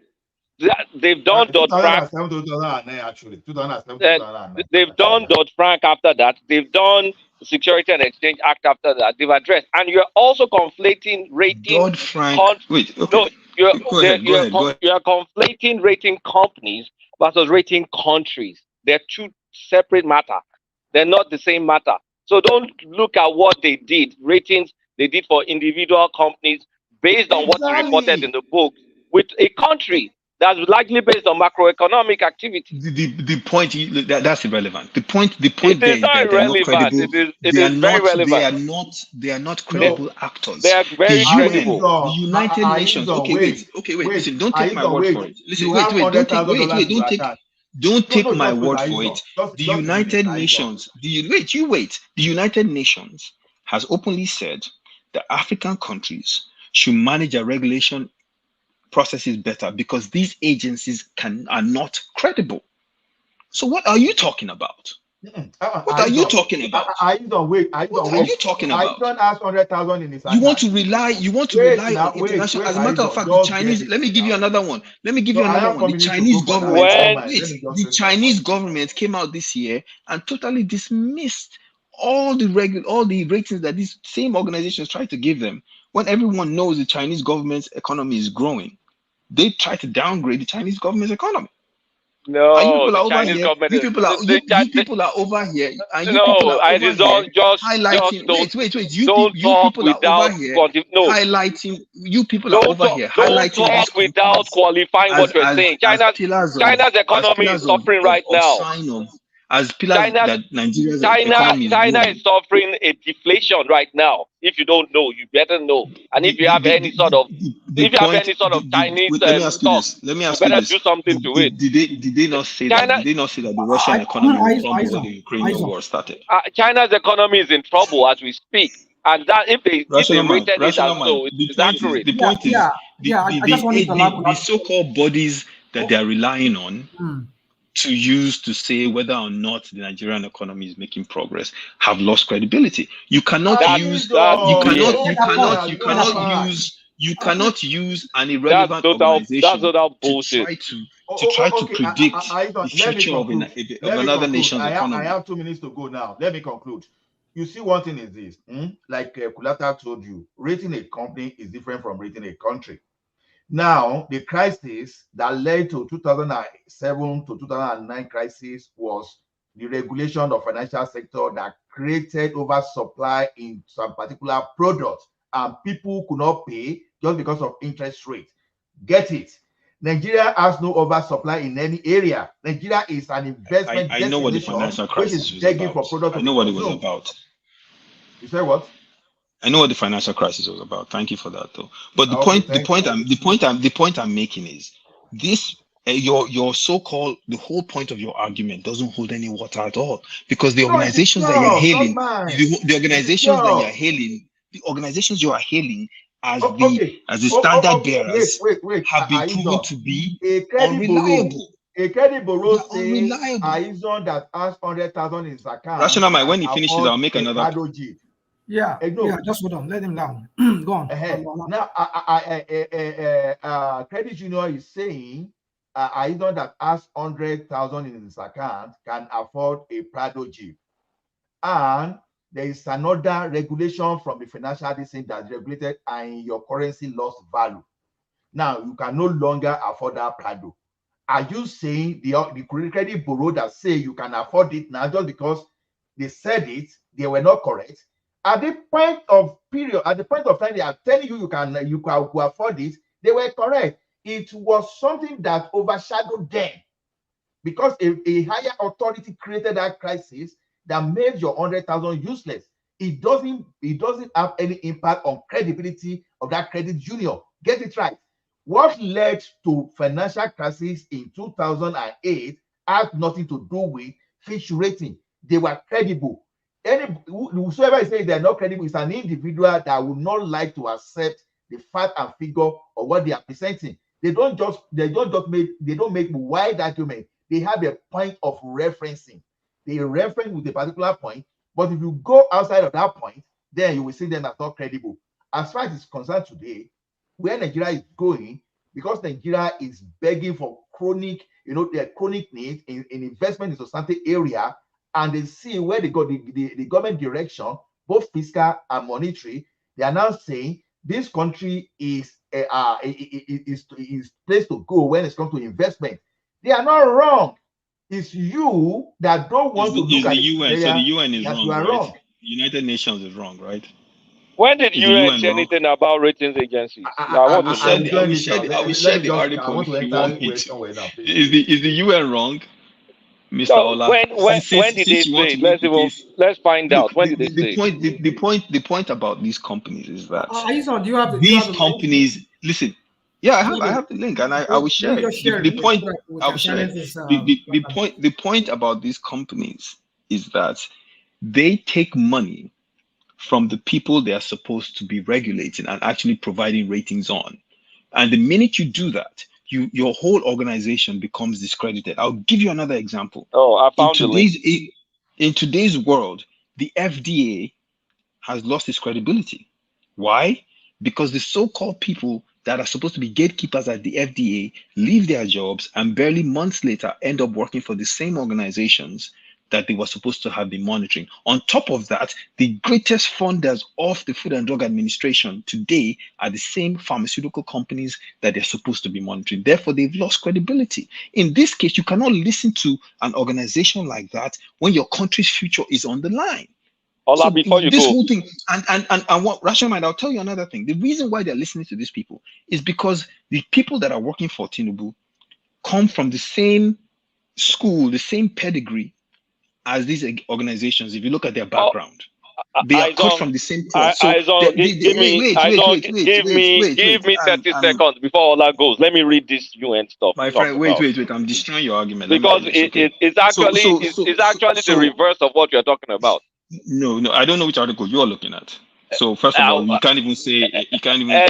They've done Dodd-Frank. 2009, actually. 2007, they've done Dodd-Frank after that. They've done the Security and Exchange Act after that. They've addressed. And you're also conflating rating. Dodd-Frank. Wait, okay. No, you're conflating rating companies versus rating countries. They're two separate matter. They're not the same matter. So don't look at what they did, ratings they did for individual companies based on what they reported in the book with a country that's likely based on macroeconomic activity. The point that's irrelevant. The point it there is not irrelevant. It is very relevant. They are not credible actors. They are very credible. The United Nations. Wait. Listen, don't take my word for it. Listen, don't take my word for it. The United Nations, the United Nations has openly said that African countries should manage their regulation processes better because these agencies are not credible. So what are you talking about? What are you talking about? What are you talking about? I don't ask 100,000 in his You want to rely on international. As a matter of fact, the Chinese. Let me give you another one. The Chinese government. The Chinese government came out this year and totally dismissed all the ratings that these same organizations try to give them. When everyone knows the Chinese government's economy is growing, they try to downgrade the Chinese government's economy. No, the Chinese government. You people are over here. And you people are over here highlighting. Wait. You people are over here highlighting. You people are over here highlighting. Don't talk without qualifying what you're saying. China's economy is suffering right now. As pillars that Nigeria's economy China is suffering a deflation right now. If you don't know, you better know. And if you have any sort of Chinese stock, you better do something to it. Did they not say that? Did they not say that the Russian economy is in trouble when the Ukrainian war started? China's economy is in trouble as we speak. And that if they rated it as so, it's accurate. The point is, the so-called bodies that they are relying on to use to say whether or not the Nigerian economy is making progress have lost credibility. You cannot use an irrelevant organization to try to predict the future of another nation's economy. I have 2 minutes to go now. Let me conclude. You see, one thing is this, like Kulata told you, rating a company is different from rating a country. Now, the crisis that led to 2007 to 2009 crisis was the regulation of financial sector that created oversupply in some particular products, and people could not pay just because of interest rate. Get it? Nigeria has no oversupply in any area. Nigeria is an investment I know what the financial crisis was about. I know what it was about. You say what? I know what the financial crisis was about. Thank you for that, though. But the point I'm making is this: your so-called the whole point of your argument doesn't hold any water at all, because the organizations that you're hailing, the organizations you are hailing as the standard bearers wait. have been proven to be A unreliable. credible role says Aizon that has 100,000 in his account. Rational mind, when he finishes, I'll make another. Yeah, just hold on. Let him down. Go on. Now, Credit Union is saying Aizon that has 100,000 in his account can afford a Prado Jeep. And there is another regulation from the financial district that regulated and your currency lost value. Now, you can no longer afford that Prado. Are you saying the credit bureau that say you can afford it now just because they said it, they were not correct? At the point of time they are telling you can afford it, they were correct. It was something that overshadowed them because a higher authority created that crisis that made your 100,000 useless. It doesn't have any impact on credibility of that credit union. Get it right. What led to financial crisis in 2008 had nothing to do with Fitch rating. They were credible. Whoever is saying they're not credible is an individual that would not like to accept the fact and figure of what they are presenting. They don't make wide argument. They have a point of referencing. They reference with a particular point, but if you go outside of that point, then you will see them as not credible. As far as it's concerned today, where Nigeria is going, because Nigeria is begging for chronic needs in investment in society area, and they see where they go, the government direction, both fiscal and monetary, they are now saying this country is place to go when it comes to investment. They are not wrong. It's you that don't want to look at the UN. So the UN is wrong, right? Wrong. United Nations is wrong, right? When did UN say anything about ratings agencies? I will share the article if you want me to. Is the UN wrong, Mr. Ola? When did they say? Let's find out. When did they say? The point about these companies is that do you have these companies listen. Yeah, I have the link, and I will share it. The point I will share it. The point about these companies is that they take money from the people they are supposed to be regulating and actually providing ratings on. And the minute you do that, your whole organization becomes discredited. I'll give you another example. Oh, I found the link. In today's world, the FDA has lost its credibility. Why? Because the so-called people that are supposed to be gatekeepers at the FDA leave their jobs and barely months later end up working for the same organizations that they were supposed to have been monitoring. On top of that, the greatest funders of the Food and Drug Administration today are the same pharmaceutical companies that they're supposed to be monitoring. Therefore, they've lost credibility. In this case, you cannot listen to an organization like that when your country's future is on the line. Ola, before you this go, whole thing, and what Rational Mind, I'll tell you another thing. The reason why they're listening to these people is because the people that are working for Tinubu come from the same school, the same pedigree as these organizations. If you look at their background, they are cut from the same place. So give me 30 seconds before Ola goes. Let me read this UN stuff. My friend, wait. I'm destroying your argument. Because it's actually the reverse of what you're talking about. No, I don't know which article you're looking at. So first of all, you can't even say I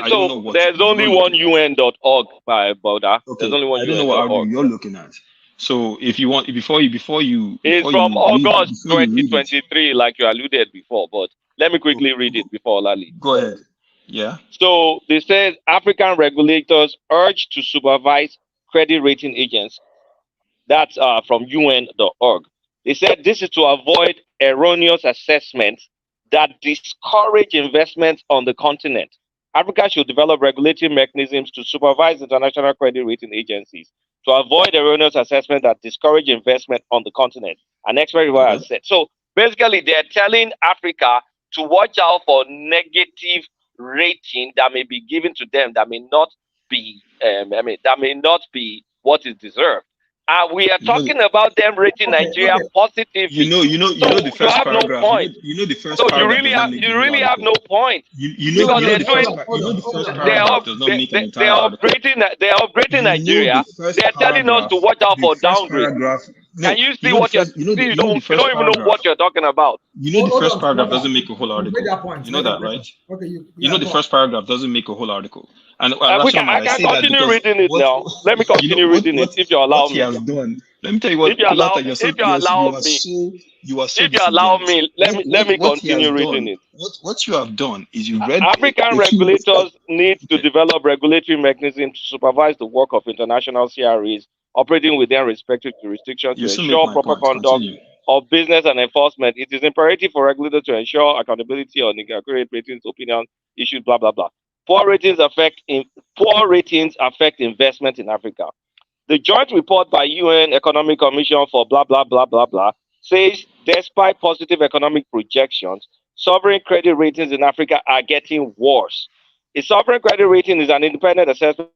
don't know what. There's only one UN.org by Boda. Okay. There's only one. I don't know what article you're looking at. So if you want, before you, it's from August 2023, like you alluded before. But let me quickly read it before Lali. Go ahead. Yeah. So they said African regulators urge to supervise credit rating agents. That's from UN.org. They said this is to avoid erroneous assessments that discourage investments on the continent. Africa should develop regulatory mechanisms to supervise international credit rating agencies to avoid erroneous assessment that discourage investment on the continent. An expert has said. So basically, they're telling Africa to watch out for negative rating that may be given to them that may not be, that may not be what is deserved. We are talking about them rating Nigeria positively. You know the first paragraph. No point. You know the first so paragraph. You really have no point. The first paragraph does not make an entire article. They're operating Nigeria. They're telling us to watch out for downgrade. Can you see what you're? You don't even know what you're talking about. You know the first paragraph doesn't make a whole article. You know that, right? Okay, you know the first paragraph doesn't make a whole article. And I can continue reading it now. Let me continue reading it if you allow me. Let me tell you what. If you allow me, let me continue reading it. What you have done is you read. African regulators need to develop regulatory mechanisms to supervise the work of international CREs operating within respective jurisdictions to ensure proper conduct of business and enforcement. It is imperative for regulators to ensure accountability on accurate ratings, opinions, issues, blah blah blah. Poor ratings affect investment in Africa. The joint report by UN Economic Commission for blah blah blah blah blah says despite positive economic projections, sovereign credit ratings in Africa are getting worse. A sovereign credit rating is an independent assessment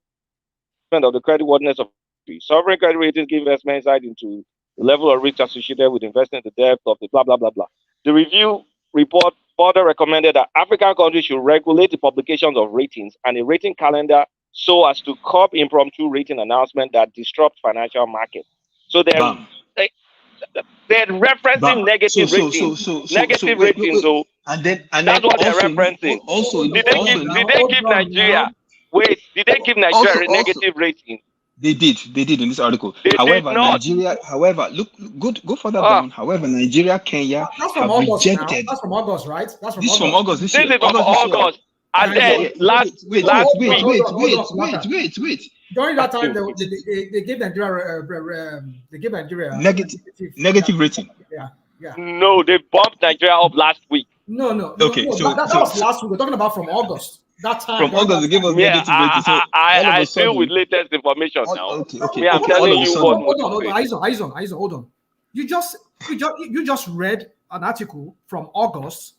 of the creditworthiness of country. Sovereign credit ratings give investment insight into the level of risk associated with investing in the depth of the blah blah blah blah. The review report further recommended that African countries should regulate the publications of ratings and a rating calendar so as to curb impromptu rating announcements that disrupt financial markets. So they're referencing negative ratings. Negative ratings. So and then that's what they're referencing. Did they give Nigeria? Wait, did they give Nigeria a negative rating? They did in this article. However, Nigeria, go further down. However, Nigeria, Kenya have rejected. That's from August, right? That's from This is from August. This is from August. And then last wait. During that time, they gave Nigeria negative rating. Yeah. No, they bumped Nigeria up last week. No. Okay, so that was last week. We're talking about from August. That time. From August, they gave us negative rating. So I deal with latest information now. Okay. I'm telling you what. Hold on. You just read an article from August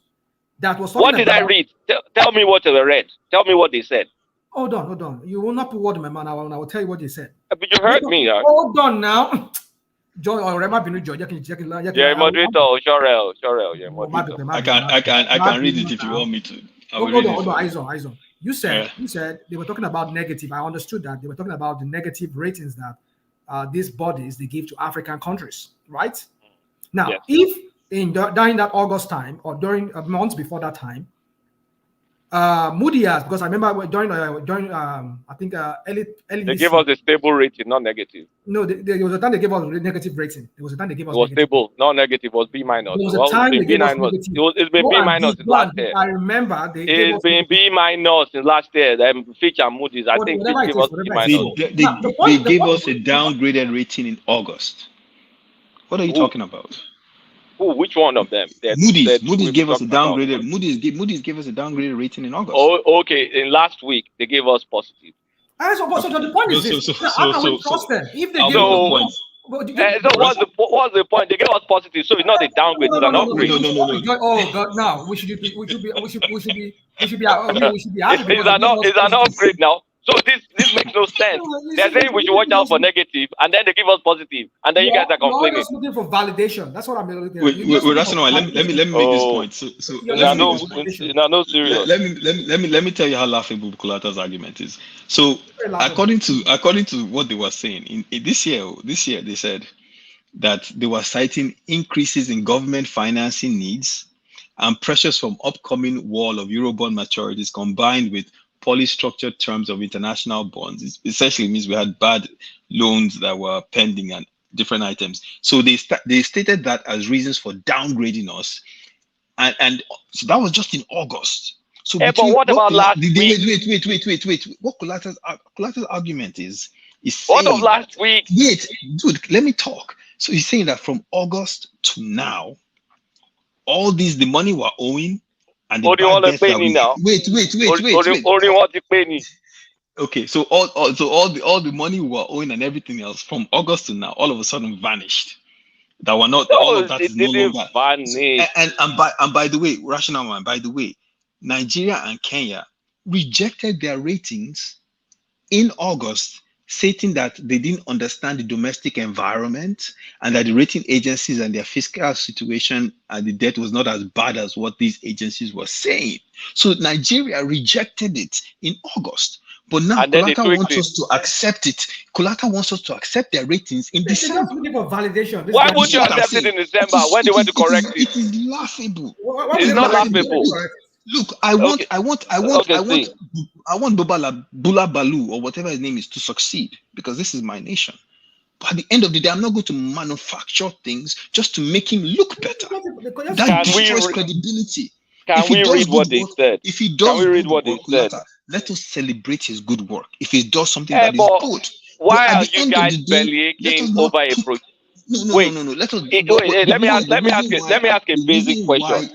that was. What did I read? Tell me what I read. Tell me what they said. Hold on. You will not put word in my mouth. I will tell you what they said. But you heard me. Hold on now. Joy or Rema Binu Joy. Yeah, moderator, Shorel. Yeah, moderator. I can read it if you want me to. Hold on. Eyes on. You said they were talking about negative. I understood that they were talking about the negative ratings that these bodies they give to African countries, right? Now, if during that August time or during months before that time, Moody's, because I remember during I think early they gave us a stable rating, not negative. No, there was a time they gave us a negative rating. There was a time they gave us. It was stable, not negative. It was B minus. There was a time they gave us it's been B minus since last year. I remember it's been B minus since last year. Fitch and Moody's, I think, Fitch gave us B minus. They gave us a downgraded rating in August. What are you talking about? Which one of them? Moody's gave us a downgraded. Moody's gave us a downgraded rating in August. Oh, okay. In last week they gave us positive. So the point is this: how can we trust them if they give us what's the point? They gave us positive, so it's not a downgrade, it's an upgrade. No. Oh God! Now we should be happy. It's an upgrade now. So this makes no sense. They're saying we should watch out for negative, and then they give us positive, and then you guys are complaining. You're just looking for validation. That's what I'm looking at. Wait, that's not. Let me make this point. So no, serious. Let me tell you how laughable Kulata's argument is. So according to what they were saying in this year they said that they were citing increases in government financing needs and pressures from upcoming wall of Eurobond maturities combined with poorly structured terms of international bonds. It essentially means we had bad loans that were pending and different items. So they stated that as reasons for downgrading us, and so that was just in August. So but what about last week? Wait. What Kulata's argument is what of last week? Wait, dude, let me talk. So he's saying that from August to now, all the money we're owing. And what do you want to pay me now? Wait. Only what you pay me. Okay, so all the money we were owing and everything else from August to now, all of a sudden vanished. That were not. All of that is no longer. Vanish. And by the way, Rational Man. By the way, Nigeria and Kenya rejected their ratings in August, stating that they didn't understand the domestic environment and that the rating agencies and their fiscal situation and the debt was not as bad as what these agencies were saying. So Nigeria rejected it in August. But now and then they Kulata tweaked wants it. us to accept it. Kulata wants us to accept their ratings in It's December. just looking for validation. This Why guy- would you what I'm accept it saying. in December when they went to correct it? It is laughable. What It's is not correct? laughable. Look, I want Okay, see. Bula Balu or whatever his name is to succeed because this is my nation. But at the end of the day, I'm not going to manufacture things just to make him look better. That destroys credibility. Can If he we does read good what they work- said? If he does Can we read good what work, they said? Kulata, let us celebrate his good work. If he does something Eh, that is but good. why But at are the you end of guys the day, let us bellyaching not over a put- project? No. Let us. Let me ask a basic question.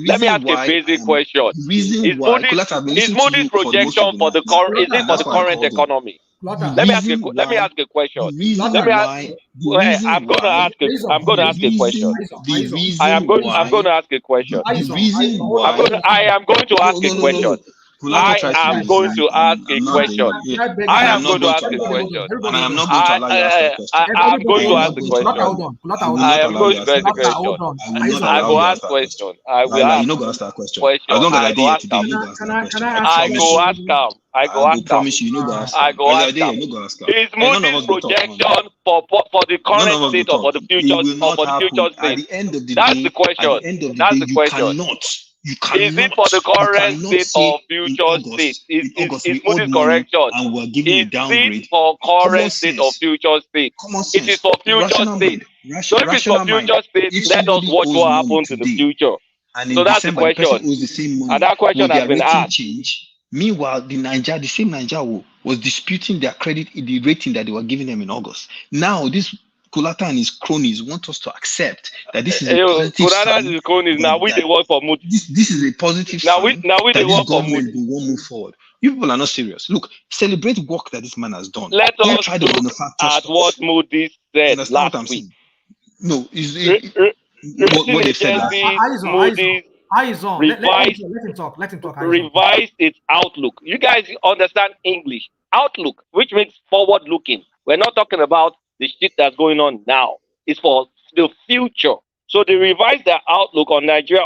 Let me ask a basic question. Is Moody's projection for the current? Is it for the current economy? Let me ask a question. I'm going to ask a question. I am going to ask a question. I am going to ask a question. I am going to ask a question. I am going to ask a question. And I am not going to allow you to ask the question. I am going to ask a question. I am going to ask a question. I will ask question. I will ask. You're not going to ask that question. As long as I did today, you're not going to ask that question. I go ask him. I go ask him. Promise you, you're not going to ask. I go ask him. Is Moody's projection for the current state or for the future state? That's the question. That's the question. You cannot. Is it for the current state or future state? Is Moody's correction? Is it for current state or future state? It is for future state. So if it's for future state, let us watch what happens in the future. So that's the question. And that question has been asked. Meanwhile, the same Nigeria was disputing their credit, the rating that they were giving them in August. Now, this Kulata and his cronies want us to accept that this is a positive Kulata sign. and his cronies, now we they work for Moody's. This is a positive now sign. We they work for Moody's. We won't move forward. You people are not serious. Look, celebrate work that this man has done. Let Don't us try to look manufacture at stuff. what Moody's said last week. No, what they said last week. Moody's revised its outlook. You guys understand English. Outlook, which means forward looking. We're not talking about the shit that's going on now. It's for the future. So they revised their outlook on Nigeria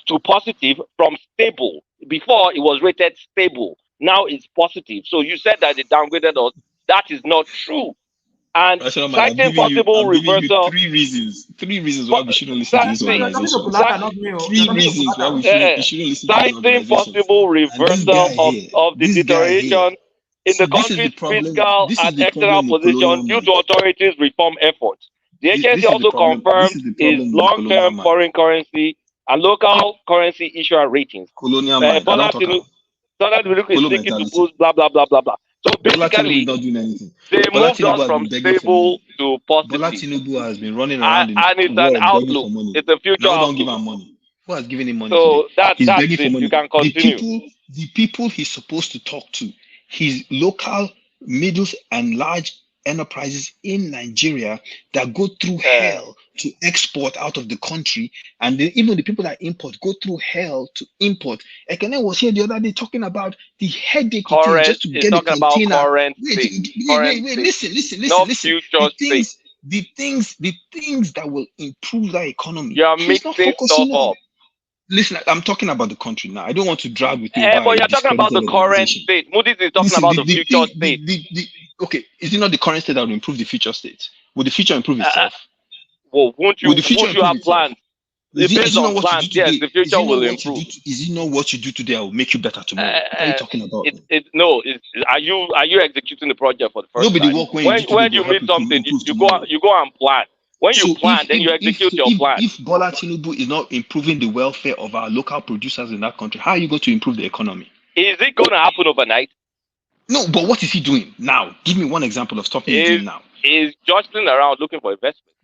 to positive from stable. Before it was rated stable. Now it's positive. So you said that they downgraded us. That is not true. And citing possible reversal. Three reasons why we shouldn't listen to this organization. Three reasons why we shouldn't listen to this organization. Citing possible reversal of the deterioration in the country's fiscal and external position due to authorities' reform efforts. The agency also confirmed its long-term foreign currency and local currency issuer ratings. Standard Tinubu is seeking to boost blah blah blah blah blah. So basically, they moved us from stable to positive. Bola Tinubu has been running around and it's an outlook. It's a future outlook. Don't give him money. Who has given him money? So that's begging it. for money. You can continue. The people he's supposed to talk to, his local, middle, and large enterprises in Nigeria that go through hell to export out of the country, and even the people that import go through hell to import. Ekene was here the other day talking about the headache it is just to get a container. Wait, listen. The things that will improve that economy. You are mixing stuff up. Listen, I'm talking about the country now. I don't want to drag with you. But you're talking about the current state. Moody's is talking about the future state. Okay, is it not the current state that will improve the future state? Will the future improve itself? Well, won't you have plans? Based on plans, yes, the future will improve. Is it not what you do today that will make you better tomorrow? What are you talking about? Are you executing the project for the first time? When you meet something, you go and plan. When you plan, then you execute your plan. If Bola Tinubu is not improving the welfare of our local producers in that country, how are you going to improve the economy? Is it going to happen overnight? No, but what is he doing now? Give me one example of something he's doing now. He's jostling around looking for investment.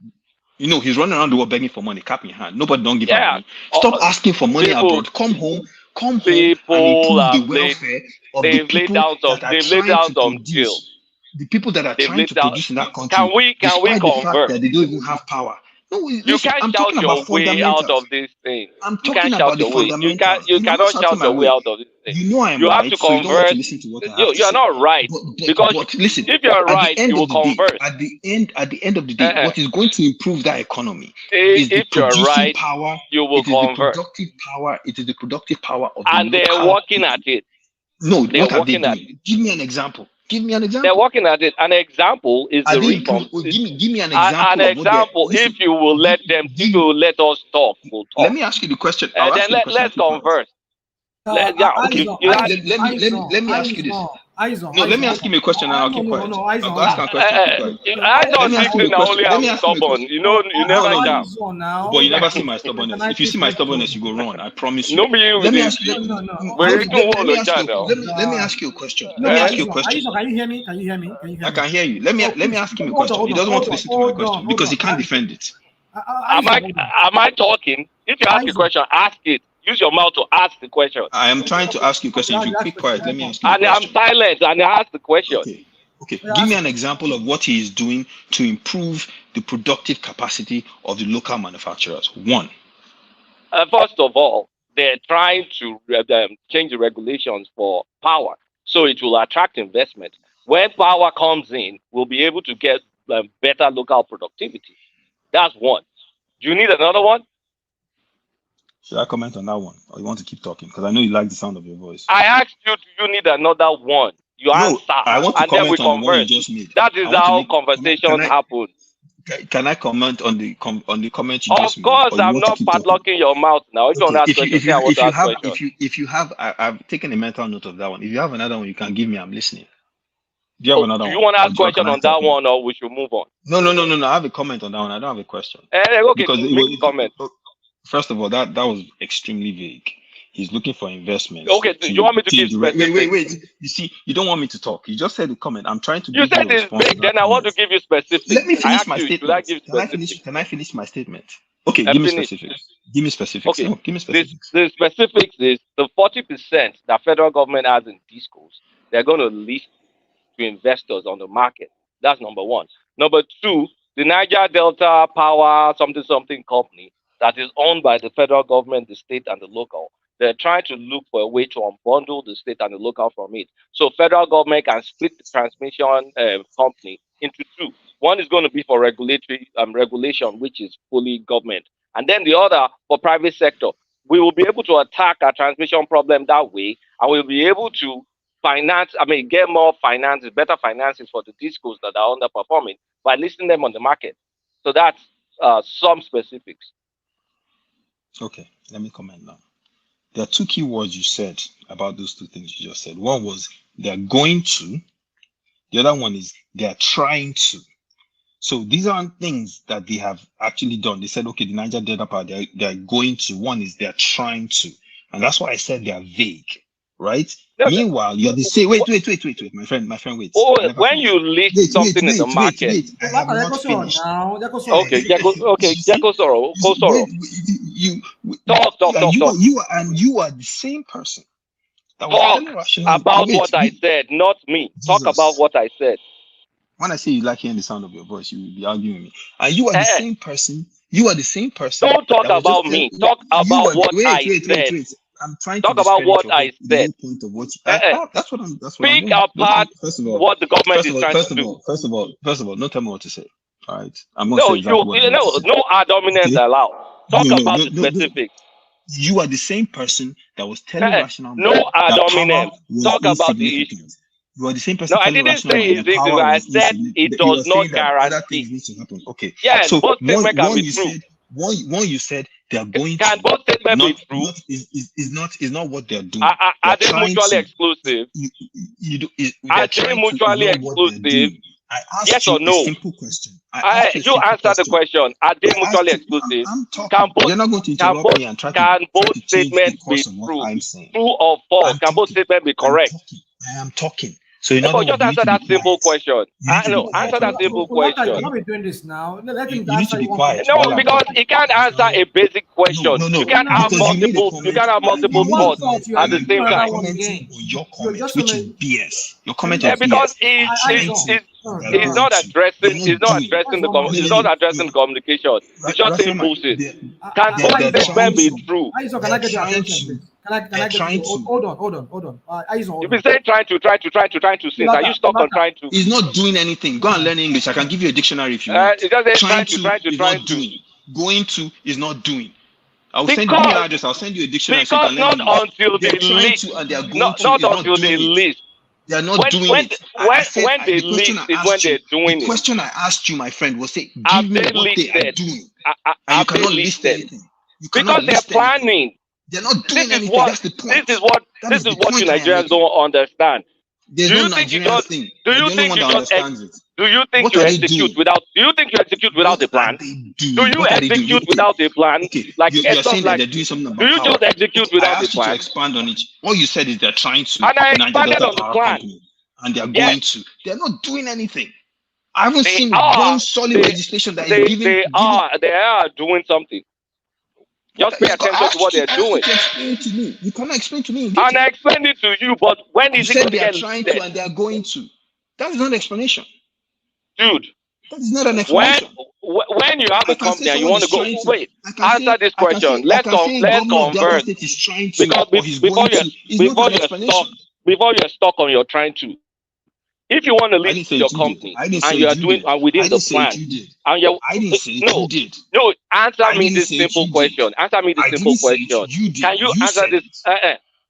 You know, he's running around the world begging for money, cap in hand. Nobody don't give him money. Stop asking for money abroad. Come home and improve the welfare of the people that are trying to produce. The people that are trying to produce in that country. Can we convert? The fact that they don't even have power. No, you can't shout your way out of this thing. I'm talking about the fundamentals. You cannot shout your way out of this thing. You know I am right. You have to convert. You're not right. Because listen, if you're right, you will convert. At the end of the day, what is going to improve that economy is the producing power. You will convert. It is the productive power of the and they're working at it. No, They're what are they working at doing? Give me an example. Give me an example. They're working at it. An example is Are the they reform. give me an example. An example. If you will let them, if you will let us talk, we'll talk. Let me ask you the question. I'll ask Then you the question. let's converse. Let me ask you this. No, let me ask you a question and I'll keep quiet. I'll ask a question. I don't think only I'm stubborn. You know, you never jam. But you never see my stubbornness. If you see my stubbornness, you go run. I promise you. No, let me ask you a question. Can you hear me? I can hear you. Let me ask him a question. He doesn't want to listen to my question because he can't defend it. Am I talking? If you ask a question, ask it. Use your mouth to ask the question. I am trying to ask you a question. If you keep quiet, let me ask you a question. And I'm silent and I ask the question. Okay. Give me an example of what he is doing to improve the productive capacity of the local manufacturers. One. First of all, they're trying to change the regulations for power so it will attract investment. When power comes in, we'll be able to get better local productivity. That's one. Do you need another one? Should I comment on that one, or you want to keep talking? Because I know you like the sound of your voice. I asked you, do you need another one? You answer, I want to and then we comment on the one you converse. just made. That is how conversations happen. Can I comment on the comment you just made? Of course, I'm not padlocking your mouth now. If you want to ask questions, I want to ask questions. If you have, I've taken a mental note of that one. If you have another one, you can give me. I'm listening. Do you have another one? Do you want to ask question on that one, or we should move on? No. I have a comment on that one. I don't have a question. Okay, because make comment. First of all, that was extremely vague. He's looking for investment. Okay, do you want me to give specifics? Wait. You see, you don't want me to talk. You just said a comment. I'm trying to You said it's vague, then I want to give you specifics. Let me finish my statement. Can I finish my statement? Okay, give me specifics. Give me specifics. Okay. No, give me specifics. The specifics is the 40% that federal government has in discos, they're going to list to investors on the market. That's number one. Number two, the Niger Delta Power something company that is owned by the federal government, the state, and the local. They're trying to look for a way to unbundle the state and the local from it. So federal government can split the transmission company into two. One is going to be for regulatory regulation, which is fully government. And then the other for private sector. We will be able to attack our transmission problem that way, and we'll be able to get more finances, better finances for the discos that are underperforming by listing them on the market. So that's some specifics. Okay, let me comment now. There are two key words you said about those two things you just said. One was they're going to. The other one is they're trying to. So these aren't things that they have actually done. They said, okay, the Niger Delta Power, they're going to. One is they're trying to. And that's why I said they're vague, right? No, meanwhile, you're the same. Wait, my friend, wait. Oh, when you list something in the market. Okay, Jacko Soro. Talk. You are the same person. Talk about what I said, not me. Talk about what I said. When I say you like hearing the sound of your voice, you will be arguing with me. And you are the same person. You are the same person. Don't talk about me. Talk about what I said. I'm trying to talk about what I said. Point of what that's what I'm Speak apart what the government is trying to do. First of all, don't tell me what to say. All right. I'm not saying no dominance allowed. Talk about the specifics. You are the same person that was telling Rational no dominance. Talk about the issue. You are the same person. No, I didn't say it's easy. I said it does not guarantee. Okay. Yes, so both statements can be true. One you said they are going can to. Both statements be true? Is not what they are doing. Are they mutually exclusive? Are they mutually exclusive? I asked yes you or no? A simple question. You answer the question. Are they mutually exclusive? You're not going to interrupt me and try can both statements be true? True or false? Can both statements be correct? I am talking. So just answer that simple question. Answer that simple question. You're not doing this now. Let him you need to be quiet. No, because he can't answer a basic question. No. You can't have multiple. You can't have multiple thoughts at the same time. Your comment, which is BS. Your comment is because BS. He's not addressing the communication. He's just saying bullshit. Can both statements be true? Can I get your attention? Hold on. You've been saying trying to since. Are you stuck on trying to? He's not doing anything. Go and learn English. I can give you a dictionary if you want. It's just trying to. Going to is not doing. I'll send you email address. I'll send you a dictionary. Because not until they list. And they are going not until they list. They are not doing it. When they list is when they're doing it. The question I asked you, my friend, was say, give me what they are doing. And you cannot list anything. Because they're planning. They're not doing anything. That's the point. This is what you Nigerians don't understand. There's no Nigerian thing. Do you think you execute without? Do you think you execute without a plan? Do you execute without a plan? Like you're saying that they're doing something about do you just execute without a plan? To expand on it. What you said is they're trying to. And I expanded on the plan. And they're going to. They're not doing anything. I haven't seen one solid legislation that is giving. They are doing something. Just pay attention to what they're doing. You cannot explain to me. And I explained it to you, but when is it going to they are get trying to and they are going to? That is not an explanation. Dude. That is not an explanation. When you have a company and you want to go, wait, answer this question. Let's converse. Before you're stuck on your trying to. If you want to list your company and you are doing within the plan, and you're no, answer me this simple question. Answer me this simple question. Can you answer this?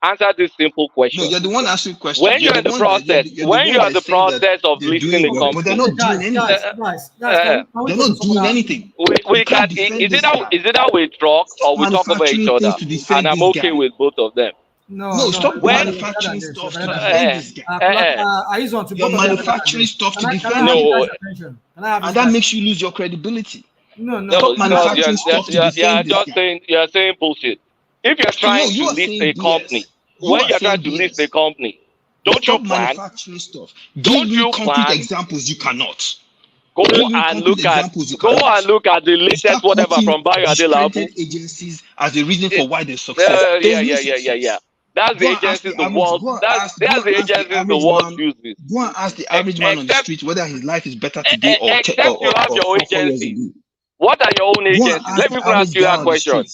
Answer this simple question. No, you're the one asking questions. When you're in the process, when you're in the process of listing the company, but they're not doing anything. They're not doing anything. We can. Is it that we talk or we talk over each other? And I'm okay with both of them. No, stop manufacturing stuff to defend this guy. You're manufacturing stuff to defend him. And that makes you lose your credibility. Stop manufacturing stuff to defend this guy. You're saying bullshit. If you're trying to list a company, when you're trying to list a company, don't you plan? Manufacturing stuff. Don't you concrete examples you cannot. Go and look at the latest whatever from Bayo Adelabu. Agencies as a reason for why they succeed. Yeah. That's the agencies the world. That's the agencies the world uses. Go and ask the average man on the street whether his life is better today or you have your own agency. What are your own agencies? Let me ask you that question.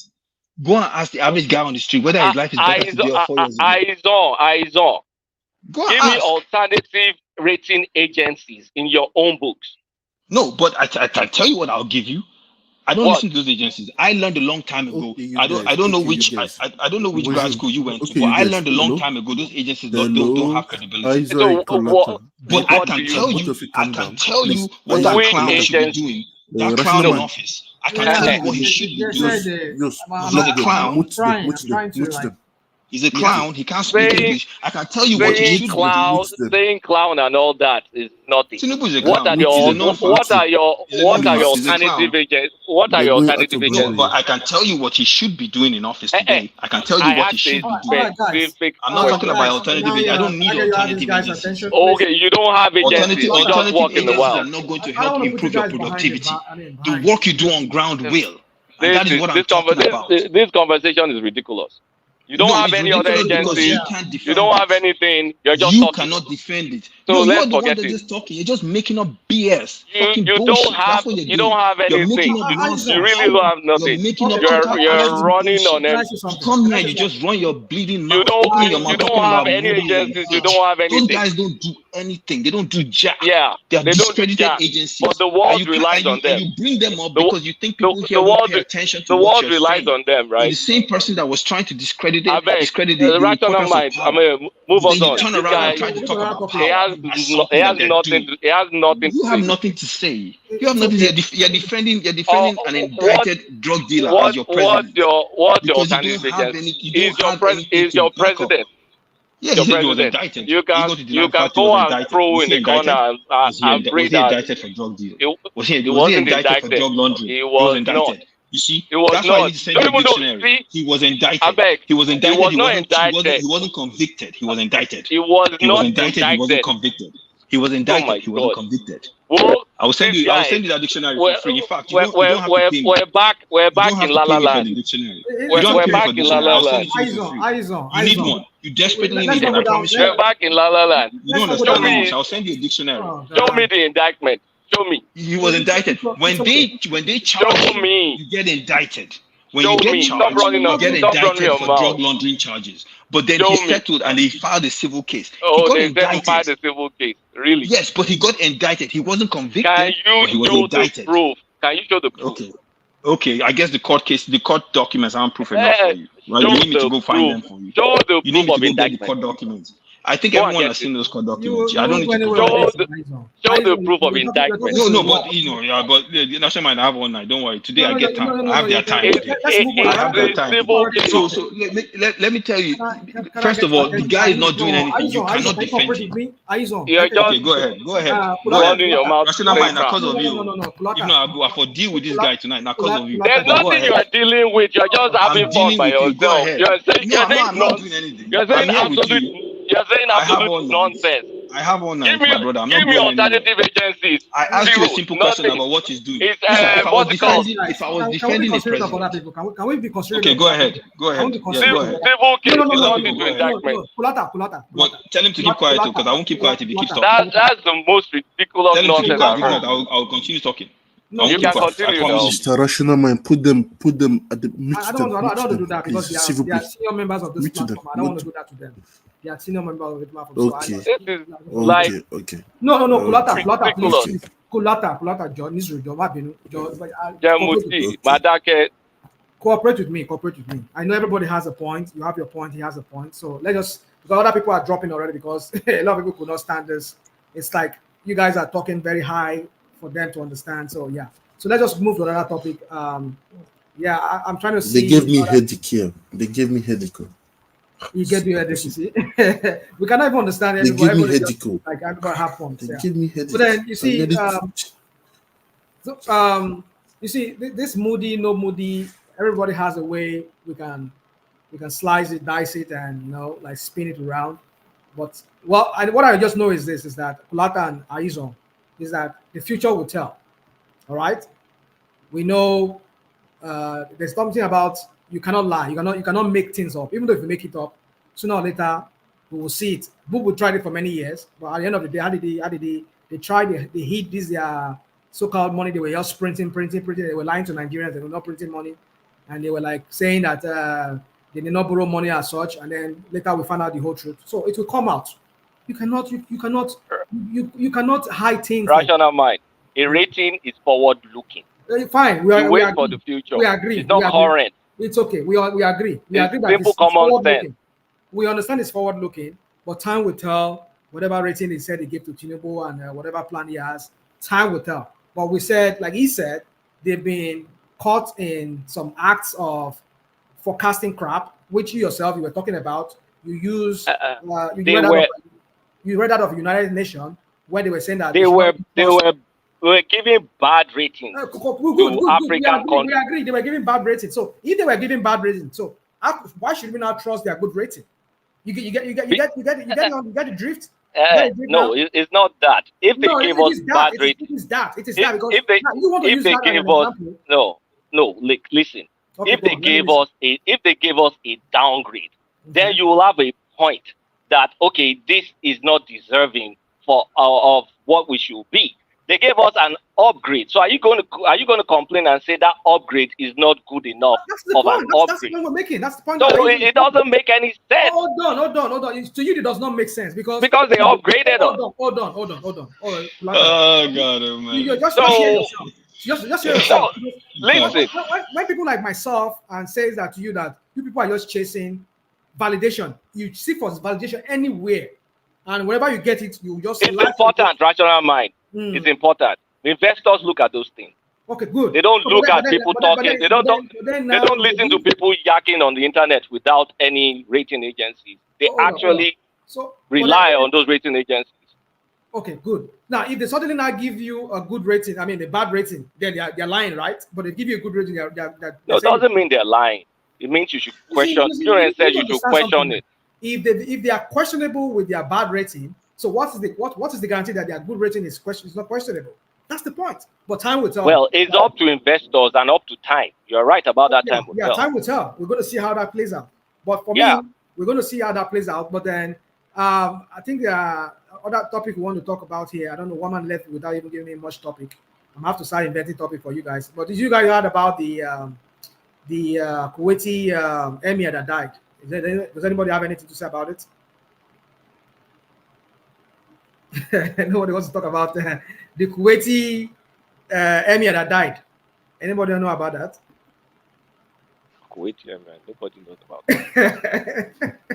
Go and ask the average guy on the street whether his life is better today or 4 years ago. Aizon. Give me alternative rating agencies in your own books. No, but I can tell you what I'll give you. I don't listen to those agencies. I learned a long time ago. I don't know which grad school you went to, but I learned a long time ago those agencies don't have credibility. But I can tell you what that clown should be doing. That clown in office. I can tell you what he should be doing. He's a clown. He's a clown. He can't speak English. I can tell you what he should be. Saying clown and all that is nothing. What are your alternative agents? What are your alternative agents? But I can tell you what he should be doing in office today. I can tell you what he should be doing. I'm not talking about alternative agents. I don't need alternative agents. Okay, you don't have agencies. You just work in the world. Are not going to help improve your productivity. The work you do on ground will. And that is what I'm talking about. This conversation is ridiculous. You don't have any other agencies. You don't have anything. You're just talking. Cannot defend it. So let's forget it. Just talking. You're just making up BS. You don't have anything. You really don't have nothing. You're running on everything. You come here, you just run your bleeding mouth. You don't have any agencies. You don't have anything. Those guys don't do anything. They don't do jack. Yeah, they are discredited agencies. But the world relies on them. You bring them up because you think people here will pay attention to the world relies on them, right? The same person that was trying to discredit the rational mind. I mean, move on. Turn around and try to talk about power. He has nothing. You have nothing to say. You have nothing. You're defending an indicted drug dealer as your president. What's your alternative agency? Is your president? Yeah, he said he was indicted. You can go and throw in the corner and breathe out. Was he indicted for drug dealing? Was he indicted for drug laundering? He was indicted. You see, that's why I need to send you a dictionary. He was indicted. He was indicted. He was not indicted. He wasn't convicted. He was indicted. He was not indicted. He wasn't convicted. He was indicted. He wasn't convicted. Well, I will send you that dictionary for free. In fact, you don't have to pay me. We're back in La La Land. We're back in La La Land. You need one. You desperately need one. I promise you. We're back in La La Land. You don't understand English. I'll send you a dictionary. Show me the indictment. Show me. He was indicted. When they charge you, you get indicted. When you get charged, you get indicted for drug laundering charges. But then he settled and he filed a civil case. Oh, they filed a civil case. Really? Yes, but he got indicted. He wasn't convicted. Can you show the proof? Can you show the proof? Okay. Okay, I guess the court documents aren't proof enough for you. Right? You need me to go find them for you. Show the You need proof me of to go get the indictment. court documents. I think Go and everyone get has it. seen those court documents. You I don't need to went prove anywhere them. Show the proof of indictment. No, but yeah, but that's my mind. I have one night. Don't worry. Today I get time. I have their time. Let's move on. I have their time. So let me tell you. First of all, the guy is not doing anything. You cannot defend him. Okay, go ahead. Go ahead. Running your mouth. Rational mind, because of you. If not, I for deal with this guy tonight. Now, because of you. There's nothing you are dealing with. You're just having fun by yourself. You're saying I'm not doing anything. You're saying absolute nonsense. I have one night, my brother. I'm not Give me going anywhere. alternative agencies. I asked you a simple question about what he's doing. If I was defending the president. Can we be considerate? Okay, go ahead. Go ahead. Civil case is not into indictment. Kulata. Tell him to keep quiet because I won't keep quiet if he keeps talking. That's the most ridiculous Tell him to keep nonsense quiet. I've heard. I'll continue talking. You can continue now. Mr. Rational Mind, put them at the meet I don't want to do that because civil they are please. senior members of this Meet them, platform. I don't want to meet do that to them. They are senior members of the platform. Okay. Okay. No, Kulata, ridiculous. please. Kulata, John, Israel, John, Jamusi, Madake. Cooperate with me. I know everybody has a point. You have your point. He has a point. So let's just, because other people are dropping already because a lot of people could not stand this. It's like you guys are talking very high for them to understand. So yeah. So let's just move to another topic. I'm trying to see. They gave me headache here. They gave me headache. You get me headache, you see. We cannot even understand They anymore. give me Everybody headache. just, like everybody have points. They give me headache. But then you see, I'm you see this Moody, no Moody. Everybody has a way we can slice it, dice it, and like spin it around. But what I just know is this: is that Kulata and Aizon is that the future will tell. All right, we know there's something about you cannot lie, you cannot make things up. Even though if you make it up, sooner or later we will see it. Bubu tried it for many years, but at the end of the day, how did they tried? They hid this so-called money. They were just printing. They were lying to Nigerians. They were not printing money, and they were like saying that they did not borrow money as such. And then later we found out the whole truth. So it will come out. You cannot hide things. Rational mind. A rating is forward-looking. Fine. We wait agree. for the future. We agree. It's not current. It's okay. We agree. We agree that simple it's common forward-looking. sense. We understand it's forward-looking, but time will tell. Whatever rating he said he gave to Tinubu and whatever plan he has, time will tell. But we said, like he said, they've been caught in some acts of forecasting crap, which you were talking about. You use you read out of United Nations where they were saying that they were giving bad ratings to African countries. We agree. They were giving bad ratings. So if they were giving bad ratings, so why should we not trust their good rating? You get the drift. No, it's not that. If they gave us bad ratings, it is that because if they gave us listen. Okay, if they gave us a downgrade, then you will have a point that okay, this is not deserving of what we should be. They gave us an upgrade. So are you going to complain and say that upgrade is not good enough of an upgrade? That's the point we're making. That's the point. So it doesn't make any sense. Hold on. To you, it does not make sense because they upgraded us. Hold on. Oh God, man. Just hear yourself. Listen. When people like myself and says that to you that you people are just chasing validation, you seek for validation anywhere, and wherever you get it, you just. It's important. Rational mind. It's important. The investors look at those things. Okay, good. They don't look at people talking. They don't listen to people yakking on the internet without any rating agencies. They actually rely on those rating agencies. Okay, good. Now, if they suddenly now give you a good rating, a bad rating, then they're lying, right? But they give you a good rating, they're no, it doesn't mean they're lying. It means you should question. You should question it. If they are questionable with their bad rating, so what is the guarantee that their good rating is not questionable? That's the point. But time will tell. Well, it's up to investors and up to time. You're right about that. Time will tell. Time will tell. We're going to see how that plays out. But for me, we're going to see how that plays out. But then I think other topic we want to talk about here. I don't know. One man left without even giving me much topic. I'm gonna have to start inventing topic for you guys. But did you guys heard about the Kuwaiti emir that died? Does anybody have anything to say about it? Nobody wants to talk about the Kuwaiti emir that died. Anybody know about that? Wait here, man. Nobody knows about that.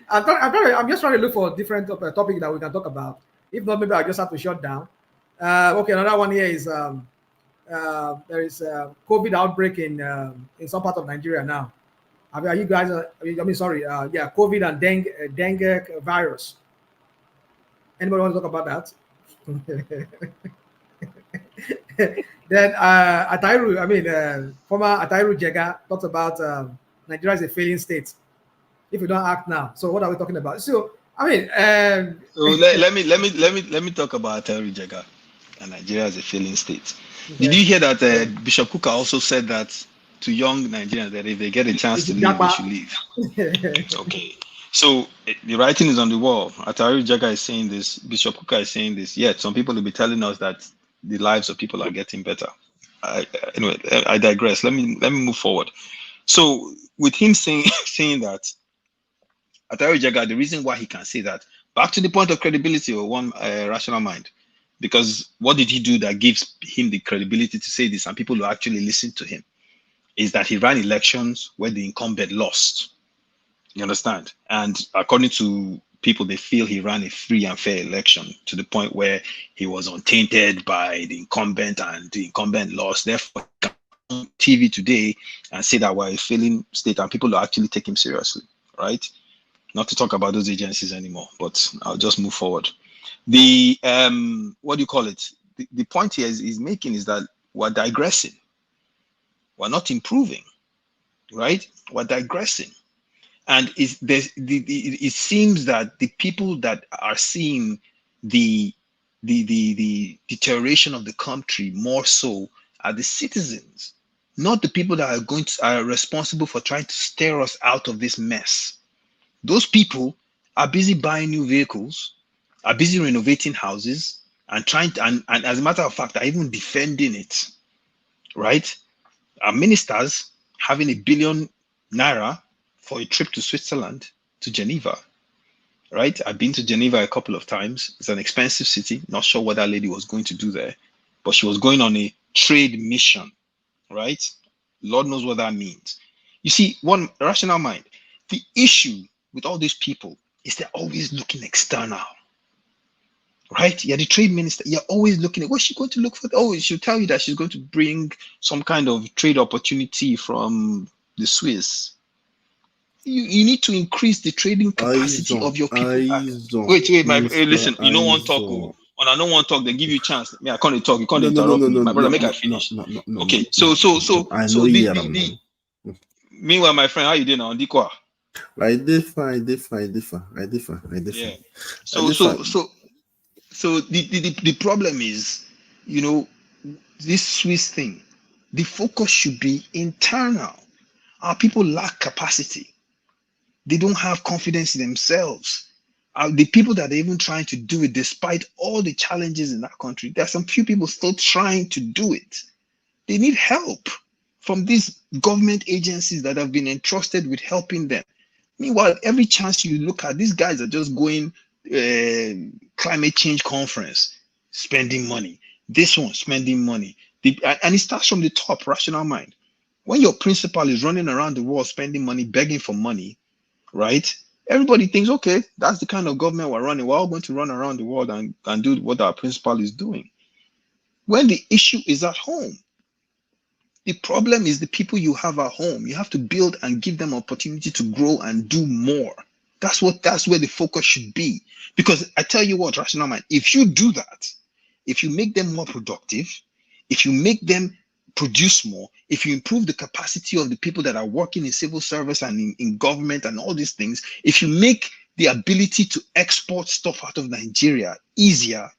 I'm just trying to look for a different topic that we can talk about. If not, maybe I just have to shut down. Okay, another one here is there is a COVID outbreak in some part of Nigeria now. Are you guys? COVID and dengue virus. Anybody want to talk about that? Then former Atairu Jega talked about Nigeria is a failing state if we don't act now. So what are we talking about? So let me talk about Atairu Jega and Nigeria as a failing state. Okay. Did you hear that Bishop Kuka also said that to young Nigerians that if they get a chance to leave, they should leave? Okay. So the writing is on the wall. Atairu Jega is saying this. Bishop Kuka is saying this. Yet some people will be telling us that the lives of people are getting better. Anyway, I digress. Let me move forward. So with him saying that, Atairu Jega, the reason why he can say that, back to the point of credibility or one rational mind, because what did he do that gives him the credibility to say this and people will actually listen to him, is that he ran elections where the incumbent lost. You understand? And according to people, they feel he ran a free and fair election to the point where he was untainted by the incumbent and the incumbent lost. Therefore, on TV today and say that we're a failing state and people will actually take him seriously, right? Not to talk about those agencies anymore, but I'll just move forward. The what do you call it? The point here is making is that we're digressing. We're not improving, right? We're digressing. And it seems that the people that are seeing the deterioration of the country more so are the citizens, not the people that are responsible for trying to steer us out of this mess. Those people are busy buying new vehicles, are busy renovating houses, and and as a matter of fact, are even defending it, right? Our ministers having £1 billion for a trip to Switzerland, to Geneva, right? I've been to Geneva a couple of times. It's an expensive city. Not sure what that lady was going to do there, but she was going on a trade mission, right? Lord knows what that means. You see, one rational mind, the issue with all these people is they're always looking external, right? You're the trade minister. You're always looking at what's she going to look for? Oh, she'll tell you that she's going to bring some kind of trade opportunity from the Swiss. You need to increase the trading capacity of your people. Wait, listen, you don't want to talk. When I don't want to talk, they give you a chance. I can't talk. You can't interrupt me. My brother, make I finish. Okay, meanwhile, my friend, how you doing on Dikwa? I differ. Yeah. So the problem is, this Swiss thing, the focus should be internal. Our people lack capacity. They don't have confidence in themselves. The people that are even trying to do it, despite all the challenges in that country, there are some few people still trying to do it. They need help from these government agencies that have been entrusted with helping them. Meanwhile, every chance you look at, these guys are just going climate change conference, spending money. This one, spending money. And it starts from the top, rational mind. When your principal is running around the world spending money, begging for money, right? Everybody thinks, okay, that's the kind of government we're running. We're all going to run around the world and do what our principal is doing. When the issue is at home, the problem is the people you have at home. You have to build and give them opportunity to grow and do more. That's where the focus should be. Because I tell you what, rational mind, if you do that, if you make them more productive, if you make them produce more, if you improve the capacity of the people that are working in civil service and in government and all these things, if you make the ability to export stuff out of Nigeria easier,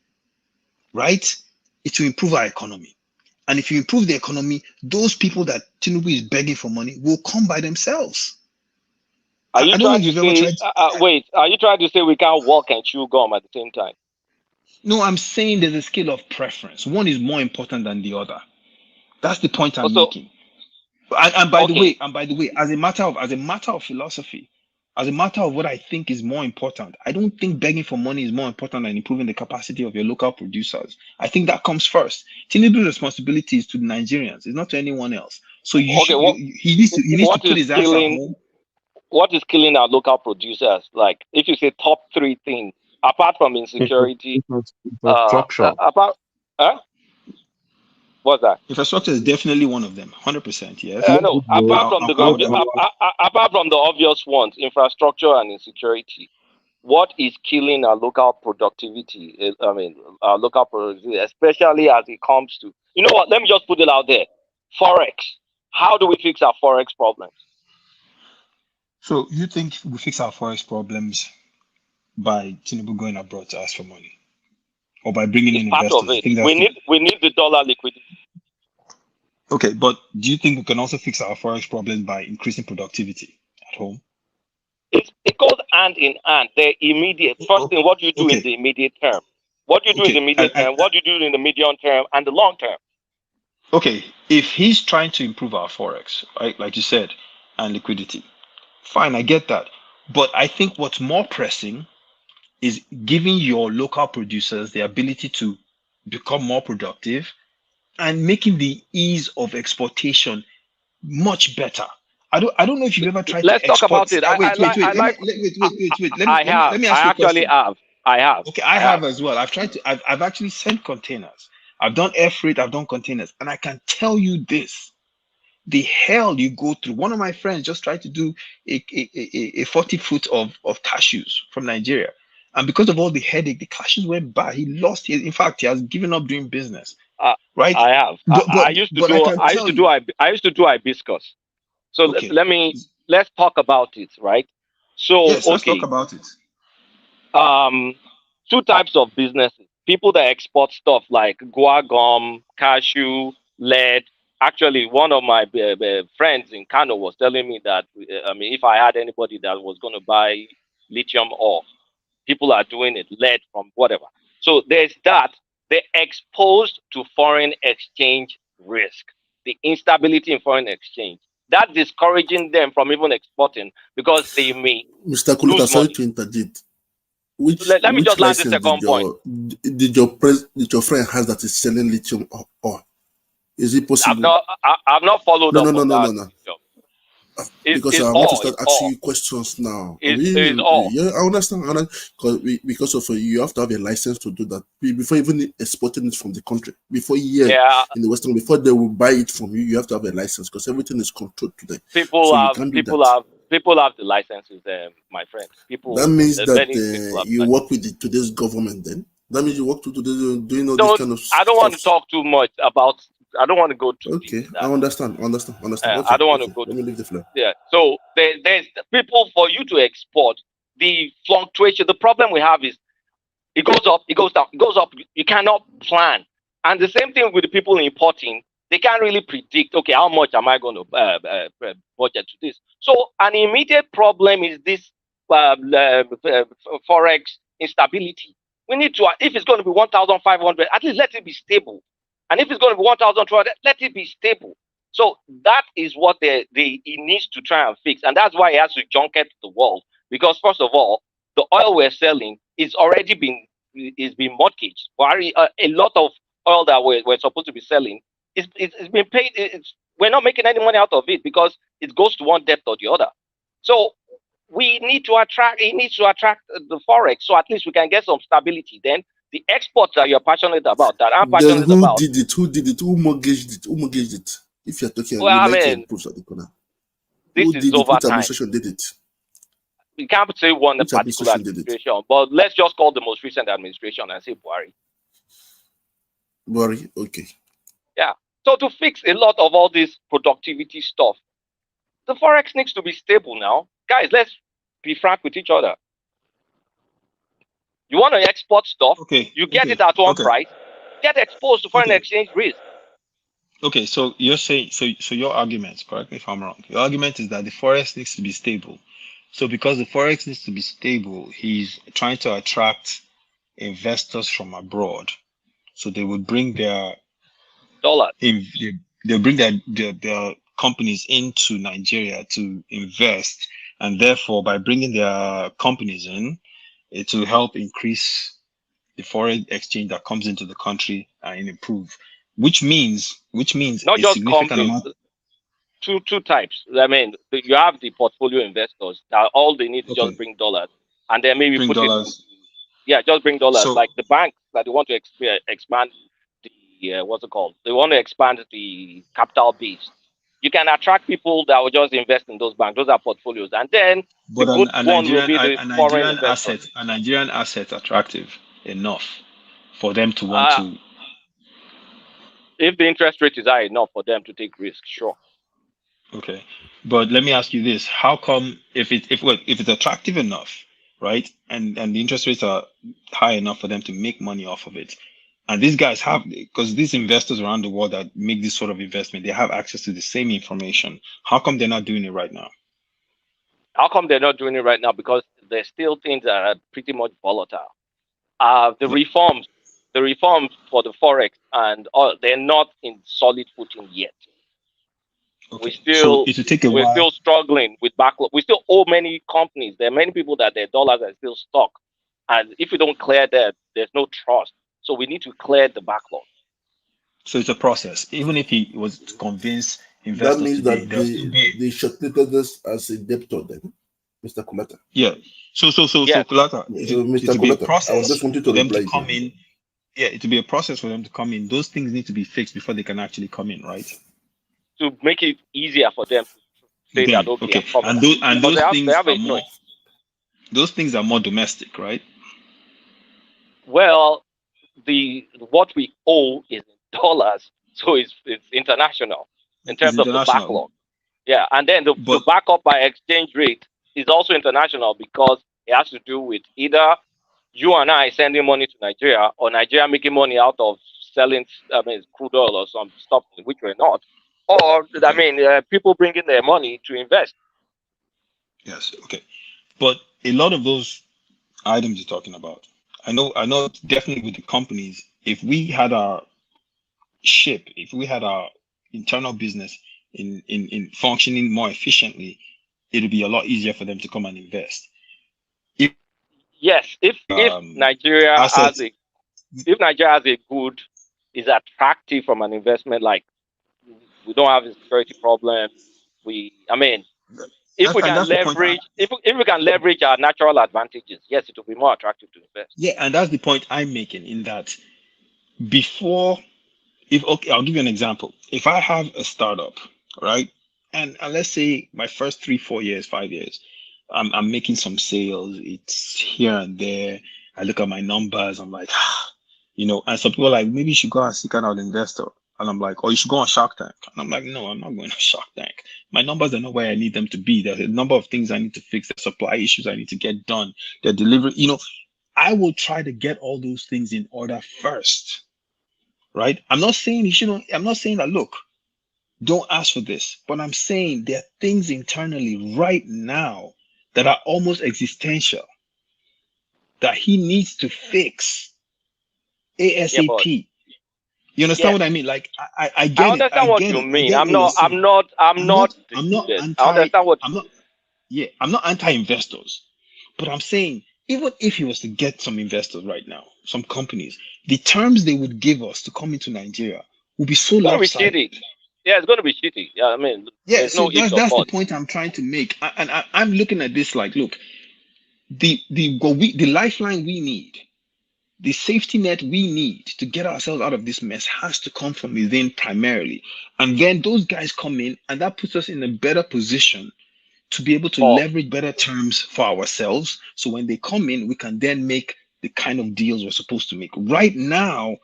right, it will improve our economy. And if you improve the economy, those people that Tinubu is begging for money will come by themselves. Are you trying to say we can't walk and chew gum at the same time? No, I'm saying there's a scale of preference. One is more important than the other. That's the point I'm making. And by the way, as a matter of philosophy, as a matter of what I think is more important. I don't think begging for money is more important than improving the capacity of your local producers. I think that comes first. Tinubu's responsibility is to the Nigerians. It's not to anyone else. So he needs to put his ass at home. What is killing our local producers? Like, if you say top 3 things, apart from insecurity, infrastructure. What's that? Infrastructure is definitely one of them. 100%. Yes. No, apart from the obvious ones, infrastructure and insecurity. What is killing our local productivity? Our local productivity, especially as it comes to, you know what? Let me just put it out there. Forex. How do we fix our forex problems? So you think we fix our forex problems by Tinubu going abroad to ask for money, or by bringing in investors? Part of it. We need the dollar liquidity. Okay, but do you think we can also fix our forex problems by increasing productivity at home? It goes hand in hand. The immediate first thing, what you do in the immediate term, what you do in the immediate term, what you do in the medium term, and the long term. Okay, if he's trying to improve our forex, right, like you said, and liquidity, fine, I get that. But I think what's more pressing is giving your local producers the ability to become more productive and making the ease of exportation much better. I don't know if you've ever tried Let's to talk export. about it. Wait. Let me ask you a question. I have. Okay, I have as well. I've actually sent containers. I've done air freight, I've done containers, and I can tell you this. The hell you go through. One of my friends just tried to do a 40 foot of cashews from Nigeria. And because of all the headache, the cashews went bad. He lost his, in fact, he has given up doing business. Right? I have. I used to do hibiscus. So let's talk about it, right? So yes, let's talk about it. 2 types of businesses. People that export stuff like guar gum, cashew, lead. Actually, one of my friends in Kano was telling me that, if I had anybody that was going to buy lithium ore, people are doing it, lead from whatever. So there's that. They're exposed to foreign exchange risk, the instability in foreign exchange. That's discouraging them from even exporting because they may Mr. Kuluka, sorry to interject. Let me just land the second point. Did your friend has that is selling lithium ore? Is it possible? I've not folled up. No. Because I want to start asking you questions now. Yeah, I understand. Because of you have to have a license to do that before even exporting it from the country. Before in the Western, before they will buy it from you, you have to have a license because everything is controlled today. People have the licenses, my friend. That means that you work with today's government. Then that means you work to today doing all this kind of. I don't want to talk too much about. I don't want to go too deep. I understand. Okay, I don't want to go. Let me leave the floor. Yeah. So there's people for you to export. The fluctuation. The problem we have is it goes up, it goes down, it goes up. You cannot plan. And the same thing with the people importing. They can't really predict. Okay, how much am I going to budget to this? So an immediate problem is this forex instability. We need to. If it's going to be 1,500, at least let it be stable. And if it's going to be 1,200, let it be stable. So that is what he needs to try and fix. And that's why he has to junket the world. Because first of all, the oil we're selling is already been mortgaged. A lot of oil that we're supposed to be selling it's been paid. We're not making any money out of it because it goes to one debt or the other. So he needs to attract the forex. So at least we can get some stability. Then the exports that you're passionate about, that I'm passionate about. Who did it? Who mortgaged it? If you're talking about this is over which time. Administration did it? We can't say one particular administration, but let's just call the most recent administration and say Buhari. Buhari, okay. Yeah. So to fix a lot of all this productivity stuff, the forex needs to be stable now. Guys, let's be frank with each other. You want to export stuff, you get it at one price, get exposed to foreign exchange risk. Okay, so you're saying, so your argument, correct me if I'm wrong, your argument is that the forex needs to be stable. So because the forex needs to be stable, he's trying to attract investors from abroad. So they would bring their dollars. They'll bring their companies into Nigeria to invest. and therefore by bringing their companies in, it will help increase the foreign exchange that comes into the country and improve, which means not a just significant companies. amount. Two types. I mean, you have the portfolio investors that all they need to just bring dollars, and then maybe Bring put dollars. just bring dollars. So- Like the banks that they want to expand the what's it called? They want to expand the capital base. You can attract people that will just invest in those banks. Those are portfolios, and then But the good one will be the foreign investors. a Nigerian asset attractive enough for them to want to. If the interest rate is high enough for them to take risk, sure. Okay, but let me ask you this: how come if it's attractive enough, right, and the interest rates are high enough for them to make money off of it, and these guys have, because these investors around the world that make this sort of investment, they have access to the same information. How come they're not doing it right now? How come they're not doing it right now? Because there's still things that are pretty much volatile. The reforms for the forex and all, they're not in solid footing yet. Okay. So it will take a we're while. still struggling with backlog. We still owe many companies. There are many people that their dollars are still stuck, and if we don't clear that, there's no trust. So we need to clear the backlog. So it's a process. Even if he was to convince investors, That means today, that there'll still be they shortlisted this as a debtor, then, Mr. Kulata. yeah. So Kulata, Mr. it will be a Kulata, I process just wanted for to them to reply. come in. Yeah, it will be a process for them to come in. Those things need to be fixed before they can actually come in, right? To make it easier for them to say that Okay. I'm coming. And Because those things they have are a more. choice. Those things are more domestic, right? Well, what we owe is in dollars, so it's international in terms of the international. backlog. Yeah, and then the backup by exchange rate is also international because it has to do with either you and I sending money to Nigeria or Nigeria making money out of selling, crude oil or some stuff which we're not, or people bringing their money to invest. Yes. Okay. But a lot of those items you're talking about, I know definitely with the companies, if we had our if we had our internal business in functioning more efficiently, it would be a lot easier for them to come and invest. If Nigeria has a good, is attractive from an investment, like we don't have a security problem. If we can leverage our natural advantages, yes, it will be more attractive to invest. Yeah, and that's the point I'm making. In that, I'll give you an example. If I have a startup, right, and let's say my first 3, 4 years, 5 years, I'm making some sales. It's here and there. I look at my numbers. I'm like, and some people are like, maybe you should go and seek out an investor. And I'm like, you should go on Shark Tank. And I'm like, no, I'm not going on Shark Tank. My numbers are not where I need them to be. There's a number of things I need to fix. The supply issues I need to get done. The delivery, I will try to get all those things in order first, right? I'm not saying I'm not saying that, look, don't ask for this, but I'm saying there are things internally right now that are almost existential that he needs to fix ASAP. You understand what I mean? Like I get it. I understand what you mean. I'm not anti-investors, but I'm saying even if he was to get some investors right now, some companies, the terms they would give us to come into Nigeria would be so lopsided. Yeah, it's going to be shitty. Yeah, that's the point I'm trying to make. And I'm looking at this like, look, the lifeline we need, the safety net we need to get ourselves out of this mess has to come from within primarily. And then those guys come in, and that puts us in a better position to be able to leverage better terms for ourselves. So when they come in, we can then make the kind of deals we're supposed to make. Right now,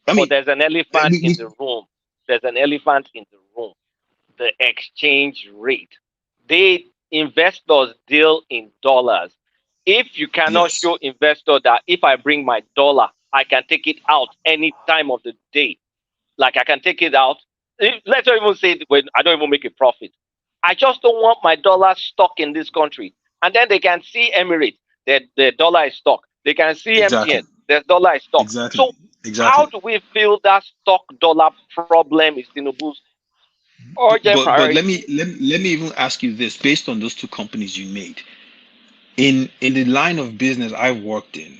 there's an elephant in the room. There's an elephant in the room. The exchange rate. Investors deal in dollars. If you cannot show investor that if I bring my dollar, I can take it out any time of the day. Like I can take it out. Let's not even say when I don't even make a profit. I just don't want my dollar stuck in this country. And then they can see Emirates, their dollar is stuck. They can see MTN, their dollar is stuck. So how do we feel that stock dollar problem is Tinubu's Urgent But priority. let me even ask you this, based on those two companies you made. In the line of business I've worked in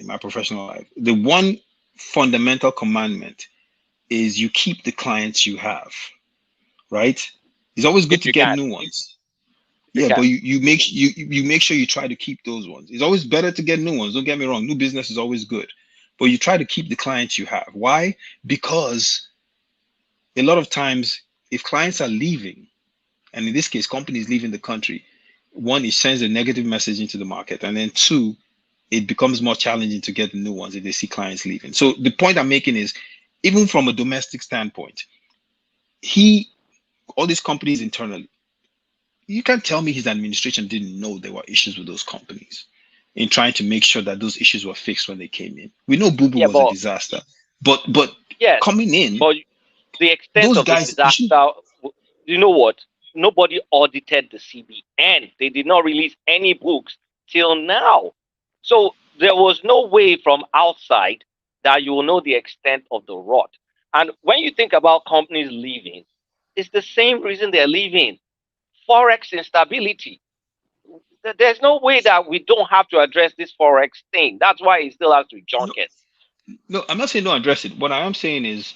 my professional life, the one fundamental commandment is you keep the clients you have, right? It's always good to get new ones. Yeah, but you make sure you try to keep those ones. It's always better to get new ones. Don't get me wrong. New business is always good, but you try to keep the clients you have. Why? Because a lot of times, if clients are leaving, and in this case, companies leaving the country, one, it sends a negative message into the market, and then two, it becomes more challenging to get the new ones if they see clients leaving. So the point I'm making is, even from a domestic standpoint, all these companies internally, you can't tell me his administration didn't know there were issues with those companies in trying to make sure that those issues were fixed when they came in. We know Bubu was a disaster, but coming in, but the extent of the disaster, you know what? Nobody audited the CBN. They did not release any books till now. So there was no way from outside that you will know the extent of the rot. And when you think about companies leaving, it's the same reason they're leaving. Forex instability. There's no way that we don't have to address this Forex thing. That's why it still has to be junket. No, I'm not saying don't address it. What I am saying is,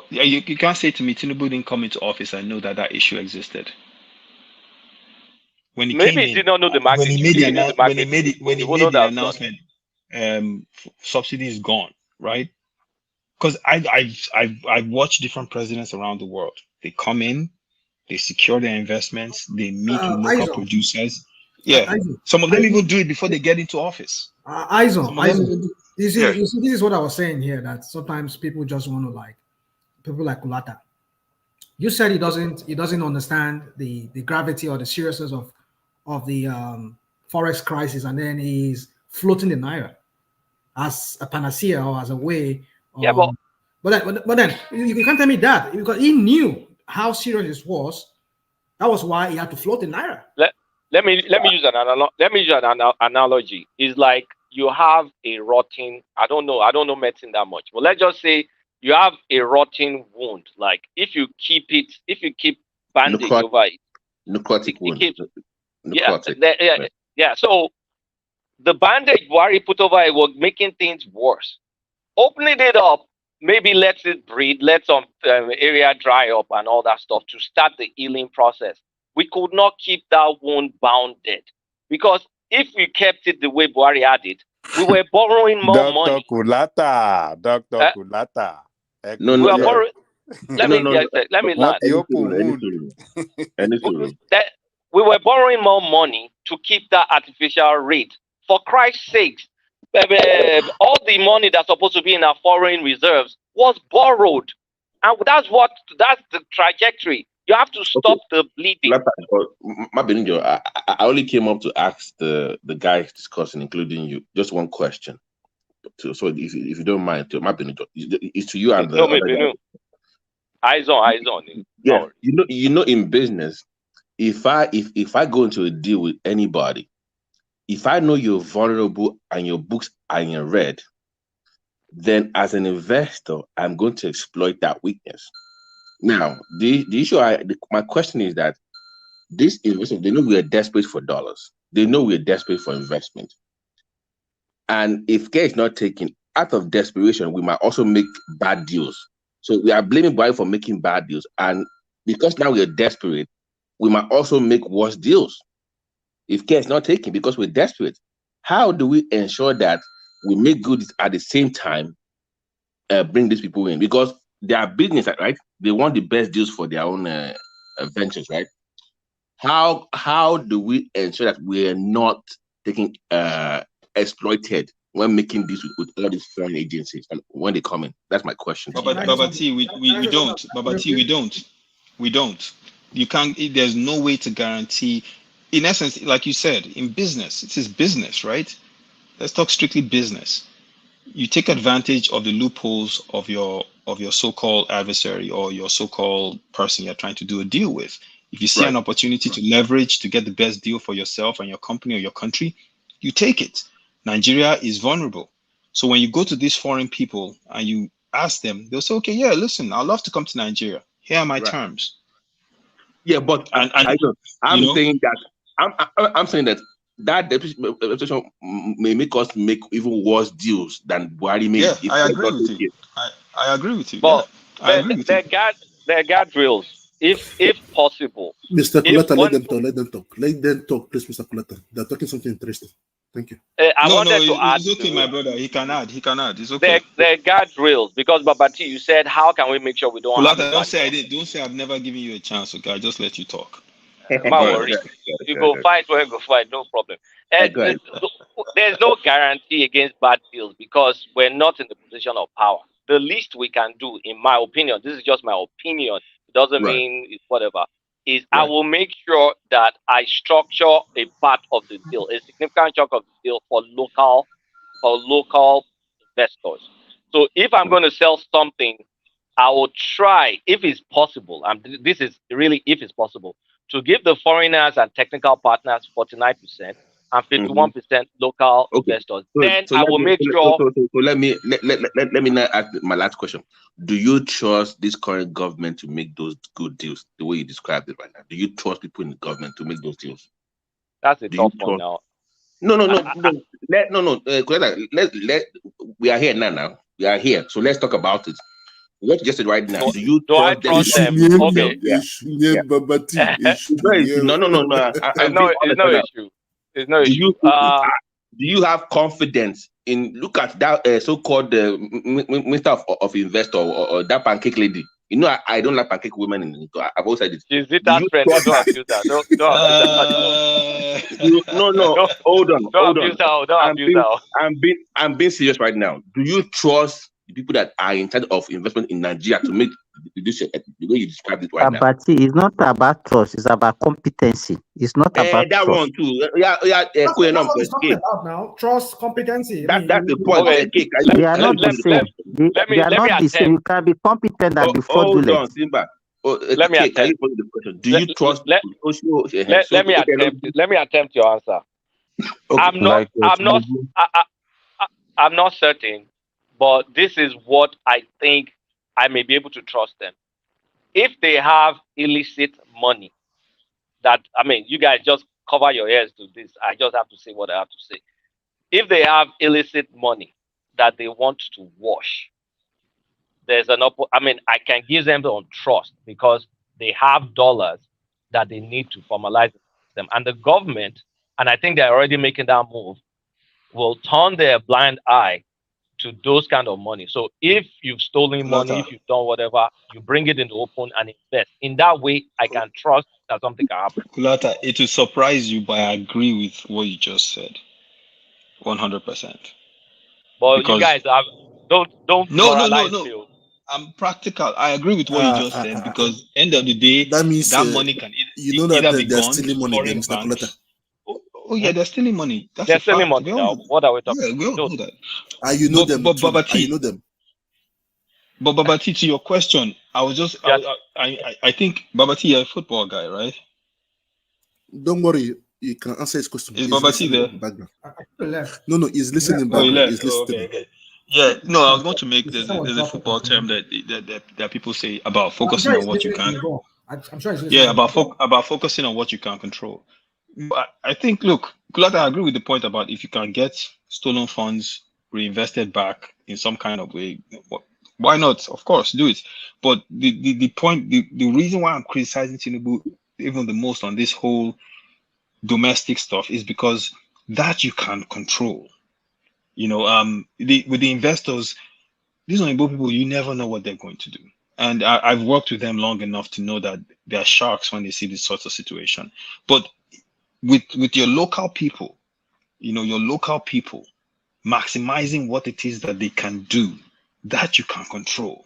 you can't say to me, Tinubu didn't come into office and know that issue existed. When he maybe he did not know the market. When he made the announcement, subsidy is gone, right? Because I've watched different presidents around the world. They come in, they secure their investments, they meet with local producers. Yeah, some of them even do it before they get into office. You see, this is what I was saying here, that sometimes people just want to people like Kulata. You said he doesn't understand the gravity or the seriousness of the Forex crisis, and then he's floating the naira as a panacea or as a way. But then you can't tell me that, because he knew how serious it was. That was why he had to float the naira. Let me use an analogy. It's like you have a rotting. I don't know medicine that much, but let's just say you have a rotting wound. Like if you keep bandage over it, necrotic wound. Yeah. So the bandage Buhari put over it was making things worse. Opening it up maybe lets it breathe, let some area dry up and all that stuff to start the healing process. We could not keep that wound bounded, because if we kept it the way Buhari had it, we were borrowing more money. Dr. Kulata. Let me land. We were borrowing more money to keep that artificial rate. For Christ's sake, all the money that's supposed to be in our foreign reserves was borrowed. And that's the trajectory. You have to stop the bleeding. I only came up to ask the guys discussing, including you, just one question. So if you don't mind, it's to you and the other guy. Eyes on. Yeah, you know, in business, if I go into a deal with anybody, if I know you're vulnerable and your books are in red, then as an investor, I'm going to exploit that weakness. Now, the issue, my question is that this investment, they know we are desperate for dollars. They know we are desperate for investment. And if care is not taken, out of desperation, we might also make bad deals. So we are blaming Buhari for making bad deals. And because now we are desperate, we might also make worse deals if care is not taken, because we're desperate. How do we ensure that we make good at the same time, bring these people in? Because they are business, right? They want the best deals for their own ventures, right? How do we ensure that we're not taking exploited when making this with all these foreign agencies and when they come in? That's my question. Babati, we don't. You can't. There's no way to guarantee. In essence, like you said, in business, it is business, right? Let's talk strictly business. You take advantage of the loopholes of your so-called adversary or your so-called person you're trying to do a deal with. If you see an opportunity to leverage to get the best deal for yourself and your company or your country, you take it. Nigeria is vulnerable. So when you go to these foreign people and you ask them, they'll say, okay, yeah, listen, I'd love to come to Nigeria. Here are my terms. Yeah, but I'm saying that I'm saying that depreciation may make us make even worse deals than Buhari made. Yeah, I agree with you. I agree with you. But I agree with you. There are guardrails. If possible. Mr. Kulata, let them talk. Let them talk, please, Mr. Kulata. They're talking something interesting. Thank you. I wanted to add. It's okay, my brother. He can add. It's okay. There are guardrails because Babati, you said, how can we make sure we don't Kulata, don't say I did. Don't say I've never given you a chance. Okay, I just let you talk. My worry. You go fight where you go fight, no problem. There's no guarantee against bad deals because we're not in the position of power. The least we can do, in my opinion, this is just my opinion, it doesn't mean it's whatever, is I will make sure that I structure a part of the deal, a significant chunk of the deal for local investors. So if I'm going to sell something, I will try, if it's possible, and this is really if it's possible, to give the foreigners and technical partners 49% and 51% local investors. I will make sure. So let me now ask my last question. Do you trust this current government to make those good deals the way you described it right now? Do you trust people in the government to make those deals? That's a tough one now. No. We are here now. We are here. So let's talk about it. What you just said right now. Do I trust them? Okay. No. No issue. There's no issue. Do you have confidence in? Look at that so-called Minister of Investor or that pancake lady. You know, I don't like pancake women. I've always said it. Is it that friend? Don't abuse that. No. Hold on. Don't abuse that. I'm being serious right now. Do you trust the people that are in charge of investment in Nigeria to make the way you described it right now? But it's not about trust, it's about competency. It's not about that trust. One too. That's what it's talking about now. Trust, competency. That's the point. They are not the same. They are not the same. You can be competent and be fraudulent. Hold on, Simba. Let me attempt. Do you trust? Let me attempt your answer. I'm not certain, but this is what I think I may be able to trust them. If they have illicit money, you guys just cover your ears to this. I just have to say what I have to say. If they have illicit money that they want to wash, there's I can give them on trust because they have dollars that they need to formalize them. And the government, and I think they're already making that move, will turn their blind eye to those kind of money. So if you've stolen money, if you've done whatever, you bring it in the open and invest. In that way, I can trust that something can happen. Kulata, it will surprise you, but I agree with what you just said. 100%. But because you guys don't No. I'm practical. I agree with what you just said because end of the day, that means that money can that they're stealing money. Mr. Kulata. Oh yeah, they're stealing money. They're stealing money. What are we talking about? Yeah, we all know that. You know them. But you know them. But Babati, to your question, I was just I think Babati, you're a football guy, right? Don't worry, you can answer his question. Is Babati there? Background. No, he's listening. He's listening. Okay. Yeah, no, I was going to make there's a football term that people say about focusing on what you can. I'm sure he's about focusing on what you can control. I think, look, Kulata, I agree with the point about if you can get stolen funds reinvested back in some kind of way, why not? Of course, do it. But the point, the reason why I'm criticizing Tinubu even the most on this whole domestic stuff is because that you can control. You know, with the investors, these are people, you never know what they're going to do. And I've worked with them long enough to know that they're sharks when they see this sort of situation. But with your local people, maximizing what it is that they can do, that you can control.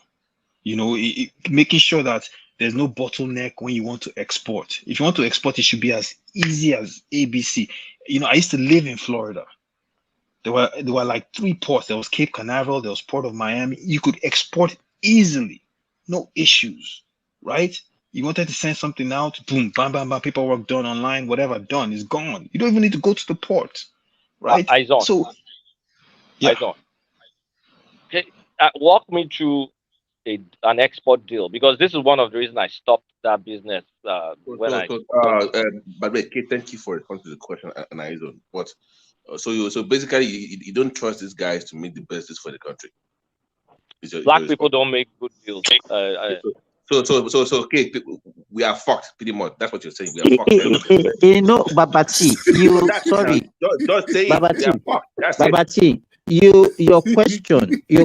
Making sure that there's no bottleneck when you want to export. If you want to export, it should be as easy as ABC. I used to live in Florida. There were like 3 ports. There was Cape Canaveral, there was Port of Miami. You could export easily, no issues, right? You wanted to send something out, boom, bam, bam, bam, paperwork done online, whatever done is gone. You don't even need to go to the port, right? Eyes on. So, yeah. Eyes on. Okay, walk me through an export deal? Because this is one of the reasons I stopped that business By the way, Kate, thank you for responding to the question, and I don't. But so basically, you don't trust these guys to make the best deals for the country. Black people don't make good deals. So okay, we are fucked pretty much. That's what you're saying. We are fucked. Babati, you sorry. Just say Babati, we are fucked. That's Babati, your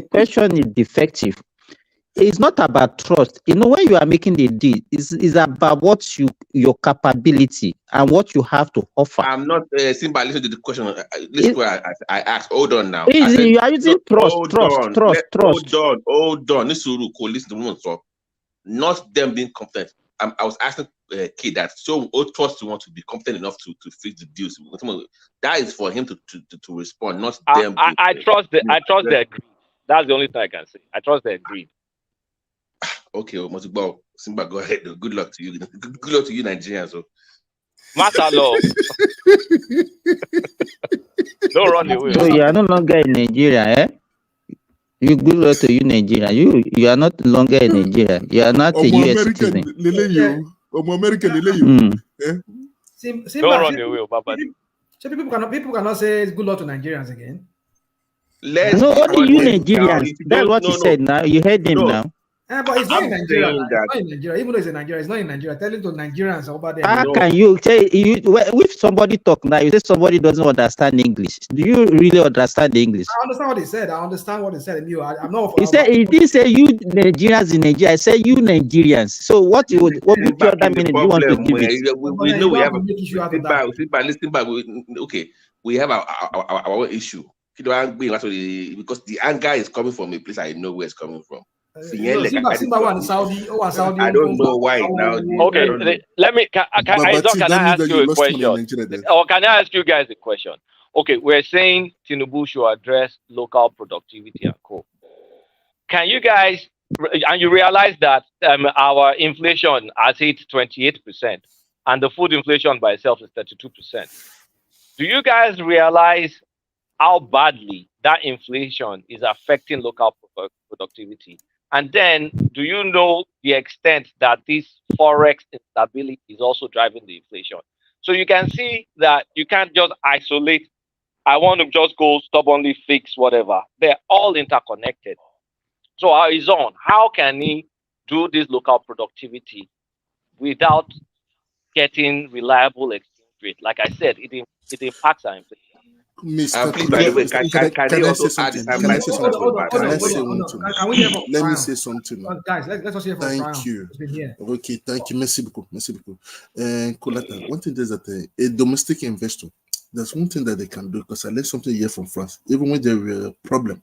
question is defective. It's not about trust. When you are making the deal, it's about what your capability and what you have to offer. I'm not Simba. Listen to the question. Listen to what I asked. Hold on now. You are using trust. Hold on. Listen to woman talk. Not them being competent. I was asking Kid that trust you want to be competent enough to fix the deals. That is for him to respond, not them. I trust they agree. That's the only thing I can say. I trust they agreed. Okay, well, Simba, go ahead. Good luck to you. Good luck to you, Nigerians. Matalo. Don't run away. So you are no longer in Nigeria, eh? You good luck to you, Nigeria. You are not longer in Nigeria. You are not a US citizen. Don't run away, Papa. So people cannot say good luck to Nigerians again. Only you Nigerians. That's what he said now. You heard him now. But it's not in Nigeria. It's not in Nigeria. Even though it's in Nigeria, it's not in Nigeria. Tell it to Nigerians over there. How can you say if somebody talk now? You say somebody doesn't understand English. Do you really understand the English? I understand what he said. I understand what he said. I'm not. He said he didn't say you Nigerians in Nigeria. I said you Nigerians. So what other meaning do you want to give it? We know we have a listen back. Okay, we have our own issue. Because the anger is coming from a place I know where it's coming from. Saudi. I don't know why now. Okay, let me. Can I ask you a question? Or can I ask you guys a question? Okay, we're saying Tinubu should address local productivity and co. Can you guys, and you realize that our inflation has hit 28%, and the food inflation by itself is 32%. Do you guys realize how badly that inflation is affecting local productivity? And then, do you know the extent that this forex instability is also driving the inflation? So you can see that you can't just isolate, I want to just go stubbornly fix whatever. They're all interconnected. So how can he do this local productivity without getting reliable exchange rate? Like I said, it impacts our inflation. Mr. Please, by the way, can I say something? Let me say something. Guys, let's hear from Thank you. Okay, thank you. Merci beaucoup. Kolata, one thing is that a domestic investor, there's one thing that they can do, because I learned something here from France. Even when there is a problem,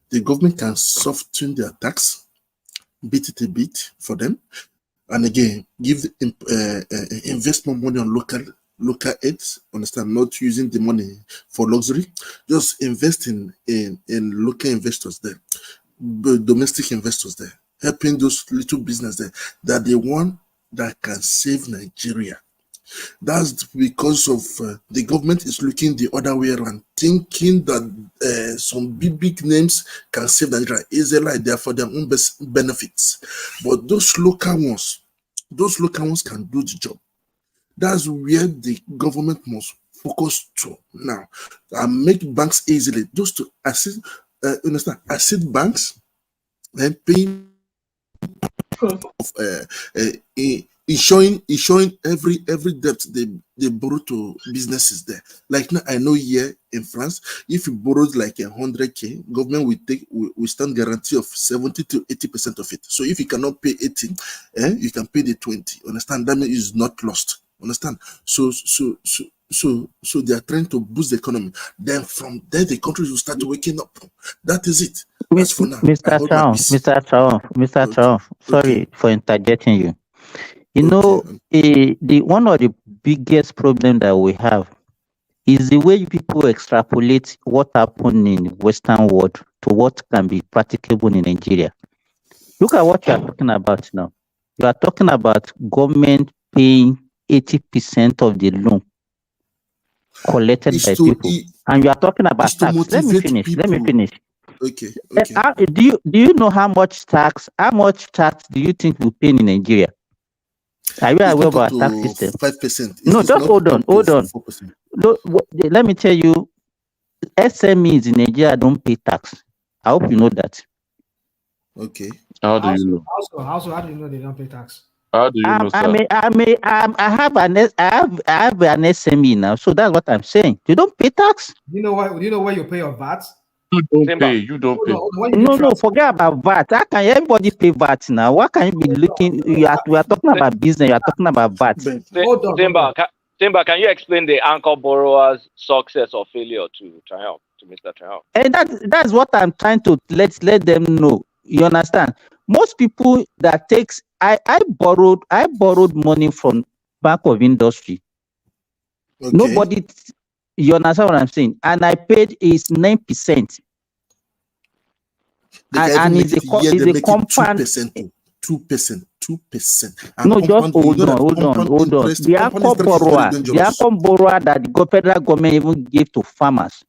the government can soften their tax, bit it a bit for them, and again, give investment money on local aids, understand, not using the money for luxury, just investing in local investors there, domestic investors there, helping those little business there, that the one that can save Nigeria. That's because of the government is looking the other way around, thinking that some big names can save Nigeria. Is a lie, they are for their own benefits. But those local ones can do the job. That's where the government must focus to now, and make banks easily just to assist banks and paying showing every debt they borrow to businesses there. Like now, I know here in France, if you borrowed like 100K, government will stand guarantee of 70 to 80% of it. So if you cannot pay 80, you can pay the 20. Understand? That means it's not lost. Understand? So they are trying to boost the economy. Then from there, the countries will start waking up. That is it. That's for now. Mr. Chao, sorry for interjecting you. You know, the one of the biggest problem that we have is the way people extrapolate what happened in Western world to what can be practicable in Nigeria. Look at what you are talking about now. You are talking about government paying 80% of the loan collected by people, and you are talking about tax. Let me finish. Okay. Okay. Do you know how much tax do you think we pay in Nigeria? Are you aware of our tax system? 5%. No, just hold on. No, let me tell you, SMEs in Nigeria don't pay tax. I hope you know that. Okay. How do you know? How do you know they don't pay tax? How do you know, sir? I have an SME now, so that's what I'm saying. You don't pay tax. Do you know why? Do you know where you pay your VAT? You don't pay. No, forget about VAT. How can everybody pay VAT now? Why can you be looking? We are talking about business. You are talking about VAT. Simba, can you explain the anchor borrower's success or failure to Triumph, to Mr. Triumph? And that's what I'm trying to let them know. You understand? Most people that takes I borrowed money from Bank of Industry. Okay. Nobody, you understand what I'm saying? And I paid is 9%. And it's a compound 2%. No, just hold on. The anchor borrower that the federal government even gave to farmers,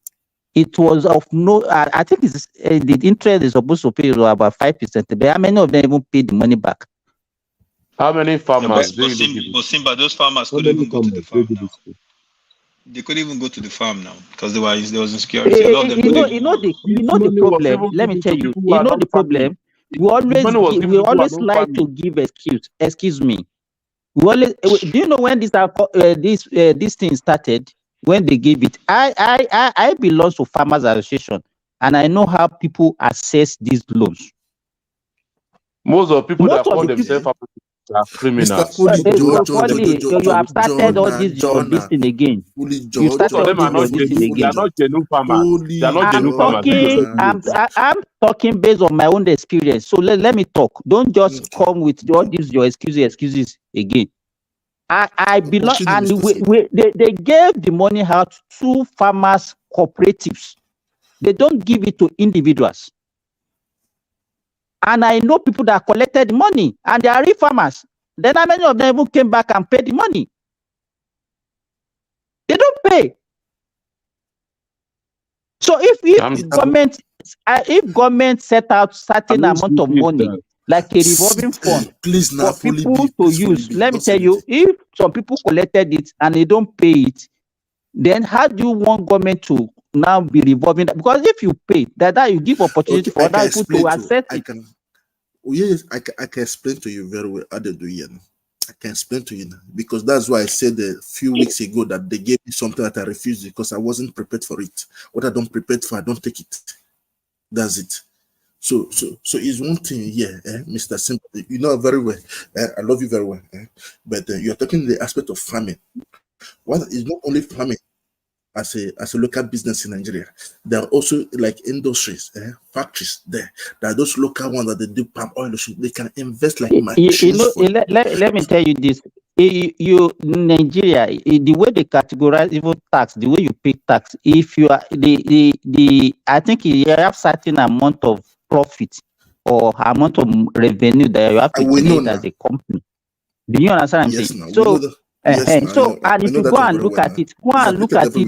it was of no. I think it's the interest is supposed to pay about 5%. But how many of them even paid the money back? How many farmers? But Simba, those farmers couldn't even go to the farm now. They couldn't even go to the farm now because there was insecurity. A lot of them you know the problem. Let me tell you. You know the problem. We always like to give excuse. Excuse me. Do you know when this thing started? When they gave it, I belong to Farmers Association, and I know how people assess these loans. Most of the people that call themselves are criminals. You have started all this thing again. You started all this thing again. They are not genuine farmers. They are not genuine farmers. I'm talking based on my own experience. So let me talk. Don't just come with all these your excuses again. I belong, and they gave the money out to farmers cooperatives. They don't give it to individuals. And I know people that collected the money, and they are real farmers. Then how many of them even came back and paid the money? They don't pay. So if government set out certain amount of money, like a revolving fund for people to use, let me tell you, if some people collected it and they don't pay it, then how do you want government to now be revolving that? Because if you pay that you give opportunity for other people to access it. I can explain to you very well how they do it. I can explain to you now, because that's why I said a few weeks ago that they gave me something that I refused because I wasn't prepared for it. What I don't prepare for, I don't take it. That's it. So it's one thing here, Mr. Simple. You know very well. I love you very well. But you're talking the aspect of farming. What is not only farming as a local business in Nigeria. There are also like industries, factories there. There are those local ones that they do palm oil. They can invest like let me tell you this. Nigeria, the way they categorize even tax, the way you pay tax, if you are I think you have certain amount of profit or amount of revenue that you have to generate as a company. Do you understand what I'm saying? So and if you go and look at it,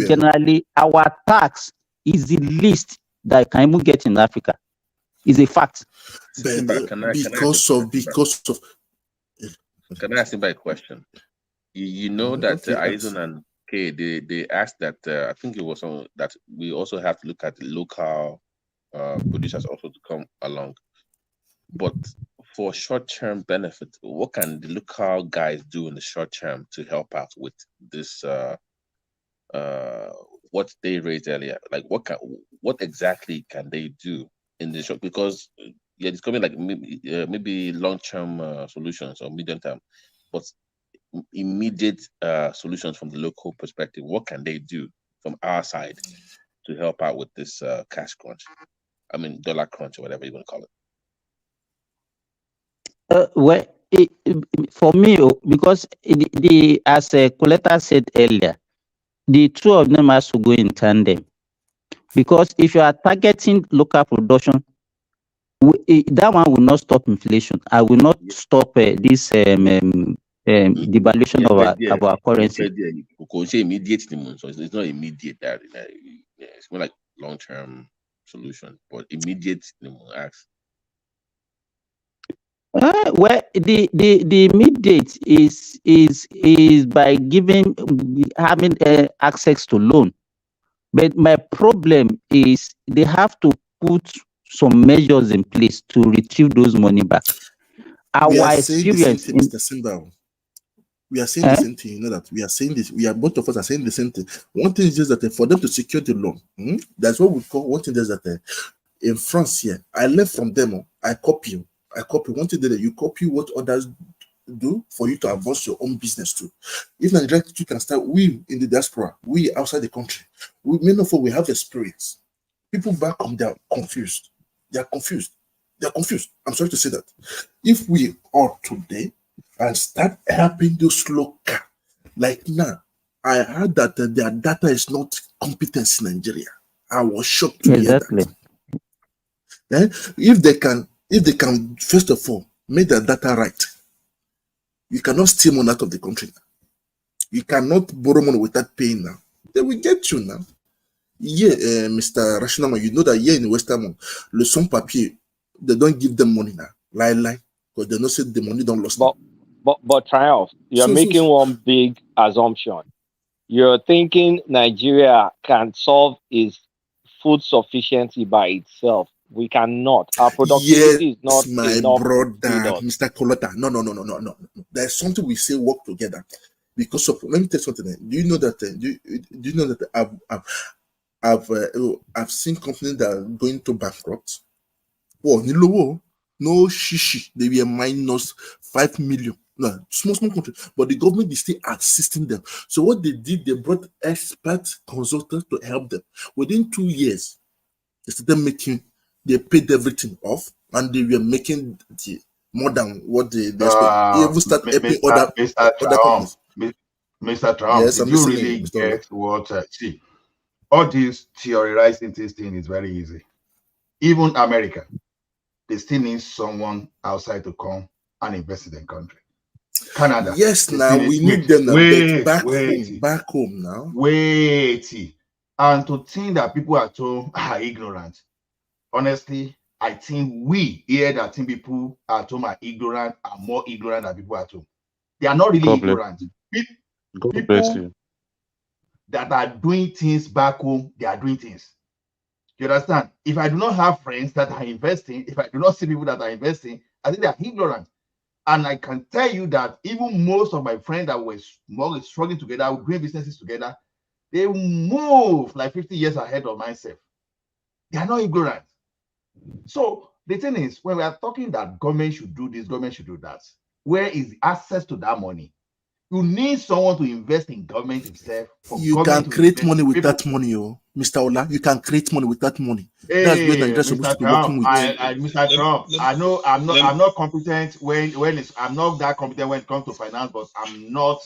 generally, our tax is the least that you can even get in Africa. Is a fact. Because of Can I ask you a question? You know that Aizon and K, they asked that I think it was on that we also have to look at the local producers also to come along. But for short-term benefit, what can the local guys do in the short term to help out with this? What they raised earlier, like what exactly can they do in the short? Because it's coming like maybe long-term solutions or medium-term, but immediate solutions from the local perspective. What can they do from our side to help out with this cash crunch? I mean, dollar crunch or whatever you want to call it. For me, because as Coletta said earlier, the two of them has to go in tandem. Because if you are targeting local production, that one will not stop inflation. I will not stop this devaluation of our currency. It's immediate, so it's not immediate. It's more like long term. solution, but immediate acts. Well, the immediate is by having access to loan. But my problem is they have to put some measures in place to retrieve those money back. We Our are saying the same experience thing, Mr. Simba. We are saying the same thing. You know that we are saying this. We are both of us are saying the same thing. One thing is just that for them to secure the loan, that's what we call. One thing is that in France here, I learned from them. I copy. One thing that you copy what others do for you to advance your own business too. If Nigeria you can start, we in the diaspora, we outside the country, many of us we have experience. People back home, they are confused. I'm sorry to say that. If we are today and start helping those local, like now, I heard that their data is not competence in Nigeria. I was shocked to hear that. If they can, first of all, make their data right, you cannot steal money out of the country now. You cannot borrow money without paying now. They will get you now. Yeah, Mr. Rational, you know that here in Western, le son papier, they don't give them money now. Lie, because they don't say the money don't lost. But Triumph, you're making one big assumption. You're thinking Nigeria can solve its food sufficiency by itself. We cannot. Our productivity is not my enough. Brother, Mr. Colota. No. There's something we say work together. Because of, let me tell you something. Do you know that? Do you know that I've seen companies that are going to bankrupt? Oh, no shishi. They were minus 5 million. No, small country, but the government is still assisting them. So what they did, they brought expert consultants to help them. Within 2 years, they started they paid everything off, and they were making more than what they expect. They even start helping other companies. Mr. Trump, yes, did you really get what? See, all this theorizing this thing is very easy. Even America, they still need someone outside to come and invest in the country. Canada. Yes, now we need them back home now. Wait. And to think that people at home are ignorant. Honestly, I think we here that think people at home are ignorant are more ignorant than people at home. They are not really ignorant. People that are doing things back home, they are doing things. You understand? If I do not have friends that are investing, if I do not see people that are investing, I think they are ignorant. And I can tell you that even most of my friends that were struggling together, doing businesses together, they move like 50 years ahead of myself. They are not ignorant. So the thing is, when we are talking that government should do this, government should do that, where is the access to that money? You need someone to invest in government itself. You can create money with that money, Mr. Ola. You can create money with that money. That's where Nigeria is supposed to be working with. Mr. Trump, I know I'm not competent when it's I'm not that competent when it comes to finance, but I'm not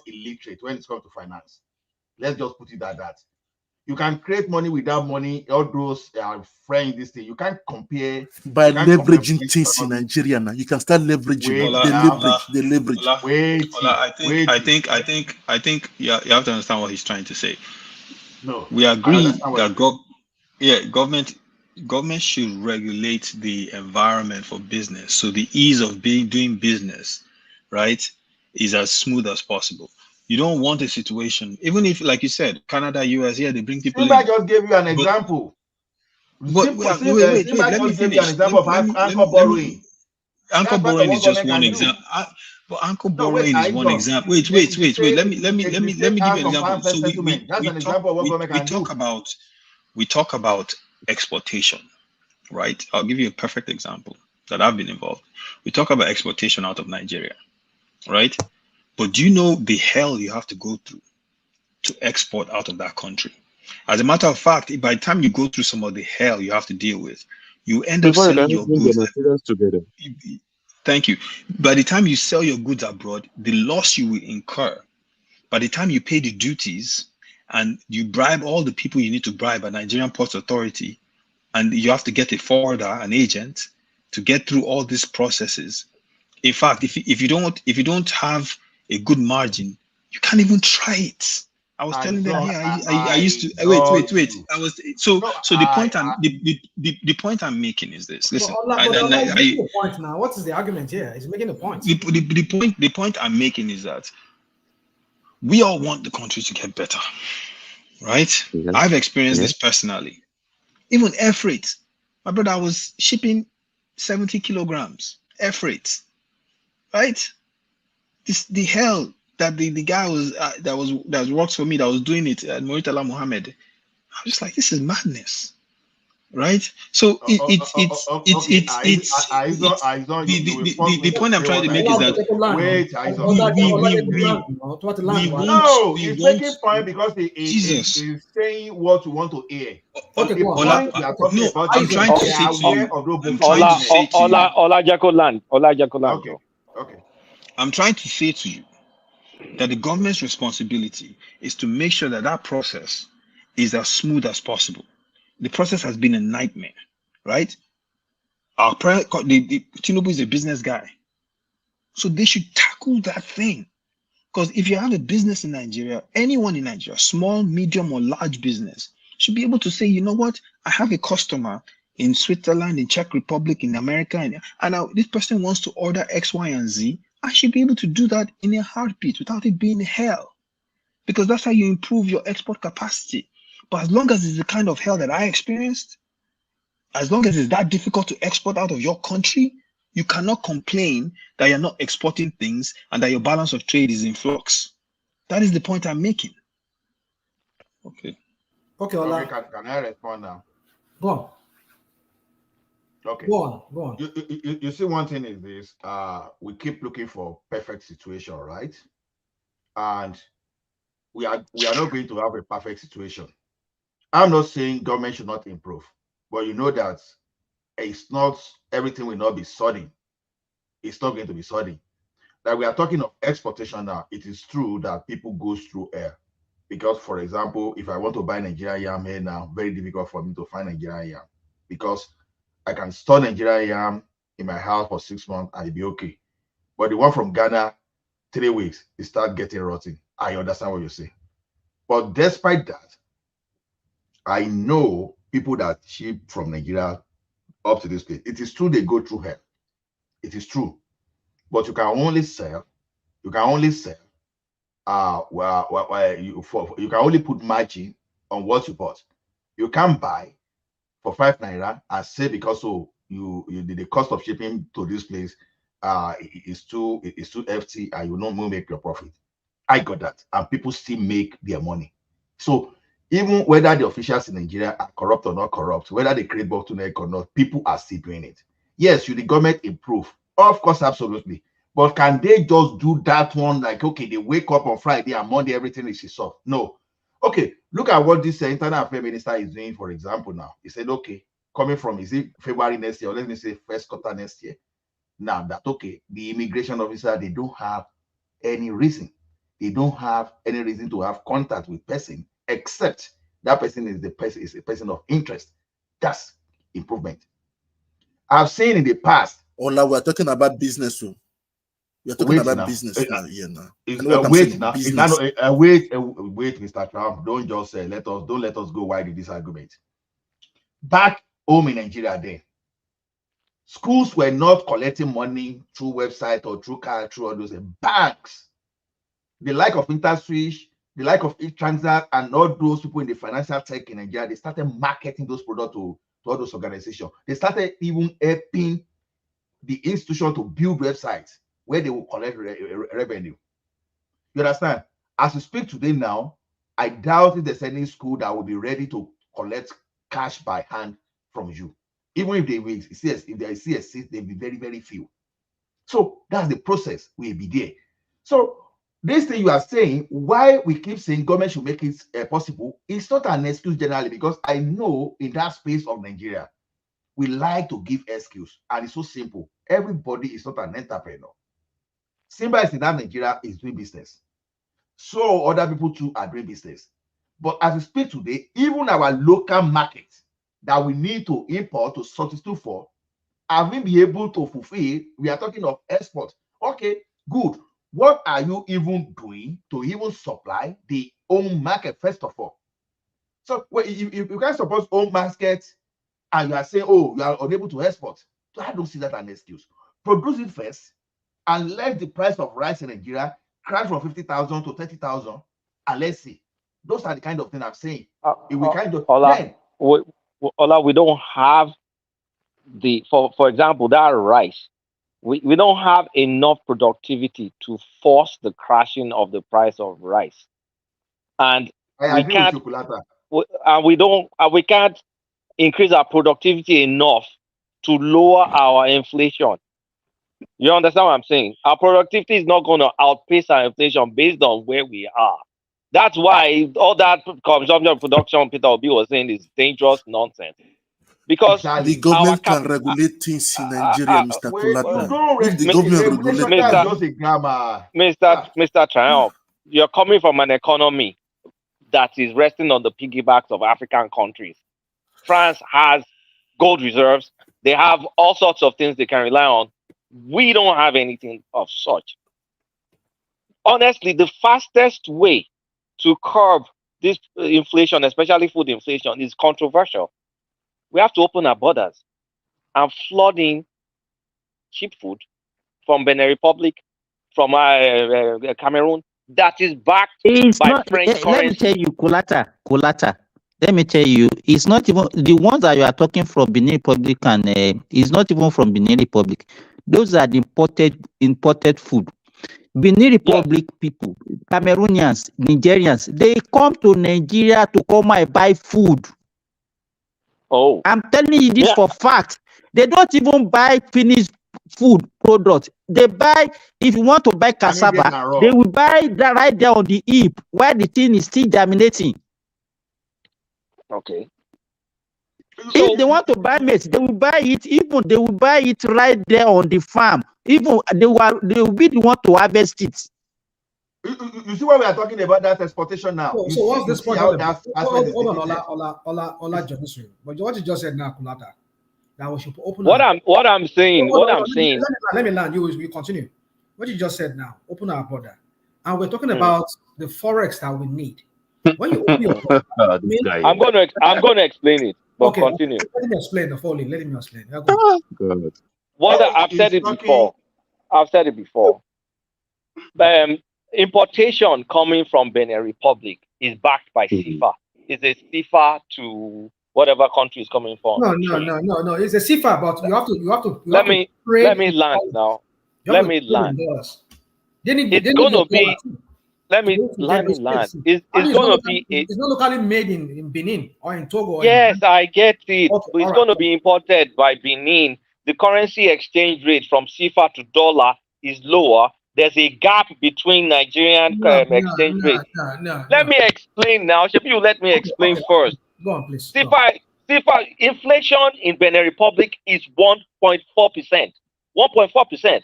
illiterate when it comes to finance. Let's just put it at that. You can create money without money. All those friends, this thing you can't compare. By leveraging things in Nigeria now, you can start leveraging. The leverage. I think you have to understand what he's trying to say. No, we agree that government should regulate the environment for business, so the ease of doing business, right, is as smooth as possible. You don't want a situation, even if, like you said, Canada, US, they bring people in. I just gave you an example. Wait, let me finish. Anchor borrowing. Anchor borrowing is just one example. But anchor borrowing is one example. Wait. Let me give you an example. So we talk about exportation, right? I'll give you a perfect example that I've been involved. We talk about exportation out of Nigeria, right? But do you know the hell you have to go through to export out of that country? As a matter of fact, by the time you go through some of the hell you have to deal with, you end up selling your goods together. Thank you. By the time you sell your goods abroad, the loss you will incur, by the time you pay the duties and you bribe all the people you need to bribe at Nigerian Ports Authority, and you have to get a forwarder, an agent, to get through all these processes. In fact, if you don't have a good margin, you can't even try it. I was telling them, hey, I used to wait. I was the point I'm making is this. Listen, he's making a point now. What is the argument here? He's making a point. The point I'm making is that we all want the country to get better, right? Yes. I've experienced this personally. Even air freight. My brother was shipping 70 kilograms air freight, right? The hell that the guy was that works for me, that was doing it, Moritala Mohammed. I was just like, this is madness, right? So the point I'm trying to make is that he's making point because he's saying what you want to hear. I'm trying to say to you. Ola Jacoland. Okay. I'm trying to say to you that the government's responsibility is to make sure that that process is as smooth as possible. The process has been a nightmare, right? Tinubu is a business guy, so they should tackle that thing. Because if you have a business in Nigeria, anyone in Nigeria, small, medium, or large business, should be able to say, you know what, I have a customer in Switzerland, in Czech Republic, in America, and this person wants to order X, Y, and Z. I should be able to do that in a heartbeat without it being hell, because that's how you improve your export capacity. But as long as it's the kind of hell that I experienced, as long as it's that difficult to export out of your country, you cannot complain that you're not exporting things and that your balance of trade is in flux. That is the point I'm making. Okay, Ola. Can I respond now? Go on. Okay. Go on. You see, one thing is this: we keep looking for perfect situation, right? And we are not going to have a perfect situation. I'm not saying government should not improve, but you know that it's not, everything will not be sunny. It's not going to be sunny. Like, we are talking of exportation now. It is true that people go through air, because, for example, if I want to buy Nigerian yam here now, very difficult for me to find Nigerian yam, because I can store Nigerian yam in my house for 6 months and it'll be okay. But the one from Ghana, 3 weeks, it start getting rotten. I understand what you say. But despite that, I know people that ship from Nigeria up to this place. It is true they go through hell. It is true. But you can only sell, you can only put margin on what you bought. You can't buy for 5 naira and say because the cost of shipping to this place is too hefty and you don't make your profit. I got that, and people still make their money. So even whether the officials in Nigeria are corrupt or not corrupt, whether they create bottleneck or not, people are still doing it. Yes, should the government improve? Of course, absolutely. But can they just do that one like, okay, they wake up on Friday and Monday everything is solved? No. Okay, look at what this internal affairs minister is doing, for example, now. He said, okay, coming from, is it February next year, or let me say first quarter next year? Now that, okay, the immigration officer, they don't have any reason. They don't have any reason to have contact with person, except that person is a person of interest. That's improvement. I've seen in the past. Ola, we're talking about business. So we're talking about business now. Wait, Mr. Trump. Don't just say let us go wide in this argument. Back home in Nigeria, then schools were not collecting money through website or through card, through all those banks. The like of InterSwitch, the like of eTransact, and all those people in the financial tech in Nigeria, they started marketing those products to all those organizations. They started even helping the institution to build websites where they will collect revenue. You understand? As we speak today now, I doubt if there's any school that will be ready to collect cash by hand from you. Even if they will, if there is CSC, they'll be very, very few. So that's the process. We'll be there. So this thing you are saying, why we keep saying government should make it possible, it's not an excuse generally, because I know in that space of Nigeria, we like to give excuse, and it's so simple. Everybody is not an entrepreneur. Simba is in that Nigeria is doing business. So other people too are doing business. But as we speak today, even our local market that we need to import to substitute for, have we been able to fulfill? We are talking of export. Okay, good. what are you even doing to even supply the own market first of all? So you can't suppose own market and you are saying, oh, you are unable to export. So I don't see that as an excuse. Produce it first and let the price of rice in Nigeria crash from 50,000 to 30,000, and let's see. Those are the kind of things I'm saying. If we kind of Ola, we don't have the for example, that rice. We don't have enough productivity to force the crashing of the price of rice, and we can't. We can't increase our productivity enough to lower our inflation. You understand what I'm saying? Our productivity is not going to outpace our inflation based on where we are. That's why all that consumption production Peter Obi was saying is dangerous nonsense. Because the government can regulate things in Nigeria, Mr. Kulata. If the government regulates, Mr. Triumph, you're coming from an economy that is resting on the piggybacks of African countries. France has gold reserves. They have all sorts of things they can rely on. We don't have anything of such. Honestly, the fastest way to curb this inflation, especially food inflation, is controversial. We have to open our borders and flood in cheap food from Benin Republic, from Cameroon, that is backed by French currency. Let me tell you, Kulata. Let me tell you, it's not even the ones that you are talking from Benin Republic, and it's not even from Benin Republic. Those are the imported food. Benin Republic people, Cameroonians, Nigerians, they come to Nigeria to come and buy food. Oh, I'm telling you this for fact. They don't even buy finished food products. They buy, if you want to buy cassava, they will buy that right there on the heap where the thing is still germinating. Okay. If they want to buy maize, they will buy it. Even they will buy it right there on the farm. Even they will be the one to harvest it. You see why we are talking about that exportation now. So what's this point? Hold on, Ola Johnson. But what you just said now, Kulata, that we should open. What I'm saying. Let me land. You continue. What you just said now, open our border, and we're talking about the forex that we need. When you open your border, I'm gonna explain it. But okay, continue. Let me explain the following. Let me explain. I've said it before. Importation coming from Benin Republic is backed by CFA. It's a CFA to whatever country is coming from. No. It's a CFA, but you have to. Let me land now. Let me land. It's going to be. Let me land. It's going to be. It's not locally made in Benin or in Togo. Yes, I get it. Okay, it's going to be imported by Benin. The currency exchange rate from CFA to dollar is lower. There's a gap between Nigerian exchange rate. Let me explain now. Should you let me explain first? Go on, please. CFA inflation in Benin Republic is 1.4%. 1.4%.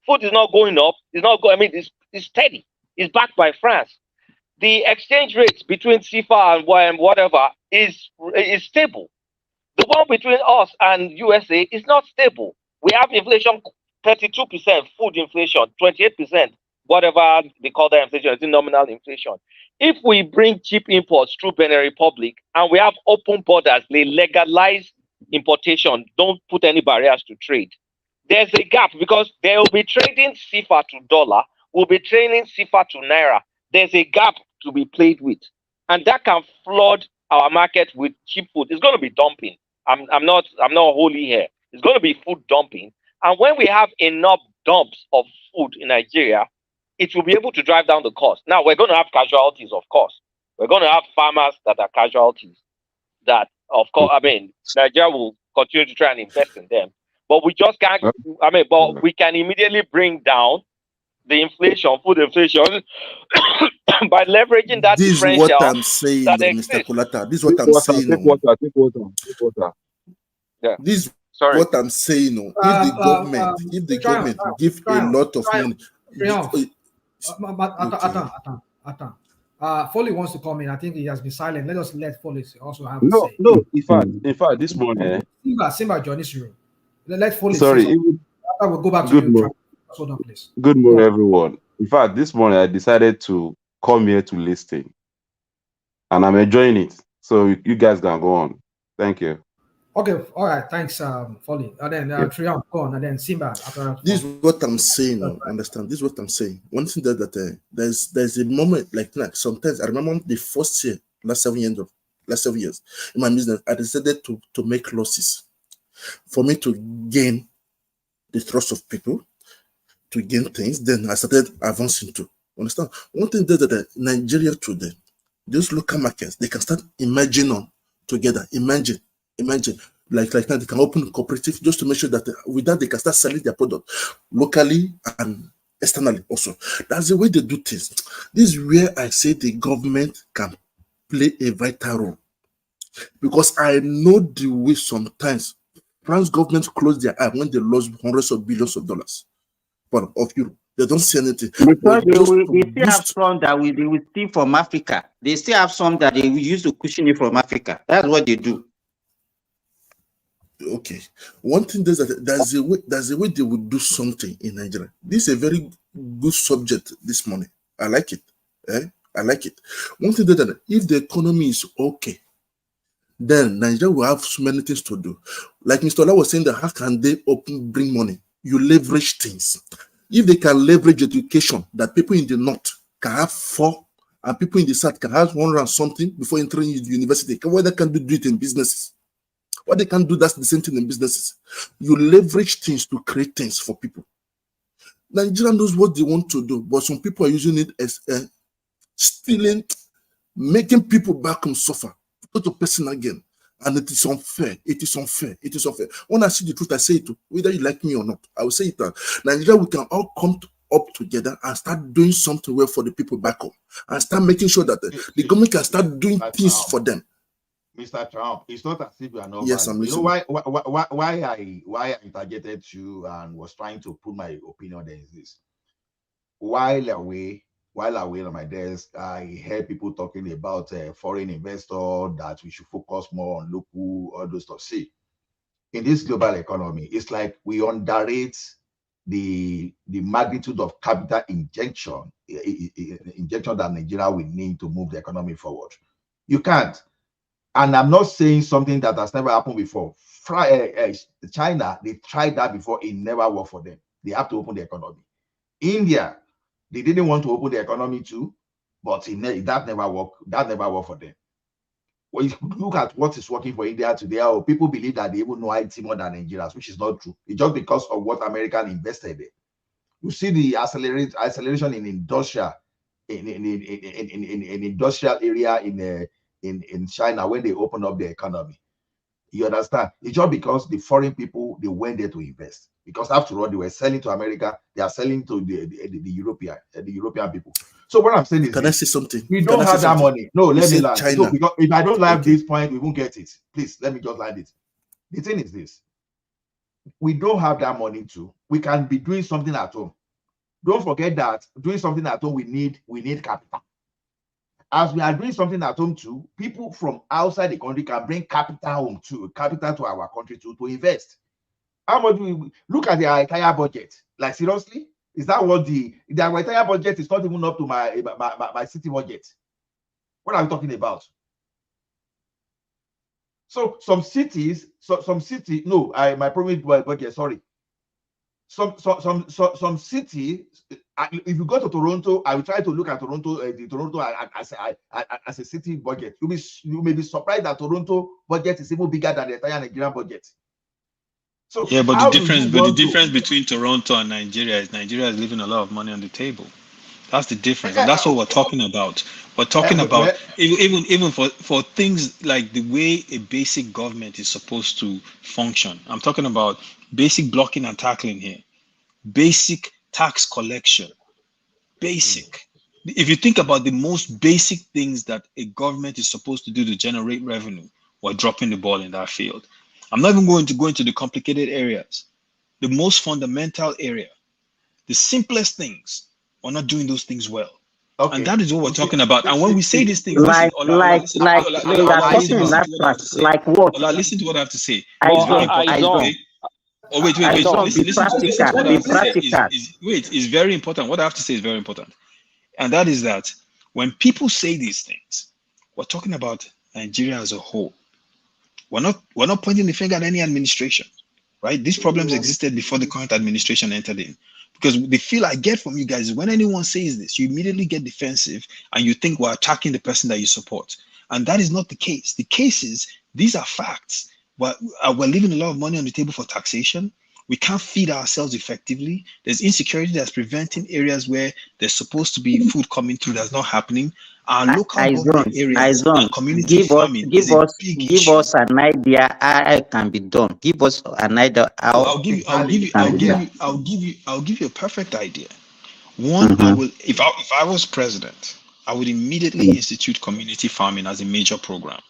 Food is not going up. It's not going. I mean, it's steady. It's backed by France. The exchange rates between CFA and whatever is stable. The one between us and USA is not stable. We have inflation. 32% food inflation, 28%, whatever they call that inflation, it's nominal inflation. If we bring cheap imports through Benin Republic and we have open borders, they legalize importation, don't put any barriers to trade, there's a gap because they will be trading CFA to dollar, we'll be trading CFA to naira. There's a gap to be played with. And that can flood our market with cheap food. It's going to be dumping. I'm not wholly here. It's going to be food dumping. And when we have enough dumps of food in Nigeria, it will be able to drive down the cost. Now, we're going to have casualties, of course. We're going to have farmers that are casualties. That, of course, I mean, Nigeria will continue to try and invest in them. But we just can't, but we can immediately bring down the inflation, food inflation, by leveraging that differential. This is what I'm saying, Mr. Kulata. This is what I'm saying. Take water. Yeah. This what I'm saying, if the government give a lot of money. Foley wants to come in. I think he has been silent. Let us let Foley also have No. In fact, this morning. Simba Johnny's room. Let Foley. Sorry. We'll go back to you. Hold on, please. Good morning, everyone. In fact, this morning I decided to come here to listen, and I'm enjoying it. So you guys can go on. Thank you. Okay, all right. Thanks, Folly. And then Triumph, go on, and then Simba. After This is what I'm saying. Understand? This is what I'm saying. One thing that there's a moment like sometimes I remember the first year, last 7 years in my business, I decided to make losses for me to gain the trust of people, to gain things. Then I started advancing to understand. One thing that Nigeria today, those local markets, they can start imagining together. Imagine, like now they can open a cooperative just to make sure that with that they can start selling their product locally and externally also. That's the way they do things. This is where I say the government can play a vital role, because I know the way sometimes France government close their eye when they lost hundreds of billions of dollars of euro. They don't see anything. Because they still have some that they will steal from Africa. They still have some that they will use to cushion it from Africa. That's what they do. Okay. One thing is that there's a way they would do something in Nigeria. This is a very good subject this morning. I like it. I like it. One thing is that if the economy is okay, then Nigeria will have so many things to do. Like Mr. Ola was saying, that how can they bring money? You leverage things. If they can leverage education, that people in the north can have 4 and people in the south can have 100 and something before entering the university. Why they can't do it in businesses? Why they can't do that's the same thing in businesses? You leverage things to create things for people. Nigeria knows what they want to do, but some people are using it as stealing, making people back home suffer. Go to person again. And it is unfair. It is unfair. It is unfair. When I see the truth, I say it. Whether you like me or not, I will say it. Nigeria, we can all come up together and start doing something well for the people back home, and start making sure that the government can start doing things for them. Mr. Trump, it's not as if you are not. Yes, I'm listening. You know why I interjected you and was trying to put my opinion there is this. While away on my desk, I heard people talking about foreign investor, that we should focus more on local, all those stuff. See, in this global economy, it's like we underrate the magnitude of capital injection that Nigeria will need to move the economy forward. You can't. And I'm not saying something that has never happened before. China, they tried that before. It never worked for them. They have to open the economy. India, they didn't want to open the economy too, but that never worked. That never worked for them. When you look at what is working for India today, people believe that they even know IT more than Nigerians, which is not true. It's just because of what American invested in. You see the acceleration in industrial in industrial area in China when they open up the economy. You understand? It's just because the foreign people, they went there to invest. Because after all, they were selling to America, they are selling to the European people. So what I'm saying is, can I say something? We don't have that money. No, let me land. So because if I don't like this point, we won't get it. Please let me just land it. The thing is this: we don't have that money too. We can be doing something at home. Don't forget that doing something at home, we need capital. As we are doing something at home too, people from outside the country can bring capital to our country to invest. How much do we look at the entire budget? Like seriously, is that what the entire budget is not even up to my city budget? What are we talking about? So some cities, my province budget. Sorry, some city. If you go to Toronto, I will try to look at Toronto as a city budget. You may be surprised that Toronto budget is even bigger than the entire Nigerian budget. So yeah, but the difference between Toronto and Nigeria is leaving a lot of money on the table. That's the difference, and that's what we're talking about. We're talking about even for things like the way a basic government is supposed to function. I'm talking about basic blocking and tackling here, basic tax collection, basic. If you think about the most basic things that a government is supposed to do to generate revenue, we're dropping the ball in that field. I'm not even going to go into the complicated areas. The most fundamental area, the simplest things, we're not doing those things well. Okay. And that is what we're talking about. And when we say these things, listen to what I have to say. Like what? Listen to what I have to say. Oh, wait. Listen to what I have to say. It's very important. What I have to say is very important. And that is that when people say these things, we're talking about Nigeria as a whole. We're not pointing the finger at any administration, right? These problems existed before the current administration entered in. Because the feel I get from you guys is when anyone says this, you immediately get defensive and you think we're attacking the person that you support. And that is not the case. The case is, these are facts. We're leaving a lot of money on the table for taxation. We can't feed ourselves effectively. There's insecurity that's preventing areas where there's supposed to be food coming through that's not happening. Our local government areas and community farming give us an idea how it can be done. Give us an idea how. I'll give you a perfect idea. One, I will, if I was president, I would immediately institute community farming as a major program.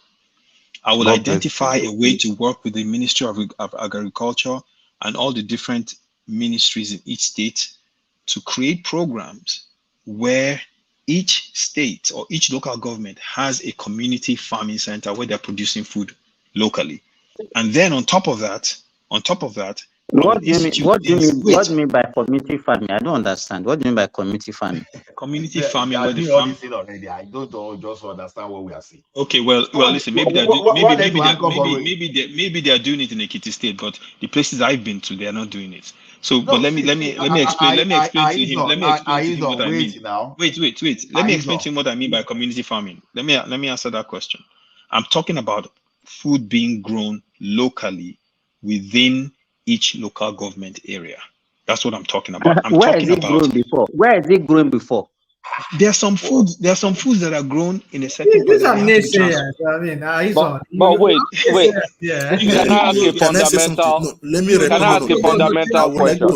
I will identify a way to work with the Ministry of Agriculture and all the different ministries in each state to create programs where each state or each local government has a community farming center where they're producing food locally. And then on top of that, what do you mean by community farming? I don't understand. What do you mean by community farming? Community farming where the farm already. I don't just understand what we are saying. Okay, well, listen. Maybe they're doing it in Ekiti State, but the places I've been to, they are not doing it. So, but let me explain. Let me explain to him what I mean. Wait. Let me explain to him what I mean by community farming. Let me answer that question. I'm talking about food being grown locally within each local government area. That's what I'm talking about. Where is it grown before? There are some foods that are grown in a certain place. These are naysayers. I mean, but wait. Yeah. Can I ask a fundamental? Let me ask a fundamental question?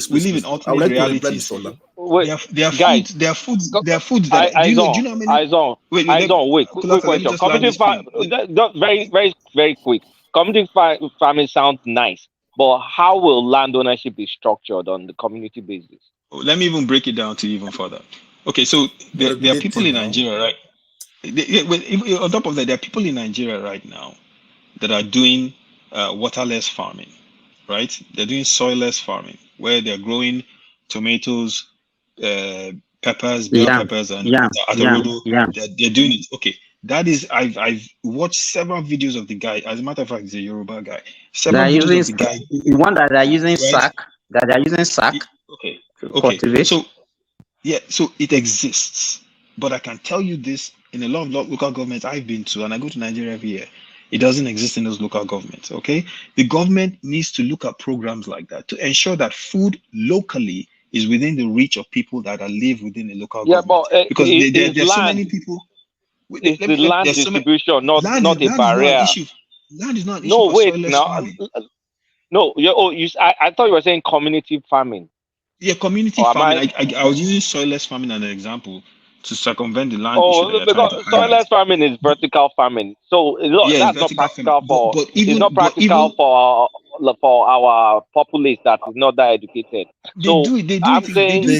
We live in alternate realities. There are foods that wait. Quick question. Community farming, very quick. Community farming sounds nice, but how will land ownership be structured on the community basis? Let me even break it down to even further. Okay, so there are people in Nigeria, right? On top of that, there are people in Nigeria right now that are doing waterless farming, right? They're doing soilless farming, where they're growing tomatoes, peppers, bell peppers, and they're doing it. Okay, that is, I've watched several videos of the guy. As a matter of fact, he's a Yoruba guy. Several videos of the guy. The one that they're using sack. Okay. So it exists, but I can tell you this: in a lot of local governments I've been to, and I go to Nigeria every year, it doesn't exist in those local governments. Okay, the government needs to look at programs like that to ensure that food locally is within the reach of people that live within a local government. But because there's so many people. It's the land distribution, not a barrier. Land is not an issue. No, wait, now. No, I thought you were saying community farming. Yeah, community farming. I was using soilless farming as an example to circumvent the land issue. Because soilless farming is vertical farming, so that's not practical for. It's not practical for our populace that is not that educated. They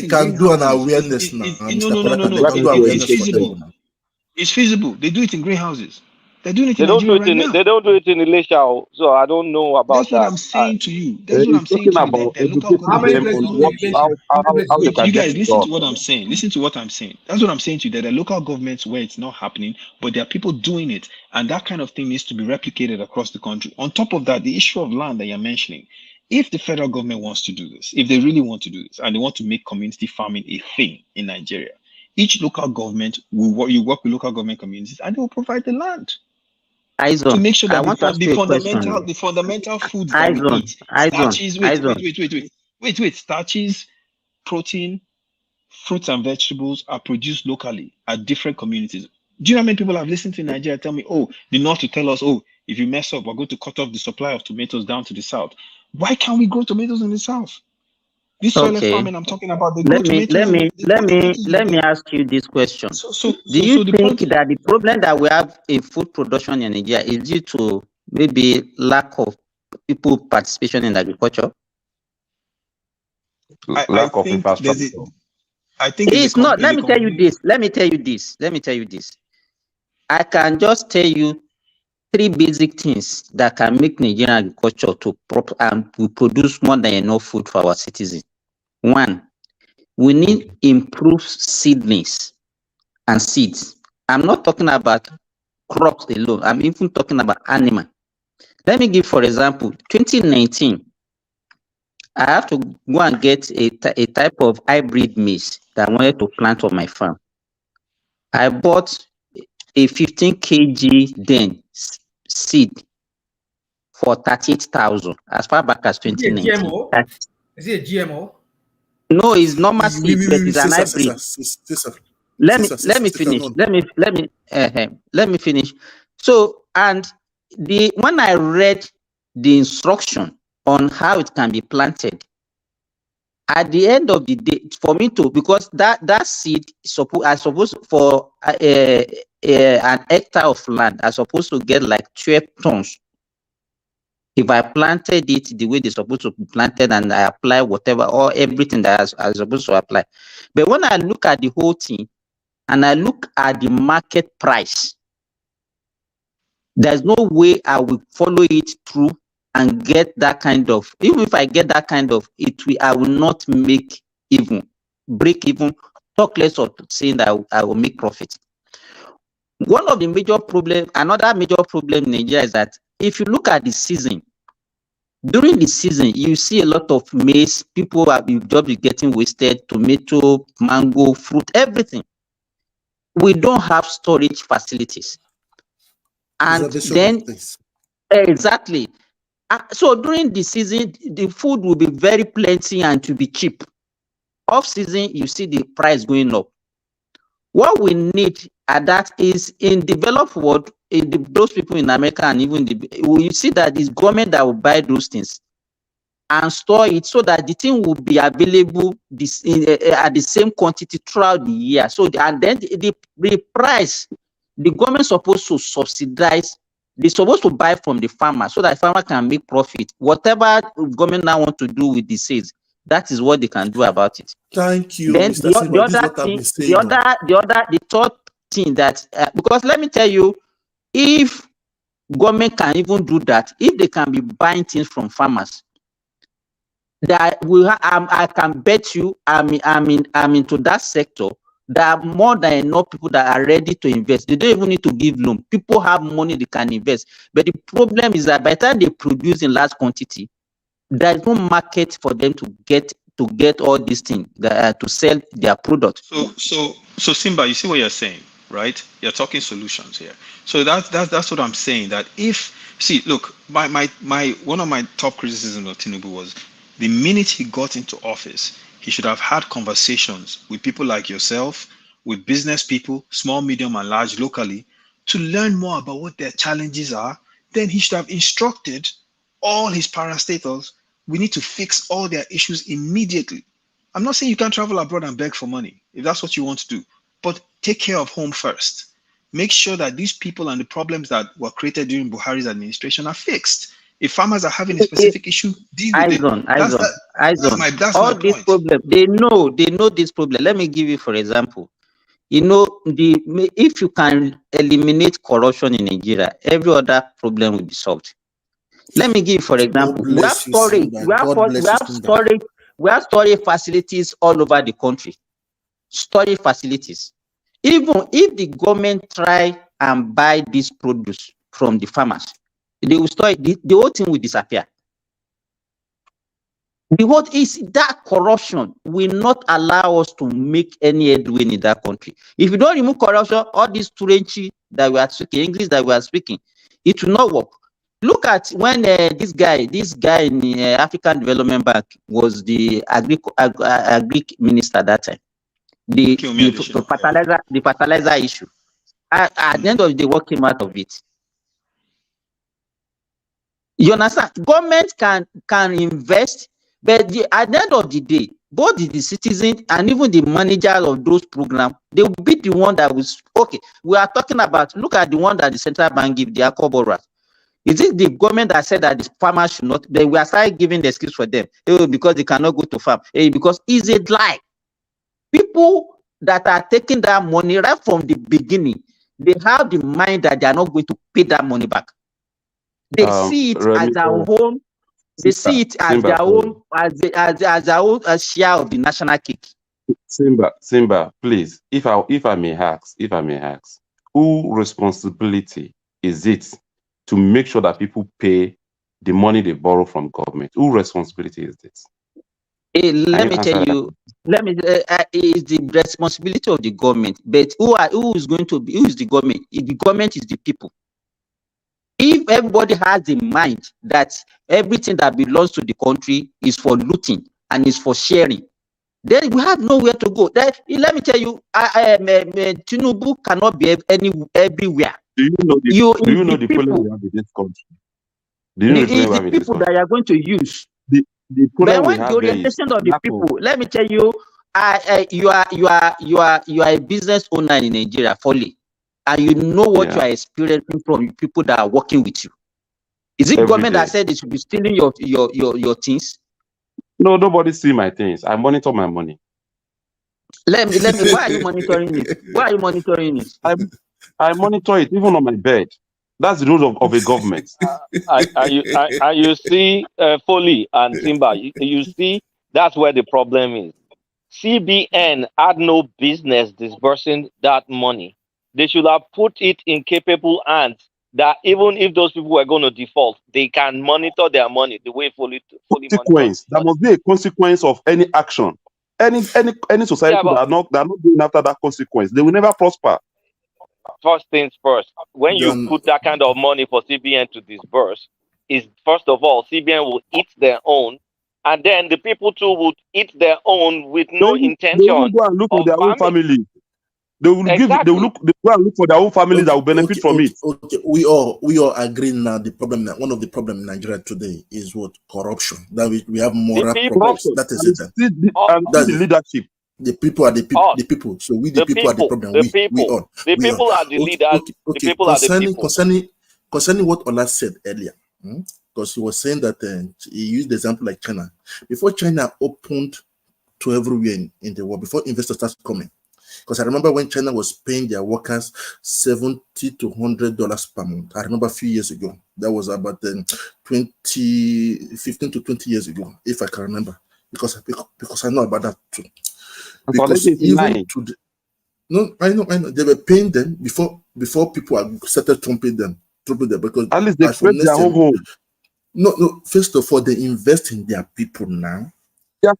can do an awareness now. No. It's feasible. They do it in greenhouses. They're doing it in Nigeria right now. They don't do it in Elisha, so I don't know about That's what I'm saying to you. That's what I'm saying to you. You guys, listen to what I'm saying. Listen to what I'm saying. That's what I'm saying to you. That there are local governments where it's not happening, but there are people doing it. And that kind of thing needs to be replicated across the country. On top of that, the issue of land that you're mentioning, if the federal government wants to do this, if they really want to do this, and they want to make community farming a thing in Nigeria, each local government will work with local government communities, and they will provide the land to make sure that the fundamental foods that we eat, starches, starches, protein, fruits and vegetables are produced locally at different communities. Do you know how many people have listened to Nigeria tell me, oh, the North to tell us, oh, if you mess up, we're going to cut off the supply of tomatoes down to the South. Why can't we grow tomatoes in the South? This soilless farming I'm talking about. Let me ask you this question. Do you think that the problem that we have in food production in Nigeria is due to maybe lack of people participation in agriculture? Lack of infrastructure. I think it's not. Let me tell you this. I can just tell you three basic things that can make Nigerian agriculture to we produce more than enough food for our citizens. One, we need improved seedlings and seeds. I'm not talking about crops alone. I'm even talking about animal. Let me give, for example, 2019, I have to go and get a type of hybrid maize that I wanted to plant on my farm. I bought a 15 kg then seed for 38,000 as far back as 2019. Is it a GMO? No, it's normal seed, but it's an hybrid. Let me finish. So, and when I read the instruction on how it can be planted, at the end of the day, for me to, because that seed I supposed for an hectare of land, I supposed to get like 12 tons. If I planted it the way they're supposed to be planted and I apply whatever or everything that I was supposed to apply. But when I look at the whole thing and I look at the market price, there's no way I will follow it through and get that kind of, even if I get that kind of, I will not break even, talk less of saying that I will make profit. One of the major problems, another major problem in Nigeria is that if you look at the season, during the season, you see a lot of maize, people are just getting wasted, tomato, mango, fruit, everything. We don't have storage facilities. And then, exactly. So during the season, the food will be very plenty and to be cheap. Off season, you see the price going up. What we need at that is in developed world, those people in America and even you see that it's government that will buy those things and store it so that the thing will be available at the same quantity throughout the year. So and then the price, the government is supposed to subsidize. They're supposed to buy from the farmer so that the farmer can make profit. Whatever government now want to do with the sales, that is what they can do about it. Thank you. Then Mr. the third thing that because let me tell you, if government can even do that, if they can be buying things from farmers, that I can bet you I'm into that sector. There are more than enough people that are ready to invest. They don't even need to give loan. People have money they can invest. But the problem is that by the time they produce in large quantity, there is no market for them to get all these things to sell their product. So Simba, you see what you're saying, right? You're talking solutions here. So that's what I'm saying. That look, one of my top criticisms of Tinubu was the minute he got into office, he should have had conversations with people like yourself, with business people, small, medium, and large locally, to learn more about what their challenges are. Then he should have instructed all his parastatals, we need to fix all their issues immediately. I'm not saying you can't travel abroad and beg for money, if that's what you want to do, but take care of home first. Make sure that these people and the problems that were created during Buhari's administration are fixed. If farmers are having a specific issue, deal with it. That's all my this point. problem, they know this problem. Let me give you, for example, if you can eliminate corruption in Nigeria, every other problem will be solved. Let me give, for example, we have storage facilities all over the country. Storage facilities. Even if the government try and buy this produce from the farmers, they will store it, the whole thing will disappear. The whole is that corruption will not allow us to make any headway in that country. If you don't remove corruption, all this Turanchi that we are speaking, English that we are speaking, it will not work. Look at when this guy in the African Development Bank was the agri minister at that time. The fertilizer issue. At the end of the day, what came out of it? You understand? Government can invest, but at the end of the day, both the citizens and even the manager of those programs, they will be the one that was okay. We are talking about, look at the one that the central bank give, the Akoboras. Is it the government that said that the farmers should not? Then we are starting giving the excuse for them because they cannot go to farm. Because it's a lie. People that are taking that money right from the beginning, they have the mind that they are not going to pay that money back. They see it as their own. They see it as their own, as their own share of the national cake. Simba, please, if I may ask, who responsibility is it to make sure that people pay the money they borrow from government? Who responsibility is this? Let me tell you. It's the responsibility of the government. But who is the government? The government is the people. If everybody has in mind that everything that belongs to the country is for looting and is for sharing, then we have nowhere to go. Let me tell you, Tinubu cannot be everywhere. Do you know the problem we have in this country? The people that you are going to use. But when the orientation of the people, let me tell you, you are a business owner in Nigeria fully, and you know what you are experiencing from people that are working with you. Is it government that said they should be stealing your things? No, nobody see my things. I monitor my money. Let me. Why are you monitoring it? Why are you monitoring it? I monitor it even on my bed. That's the rule of a government. You see, Foley and Simba, you see, that's where the problem is. CBN had no business disbursing that money. They should have put it in capable hands that even if those people were going to default, they can monitor their money the way Foley monitors. There must be a consequence of any action. Any society that are not going after that consequence, they will never prosper. First things first, when you put that kind of money for CBN to disburse, is first of all, CBN will eat their own, and then the people too would eat their own with no intention. They will go and look for their own family. They will go and look for their own families that will benefit from it. Okay, we all agree now. The problem, one of the problems in Nigeria today is what? Corruption. That we have moral problems. That is it. That's the leadership. The people are the people. So we the people are the problem. The people are the leaders. The people are the people. Concerning what Ola said earlier, because he was saying that he used the example like China. Before China opened to everywhere in the world, before investors started coming, because I remember when China was paying their workers $70 to $100 per month. I remember a few years ago. That was about 15 to 20 years ago, if I can remember, because I know about that too. Because even today, no, I know, they were paying them before people started trumping them because at least they create their own home. No. First of all, they invest in their people now.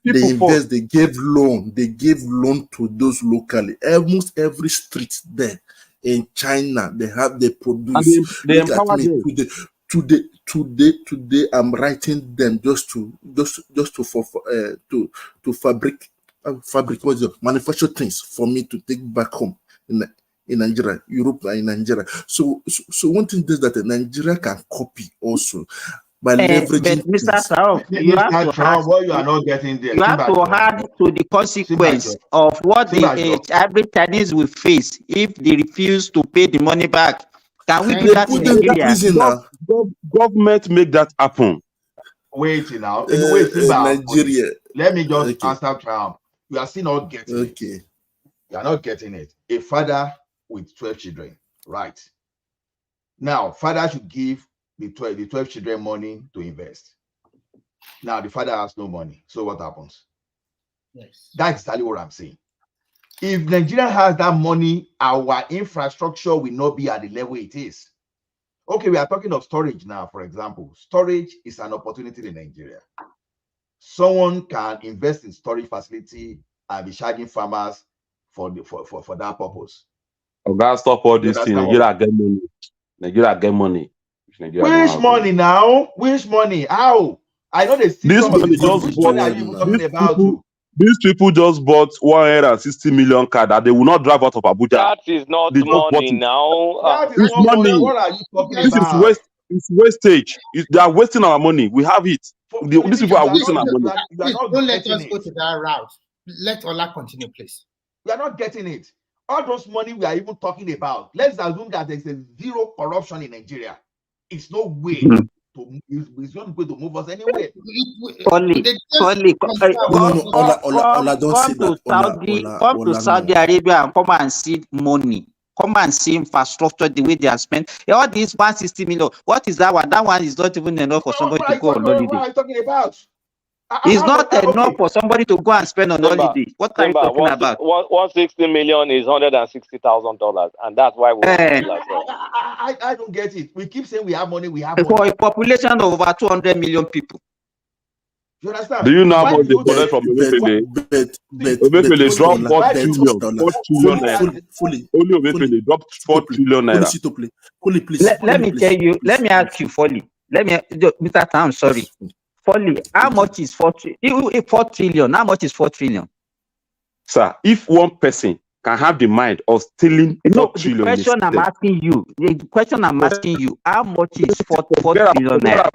They gave loan to those locally. Almost every street there in China, they produce. They empower them. Today, I'm writing them just to fabric manufacture things for me to take back home in Nigeria, Europe, and in Nigeria. So one thing is that Nigeria can copy also by leveraging. Mr. Sao, you have to add what you are not getting there. You have to add to the consequence of what the every Chinese will face if they refuse to pay the money back. Can we do that in Nigeria? Government make that happen. Wait now. Nigeria. Let me just answer Trump. You are still not getting it. You are not getting it. A father with 12 children, right? Now, father should give the 12 children money to invest. Now, the father has no money. So what happens? Yes. That's exactly what I'm saying. If Nigeria has that money, our infrastructure will not be at the level it is. Okay, we are talking of storage now, for example. Storage is an opportunity in Nigeria. Someone can invest in storage facility and be charging farmers for that purpose. Oh God, stop all this thing. Nigeria get money. Which money now? Which money? How? I know they see this money just bought. These people just bought 160 million car that they will not drive out of Abuja. That is not money now. That is money. What are you talking about? This is it's wastage. They are wasting our money. We have it. These people are wasting our money. Don't let us go to that route. Let Ola continue, please. We are not getting it. All those money we are even talking about, let's assume that there's a zero corruption in Nigeria. It's no way it's not going to move us anywhere. Only. Ola, don't say that. Come to Saudi Arabia and come and see money. Come and see infrastructure the way they are spent. All these 160 million. What is that one? That one is not even enough for somebody to go on holiday. What are you talking about? It's not enough for somebody to go and spend on holiday. What are you talking about? 160 million is $160,000, and that's why we I don't get it. We keep saying we have money, we have money. For a population of over 200 million people. You understand? Do you know how much they collect from Emefiele? Emefiele dropped 4 trillion naira. Only Emefiele dropped 4 trillion naira. Let me tell you, let me ask you, Foley. Mr. Tam, I'm sorry. Foley, how much is 4 trillion? How much is 4 trillion? Sir, if one person can have the mind of stealing 4 trillion. The question I'm asking you, how much is 4 trillion naira?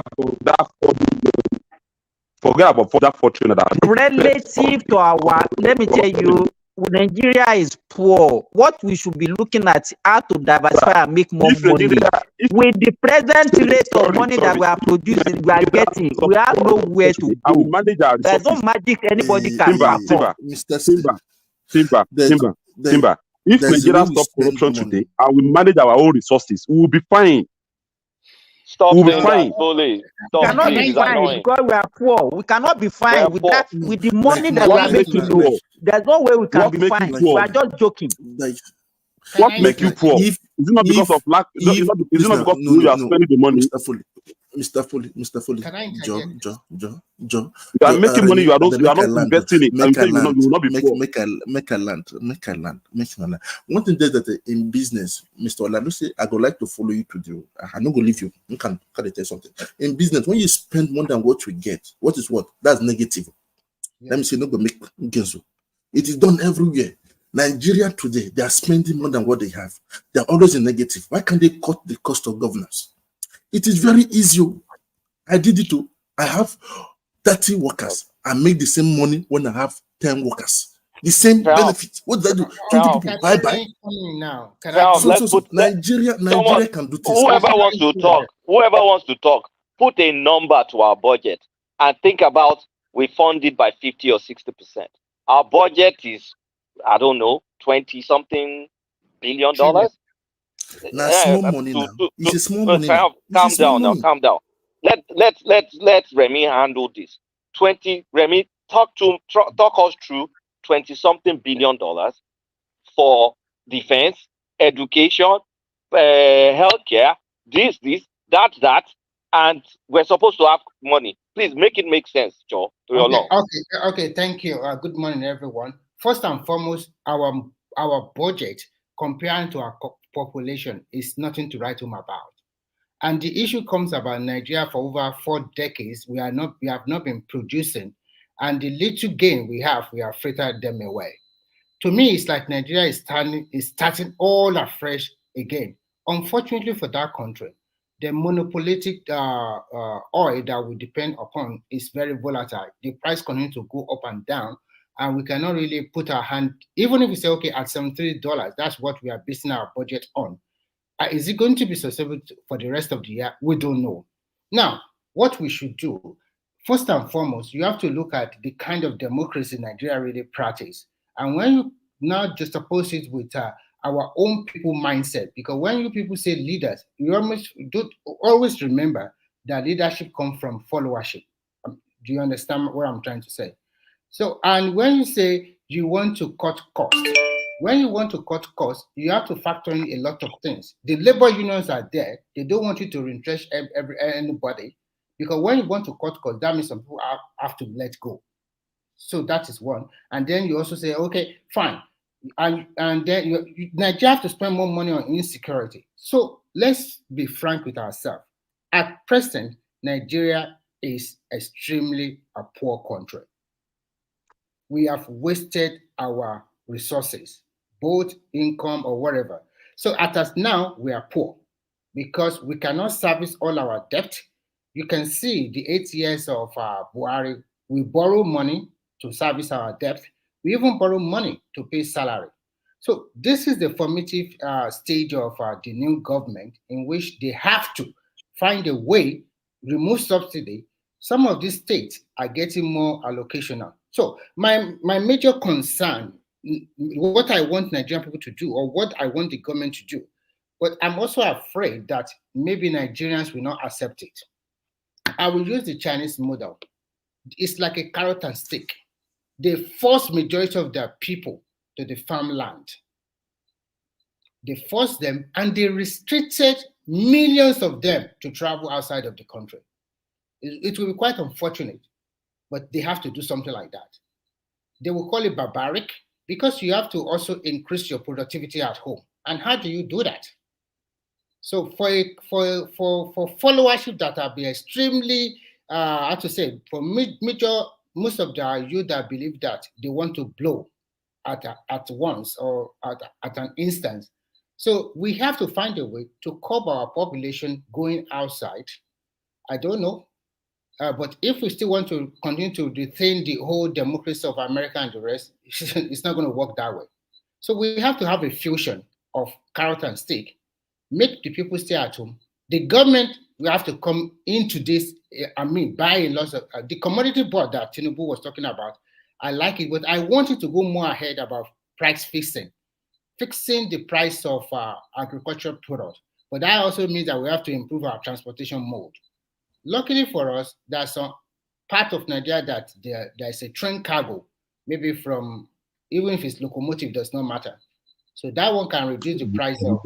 Forget about that 4 trillion. Relative to our, let me tell you, Nigeria is poor. What we should be looking at how to diversify and make more money. With the present rate of money that we are producing, we are getting, we have nowhere to go. There's no magic anybody can do. Simba. If Nigeria stop corruption today and we manage our own resources, we will be fine. Stop saying that, Foley. We cannot be fine because we are poor. We cannot be fine with that, with the money that we are making. There's no way we can be fine. We are just joking. What make you poor? Is it not because of lack? Is it not because you are spending the money? Mr. Foley, Joe. You are making money. You are not investing it. You will not be poor. Make a land. One thing is that in business, Mr. Orlando say, I would like to follow you to do. I'm not going to leave you. You can tell something. In business, when you spend more than what you get, what is what? That's negative. Yeah. Let me say, not going to make gains. It is done everywhere. Nigeria today, they are spending more than what they have. They are always in negative. Why can't they cut the cost of governance? It is very easy. I did it too. I have 30 workers. I make the same money when I have 10 workers. The same benefit. What does that do? 20 people bye-bye. Nigeria can do this. Whoever wants to talk, put a number to our budget and think about we fund it by 50 or 60%. Our budget is, I don't know, 20-something billion dollars. Now small money now. It's a small money. Calm down. Let Remy handle this. Remy, talk us through 20-something billion dollars for defense, education, healthcare, this, that, and we're supposed to have money. Please make it make sense, Joe. Okay. Thank you. Good morning, everyone. First and foremost, our budget comparing to our population is nothing to write home about. And the issue comes about Nigeria for over 4 decades. We have not been producing, and the little gain we have frittered them away. To me, it's like Nigeria is starting all afresh again. Unfortunately for that country, the monopolistic oil that we depend upon is very volatile. The price continues to go up and down, and we cannot really put our hand, even if we say, okay, at $73, that's what we are basing our budget on. Is it going to be sustainable for the rest of the year? We don't know. Now, what we should do, first and foremost, you have to look at the kind of democracy Nigeria really practices. And when you now juxtapose it with our own people mindset, because when you people say leaders, you always remember that leadership comes from followership. Do you understand what I'm trying to say? So, and when you say you want to cut costs, you have to factor in a lot of things. The labor unions are there. They don't want you to retrench anybody, because when you want to cut costs, that means some people have to let go. So that is one. And then you also say, okay, fine. And then Nigeria have to spend more money on insecurity. So let's be frank with ourselves. At present, Nigeria is extremely a poor country. We have wasted our resources, both income or whatever. So at us now, we are poor because we cannot service all our debt. You can see the 8 years of Buhari, we borrow money to service our debt. We even borrow money to pay salary. So this is the formative stage of the new government, in which they have to find a way, remove subsidy. Some of these states are getting more allocation now. So my major concern what I want Nigerian people to do, or what I want the government to do. But I'm also afraid that maybe Nigerians will not accept it. I will use the Chinese model. It's like a carrot and stick. They force majority of their people to the farmland. They forced them and they restricted millions of them to travel outside of the country. It will be quite unfortunate, but they have to do something like that. They will call it barbaric because you have to also increase your productivity at home. And how do you do that? So for followership that have been extremely, how to say, for most of the youth that believe that they want to blow at once or at an instance. So we have to find a way to curb our population going outside. I don't know. But if we still want to continue to retain the whole democracy of America and the rest, it's not going to work that way. So we have to have a fusion of carrot and stick, make the people stay at home. The government will have to come into this, buy a lot of, the commodity board that Tinubu was talking about, I like it, but I want it to go more ahead about price fixing the price of agricultural products. But that also means that we have to improve our transportation mode. Luckily for us, there's some part of Nigeria that there's a train cargo, maybe from, even if it's locomotive, does not matter. So that one can reduce the price of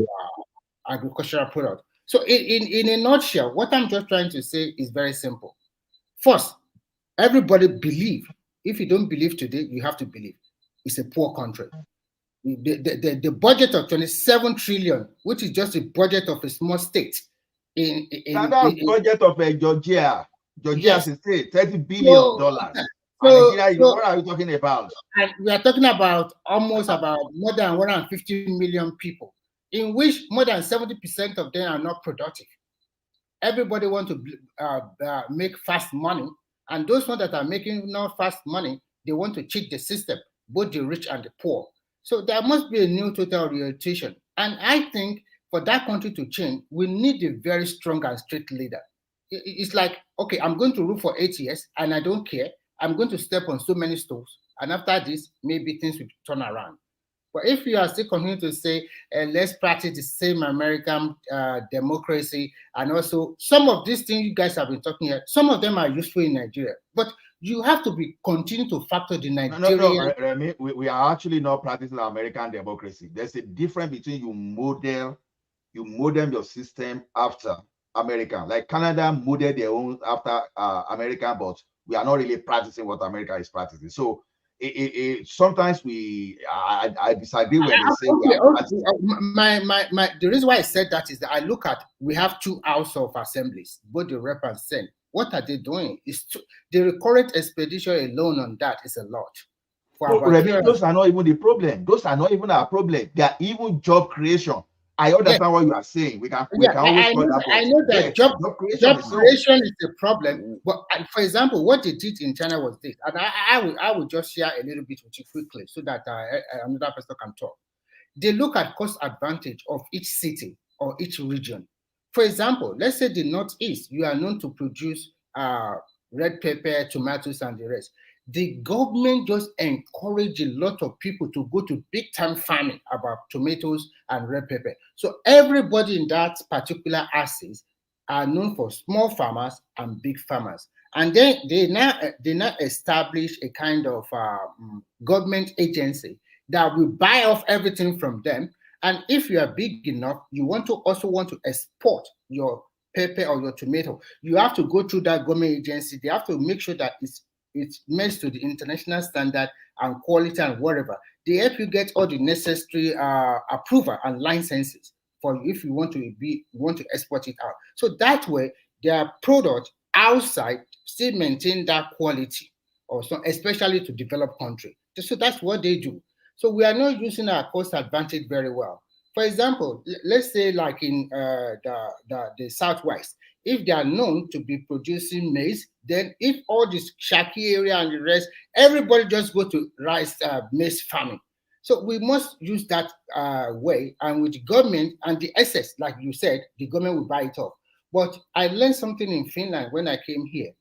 agricultural product. So in a nutshell, what I'm just trying to say is very simple. First, everybody believe. If you don't believe today, you have to believe. It's a poor country. The budget of 27 trillion, which is just a budget of a small state. That's budget of Georgia. Georgia Yes. is a state, $30 billion. Nigeria, what are you talking about? And we are talking about almost about more than 150 million people, in which more than 70% of them are not productive. Everybody wants to make fast money, and those ones that are making not fast money, they want to cheat the system, both the rich and the poor. So there must be a new total orientation. And I think for that country to change, we need a very strong and straight leader. It's like, okay, I'm going to rule for 8 years and I don't care. I'm going to step on so many stones. And after this, maybe things will turn around. But if you are still continuing to say, let's practice the same American democracy, and also some of these things you guys have been talking about, some of them are useful in Nigeria. But you have to continue to factor the Nigerian. No, Remy, we are actually not practicing American democracy. There's a difference between you model your system after American. Like Canada modeled their own after American, but we are not really practicing what America is practicing. So sometimes I disagree when they say we are practicing. The reason why I said that is that I look at, we have 2 House of Assemblies, both the Rep and Senate. What are they doing? The current expedition alone on that is a lot. Those are not even the problem. Those are not even our problem. They are even job creation. I understand what you are saying. We can always call that. I know that job creation is a problem. But for example, what they did in China was this, and I will just share a little bit with you quickly so that another person can talk. They look at cost advantage of each city or each region. For example, let's say the Northeast, you are known to produce red pepper, tomatoes, and the rest. The government just encourage a lot of people to go to big-time farming about tomatoes and red pepper. So everybody in that particular axis are known for small farmers and big farmers. And then they now establish a kind of government agency that will buy off everything from them. And if you are big enough, you also want to export your pepper or your tomato, you have to go through that government agency. They have to make sure that it's matched to the international standard and quality and whatever. They help you get all the necessary approval and licenses for if you want to export it out. So that way, their product outside still maintain that quality, also, especially to developed country. So that's what they do. So we are not using our cost advantage very well. For example, let's say like in the Southwest, if they are known to be producing maize, then if all this Shaki area and the rest, everybody just go to rice maize farming. So we must use that way, and with the government and the excess, like you said, the government will buy it off. But I learned something in Finland when I came here.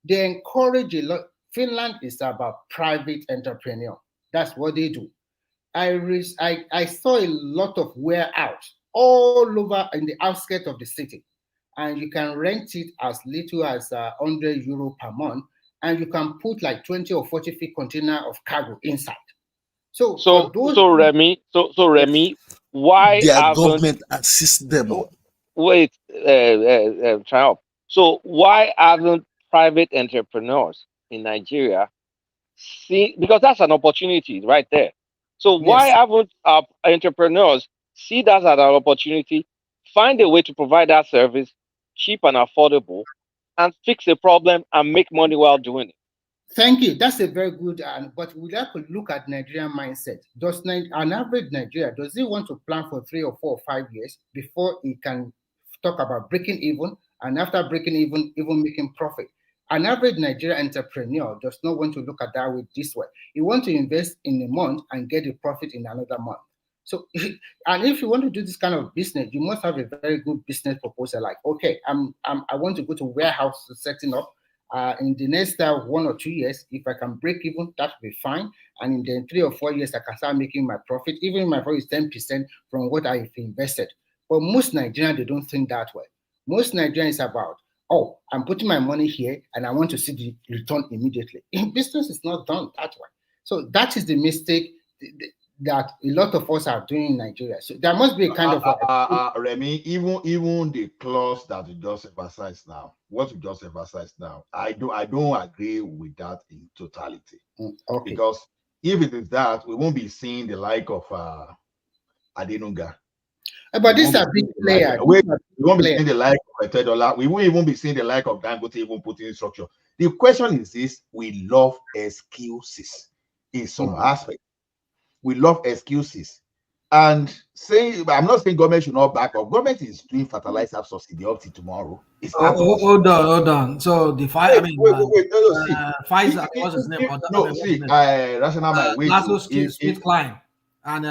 They encourage a lot. Finland is about private entrepreneur. That's what they do. I saw a lot of warehouse all over in the outskirts of the city, and you can rent it as little as €100 per month, and you can put like 20 or 40 feet container of cargo inside. So Remy, why their haven't government assist them? wait, Triumph. So why haven't private entrepreneurs in Nigeria see, because that's an opportunity right there. So why haven't entrepreneurs see that as an opportunity, find a way to provide that service cheap and affordable, and fix a problem and make money while doing it? Thank you. That's a very good, but we have to look at Nigerian mindset. Does an average Nigeria, does he want to plan for 3 or 4 or 5 years before he can talk about breaking even, and after breaking even making profit? An average Nigerian entrepreneur does not want to look at that way this way. He wants to invest in a month and get a profit in another month. So, and if you want to do this kind of business, you must have a very good business proposal. Like, okay, I want to go to warehouse setting up. In the next 1 or 2 years, if I can break even, that will be fine. And in the 3 or 4 years, I can start making my profit. Even if my profit is 10% from what I've invested. But most Nigerians, they don't think that way. Most Nigerians is about, oh, I'm putting my money here and I want to see the return immediately. In business, it's not done that way. So that is the mistake that a lot of us are doing in Nigeria. So there must be a kind of Remy, even the clause that we just emphasized now, what we just emphasized now, I don't agree with that in totality. Okay. Because if it is that, we won't be seeing the like of Adenuga. But these are big players. We won't be seeing the like of $10. We won't even be seeing the like of Dangote even putting in structure. The question is this: we love excuses in some aspects. We love excuses. And I'm not saying government should not back up. Government is doing fertilizer subsidy up to tomorrow. It's hold on. So the Pfizer, Pfizer, what's his name? Rational Mind. GlaxoSmithKline and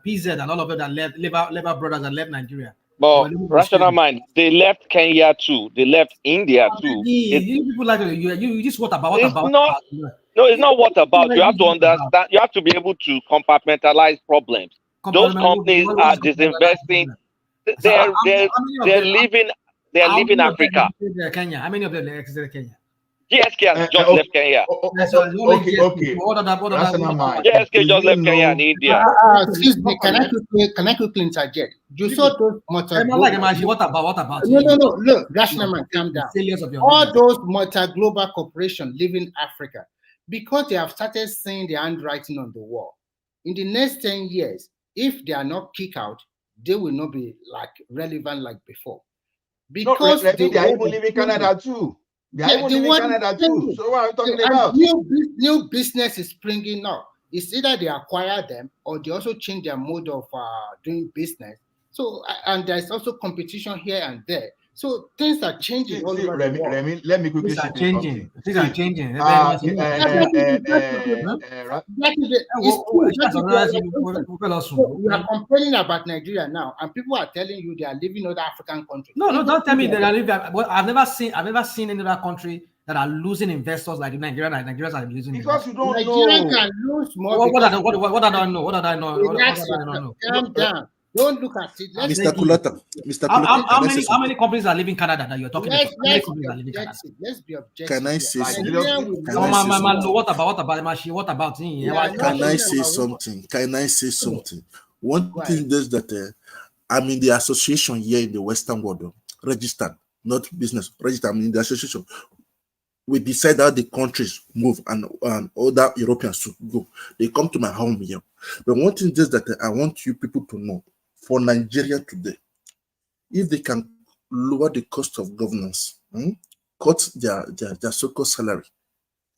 PZ and all of them that left, Labour Brothers that left Nigeria. But Rational Mind, they left Kenya too. They left India too. People like you just what about? No, it's not what about. You have to understand. You have to be able to compartmentalize problems. Those companies are disinvesting. They're leaving Africa. How many of them exited Kenya? GSK has just left Kenya. Okay. GSK just left Kenya and India. Excuse me, can I quickly interject? You saw those what about? No. Look, Rational Man, calm down. All those multi-global corporations living in Africa, because they have started seeing the handwriting on the wall. In the next 10 years, if they are not kicked out, they will not be like relevant like before. Because they are even leaving Canada too. They are even leaving Canada too. So what are we talking about? New business is springing up. It's either they acquire them or they also change their mode of doing business. So, and there's also competition here and there. So things are changing all over the world. Let me quickly Things are changing. We are complaining about Nigeria now, and people are telling you they are living in other African countries. No, don't tell me they are living. I've never seen any other country that are losing investors like Nigeria. Nigerians are losing. Because you don't Nigerian can lose more. What I don't know. Calm down. Don't look at it. Mr. Kulata. How many companies are leaving Canada that you're talking about? Let's be objective. Can I say something? What about? Can I say something? One thing is that I'm in the association here in the Western world, registered, not business, registered. I'm in the association. We decide how the countries move and other Europeans to go. They come to my home here. But one thing is that I want you people to know, for Nigeria today, if they can lower the cost of governance, cut their so-called salary,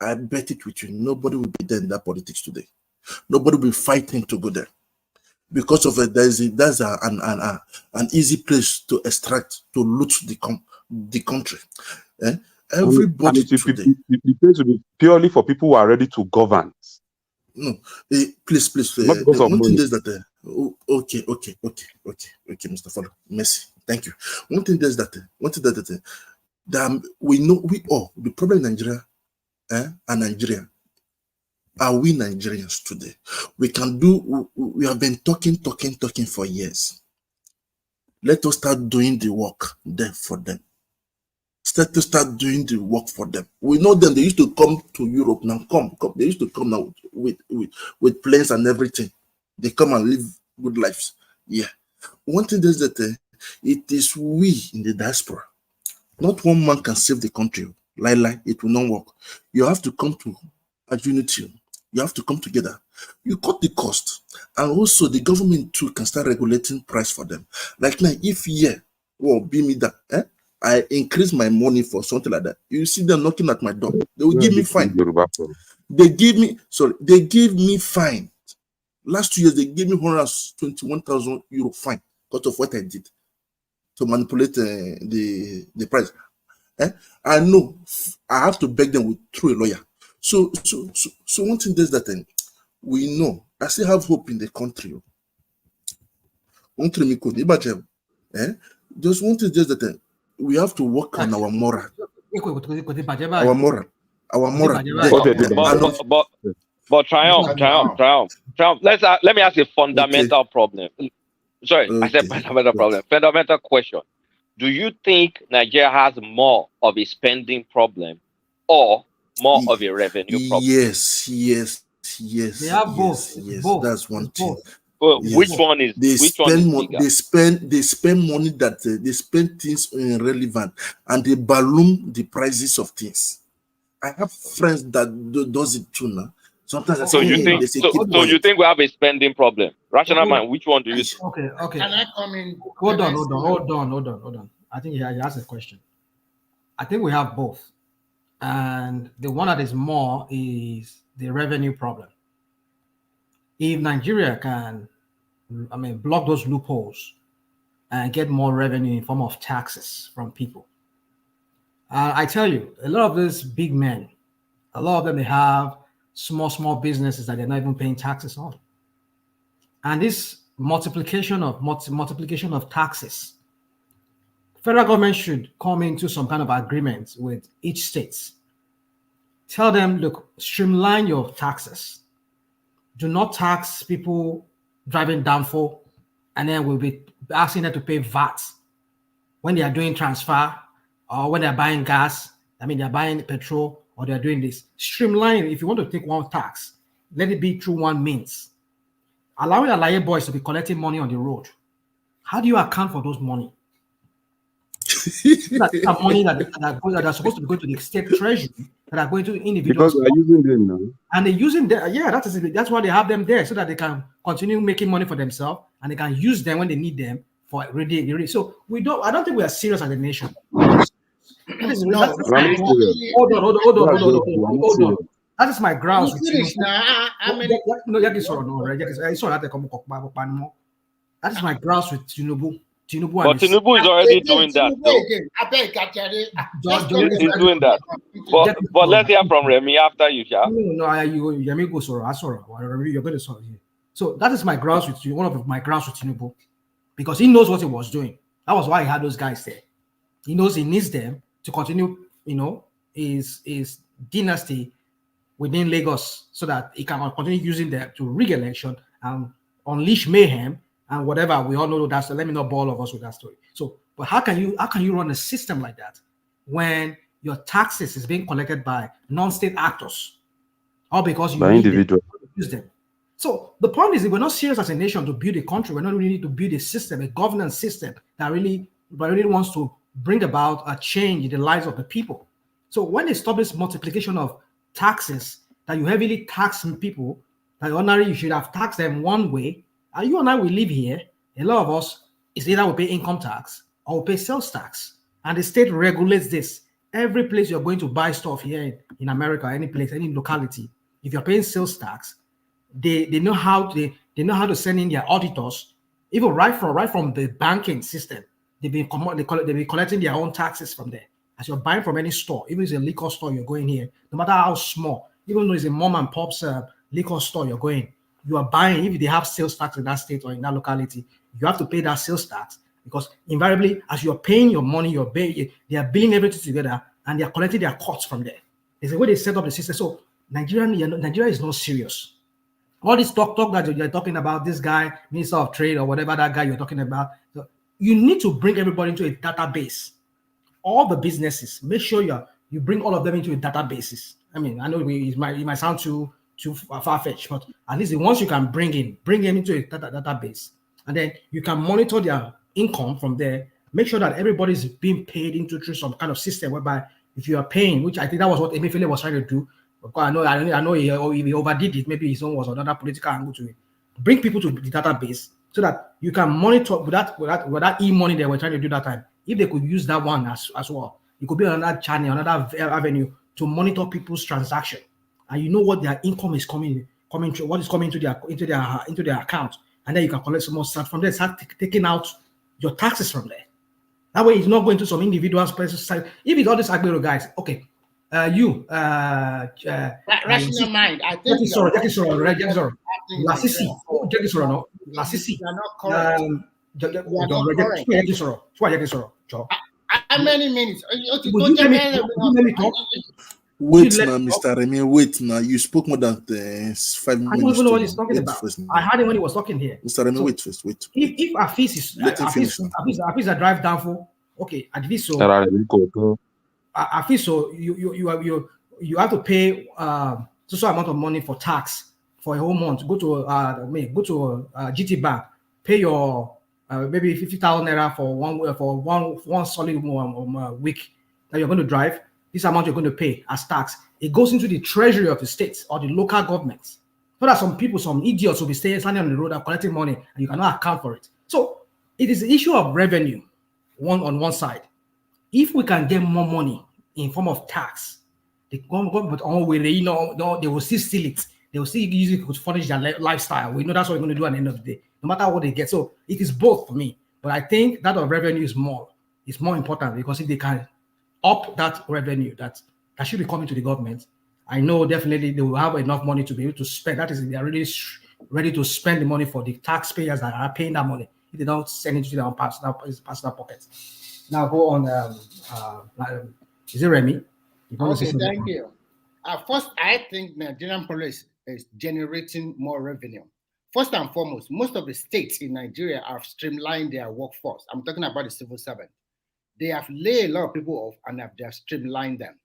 I bet it with you, nobody will be there in that politics today. Nobody will be fighting to go there. Because of it, there's an easy place to extract, to loot the country. Everybody today. The place will be purely for people who are ready to govern. No, please. One thing is that okay, Mr. Father, merci, thank you. One thing is that we know the problem in Nigeria and Nigeria are we Nigerians today? We can do, we have been talking for years. Let us start doing the work there for them. Start doing the work for them. We know them, they used to come to Europe now, come. They used to come now with planes and everything. They come and live good lives. Yeah. One thing is that it is we in the diaspora. Not one man can save the country. Like it will not work. You have to come to a unity. You have to come together. You cut the cost. And also the government too can start regulating price for them. Like now, if be me that, I increase my money for something like that, you see them knocking at my door. They will give me fine. They give me fine. Last 2 years, they gave me 121,000 euro fine because of what I did to manipulate the price. I know I have to beg them through a lawyer. So one thing is that we know. I still have hope in the country. Just one thing is that we have to work on our moral. Our moral. But triumph. Let me ask a fundamental problem. Sorry, I said fundamental problem. Fundamental question. Do you think Nigeria has more of a spending problem or more of a revenue problem? Yes. They have both. Both. That's one thing. Yes. Which one is bigger? They spend money that they spend things irrelevant and they balloon the prices of things. I have friends that does it too now. Sometimes I say, you think we have a spending problem? Rational mind, which one do you think? Okay. Can I come in? Hold on. I think he asked a question. I think we have both. And the one that is more is the revenue problem. If Nigeria can, block those loopholes and get more revenue in form of taxes from people. I tell you, a lot of these big men, a lot of them, they have small businesses that they're not even paying taxes on. And this multiplication of taxes, federal government should come into some kind of agreement with each state. Tell them, look, streamline your taxes. Do not tax people driving downfall, and then we'll be asking them to pay VAT when they are doing transfer or when they're buying gas. They're buying petrol or they're doing this. Streamline it. If you want to take one tax, let it be through one means. Allowing Alaye boys to be collecting money on the road. How do you account for those money? That money that are supposed to be going to the state treasury that are going to individuals. Because they're using them now. And they're using them. Yeah, that's why they have them there, so that they can continue making money for themselves and they can use them when they need them for ready. So I don't think we are serious as a nation. Hold on. That is my grounds. That is my grounds with Tinubu. But Tinubu is already doing that. He's doing that. But let's hear from Remy after you, Sha. You're going to solve here. So that is my grounds with you. One of my grounds with Tinubu, because he knows what he was doing. That was why he had those guys there. He knows he needs them to continue, his dynasty within Lagos, so that he can continue using them to rig election and unleash mayhem and whatever. We all know that. So let me not bore all of us with that story. So, but how can you run a system like that when your taxes is being collected by non-state actors, all because you use them? So the point is, if we're not serious as a nation to build a country, we're not really need to build a system, a governance system that really wants to bring about a change in the lives of the people. So when they stop this multiplication of taxes, that you heavily tax people, that ordinarily you should have taxed them one way, and you and I will live here, a lot of us, is either we pay income tax or we pay sales tax. And the state regulates this. Every place you're going to buy stuff here in America, any place, any locality, if you're paying sales tax, they know how to send in their auditors, even right from the banking system. They've been collecting their own taxes from there. As you're buying from any store, even if it's a liquor store you're going here, no matter how small, even though it's a mom and pop's liquor store you're going, you are buying, if they have sales tax in that state or in that locality, you have to pay that sales tax, because invariably, as you're paying your money, they are billing everything together and they are collecting their cuts from there. It's the way they set up the system. So Nigeria is not serious. All this talk that you're talking about, this guy, Minister of Trade or whatever that guy you're talking about, you need to bring everybody into a database. All the businesses, make sure you bring all of them into a database. I mean, I know it might sound too far-fetched, but at least once you can bring them into a database, and then you can monitor their income from there. Make sure that everybody's being paid through some kind of system whereby if you are paying, which I think that was what Emefiele was trying to do. Because I know he overdid it. Maybe his own was another political angle to it. Bring people to the database so that you can monitor with that e-money they were trying to do that time. If they could use that one as well, it could be another channel, another avenue to monitor people's transaction, and you know what their income is coming through, what is coming into their account, and then you can collect some more stuff from there. Start taking out your taxes from there. That way, it's not going to some individual person's side. If it's all these Agbero guys, okay. Rational mind. I think how many minutes? Wait now, Mr. Remy. Wait now. You spoke more than 5 minutes. I don't even know what he's talking about. I heard him when he was talking here. Mr. Remy, wait first. Wait. If Afis is Afis a drive down for, okay, at least so. I feel so. You have to pay so amount of money for tax for a whole month. Go to GT Bank, pay your maybe 50,000 naira for one solid week that you're going to drive. This amount you're going to pay as tax. It goes into the treasury of the state or the local governments. So that some idiots will be standing on the road and collecting money, and you cannot account for it. So it is the issue of revenue on one side. If we can get more money in form of tax, the government they will still steal it. They will still use it to furnish their lifestyle. We know that's what we're going to do at the end of the day, no matter what they get. So it is both for me. But I think that of revenue is more important, because if they can up that revenue that should be coming to the government, I know definitely they will have enough money to be able to spend. That is, they are really ready to spend the money for the taxpayers that are paying that money. If they don't send it to their own personal pockets. Now go on. Is it Remy? Okay, thank you. First, I think Nigerian police is generating more revenue. First and foremost, most of the states in Nigeria have streamlined their workforce. I'm talking about the civil servant. They have laid a lot of people off and they have streamlined them.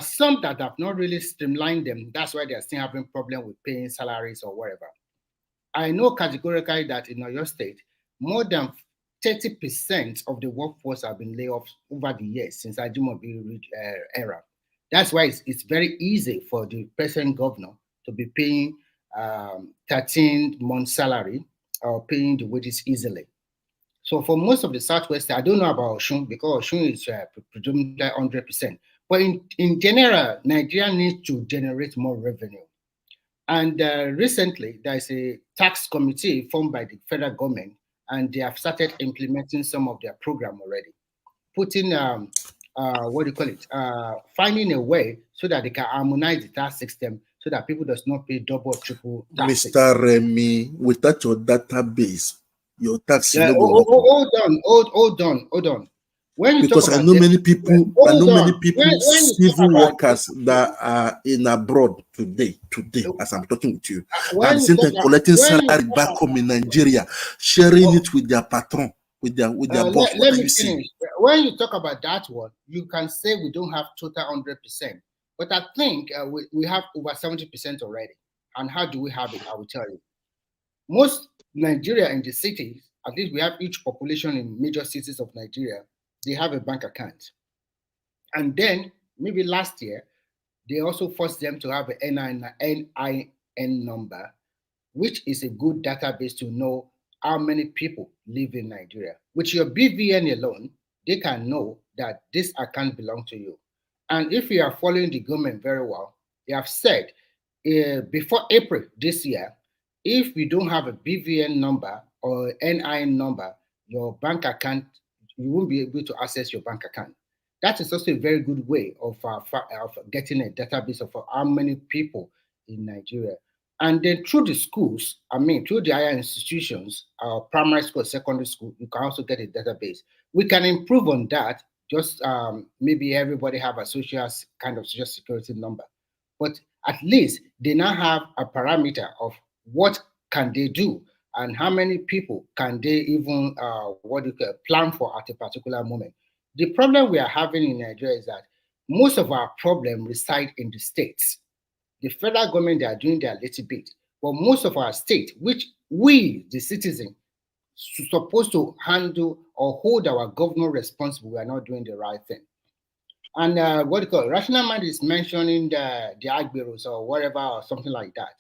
Some that have not really streamlined them, that's why they're still having problem with paying salaries or whatever. I know categorically that in your state, more than 30% of the workforce have been laid off over the years since Ajimobi era. That's why it's very easy for the present governor to be paying 13 months salary or paying the wages easily. So for most of the Southwest, I don't know about Osun, because Osun is predominantly 100%. But in general, Nigeria needs to generate more revenue. And recently, there's a tax committee formed by the federal government, and they have started implementing some of their program already, putting finding a way so that they can harmonize the tax system so that people does not pay double or triple taxes. Mr. Remy, without your database, your tax. Hold on. Because I know many people, civil workers that are in abroad today, as I'm talking with you, and same time collecting salary back home in Nigeria, sharing it with their patron, with their boss. Let me finish. When you talk about that one, you can say we don't have total 100%, but I think we have over 70% already. And how do we have it? I will tell you. Most Nigeria in the cities, at least we have each population in major cities of Nigeria, they have a bank account. And then maybe last year, they also forced them to have an NIN number, which is a good database to know how many people live in Nigeria. With your BVN alone, they can know that this account belongs to you. And if you are following the government very well, they have said before April this year, if you don't have a BVN number or NIN number, your bank account, you won't be able to access your bank account. That is also a very good way of getting a database of how many people in Nigeria. And then through the schools, through the higher institutions, primary school, secondary school, you can also get a database. We can improve on that. Just maybe everybody have a social security number. But At least they now have a parameter of what can they do and how many people can they even plan for at a particular moment. The problem we are having in Nigeria is that most of our problems reside in the states. The federal government, they are doing their little bit, but most of our state, which we, the citizen, supposed to handle or hold our government responsible, we are not doing the right thing. And Rational Mind is mentioning the Agberos or whatever or something like that.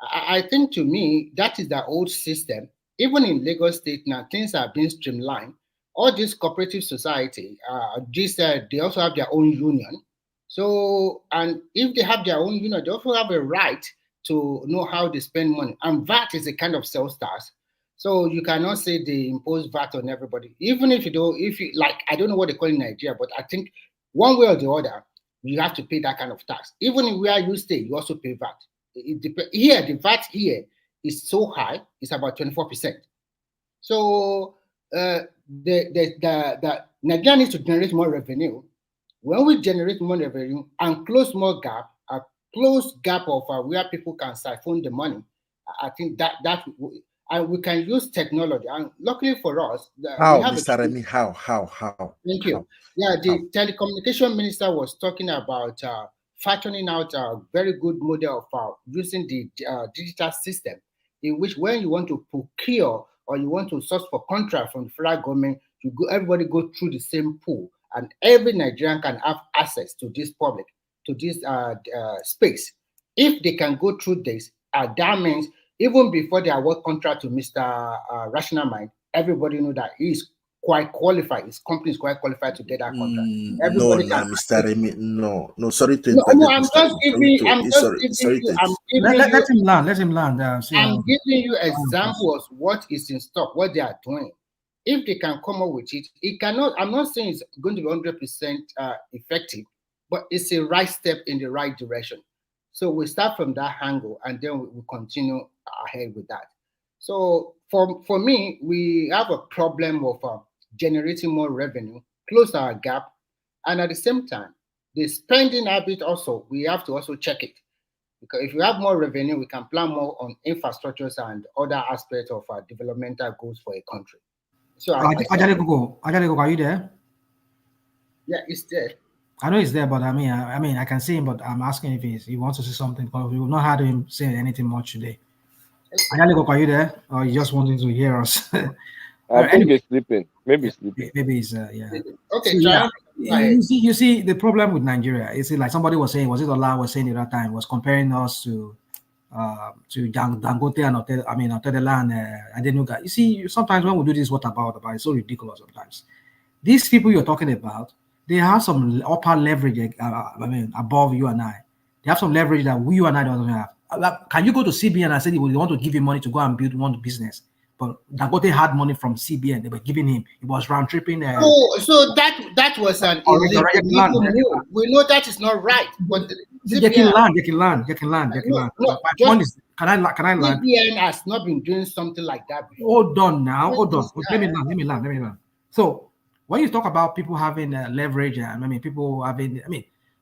I think to me, that is the old system. Even in Lagos State now, things are being streamlined. All this cooperative society, they also have their own union. So, and if they have their own union, they also have a right to know how they spend money. And VAT is a kind of sales tax. So you cannot say they impose VAT on everybody. Even if you don't, I don't know what they call it in Nigeria, but I think one way or the other, you have to pay that kind of tax. Even where you stay, you also pay VAT. Here, the VAT here is so high, it's about 24%. So the Nigeria needs to generate more revenue. When we generate more revenue and close more gap, a close gap of where people can siphon the money, I think that and we can use technology. And luckily for us, how, Mr. Remy, how? Thank you. Yeah, the telecommunication minister was talking about fashioning out a very good model of using the digital system, in which when you want to procure or you want to source for contract from the federal government, everybody go through the same pool, and every Nigerian can have access to this space. If they can go through this, that means even before they award contract to Mr. Rational Mind, everybody know that he is quite qualified. His company is quite qualified to get that contract. Mr. Remy, no, sorry to interrupt. No, I'm just giving. Let him land. I'm giving you examples what is in stock, what they are doing. If they can come up with it, it cannot. I'm not saying it's going to be 100% effective, but it's a right step in the right direction. So we start from that angle, and then we continue ahead with that. So for me, we have a problem of generating more revenue, close our gap, and at the same time, the spending habit also, we have to also check it. Because if we have more revenue, we can plan more on infrastructures and other aspects of our developmental goals for a country. So Ajadegogo, are you there? Yeah, it's there. I know he's there, but I mean, I can see him, but I'm asking if he wants to say something, because we will not have him say anything much today. Ajadegogo, are you there? Or you just wanting to hear us? I think he's sleeping. Maybe he's sleeping. Maybe he's yeah. Okay, so, you see the problem with Nigeria is like somebody was saying, was it Ola was saying at that time, was comparing us to Dangote and Otedela and Adenuga. You see, sometimes when we do this, what about it's so ridiculous sometimes. These people you're talking about, they have some upper leverage, above you and I. They have some leverage that you and I don't have. Can you go to CBN and say they want to give you money to go and build one business? But Dangote had money from CBN. They were giving him. It was round tripping. So that was an illegal move. We know that is not right. But they can land. No, can I land? CBN has not been doing something like that before. Hold on. Let me land. So when you talk about people having leverage, people having,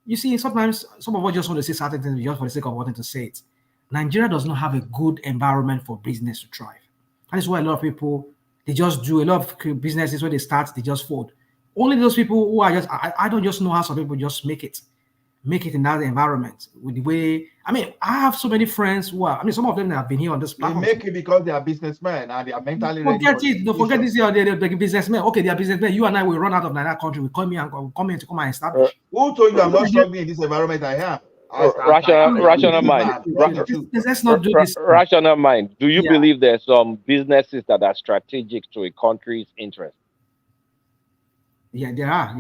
you see, sometimes some of us just want to say certain things just for the sake of wanting to say it. Nigeria does not have a good environment for business to thrive. That is why a lot of people, they just do a lot of businesses when they start, they just fold. Only those people who are just, I don't just know how some people just make it in that environment with the way, I have so many friends who are, some of them have been here on this platform. They make it because they are businessmen and they are mentally ready. Don't forget this, they're businessmen. Okay, they are businessmen. You and I will run out of that country. We come here to come and establish. Who told you I'm not struggling in this environment I have? Rational mind. Let's not do this. Rational mind. Do you believe there's some businesses that are strategic to a country's interest? Yeah, there are.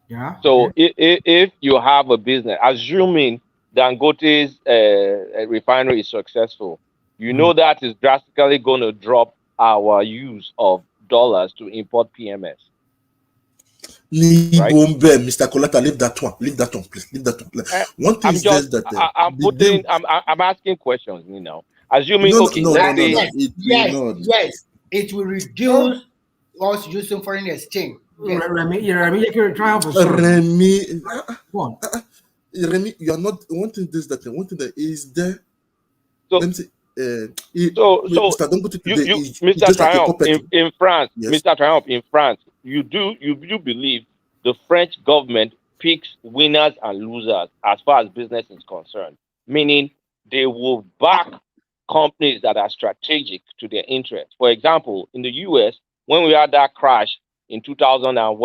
Yeah. So if you have a business, assuming Dangote's refinery is successful, you know that is drastically going to drop our use of dollars to import PMS. Right? Mr. Kolata, leave that one, please. Leave that one. One thing is that I'm asking questions, Assuming yes, it will reduce us using foreign exchange. Remy, Remy, you are not wanting this, that, one thing that is there. So, let me say, Mr. Dangote today is Mr. just like a Triumph, puppet. in France, Yes. Mr. Triumph, in France, you believe the French government picks winners and losers as far as business is concerned, meaning they will back companies that are strategic to their interests. For example, in the US, when we had that crash in 2009,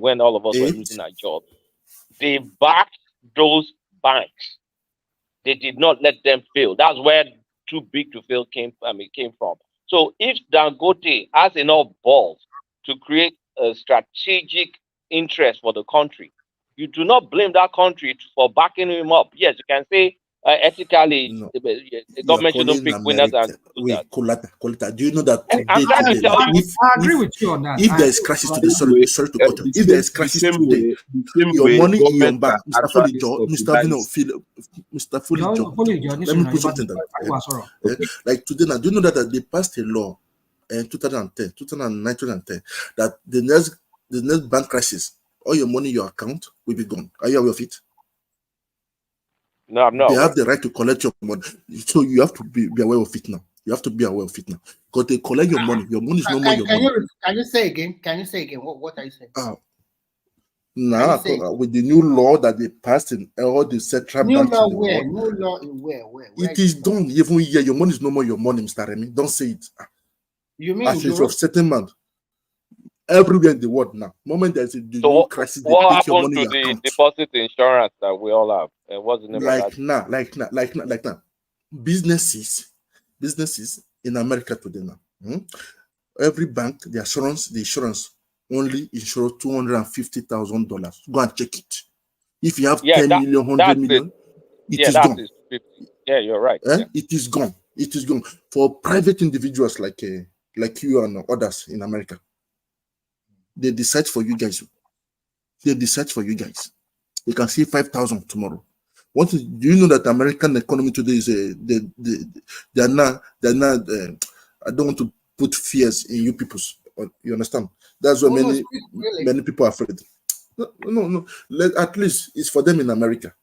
when all of us were losing our jobs, they backed those banks. They did not let them fail. That's where too big to fail came from. So if Dangote has enough balls to create a strategic interest for the country, you do not blame that country for backing him up. Yes, you can say ethically, the government shouldn't pick winners and losers. Kolita, do you know that today, I'm trying to tell you. I agree with you on that. If there is crisis today, sorry to cut you. If there is crisis today, your money in your bank, Mr. Folijo, Mr. Folijo, let me put something down. Like today now, do you know that they passed a law in 2009, 2010, that the next bank crisis, all your money in your account will be gone. Are you aware of it? No, I'm not. They have the right to collect your money. So you have to be aware of it now. You have to be aware of it now. Because they collect your money. Your money is no more your money. Can you say again? Can you say again? What are you saying? Now, with the new law that they passed in all the central banks. New law where? New law in where? It is done. Even here, your money is no more your money, Mr. Remy. Don't say it. You mean as a settlement? Everywhere in the world now. Moment there's a new crisis, they what take your happened money to in your the account. deposit insurance that we all have? It wasn't Like now. Businesses in America today now. Every bank, the insurance only insure $250,000. Go and check it. If you have 10 million, 100 million, it is gone. Yeah, you're right. It is gone. It is gone. For private individuals like you and others in America, they decide for you guys. They decide for you guys. You can see 5,000 tomorrow. Do you know that the American economy today is they're not I don't want to put fears in you people. You understand? That's why many people are afraid. No. At least it's for them in America.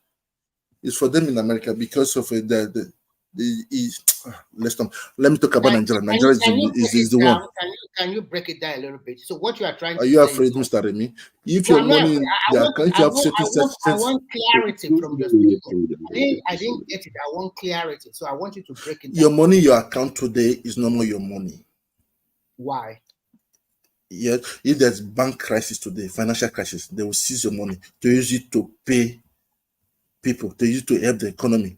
It's for them in America because of let me talk about Nigeria. Nigeria is the one. Can you break it down a little bit? So what you are trying to say? Are you afraid, Mr. Remy? If your money, I want clarity from the people. I didn't get it. I want clarity. So I want you to break it down. Your money, your account today is no more your money. Why? Yeah, if there's bank crisis today, financial crisis, they will seize your money to use it to pay people, to use it to help the economy.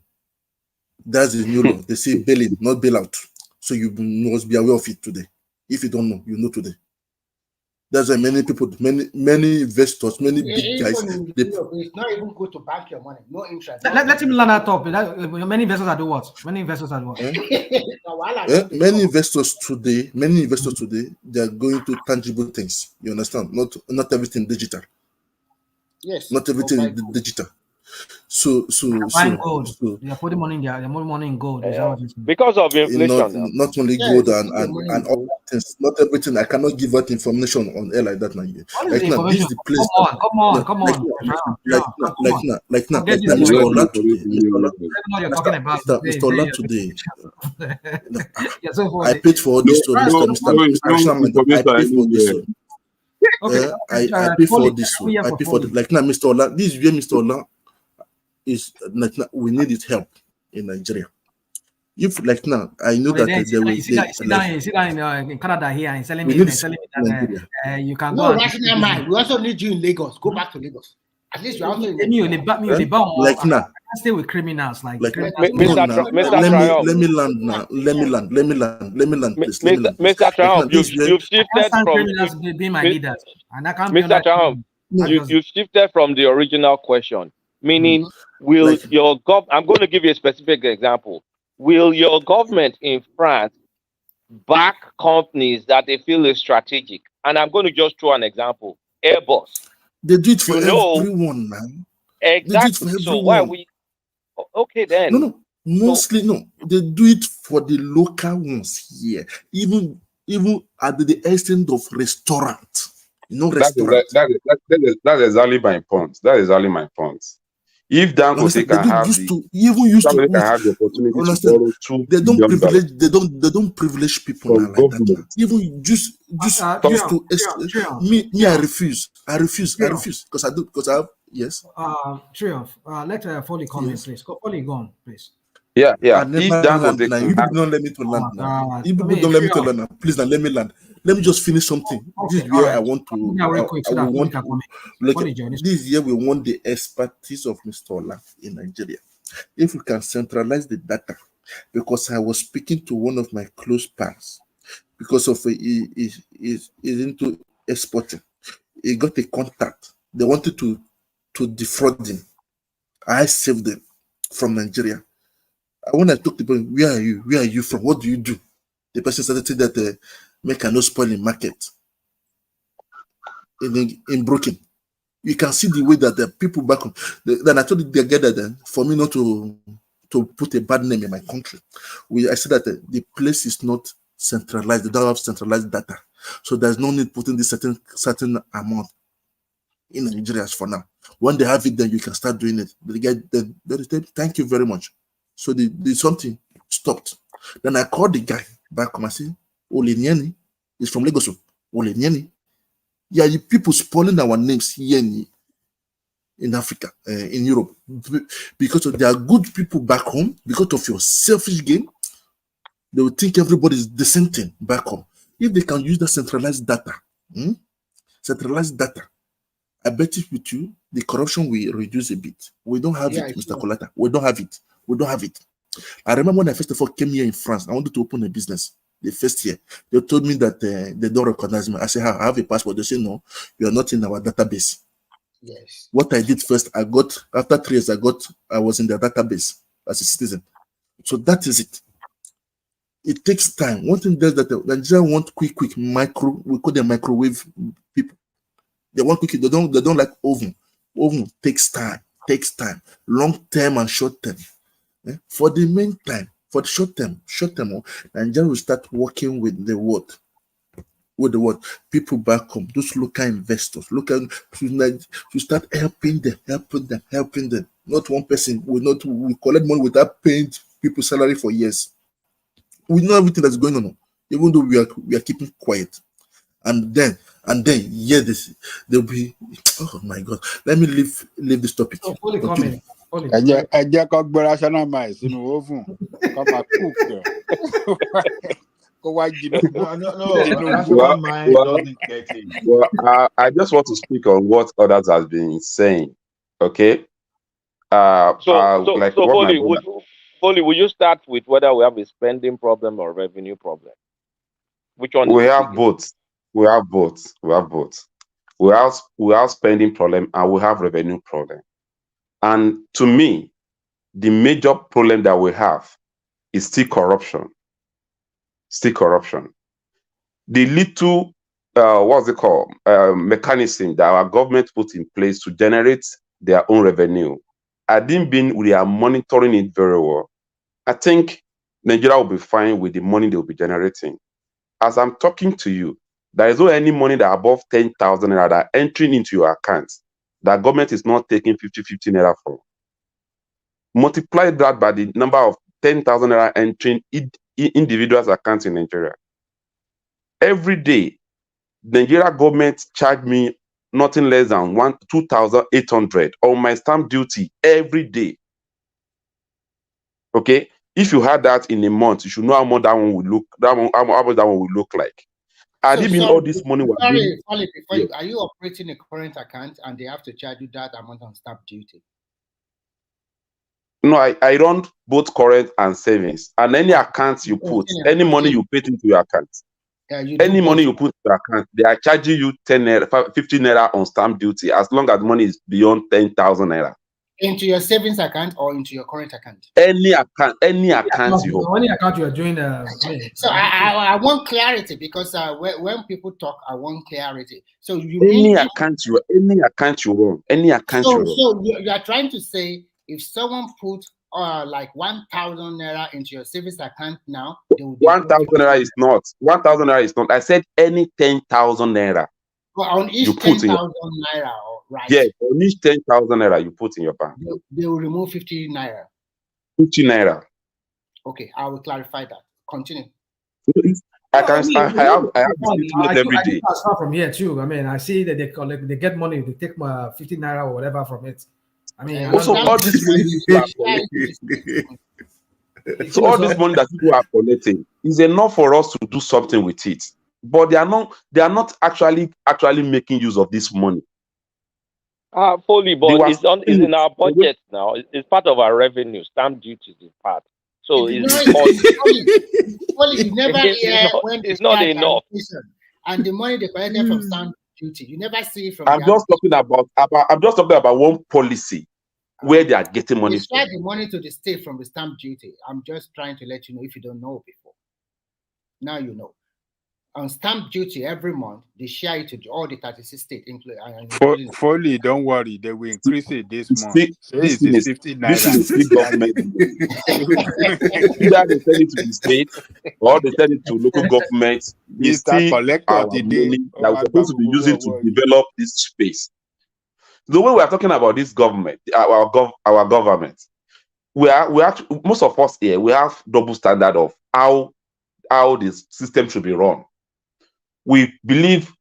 That's the new law. They say bail in, not bail out. So you must be aware of it today. If you don't know, you know today. That's why many people, many investors, many big guys. It's not even good to bank your money. No interest. Let him learn that topic. Many investors are doing what? Many investors, today, they are going to tangible things. You understand? Not everything digital. Yes. Not everything digital. So buying gold. They are putting money in there. They're putting money in gold. Because of inflation. Not only gold and all things. Not everything. I cannot give out information on air like that now. Like now, this is the place. Come on. Like now, Mr. Ola today. I paid for all this story, Mr. I paid for this story. I pay for this. I pay for like now, Mr. Ola. This is where Mr. Ola is like we need his help in Nigeria. If like now, I know that there will sit down in Canada here and selling me that you can go. Rational mind. We also need you in Lagos. Go back to Lagos. At least you are also in like now. I stay with criminals like let me land, please. Mr. Trump, you've shifted from criminals being my leaders, and I can't. Mr. Trump, you've shifted from the original question, meaning will your I'm going to give you a specific example. Will your government in France back companies that they feel is strategic? And I'm going to just throw an example. Airbus. They do it for everyone, man. Exactly. So why we? Okay, then. No. Mostly no. They do it for the local ones here. Even at the extent of restaurant. That's exactly my point. That is exactly my point. If Dangote can have the opportunity to borrow $2 billion, they don't privilege people now like that. Even just me, I refuse because I have yes. Triumph, let Foley come in, please. Foley, go on, please. Yeah. If Dangote can, you people don't let me to land now. You people don't let me to land now. Please, now let me land. Let me just finish something. This is where I want to. This is where we want the expertise of Mr. Ola in Nigeria. If we can centralize the data, because I was speaking to one of my close pals, because of he's into exporting. He got a contact. They wanted to defraud him. I saved them from Nigeria. When I talked to them, where are you? Where are you from? What do you do? The person started saying that make a no spoil in market in Brooklyn. You can see the way that the people back home. Then I told the guy that for me not to put a bad name in my country. I said that the place is not centralized. They don't have centralized data, so there's no need putting this certain amount in Nigeria for now. When they have it, then you can start doing it. The guy then said, thank you very much. So the something stopped. Then I called the guy back home. I said, Oleniani is from Lagos. Oleniani. Yeah, you people spoiling our names here in Africa, in Europe, because they are good people back home. Because of your selfish game, they will think everybody is the same thing back home. If they can use the centralized data, I bet it with you, the corruption will reduce a bit. We don't have it, Mr. Kolata. We don't have it. I remember when I first of all came here in France, I wanted to open a business. The first year, they told me that they don't recognize me. I said, I have a passport. They say, no, you are not in our database. Yes. What I did first, after 3 years, I was in the database as a citizen. So that is it. It takes time. One thing does that Nigeria want quick micro. We call them microwave people. They want quick. They don't like oven. Oven takes time. Long term and short term. For the meantime, for the short term, Nigeria will start working with the world. People back home, those local investors, to start helping them. Not one person we collect money without paying people salary for years. We know everything that's going on, even though we are keeping quiet. And then there'll be, oh my God. Let me leave this topic. I just got rational mind. No, I just want to speak on what others have been saying. Okay. Foley, will you start with whether we have a spending problem or revenue problem? Which one? We have both. We have spending problem and we have revenue problem. And to me, the major problem that we have is still corruption. The little mechanism that our government put in place to generate their own revenue, we are monitoring it very well. I think Nigeria will be fine with the money they will be generating. As I'm talking to you, there is no any money that above 10,000 naira that are entering into your account that government is not taking 50 naira from. Multiply that by the number of 10,000 naira entering individuals' accounts in Nigeria. Every day, Nigeria government charge me nothing less than 2,800 on my stamp duty every day. Okay, if you had that in a month, you should know how much that one would look. How much that one would look like. Had it been all this money? Are you operating a current account and they have to charge you that amount on stamp duty? No, I run both current and savings. And any accounts you put, any money you put into your account, any money you put into your account, they are charging you 10 naira, 15 naira on stamp duty as long as money is beyond 10,000 naira. Into your savings account or into your current account? Any account you have. Any account you are doing. So I want clarity because when people talk, I want clarity. So any account you run. So you are trying to say if someone put like 1,000 naira into your savings account now, 1,000 naira is not. 1,000 naira is not. I said any 10,000 naira. Well, on each 10,000 naira, right? Yeah, on each 10,000 naira you put in your bank. They will remove 50 naira. 50 naira. Okay, I will clarify that. Continue. I have the statement every day. I start from here too. I mean, I see that they get money, they take 50 naira or whatever from it. I mean, also all this money people are collecting. So all this money that people are collecting is enough for us to do something with it. But they are not actually making use of this money. Fully, but it's in our budget now. It's part of our revenue. Stamp duty is part. So you never hear when it's not enough. And the money they collected from stamp duty, you never see it from. I'm just talking about one policy where they are getting money. They share the money to the state from the stamp duty. I'm just trying to let you know if you don't know before. Now you know. On stamp duty every month, they share it to all the 36 states, including. Fully, don't worry, they will increase it this month. This is 50 naira. This is the government. Either they send it to the state or they send it to local governments. It's still our money that we're supposed to be using to develop this space. The way we are talking about this government, our government, we actually, most of us here, we have double standard of how this system should be run. We believe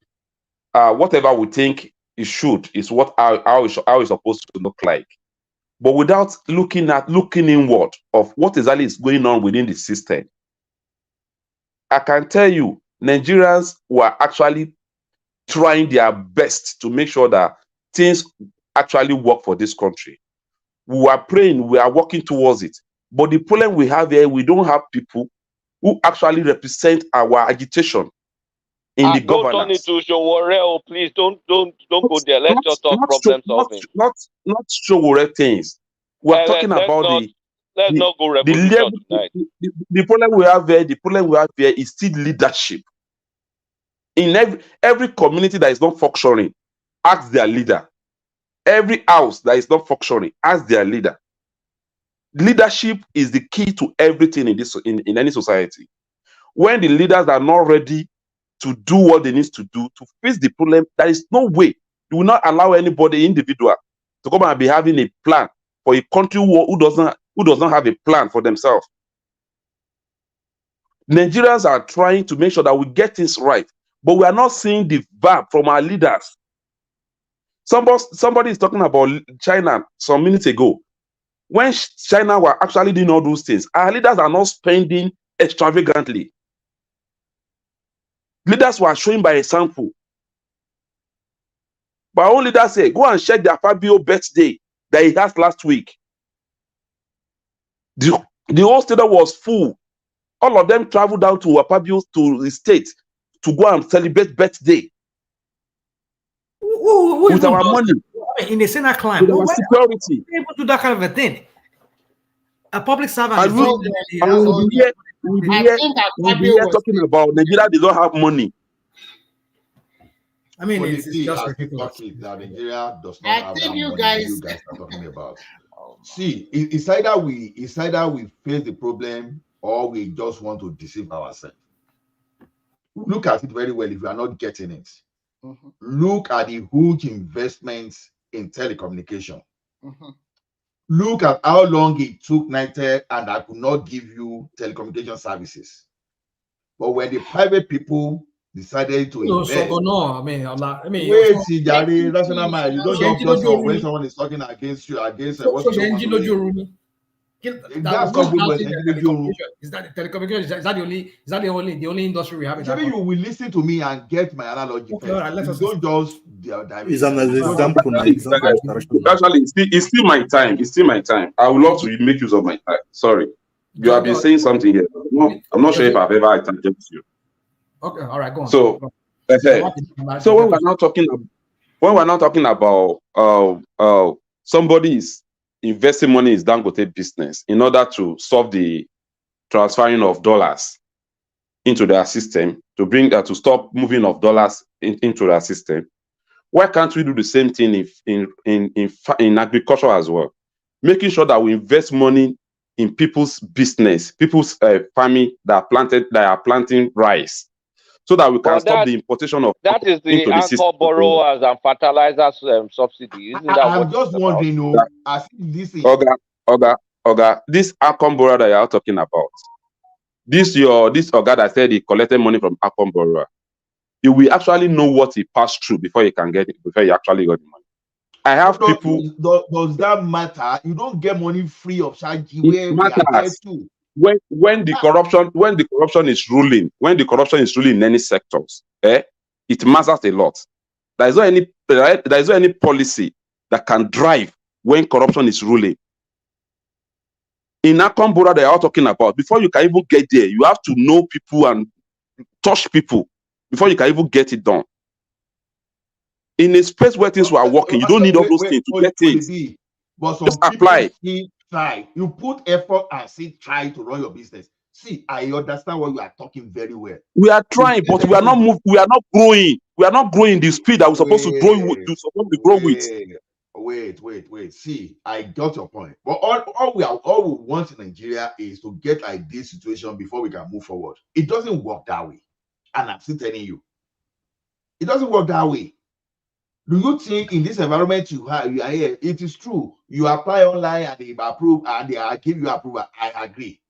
whatever we think it should is how it's supposed to look like, but without looking inward of what exactly is going on within the system. I can tell you, Nigerians were actually trying their best to make sure that things actually work for this country. We are praying, we are working towards it. But the problem we have here, we don't have people who actually represent our agitation in the governance. Don't turn it to Showore, please. Don't go there. Let's just talk problem solving. Not Showore things. We're talking about let's not go revolution tonight. The problem we have here is still leadership. In every community that is not functioning, ask their leader. Every house that is not functioning, ask their leader. Leadership is the key to everything in any society. When the leaders are not ready to do what they need to do to face the problem, there is no way you will not allow anybody, individual, to come and be having a plan for a country who does not have a plan for themselves. Nigerians are trying to make sure that we get things right, but we are not seeing the verb from our leaders. Somebody is talking about China some minutes ago. When China were actually doing all those things, our leaders are not spending extravagantly. Leaders were showing by example. But our own leaders say, go and check the Fabio birthday that he has last week. The whole stadium was full. All of them traveled down to Fabio, to the state, to go and celebrate birthday. With our money. In the Senate climb, with our security. Able to do that kind of a thing. A public servant. We'll be here talking about Nigeria does not have money. I mean, it's just ridiculous. That Nigeria does not have that money you guys are talking about. See, it's either we face the problem or we just want to deceive ourselves. Look at it very well if you are not getting it. Mm-hmm. Look at the huge investments in telecommunication. Mm-hmm. Look at how long it took Nitel, and I could not give you telecommunication services. But when the private people decided to invest, wait, Jari, rational mind. You don't just when someone is talking against you, against what that's not good. Is that the telecommunication? Is that the only industry we have? Maybe you will listen to me and get my analogy. Okay, right, don't just. It's an example. Actually, it's still my time. It's still my time. I would love to make use of my time. Sorry, you have been saying something here. I'm not sure if I've ever attended to you. Okay, all right, go on. So, so when we're not talking about somebody's investing money in Dangote business in order to solve the transferring of dollars into their system, to stop moving of dollars into their system. Why can't we do the same thing in agriculture as well? Making sure that we invest money in people's business, people's farming that are planting rice. so that we can But stop the importation of that is the into the anchor system. borrowers and fertilizers subsidy. Isn't that I'm what just it's about? wondering, as if this is Oga, this Akon borrower that you are talking about, this Oga that said he collected money from Akon borrower, you will actually know what he passed through before you can get it, before you actually got the money. I have people. Does that matter? You don't get money free of charge It where we are here matters. too. When the corruption is ruling in any sectors, it matters a lot. There is not any policy that can drive when corruption is ruling. In Akon borrower they are talking about, before you can even get there, you have to know people and touch people before you can even get it done. In a space where things were working, you don't need all those things to get it. But some just people apply. still try. You put effort and still try to run your business. See, I understand what you are talking very well. We are trying, but we are not moving. We are not growing. We are not growing the speed that we're supposed to grow with. Wait. See, I got your point. But all we want in Nigeria is to get like this situation before we can move forward. It doesn't work that way. And I'm still telling you, it doesn't work that way. Do you think in this environment you are here, it is true, you apply online and they approve and they give you approval? I agree.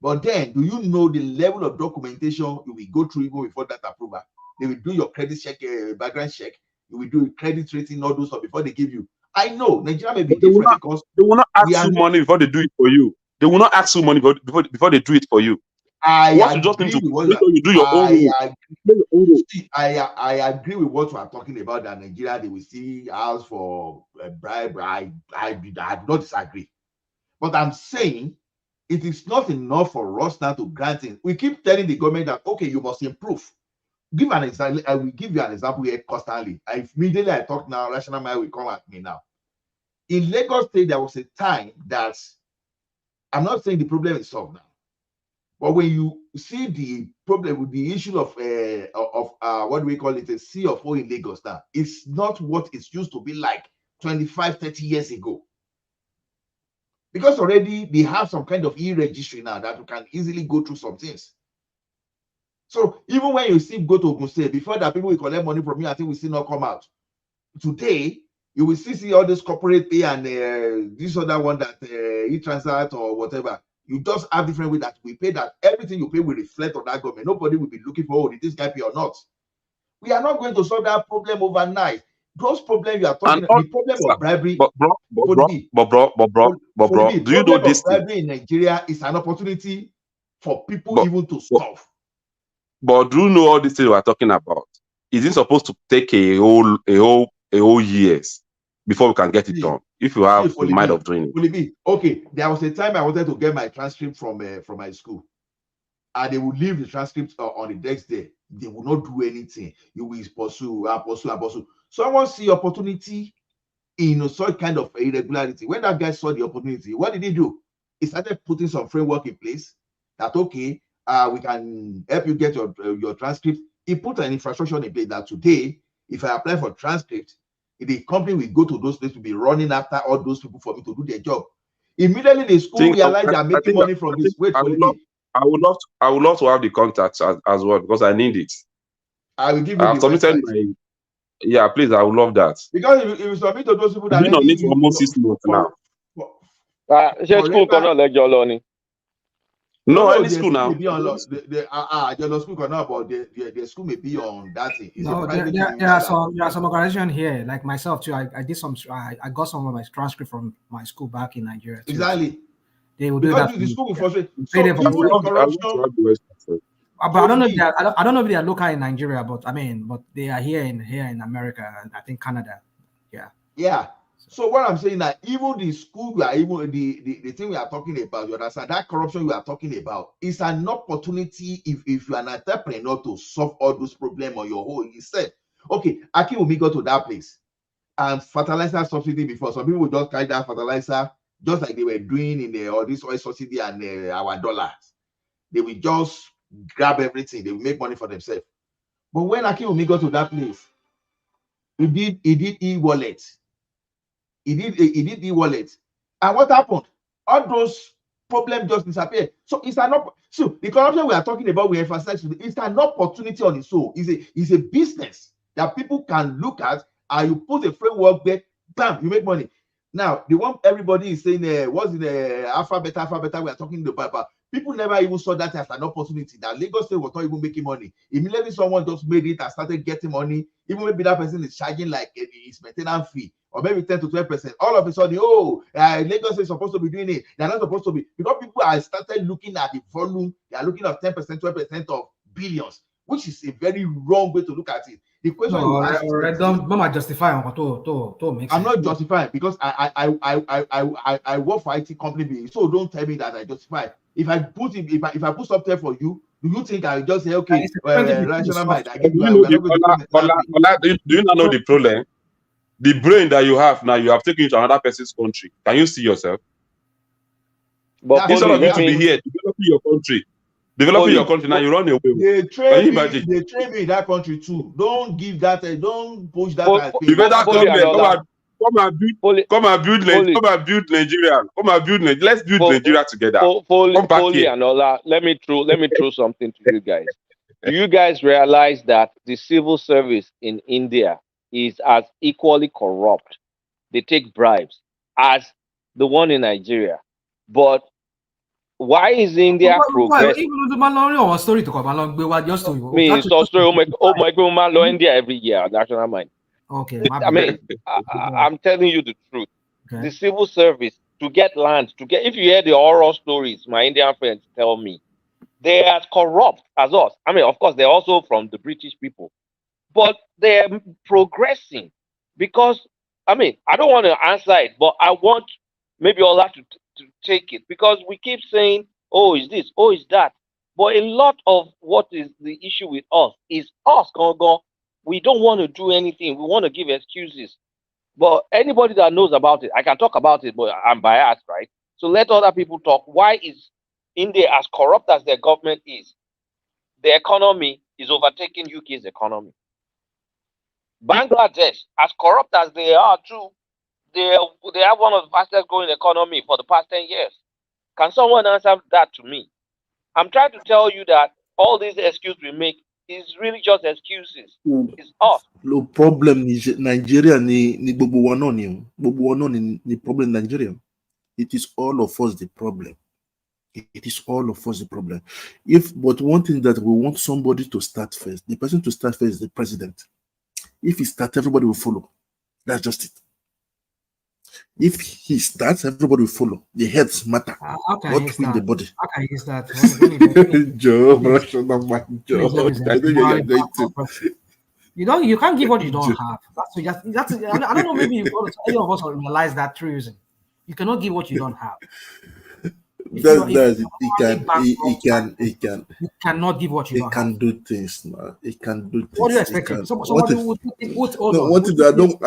But then, do you know the level of documentation you will go through even before that approval? They will do your credit check, background check. You will do credit rating, all those stuff before they give you. I know Nigeria may be different because they will not ask you money before they do it for you. They will not ask you money before they do it for you. I agree with what you are talking about, that Nigeria they will see ask for a bribe. I do not disagree, but I'm saying it is not enough for us now to grant it. We keep telling the government that okay, you must improve. Give an example. I will give you an example here constantly. Immediately I talk now, Rational Mind will come at me now. In Lagos State, there was a time that I'm not saying the problem is solved now. But when you see the problem with the issue of what do we call it, a C of O in Lagos now, it's not what it used to be like 25, 30 years ago. Because already they have some kind of e-registry now that you can easily go through some things. So even when you see go to Ogun State, before that people will collect money from you, I think we still not come out. Today, you will still see all this corporate pay and this other one that e-transact or whatever. You just have different way that we pay, that everything you pay will reflect on that government. Nobody will be looking for, oh, did this guy pay or not? We are not going to solve that problem overnight. Those problems you are talking about, the problem of bribery. Do you know this? Bribery in Nigeria is an opportunity for people even to solve. But do you know all these things we are talking about? Is it supposed to take a whole years before we can get it done? If you have the mind of doing it. Okay, there was a time I wanted to get my transcript from my school, and they would leave the transcript on the desk there. They will not do anything. You will pursue. Someone see opportunity in such kind of irregularity. When that guy saw the opportunity, what did he do? He started putting some framework in place that okay, we can help you get your transcript. He put an infrastructure in place that today, if I apply for transcript, the company will go to those places to be running after all those people for me to do their job. Immediately the school realized they are making money from this. Wait for me. I would love to have the contacts as well, because I need it. I will give you I've submitted my please, I would love that. Because if you submit to those people that been on it for almost 6 months now. No, any school now. The school cannot, but the school may be on that thing. No, there are some organization here, like myself too. I did some. I got some of my transcript from my school back in Nigeria too. Exactly. They will do that. The school will frustrate. But I don't know if they are local in Nigeria, but they are here in America and I think Canada. Yeah. So what I'm saying that even the school, even the thing we are talking about, you understand, that corruption we are talking about is an opportunity if you are an entrepreneur to solve all those problems on your own. He said, okay, Aki will go to that place and fertilizer subsidy before. Some people just carry that fertilizer just like they were doing in all this oil subsidy and our dollars. They will just grab everything. They will make money for themselves. But when Aki will go to that place, he did e-wallet. He did e-wallet. And what happened? All those problem just disappear. So it's an so the corruption we are talking about, we emphasize it's an opportunity on its own. It's a business that people can look at, and you put a framework there, bam, you make money. Now the one everybody is saying, what's the alpha beta? We are talking about. People never even saw that as an opportunity. That Lagos State was not even making money. Immediately someone just made it and started getting money. Even maybe that person is charging like his maintenance fee, or maybe 10 to 12%. All of a sudden, Lagos is supposed to be doing it. They're not supposed to be, because people are started looking at the volume. They are looking at 10%, 12% of billions, which is a very wrong way to look at it. The question don't justify. I'm not justifying, because I work for IT company, so don't tell me that I justify. If I put something for you, do you think I just say, okay, rational mind? Do you not know the problem? The brain that you have now, you have taken it to another person's country. Can you see yourself? But instead of you to be here, developing your country. Developing your country, now you run away. They train me in that country too. Don't give that. Don't push that. You better come here. Come and build Nigeria. Come and build Nigeria. Let's build Nigeria together. Come back here. And Ola, let me throw something to you guys. Do you guys realize that the civil service in India is as equally corrupt? They take bribes as the one in Nigeria. But why is India progressing? Story to come along. India every year, national mind. Okay, I mean, I'm telling you the truth. Okay. The civil service, to get land, if you hear the horror stories my Indian friends tell me, they are corrupt as us. I mean, of course, they're also from the British people, but they're progressing because, I mean, I don't want to answer it, but I want maybe Ola to take it, because we keep saying, oh, is this, oh, is that. But a lot of what is the issue with us is us, we don't want to do anything. We want to give excuses. But anybody that knows about it, I can talk about it, but I'm biased, right? So let other people talk. Why is India, as corrupt as their government is, the economy is overtaking UK's economy? Bangladesh, as corrupt as they are too, they have one of the fastest growing economy for the past 10 years. Can someone answer that to me? I'm trying to tell you that all these excuses we make is really just excuses. It's us. The problem is Nigeria ni gbogbo wa náà ni. Gbogbo wa náà ni problem Nigeria. It is all of us the problem. It is all of us the problem. But one thing that we want somebody to start first. The person to start first is the president. If he starts, everybody will follow. That's just it. If he starts, everybody will follow. The heads matter. Not with the body. How can you start? Joe, I know you're going to. You can't give what you don't have. That's I don't know, maybe any of us will realize that true reason. You cannot give what you don't have. He can. You cannot give what you don't have. He can do things, man. He can do things. What do you expect? Somebody would I don't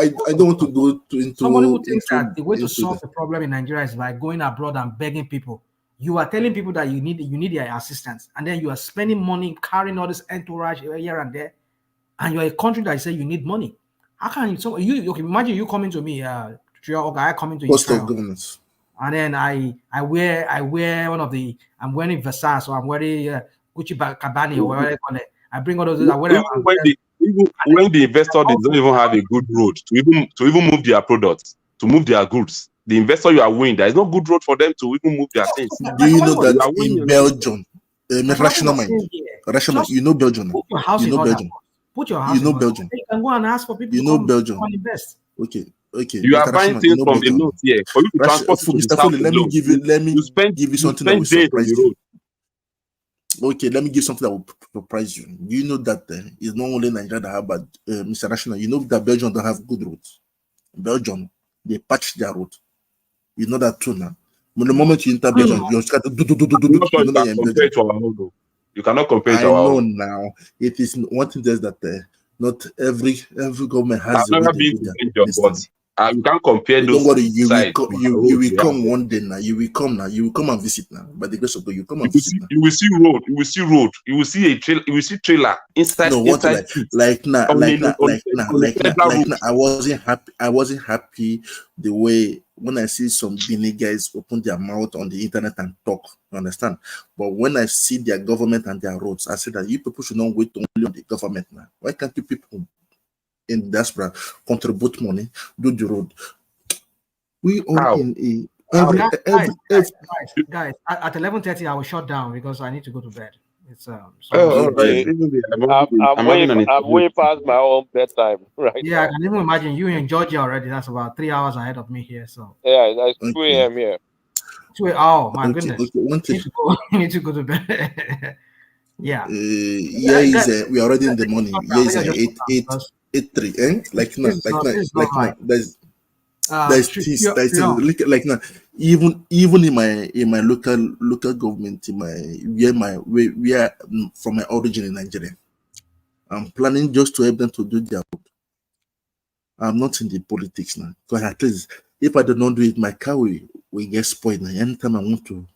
want to go into. Somebody who thinks that the way to solve the problem in Nigeria is by going abroad and begging people. You are telling people that you need their assistance, and then you are spending money carrying all this entourage here and there, and you're a country that say you need money. How can you? So you imagine you coming to me, I coming to you. And then I wear one of the, I'm wearing Versace, so I'm wearing Gucci Cabani or whatever they call it. I bring all those. When the investor they don't even have a good road to even move their products, to move their goods, the investor you are winning, there is no good road for them to even move their things. Do you know that in Belgium, rational, you know Belgium? Put your house in Belgium. Put your house. You know Belgium. You can go and ask for people. You know Belgium. Invest. Okay. You are buying things from the note here for you to transport to Mr. Foley, let me give you something that will surprise you. Okay, let me give something that will surprise you. You know that it's not only Nigeria that have bad, Mr. Rational. You know that Belgium don't have good roads. Belgium, they patch their road. You know that too now. When the moment you enter Belgium, you just got to you cannot compare it to our own. Now it is one thing that not every government has. I've never been to Belgium, but you can't compare those. Don't worry, you will come one day now. You will come now. You will come and visit now. By the grace of God, you come and visit now. You will see road. You will see road. You will see a trailer. You will see trailer inside. No, like now. I wasn't happy. The way when I see some Benin guys open their mouth on the internet and talk, you understand? But when I see their government and their roads, I say that you people should not wait only on the government now. Why can't you people in diaspora contribute money, do the road? We are in a guys, at 11:30 I will shut down because I need to go to bed. It's okay. I'm way past my own bedtime right yeah, now. I can even imagine you in Georgia already. That's about 3 hours ahead of me here. So yeah, it's 2 a.m. here. Oh my goodness. Okay. You need to go to bed. Yeah. We are already in the morning. Yeah, is 8:3. Like now. Like now. Even in my local government, where from my origin in Nigeria, I'm planning just to help them to do their road. I'm not in the politics now, because at least if I do not do it, my car will get spoiled now. Anytime I want to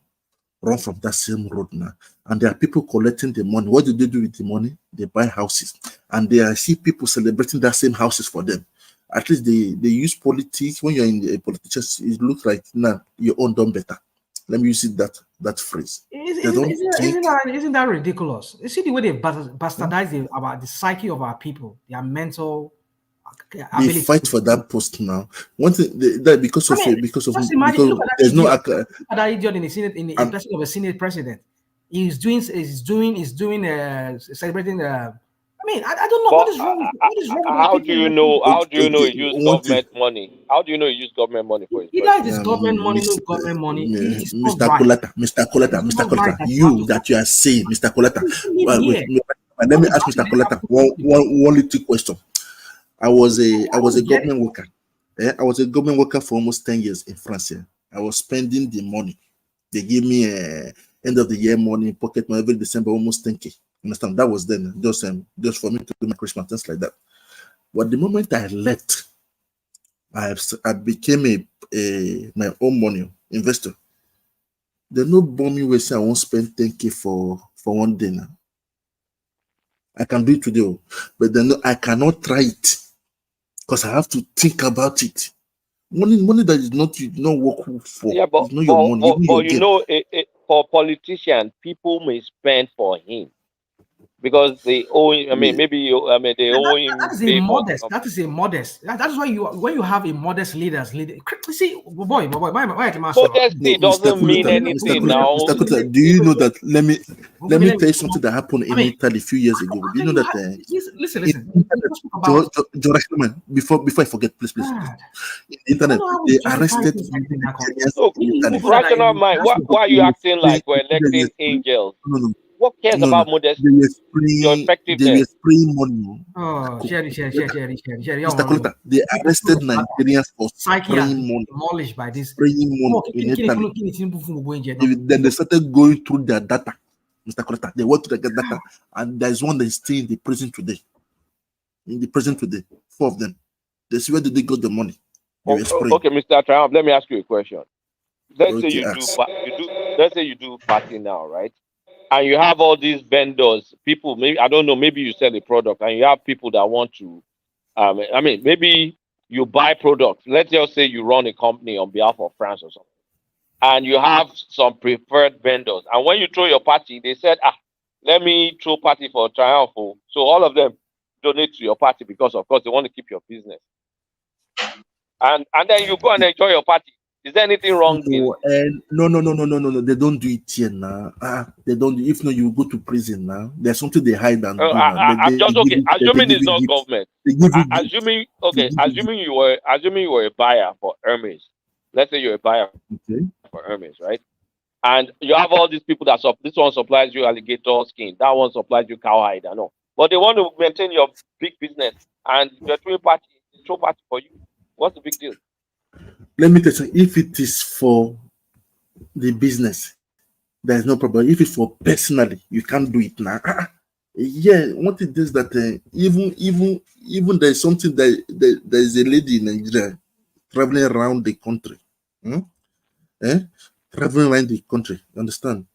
run from that same road now, and there are people collecting the money. What do they do with the money? They buy houses, and I see people celebrating that same houses for them. At least they use politics. When you're in the politics, it looks like now your own done better. Let me use it that phrase. Isn't that ridiculous? You see the way they bastardize about the psyche of our people, their mental ability. They fight for that post now. One thing because there's no that idiot in the Senate in person of a Senate president. He's doing celebrating I mean, I don't know what is wrong. How do you know? How do you know he used government money? How do you know he used government money for his? Either it is government money, no government money. Mr. Kolata, you that you are saying, Mr. Kolata. Let me ask Mr. Kolata one little question. I was a government worker. I was a government worker for almost 10 years in France. I was spending the money. They gave me end of the year money, pocket money every December, almost 10K. Understand? That was then just for me to do my Christmas, things like that. But the moment I left, I became my own money investor. They no bomb me where say I won't spend 10K for one day now. I can do it today, but then I cannot try it because I have to think about it. Money that is not work for. Yeah, but your money. For politicians, people may spend for him. Because they owe him, they owe him. That is a modest. That is why when you have a modest leader, see, boy, modesty doesn't mean anything now. Mr. Kota, do you know that? Let me tell you something that happened in Italy a few years ago. Do you know that? Listen. Before I forget, please. In the internet, they arrested. Rational mind. Why are you acting like we're electing angels? No. What cares about modesty? Your effectiveness. They were spraying money. Share. Mr. Kolata, they arrested Nigerians for spraying money. Demolished by this. Spraying money in Italy. Then they started going through their data. Mr. Kolata, they went to the data, and there's one that is still in the prison today. 4 of them. They see where did they got the money. Okay, Mr. Triumph, let me ask you a question. Let's say you do party now, right? And you have all these vendors, people, maybe, I don't know, maybe you sell a product and you have people that want to, maybe you buy products. Let's just say you run a company on behalf of France or something. And you have some preferred vendors. And when you throw your party, they said, let me throw party for Triumph. So all of them donate to your party because, of course, they want to keep your business. And then you go and enjoy your party. Is there anything wrong? No. They don't do it here now. They don't. If not, you go to prison now. There's something they hide and do. I'm just okay. Assuming it's not government. Assuming you were a buyer for Hermes. Let's say you're a buyer for Hermes, right? And you have all these people that this one supplies you alligator skin, that one supplies you cowhide, I know. But they want to maintain your big business, and you're throwing party for you. What's the big deal? Let me tell you, if it is for the business, there's no problem. If it's for personally, you can't do it now. What it is that even there's something that there's a lady in Nigeria traveling around the country. Traveling around the country, understand?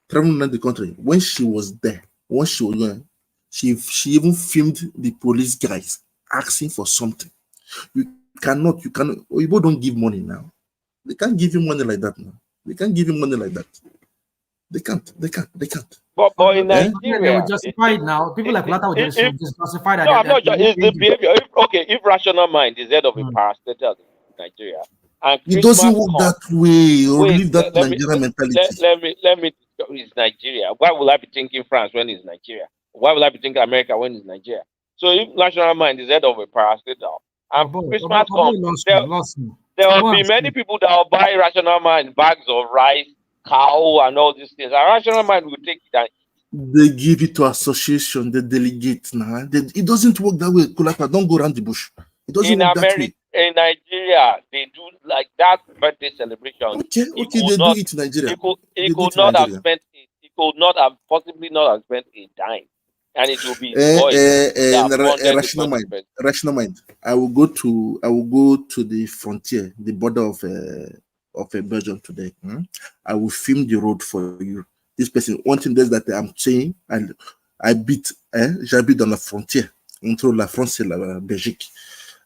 Traveling around the country. When she was there, she even filmed the police guys asking for something. You cannot. You cannot. Oyibo don't give money now. They can't give you money like that now. They can't give you money like that. They can't. But in Nigeria, they will justify it now. People like Lata will just justify that. No, I'm not sure. It's the behavior. If rational mind is head of a parastatal in Nigeria, and it doesn't work that way. Or leave that Nigerian mentality. Let me. It's Nigeria. Why will I be thinking France when it's Nigeria? Why will I be thinking America when it's Nigeria? So if national mind is head of a parastatal, and Christmas comes, there will be many people that will buy rational mind bags of rice, cow, and all these things. And rational mind will take it and they give it to association, they delegate now. It doesn't work that way. Kulapa, don't go around the bush. It doesn't work that way. In Nigeria, they do like that birthday celebration. Okay, they do it in Nigeria. He could not have spent it. He could not have possibly not have spent a dime. And it will be rational mind. I will go to the frontier, the border of Belgium today. I will film the road for you. This person, one thing that I'm saying, and j'habite dans la frontière entre la France et la Belgique.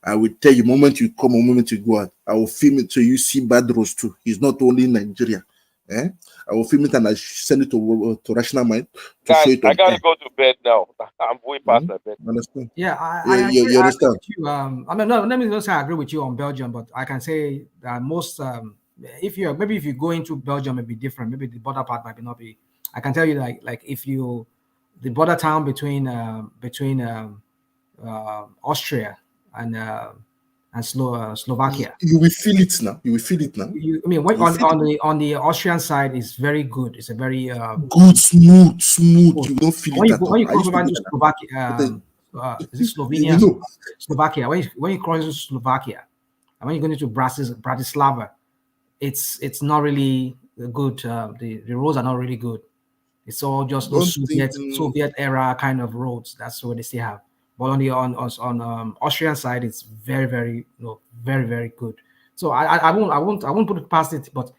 I will tell you, moment you come, moment you go out, I will film it so you see bad roads too. It's not only in Nigeria. I will film it and I send it to Rational Mind. Guys, I gotta go to bed now. I'm way past my bed. Understand? Yeah, I you understand? I mean, no, let me not say I agree with you on Belgium, but I can say that most, if you go into Belgium, it may be different. Maybe the border part might not be. I can tell you like if you, the border town between Austria and Slovakia. You will feel it now. I mean, on the Austrian side is very good. It's a very good, smooth. You don't feel it. When you cross over to Slovakia, is it Slovenia? Slovakia. When you cross to Slovakia, and when you go into Bratislava, it's not really good. The roads are not really good. It's all just those Soviet era kind of roads. That's what they still have. But on the Austrian side, it's very, very, very, very good. So I won't put it past it. But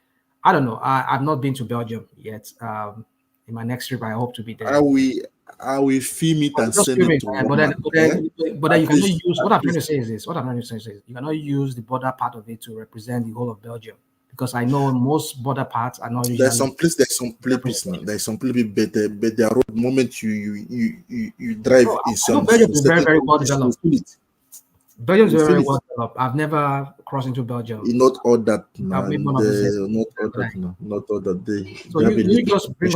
I don't know. I've not been to Belgium yet. In my next trip, I hope to be there. I will film it and send it to but then you cannot use. What I'm trying to say is this. You cannot use the border part of it to represent the whole of Belgium. Because I know most border parts are not. There's some places now. There's some places better. But the road moment you drive in some. Belgium is very, very well developed. Belgium is very well developed. I've never crossed into Belgium. Not all that. Not all that. So you just bring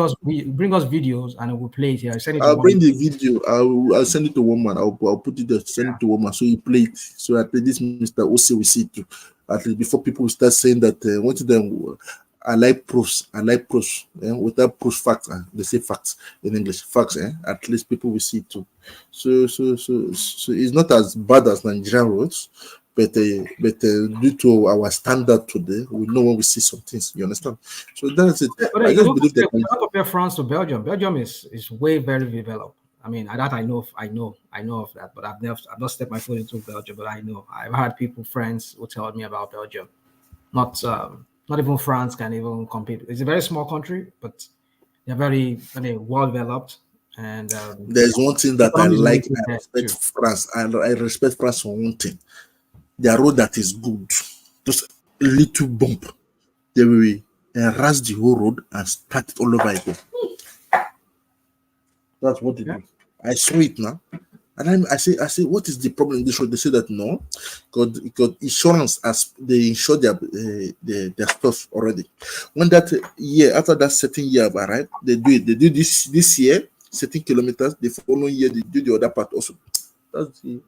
us videos and we'll play it here. I'll bring the video. I'll send it to woman. I'll put it there. Send it to woman. So you play it. So at least Mr. Ose will see it too. At least before people start saying that what to them, I like proofs. Without proof, facts. They say facts in English. Facts. At least people will see it too. So it's not as bad as Nigerian roads, but due to our standard today, we know when we see some things. You understand? So that's it. But I just believe that. You cannot compare France to Belgium. Belgium is way very developed. I mean, that I know of that, but I've not stepped my foot into Belgium. But I know I've had friends who tell me about Belgium. Not even France can even compete. It's a very small country, but they're very well developed. And there's one thing that I like. I respect France. I respect France for one thing. Their road that is good, just a little bump, they will erase the whole road and start it all over again. That's what they do. I saw it now, and I say, what is the problem in this road? They say that no, because insurance, as they insure their stuff already. When that year, after that certain year have arrived, they do it. They do this year, certain kilometers. The following year, they do the other part also. That's it.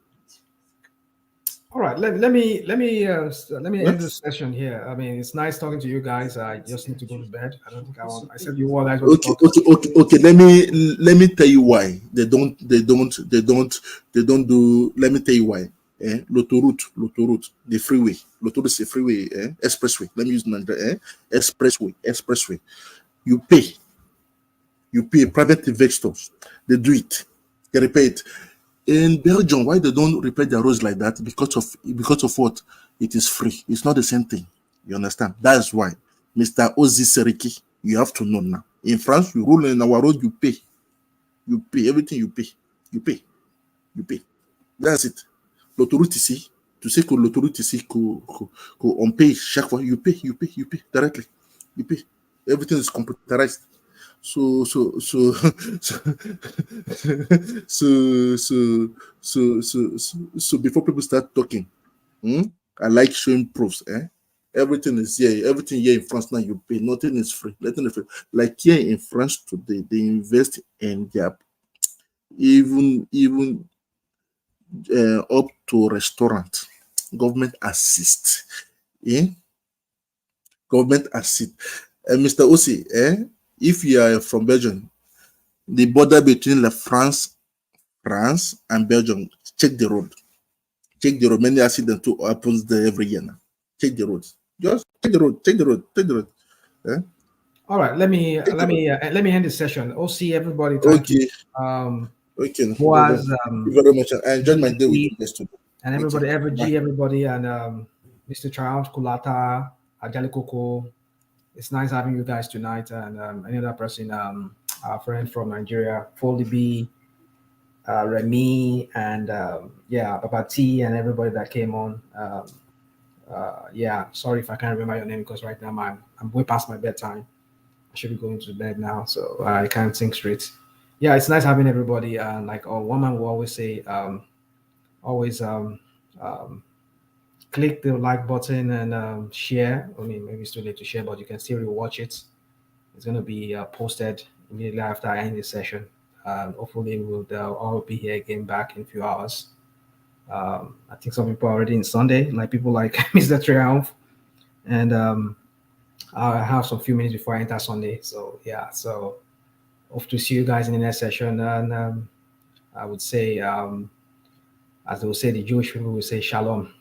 All right, let me end this session here. I mean, it's nice talking to you guys. I just need to go to bed. I don't think I want. I said you all guys. Okay. Let me tell you why they don't do. Let me tell you why. L'autoroute, the freeway. L'autoroute is a freeway, expressway. Let me use Nigeria, expressway. You pay private investors. They do it. They repair it. In Belgium, why they don't repair their roads like that? Because of what? It is free. It's not the same thing. You understand? That's why, Mr. Ozzy Seriki, you have to know now. In France, you rule in our road, you pay. You pay everything. You pay. That's it. L'autoroute ici, Tu sais que l'autorité, c'est qu'on paye chaque fois. You pay directly. You pay. Everything is computerized. So before people start talking, I like showing proofs. Everything is here. Everything here in France now, you pay. Nothing is free. Nothing is free. Like here in France today, they invest in their even up to restaurant. Government assist. Government assist. Mr. Osi, if you are from Belgium, the border between France and Belgium, check the road. Check the road. Many accidents too happens there every year now. Check the roads. Just check the road. Check the road. Check the road. All right. Let me end the session. OC, everybody. Thank you. Okay. Boaz, thank you very much. I enjoyed my day with you guys too. And everybody, everybody, and Mr. Triumph, Kulata, Ajali Koko. It's nice having you guys tonight, and any other person, our friend from Nigeria, Foldy B, Remy, and Baba T, and everybody that came on. Sorry if I can't remember your name because right now I'm way past my bedtime. I should be going to bed now, so I can't think straight. Yeah, it's nice having everybody. One man will always say, click the like button and share. I mean, maybe it's too late to share, but you can still rewatch it. It's going to be posted immediately after I end this session. Hopefully, we'll all be here again back in a few hours. I think some people are already in Sunday, like people like Mr. Triumph. And I have some few minutes before I enter Sunday. So, hope to see you guys in the next session. And I would say, as they will say, the Jewish people will say shalom.